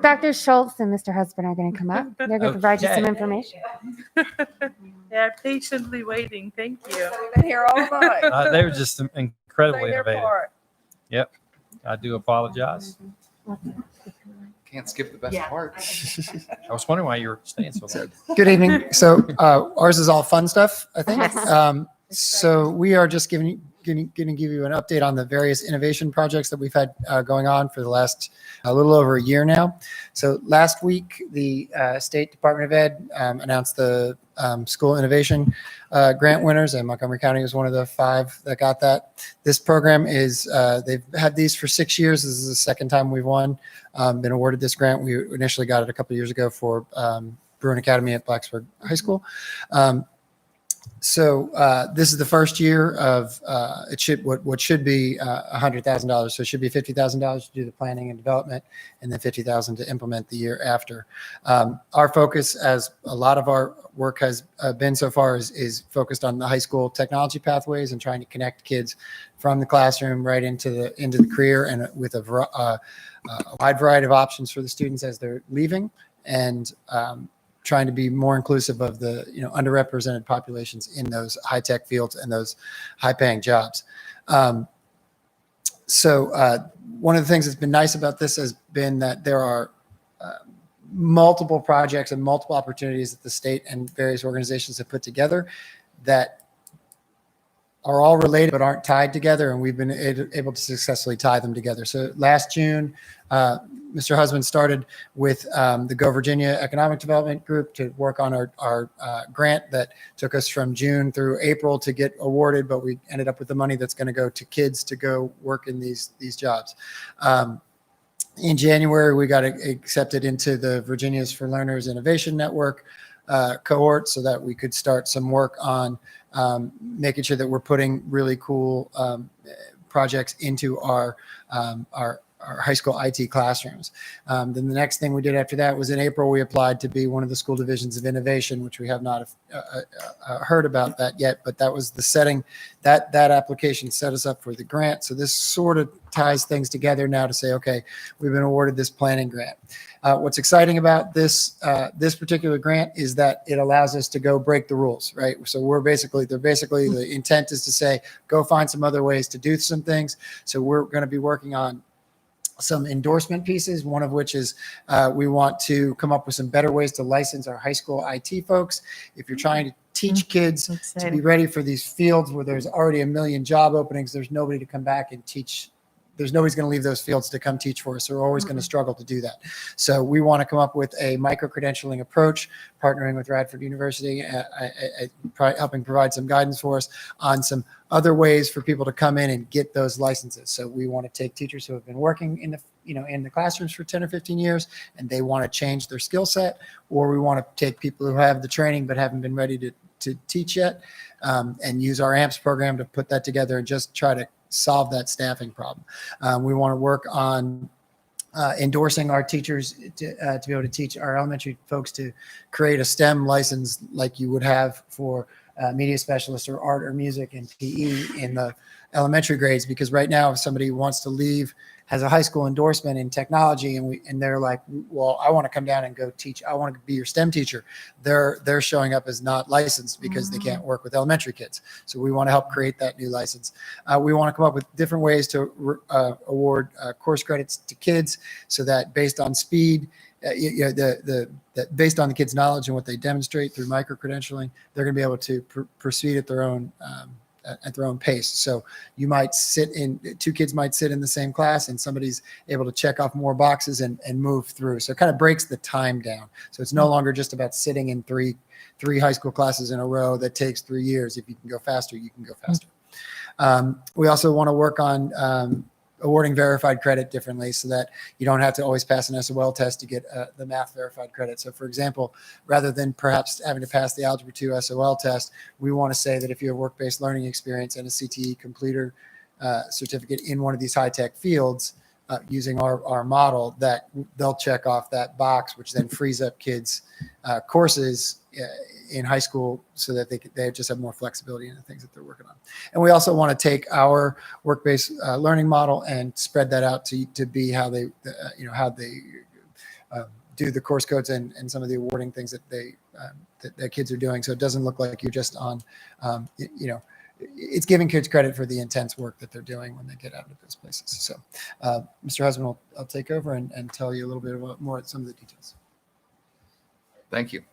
Dr. Schultz and Mr. Husband are going to come up. They're going to provide you some Okay. information. They're patiently waiting. Thank you. We've been here all night. They were just incredibly Play their innovative. part. Yep. I do apologize. Can't skip the best part. I was wondering why you were staying so long. Good evening. So ours is all fun stuff, I think. Yes. So we are just going to give you an update on the various innovation projects that we've had going on for the last a little over a year now. So last week, the State Department of Ed announced the school innovation grant winners, and Montgomery County was one of the 5 that got that. This program is, they've had these for 6 years. This is the second time we've been awarded this grant. We initially got it a couple of years ago for Bruin Academy at Blacksburg High School. So this is the first year of what should be $100,000. So it should be $50,000 to do the planning and development, and then $50,000 to implement the year after. Our focus, as a lot of our work has been so far, is focused on the high school technology pathways and trying to connect kids from the classroom right into the career, and with a wide variety of options for the students as they're leaving, and trying to be more inclusive of the underrepresented populations in those high-tech fields and those high-paying jobs. So one of the things that's been nice about this has been that there are multiple projects and multiple opportunities that the state and various organizations have put together that are all related but aren't tied together, and we've been able to successfully tie them together. So last June, Mr. Husband started with the Go Virginia Economic Development Group to work on our grant that took us from June through April to get awarded, but we ended up with the money that's going to go to kids to go work in these jobs. In January, we got accepted into the Virginia's for Learners Innovation Network cohort so that we could start some work on making sure that we're putting really cool projects into our high school IT classrooms. Then the next thing we did after that was in April, we applied to be one of the school divisions of innovation, which we have not heard about that yet, but that was the setting, that application set us up for the grant. So this sort of ties things together now to say, okay, we've been awarded this planning grant. What's exciting about this particular grant is that it allows us to go break the rules, right? So the intent is to say, go find some other ways to do some things. So we're going to be working on some endorsement pieces, one of which is we want to come up with some better ways to license our high school IT folks. If you're trying to teach kids to be ready for these fields where there's already a million job openings, there's nobody to come back and teach. There's nobody's going to leave those fields to come teach for us. So we're always going to struggle to do that. So we want to come up with a micro-credentialing approach, partnering with Radford University, helping provide some guidance for us on some other ways for people to come in and get those licenses. So we want to take teachers who have been working in the classrooms for 10 or 15 years, and they want to change their skill set, or we want to take people who have the training but haven't been ready to teach yet, and use our AMPS program to put that together and just try to solve that staffing problem. We want to work on endorsing our teachers to be able to teach our elementary folks to create a STEM license like you would have for media specialist or art or music and PE in the elementary grades, because right now if somebody wants to leave, has a high school endorsement in technology, and they're like, well, I want to come down and go teach, I want to be your STEM teacher, they're showing up as not licensed because they can't work with elementary kids. So we want to help create that new license. We want to come up with different ways to award course credits to kids, so that based on speed, based on the kids' knowledge and what they demonstrate through micro-credentialing, they're going to be able to proceed at their own pace. So you might two kids might sit in the same class, and somebody's able to check off more boxes and move through. So it kind of breaks the time down. So it's no longer just about sitting in three high school classes in a row that takes 3 years. If you can go faster, you can go faster. We also want to work on awarding verified credit differently, so that you don't have to always pass an SOL test to get the math verified credit. So for example, rather than perhaps having to pass the Algebra 2 SOL test, we want to say that if you have work-based learning experience and a CTE completer certificate in one of these high-tech fields using our model, that they'll check off that box, which then frees up kids' courses in high school so that they just have more flexibility in the things that they're working on. And we also want to take our work-based learning model and spread that out to be how they, do the course codes and some of the awarding things that that kids are doing. So it doesn't look like you're just on, it's giving kids credit for the intense work that they're doing when they get out of those places. So Mr. Husband, I'll take over and tell you a little bit more at some of the details. Thank you.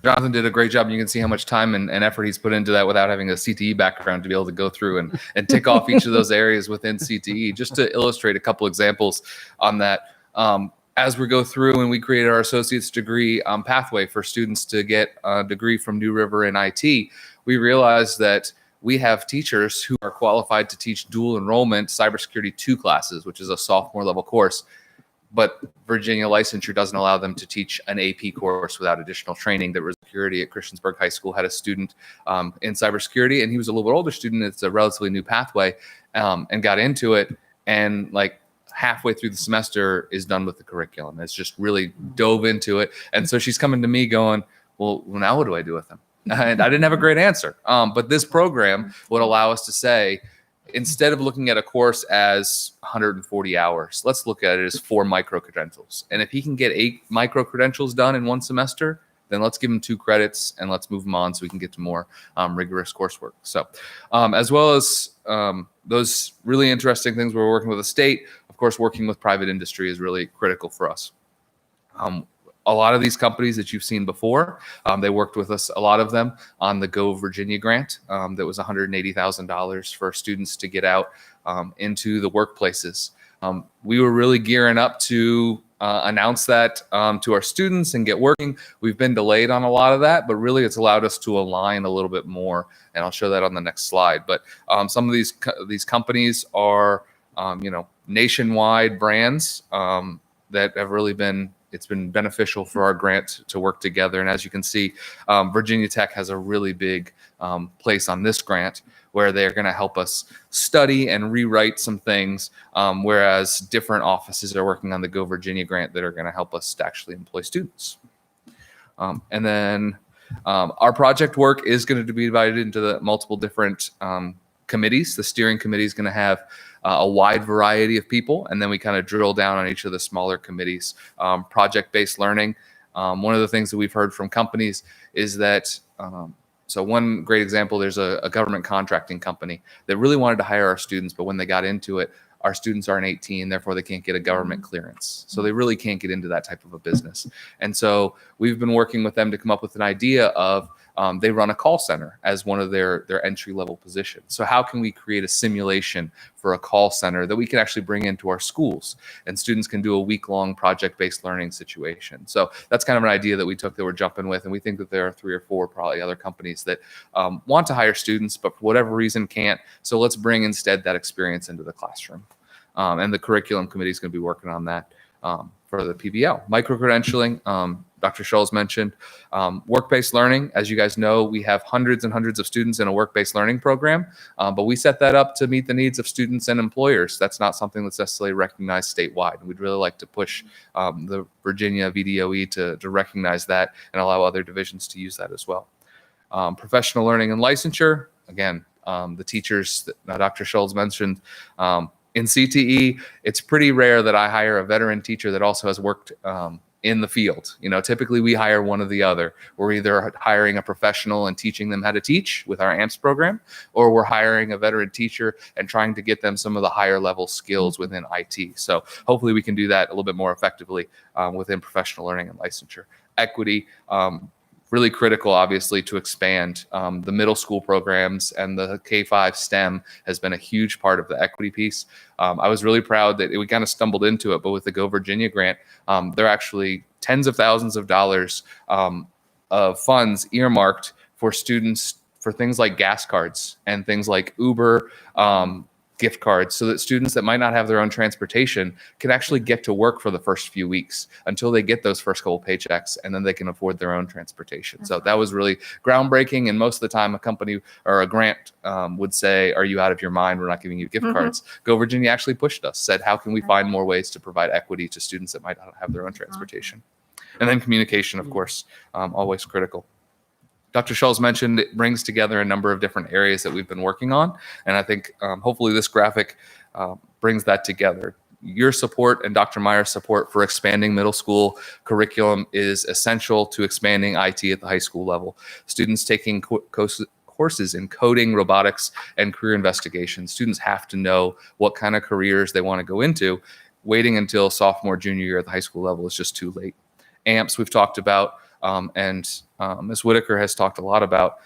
Jonathan did a great job, and you can see how much time and effort he's put into that without having a CTE background to be able to go through and tick off each of those areas within CTE. Just to illustrate a couple examples on that, as we go through and we create our associate's degree pathway for students to get a degree from New River in IT, we realized that we have teachers who are qualified to teach dual enrollment cybersecurity 2 classes, which is a sophomore level course. But Virginia licensure doesn't allow them to teach an AP course without additional training. There was security at Christiansburg High School, had a student in cybersecurity, and he was a little bit older student. It's a relatively new pathway, and got into it, and like halfway through the semester is done with the curriculum. It's just really dove into it. And so she's coming to me going, well, now what do I do with them? And I didn't have a great answer. But this program would allow us to say, instead of looking at a course as 140 hours, let's look at it as 4 micro-credentials. And if he can get 8 micro-credentials done in one semester, then let's give him 2 credits and let's move him on so we can get to more rigorous coursework. So as well as those really interesting things we're working with the state, of course, working with private industry is really critical for us. A lot of these companies that you've seen before, they worked with us, a lot of them, on the Go Virginia grant that was $180,000 for students to get out into the workplaces. We were really gearing up to announce that to our students and get working. We've been delayed on a lot of that, but really it's allowed us to align a little bit more, and I'll show that on the next slide. But some of these companies are, nationwide brands that have really been, it's been beneficial for our grant to work together. And as you can see, Virginia Tech has a really big place on this grant where they're going to help us study and rewrite some things, whereas different offices are working on the Go Virginia grant that are going to help us to actually employ students. And then our project work is going to be divided into the multiple different committees. The steering committee is going to have a wide variety of people, and then we kind of drill down on each of the smaller committees. Project-based learning. One of the things that we've heard from companies is that, so one great example, there's a government contracting company that really wanted to hire our students, but when they got into it, our students aren't 18, therefore they can't get a government clearance. So they really can't get into that type of a business. And so we've been working with them to come up with an idea of, they run a call center as one of their entry-level positions. So how can we create a simulation for a call center that we can actually bring into our schools, and students can do a week-long project-based learning situation? So that's kind of an idea that we took that we're jumping with, and we think that there are 3 or 4 probably other companies that want to hire students, but for whatever reason can't. So let's bring instead that experience into the classroom. And the curriculum committee is going to be working on that for the PBL. Micro-credentialing, Dr. Scholes mentioned. Work-based learning, as you guys know, we have hundreds and hundreds of students in a work-based learning program, but we set that up to meet the needs of students and employers. That's not something that's necessarily recognized statewide. We'd really like to push the Virginia VDOE to recognize that and allow other divisions to use that as well. Professional learning and licensure, again, the teachers that Dr. Scholes mentioned, in CTE, it's pretty rare that I hire a veteran teacher that also has worked in the field. Typically we hire one or the other. We're either hiring a professional and teaching them how to teach with our AMPS program, or we're hiring a veteran teacher and trying to get them some of the higher level skills within IT. So hopefully we can do that a little bit more effectively within professional learning and licensure. Equity, really critical, obviously, to expand. The middle school programs and the K-5 STEM has been a huge part of the equity piece. I was really proud that we kind of stumbled into it, but with the Go Virginia grant, there are actually tens of thousands of dollars of funds earmarked for students for things like gas cards and things like Uber, gift cards so that students that might not have their own transportation can actually get to work for the first few weeks until they get those first couple paychecks, and then they can afford their own transportation. So that was really groundbreaking. And most of the time a company or a grant would say, are you out of your mind? We're not giving you gift cards. Go Virginia actually pushed us, said, how can we find more ways to provide equity to students that might not have their own transportation? And then communication, of course, always critical. Dr. Schulz mentioned it brings together a number of different areas that we've been working on. And I think hopefully this graphic brings that together. Your support and Dr. Meyer's support for expanding middle school curriculum is essential to expanding IT at the high school level. Students taking courses in coding, robotics, and career investigation. Students have to know what kind of careers they want to go into. Waiting until sophomore, junior year at the high school level is just too late. AMPS we've talked about. And Ms. Whitaker has talked a lot about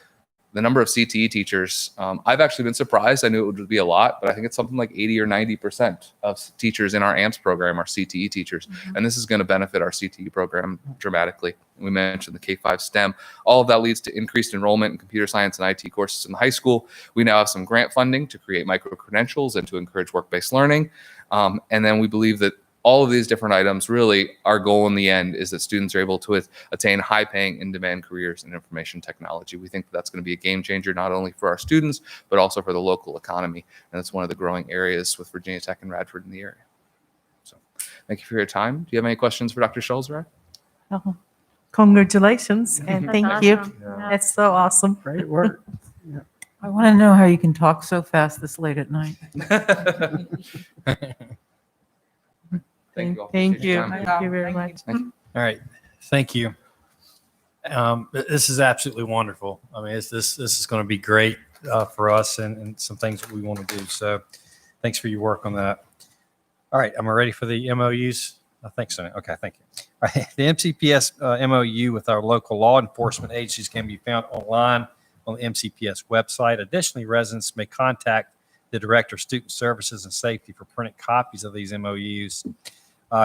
the number of CTE teachers. I've actually been surprised. I knew it would be a lot, but I think it's something like 80 or 90% of teachers in our AMPS program are CTE teachers. And this is going to benefit our CTE program dramatically. We mentioned the K-5 STEM. All of that leads to increased enrollment in computer science and IT courses in the high school. We now have some grant funding to create micro-credentials and to encourage work-based learning. And then we believe that all of these different items, really, our goal in the end is that students are able to attain high-paying, in-demand careers in information technology. We think that's going to be a game changer, not only for our students, but also for the local economy. And it's one of the growing areas with Virginia Tech and Radford in the area. So thank you for your time. Do you have any questions for Dr. Schulz? Oh, congratulations and That's thank you. awesome. Yeah. That's so awesome. Great work. I want to know how you can talk so fast this late at night. Thank you all. Thank Appreciate your you. time. Thank you very much. Thank you. All right. Thank you. This is absolutely wonderful. I mean, this is going to be great for us and some things that we want to do. So thanks for your work on that. All right. Am I ready for the MOUs? I think so. Okay. Thank you. All right. The MCPS MOU with our local law enforcement agencies can be found online on the MCPS website. Additionally, residents may contact the Director of Student Services and Safety for printed copies of these MOUs.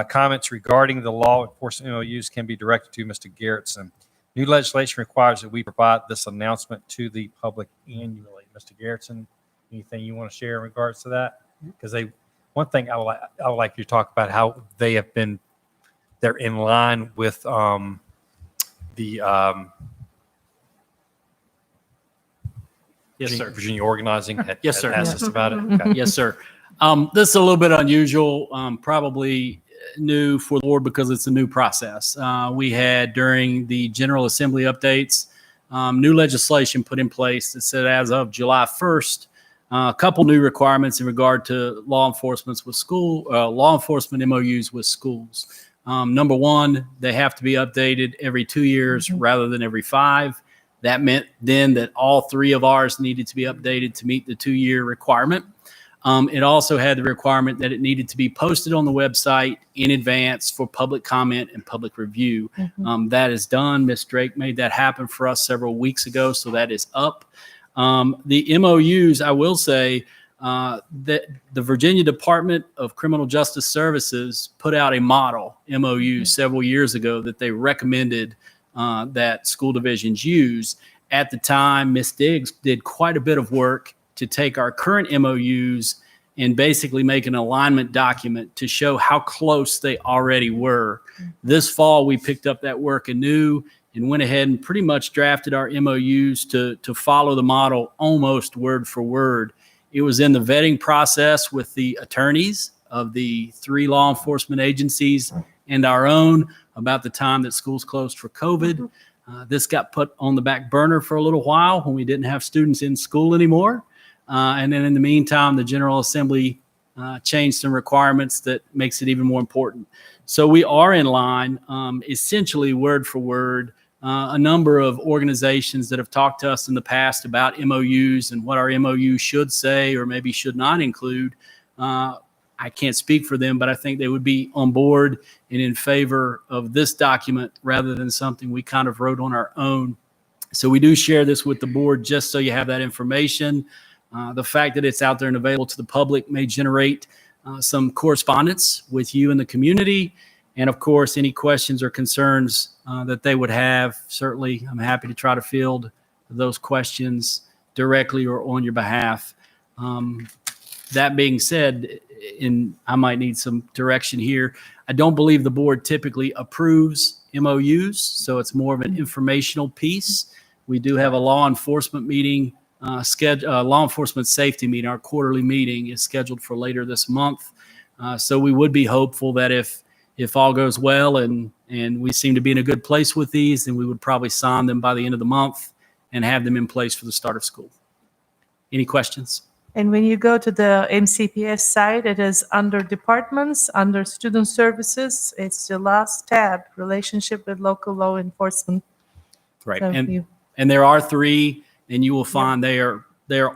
Comments regarding the law enforcement MOUs can be directed to Mr. Garrettson. New legislation requires that we provide this announcement to the public annually. Mr. Garrettson, anything you want to share in regards to that? Because one thing I would like you to talk about how they're in line with Yes, sir. Virginia organizing. Yes, sir. Asked us about it. Okay. Yes, sir. This is a little bit unusual, probably new for the board because it's a new process. We had during the General Assembly updates, new legislation put in place that said as of July 1st, a couple new requirements in regard to law enforcement MOUs with schools. Number one, they have to be updated every 2 years rather than every 5. That meant then that all 3 of ours needed to be updated to meet the 2-year requirement. It also had the requirement that it needed to be posted on the website in advance for public comment and public review. That is done. Ms. Drake made that happen for us several weeks ago, so that is up. The MOUs, I will say that the Virginia Department of Criminal Justice Services put out a model MOU several years ago that they recommended that school divisions use. At the time, Ms. Diggs did quite a bit of work to take our current MOUs and basically make an alignment document to show how close they already were. This fall, we picked up that work anew and went ahead and pretty much drafted our MOUs to follow the model almost word for word. It was in the vetting process with the attorneys of the 3 law enforcement agencies and our own about the time that schools closed for COVID. This got put on the back burner for a little while when we didn't have students in school anymore. And then in the meantime, the General Assembly changed some requirements that makes it even more important. So we are in line, essentially word for word. A number of organizations that have talked to us in the past about MOUs and what our MOU should say or maybe should not include. I can't speak for them, but I think they would be on board and in favor of this document rather than something we kind of wrote on our own. So we do share this with the board just so you have that information. The fact that it's out there and available to the public may generate some correspondence with you and the community. And of course, any questions or concerns that they would have, certainly I'm happy to try to field those questions directly or on your behalf. That being said, and I might need some direction here, I don't believe the board typically approves MOUs, so it's more of an informational piece. We do have a law enforcement meeting, law enforcement safety meeting. Our quarterly meeting is scheduled for later this month. So we would be hopeful that if all goes well and we seem to be in a good place with these, then we would probably sign them by the end of the month and have them in place for the start of school. Any questions? And when you go to the MCPS site, it is under departments, under student services. It's the last tab, relationship with local law enforcement. Right. So And there are 3, and you will find they are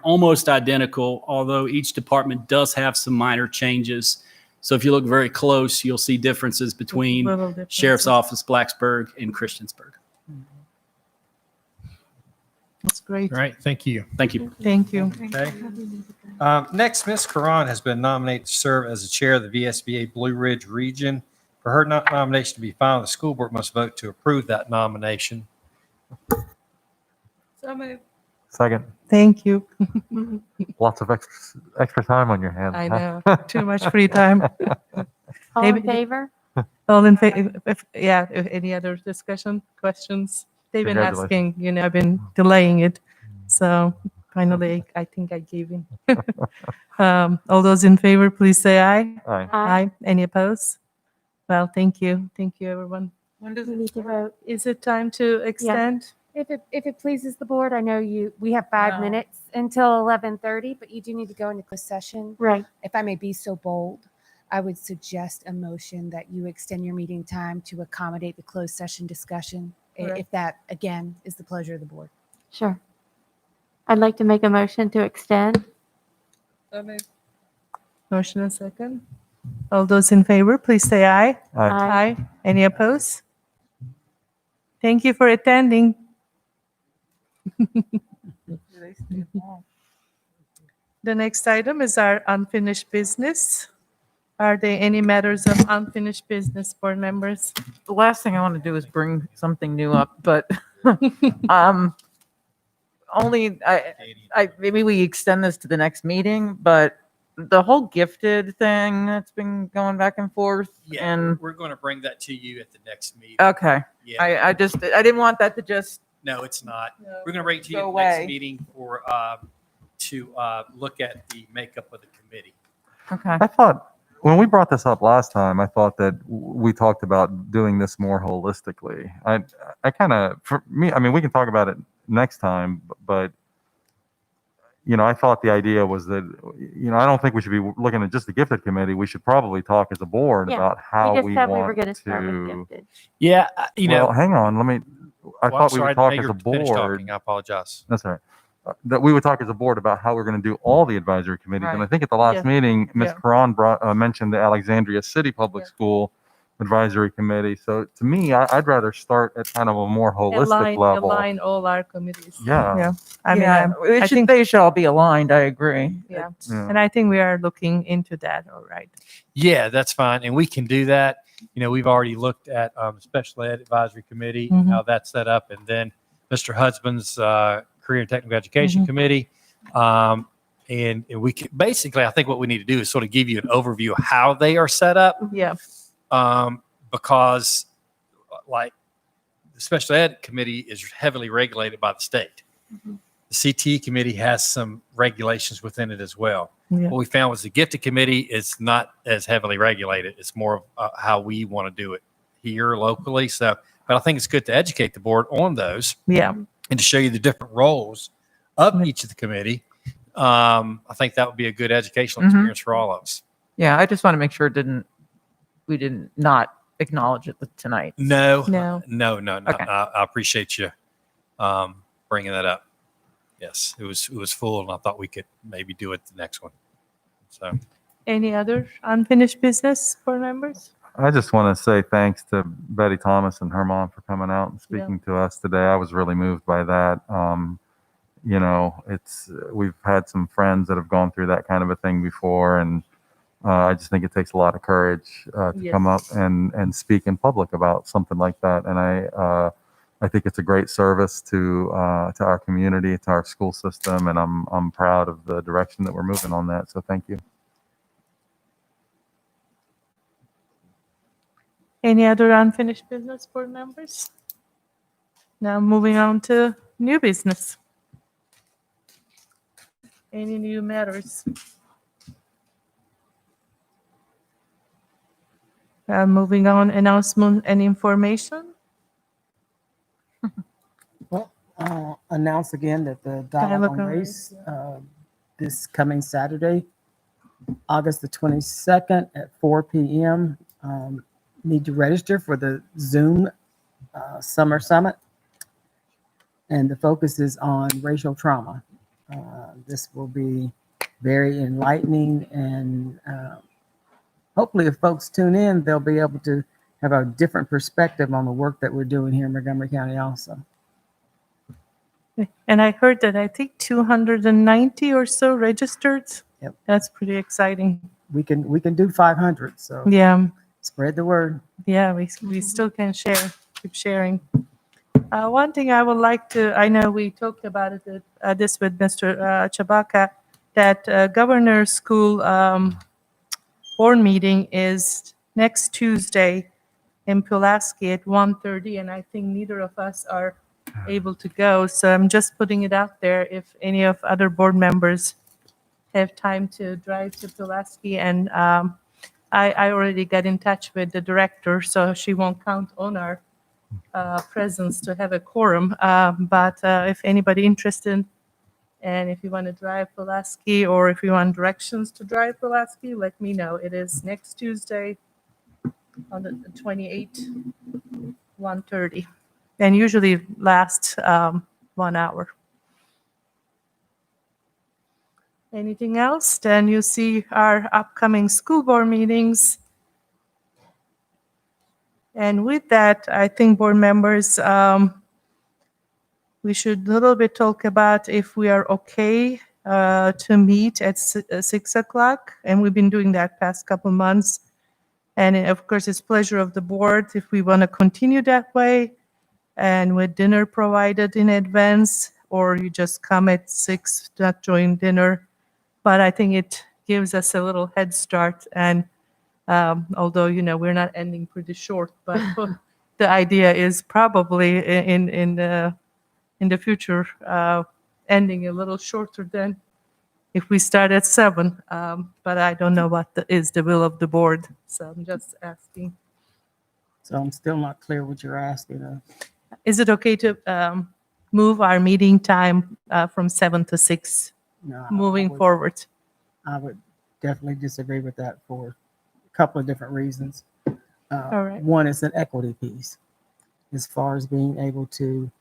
almost identical, although each department does have some minor changes. So if you look very close, you'll see differences between Little differences. Sheriff's Office, Blacksburg, and Christiansburg. That's great. All right, thank you. Thank you. Thank you. Okay. Next, Ms. Karan has been nominated to serve as the chair of the VSBA Blue Ridge region. For her nomination to be final, the school board must vote to approve that nomination. So moved. Second. Thank you. Lots of extra time on your hands. I huh? know, too much free time. All in Maybe- favor? All in favor? If any other discussion, questions? They've been Congratulations. asking, I've been delaying it. So finally, I think I gave in. All those in favor, please say aye. Aye. Aye. Any opposed? Well, thank you. Thank you, everyone. When does We need to vote. Is it time to extend? If it pleases the board, I know we have 5 No. minutes until 11:30, but you do need to go into closed session. Right. If I may be so bold, I would suggest a motion that you extend your meeting time to accommodate the closed session discussion, Correct. if that, again, is the pleasure of the board. Sure. I'd like to make a motion to extend. Motion and second. All those in favor, please say aye. Aye. Aye. Any opposed? Thank you for attending. The next item is our unfinished business. Are there any matters of unfinished business, board members? The last thing I want to do is bring something new up, but only I maybe we extend this to the next meeting, but the whole gifted thing that's been going back and forth and we're going to bring that to you at the next meeting. okay. Yeah. I didn't want that to just No, it's not. No. We're going to bring it to you Go at the next away. meeting for to look at the makeup of the committee. okay. I thought when we brought this up last time, I thought that we talked about doing this more holistically. I kind of, for me, I mean, we can talk about it next time, but I thought the idea was that, I don't think we should be looking at just the gifted committee. We should probably talk as a board Yeah, about how We just we said we were want going to start with to. gifted. Yeah, Well, hang on. I thought we sorry, would talk I as a didn't know you were finished board. talking. I apologize. That's all right. That we would talk as a board about how we're going to do all the advisory committees. And I Right. think at the last Yeah. meeting, Ms. Yeah. Karan mentioned the Alexandria City Public Yeah. School Advisory Committee. So to me, I'd rather start at kind of a more holistic level. Align all our committees. Yeah. I mean, yeah, I think, they should all be aligned. I agree. yeah. Yeah. And I think we are looking into that, all right. Yeah, that's fine. And we can do that. We've already looked at Special Ed Advisory Committee, Mhm. how that's set up, and then Mr. Husband's Career and Technical Education Committee. And we can basically, I think what we need to do is sort of give you an overview of how they are set up. Yeah. Because like the Special Ed Committee is heavily regulated by the state. The CTE Committee has some regulations within it as well. Yeah. What we found was the Gifted Committee is not as heavily regulated. It's more of how we want to do it here locally. So, but I think it's good to educate the board on those Yeah. and to show you the different roles of each of the committee. I think that would be a good educational Mhm. experience for all of us. Yeah, I just want to make sure we didn't not acknowledge it tonight. No. No. Okay. I appreciate you bringing that up. Yes, it was full, and I thought we could maybe do it the next one. So Any other unfinished business, board members? I just want to say thanks to Betty Thomas and her mom for coming out and speaking to us today. I was really moved by that. We've had some friends that have gone through that kind of a thing before, and I just think it takes a lot of courage to come up Yes. and speak in public about something like that. And I think it's a great service to our community, to our school system, and I'm proud of the direction that we're moving on that. So thank you. Any other unfinished business, board members? Now moving on to new business. Any new matters? Moving on, announcement and information. Well, announce again that the Dialogue on Race, this coming Saturday, August the 22nd at 4 p.m. Need to register for the Zoom Summer Summit. And the focus is on racial trauma. This will be very enlightening, and hopefully if folks tune in, they'll be able to have a different perspective on the work that we're doing here in Montgomery County also. And I heard that I think 290 or so registered. Yep. That's pretty exciting. We can do 500, so Yeah. spread the word. Yeah, we still can share, keep sharing. One thing I would like to, I know we talked about it, this with Mr. Chabaka, that Governor's School board meeting is next Tuesday in Pulaski at 1:30, and I think neither of us are able to go. So I'm just putting it out there if any of other board members have time to drive to Pulaski. And I already got in touch with the director, so she won't count on our presence to have a quorum. But if anybody interested, and if you want to drive Pulaski, or if you want directions to drive Pulaski, let me know. It is next Tuesday on the 28th, 1:30, and usually lasts 1 hour. Anything else? Then you see our upcoming school board meetings. And with that, I think board members, we should a little bit talk about if we are okay to meet at 6 o'clock. And we've been doing that past couple months. And of course, it's pleasure of the board if we want to continue that way, and with dinner provided in advance, or you just come at 6, not join dinner. But I think it gives us a little head start. And although, we're not ending pretty short, but the idea is probably in the future, ending a little shorter than if we start at 7. But I don't know what is the will of the board. So I'm just asking. So I'm still not clear what you're asking. Is it okay to move our meeting time from 7 to 6 moving forward? I would definitely disagree with that for a couple of different reasons. All right. One is an equity piece, as far as being able to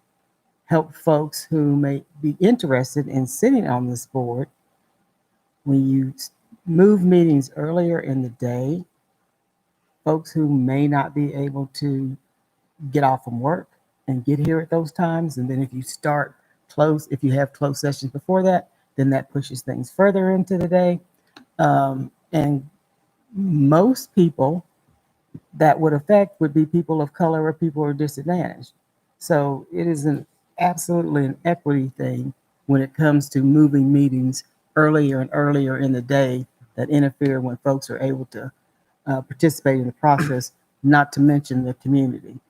help folks who may be interested in sitting on this board. When you move meetings earlier in the day, folks who may not be able to get off from work and get here at those times, and then if you start close, if you have closed sessions before that, then that pushes things further into the day. And most people that would affect would be people of color or people who are disadvantaged. So it is absolutely an equity thing when it comes to moving meetings earlier and earlier in the day that interfere when folks are able to participate in the process, not to mention the community.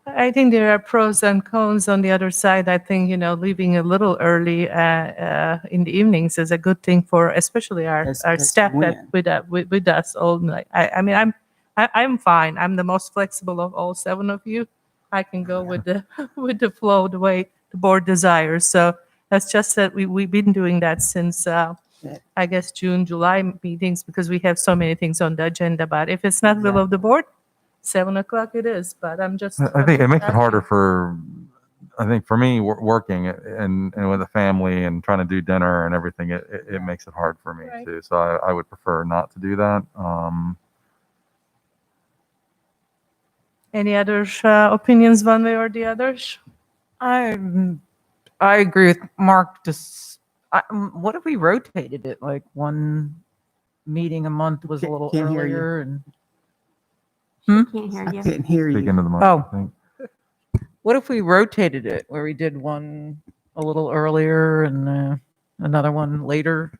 I think there are pros and cons on the other side. I think, leaving a little early in the evenings is a good thing for especially our staff that with us all night. I mean, I'm fine. I'm the most flexible of all 7 of you. I can go with the flow, the way the board desires. So that's just that we've been doing that since I guess June, July meetings, because we have so many things on the agenda. But if it's not will of the board, 7 o'clock it is. But I'm just. I think it makes it harder for me working and with a family and trying to do dinner and everything. It makes it hard for me too. So I would prefer not to do that. Any other opinions one way or the other? I agree with Mark. What if we rotated it? Like one meeting a month was a little Can't hear you. earlier, and Can't hear I you. couldn't hear you. Speaking of the month. Oh. What if we rotated it, where we did one a little earlier and another one later?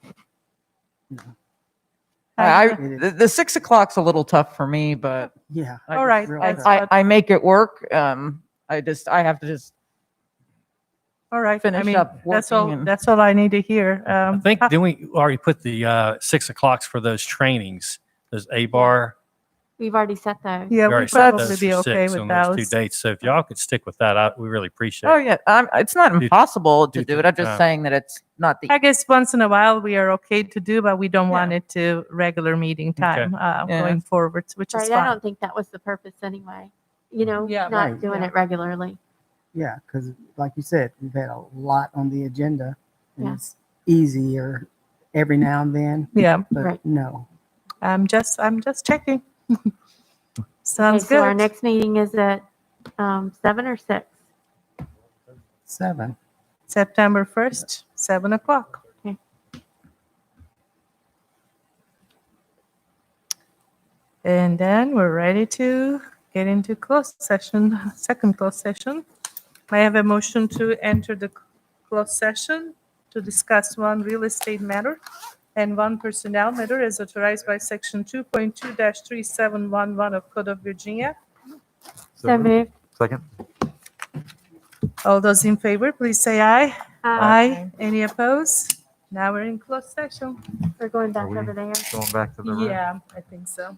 The 6 o'clock's a little tough for me, but Yeah. All right. I make it work. I have to just All right. finish I mean, up that's working all. and- That's all I need to hear. I think then we already put the 6 o'clocks for those trainings, those A-bar. We've already set those. Yeah, We we already set probably those be for okay 6 with on those two those. dates. So if y'all could stick with that, we really appreciate Oh it. yeah, it's not Do- impossible to do do the it. I'm just time. saying that it's not the. I guess once in a while we are okay to do, but we don't want it to regular meeting time Yeah. going forward, which is Right, I fine. don't think that was the purpose anyway. You know, Yeah. not Right. doing Yeah. it regularly. Yeah, because like you said, we've had a lot on the agenda, and Yeah. it's easier every now and then. Yeah. But Right. no, I'm just checking. Sounds Okay, so our good. next meeting is at 7 or 6? 7. September 1st, 7 o'clock. Okay. And then we're ready to get into closed session, second closed session. May I have a motion to enter the closed session to discuss one real estate matter and one personnel matter as authorized by section 2.2-3711 of Code of Virginia. So moved. Second. All those in favor, please say aye. Aye. Any opposed? Now we're in closed session. We're going back Are we over there. going back to the room? Yeah, I think so.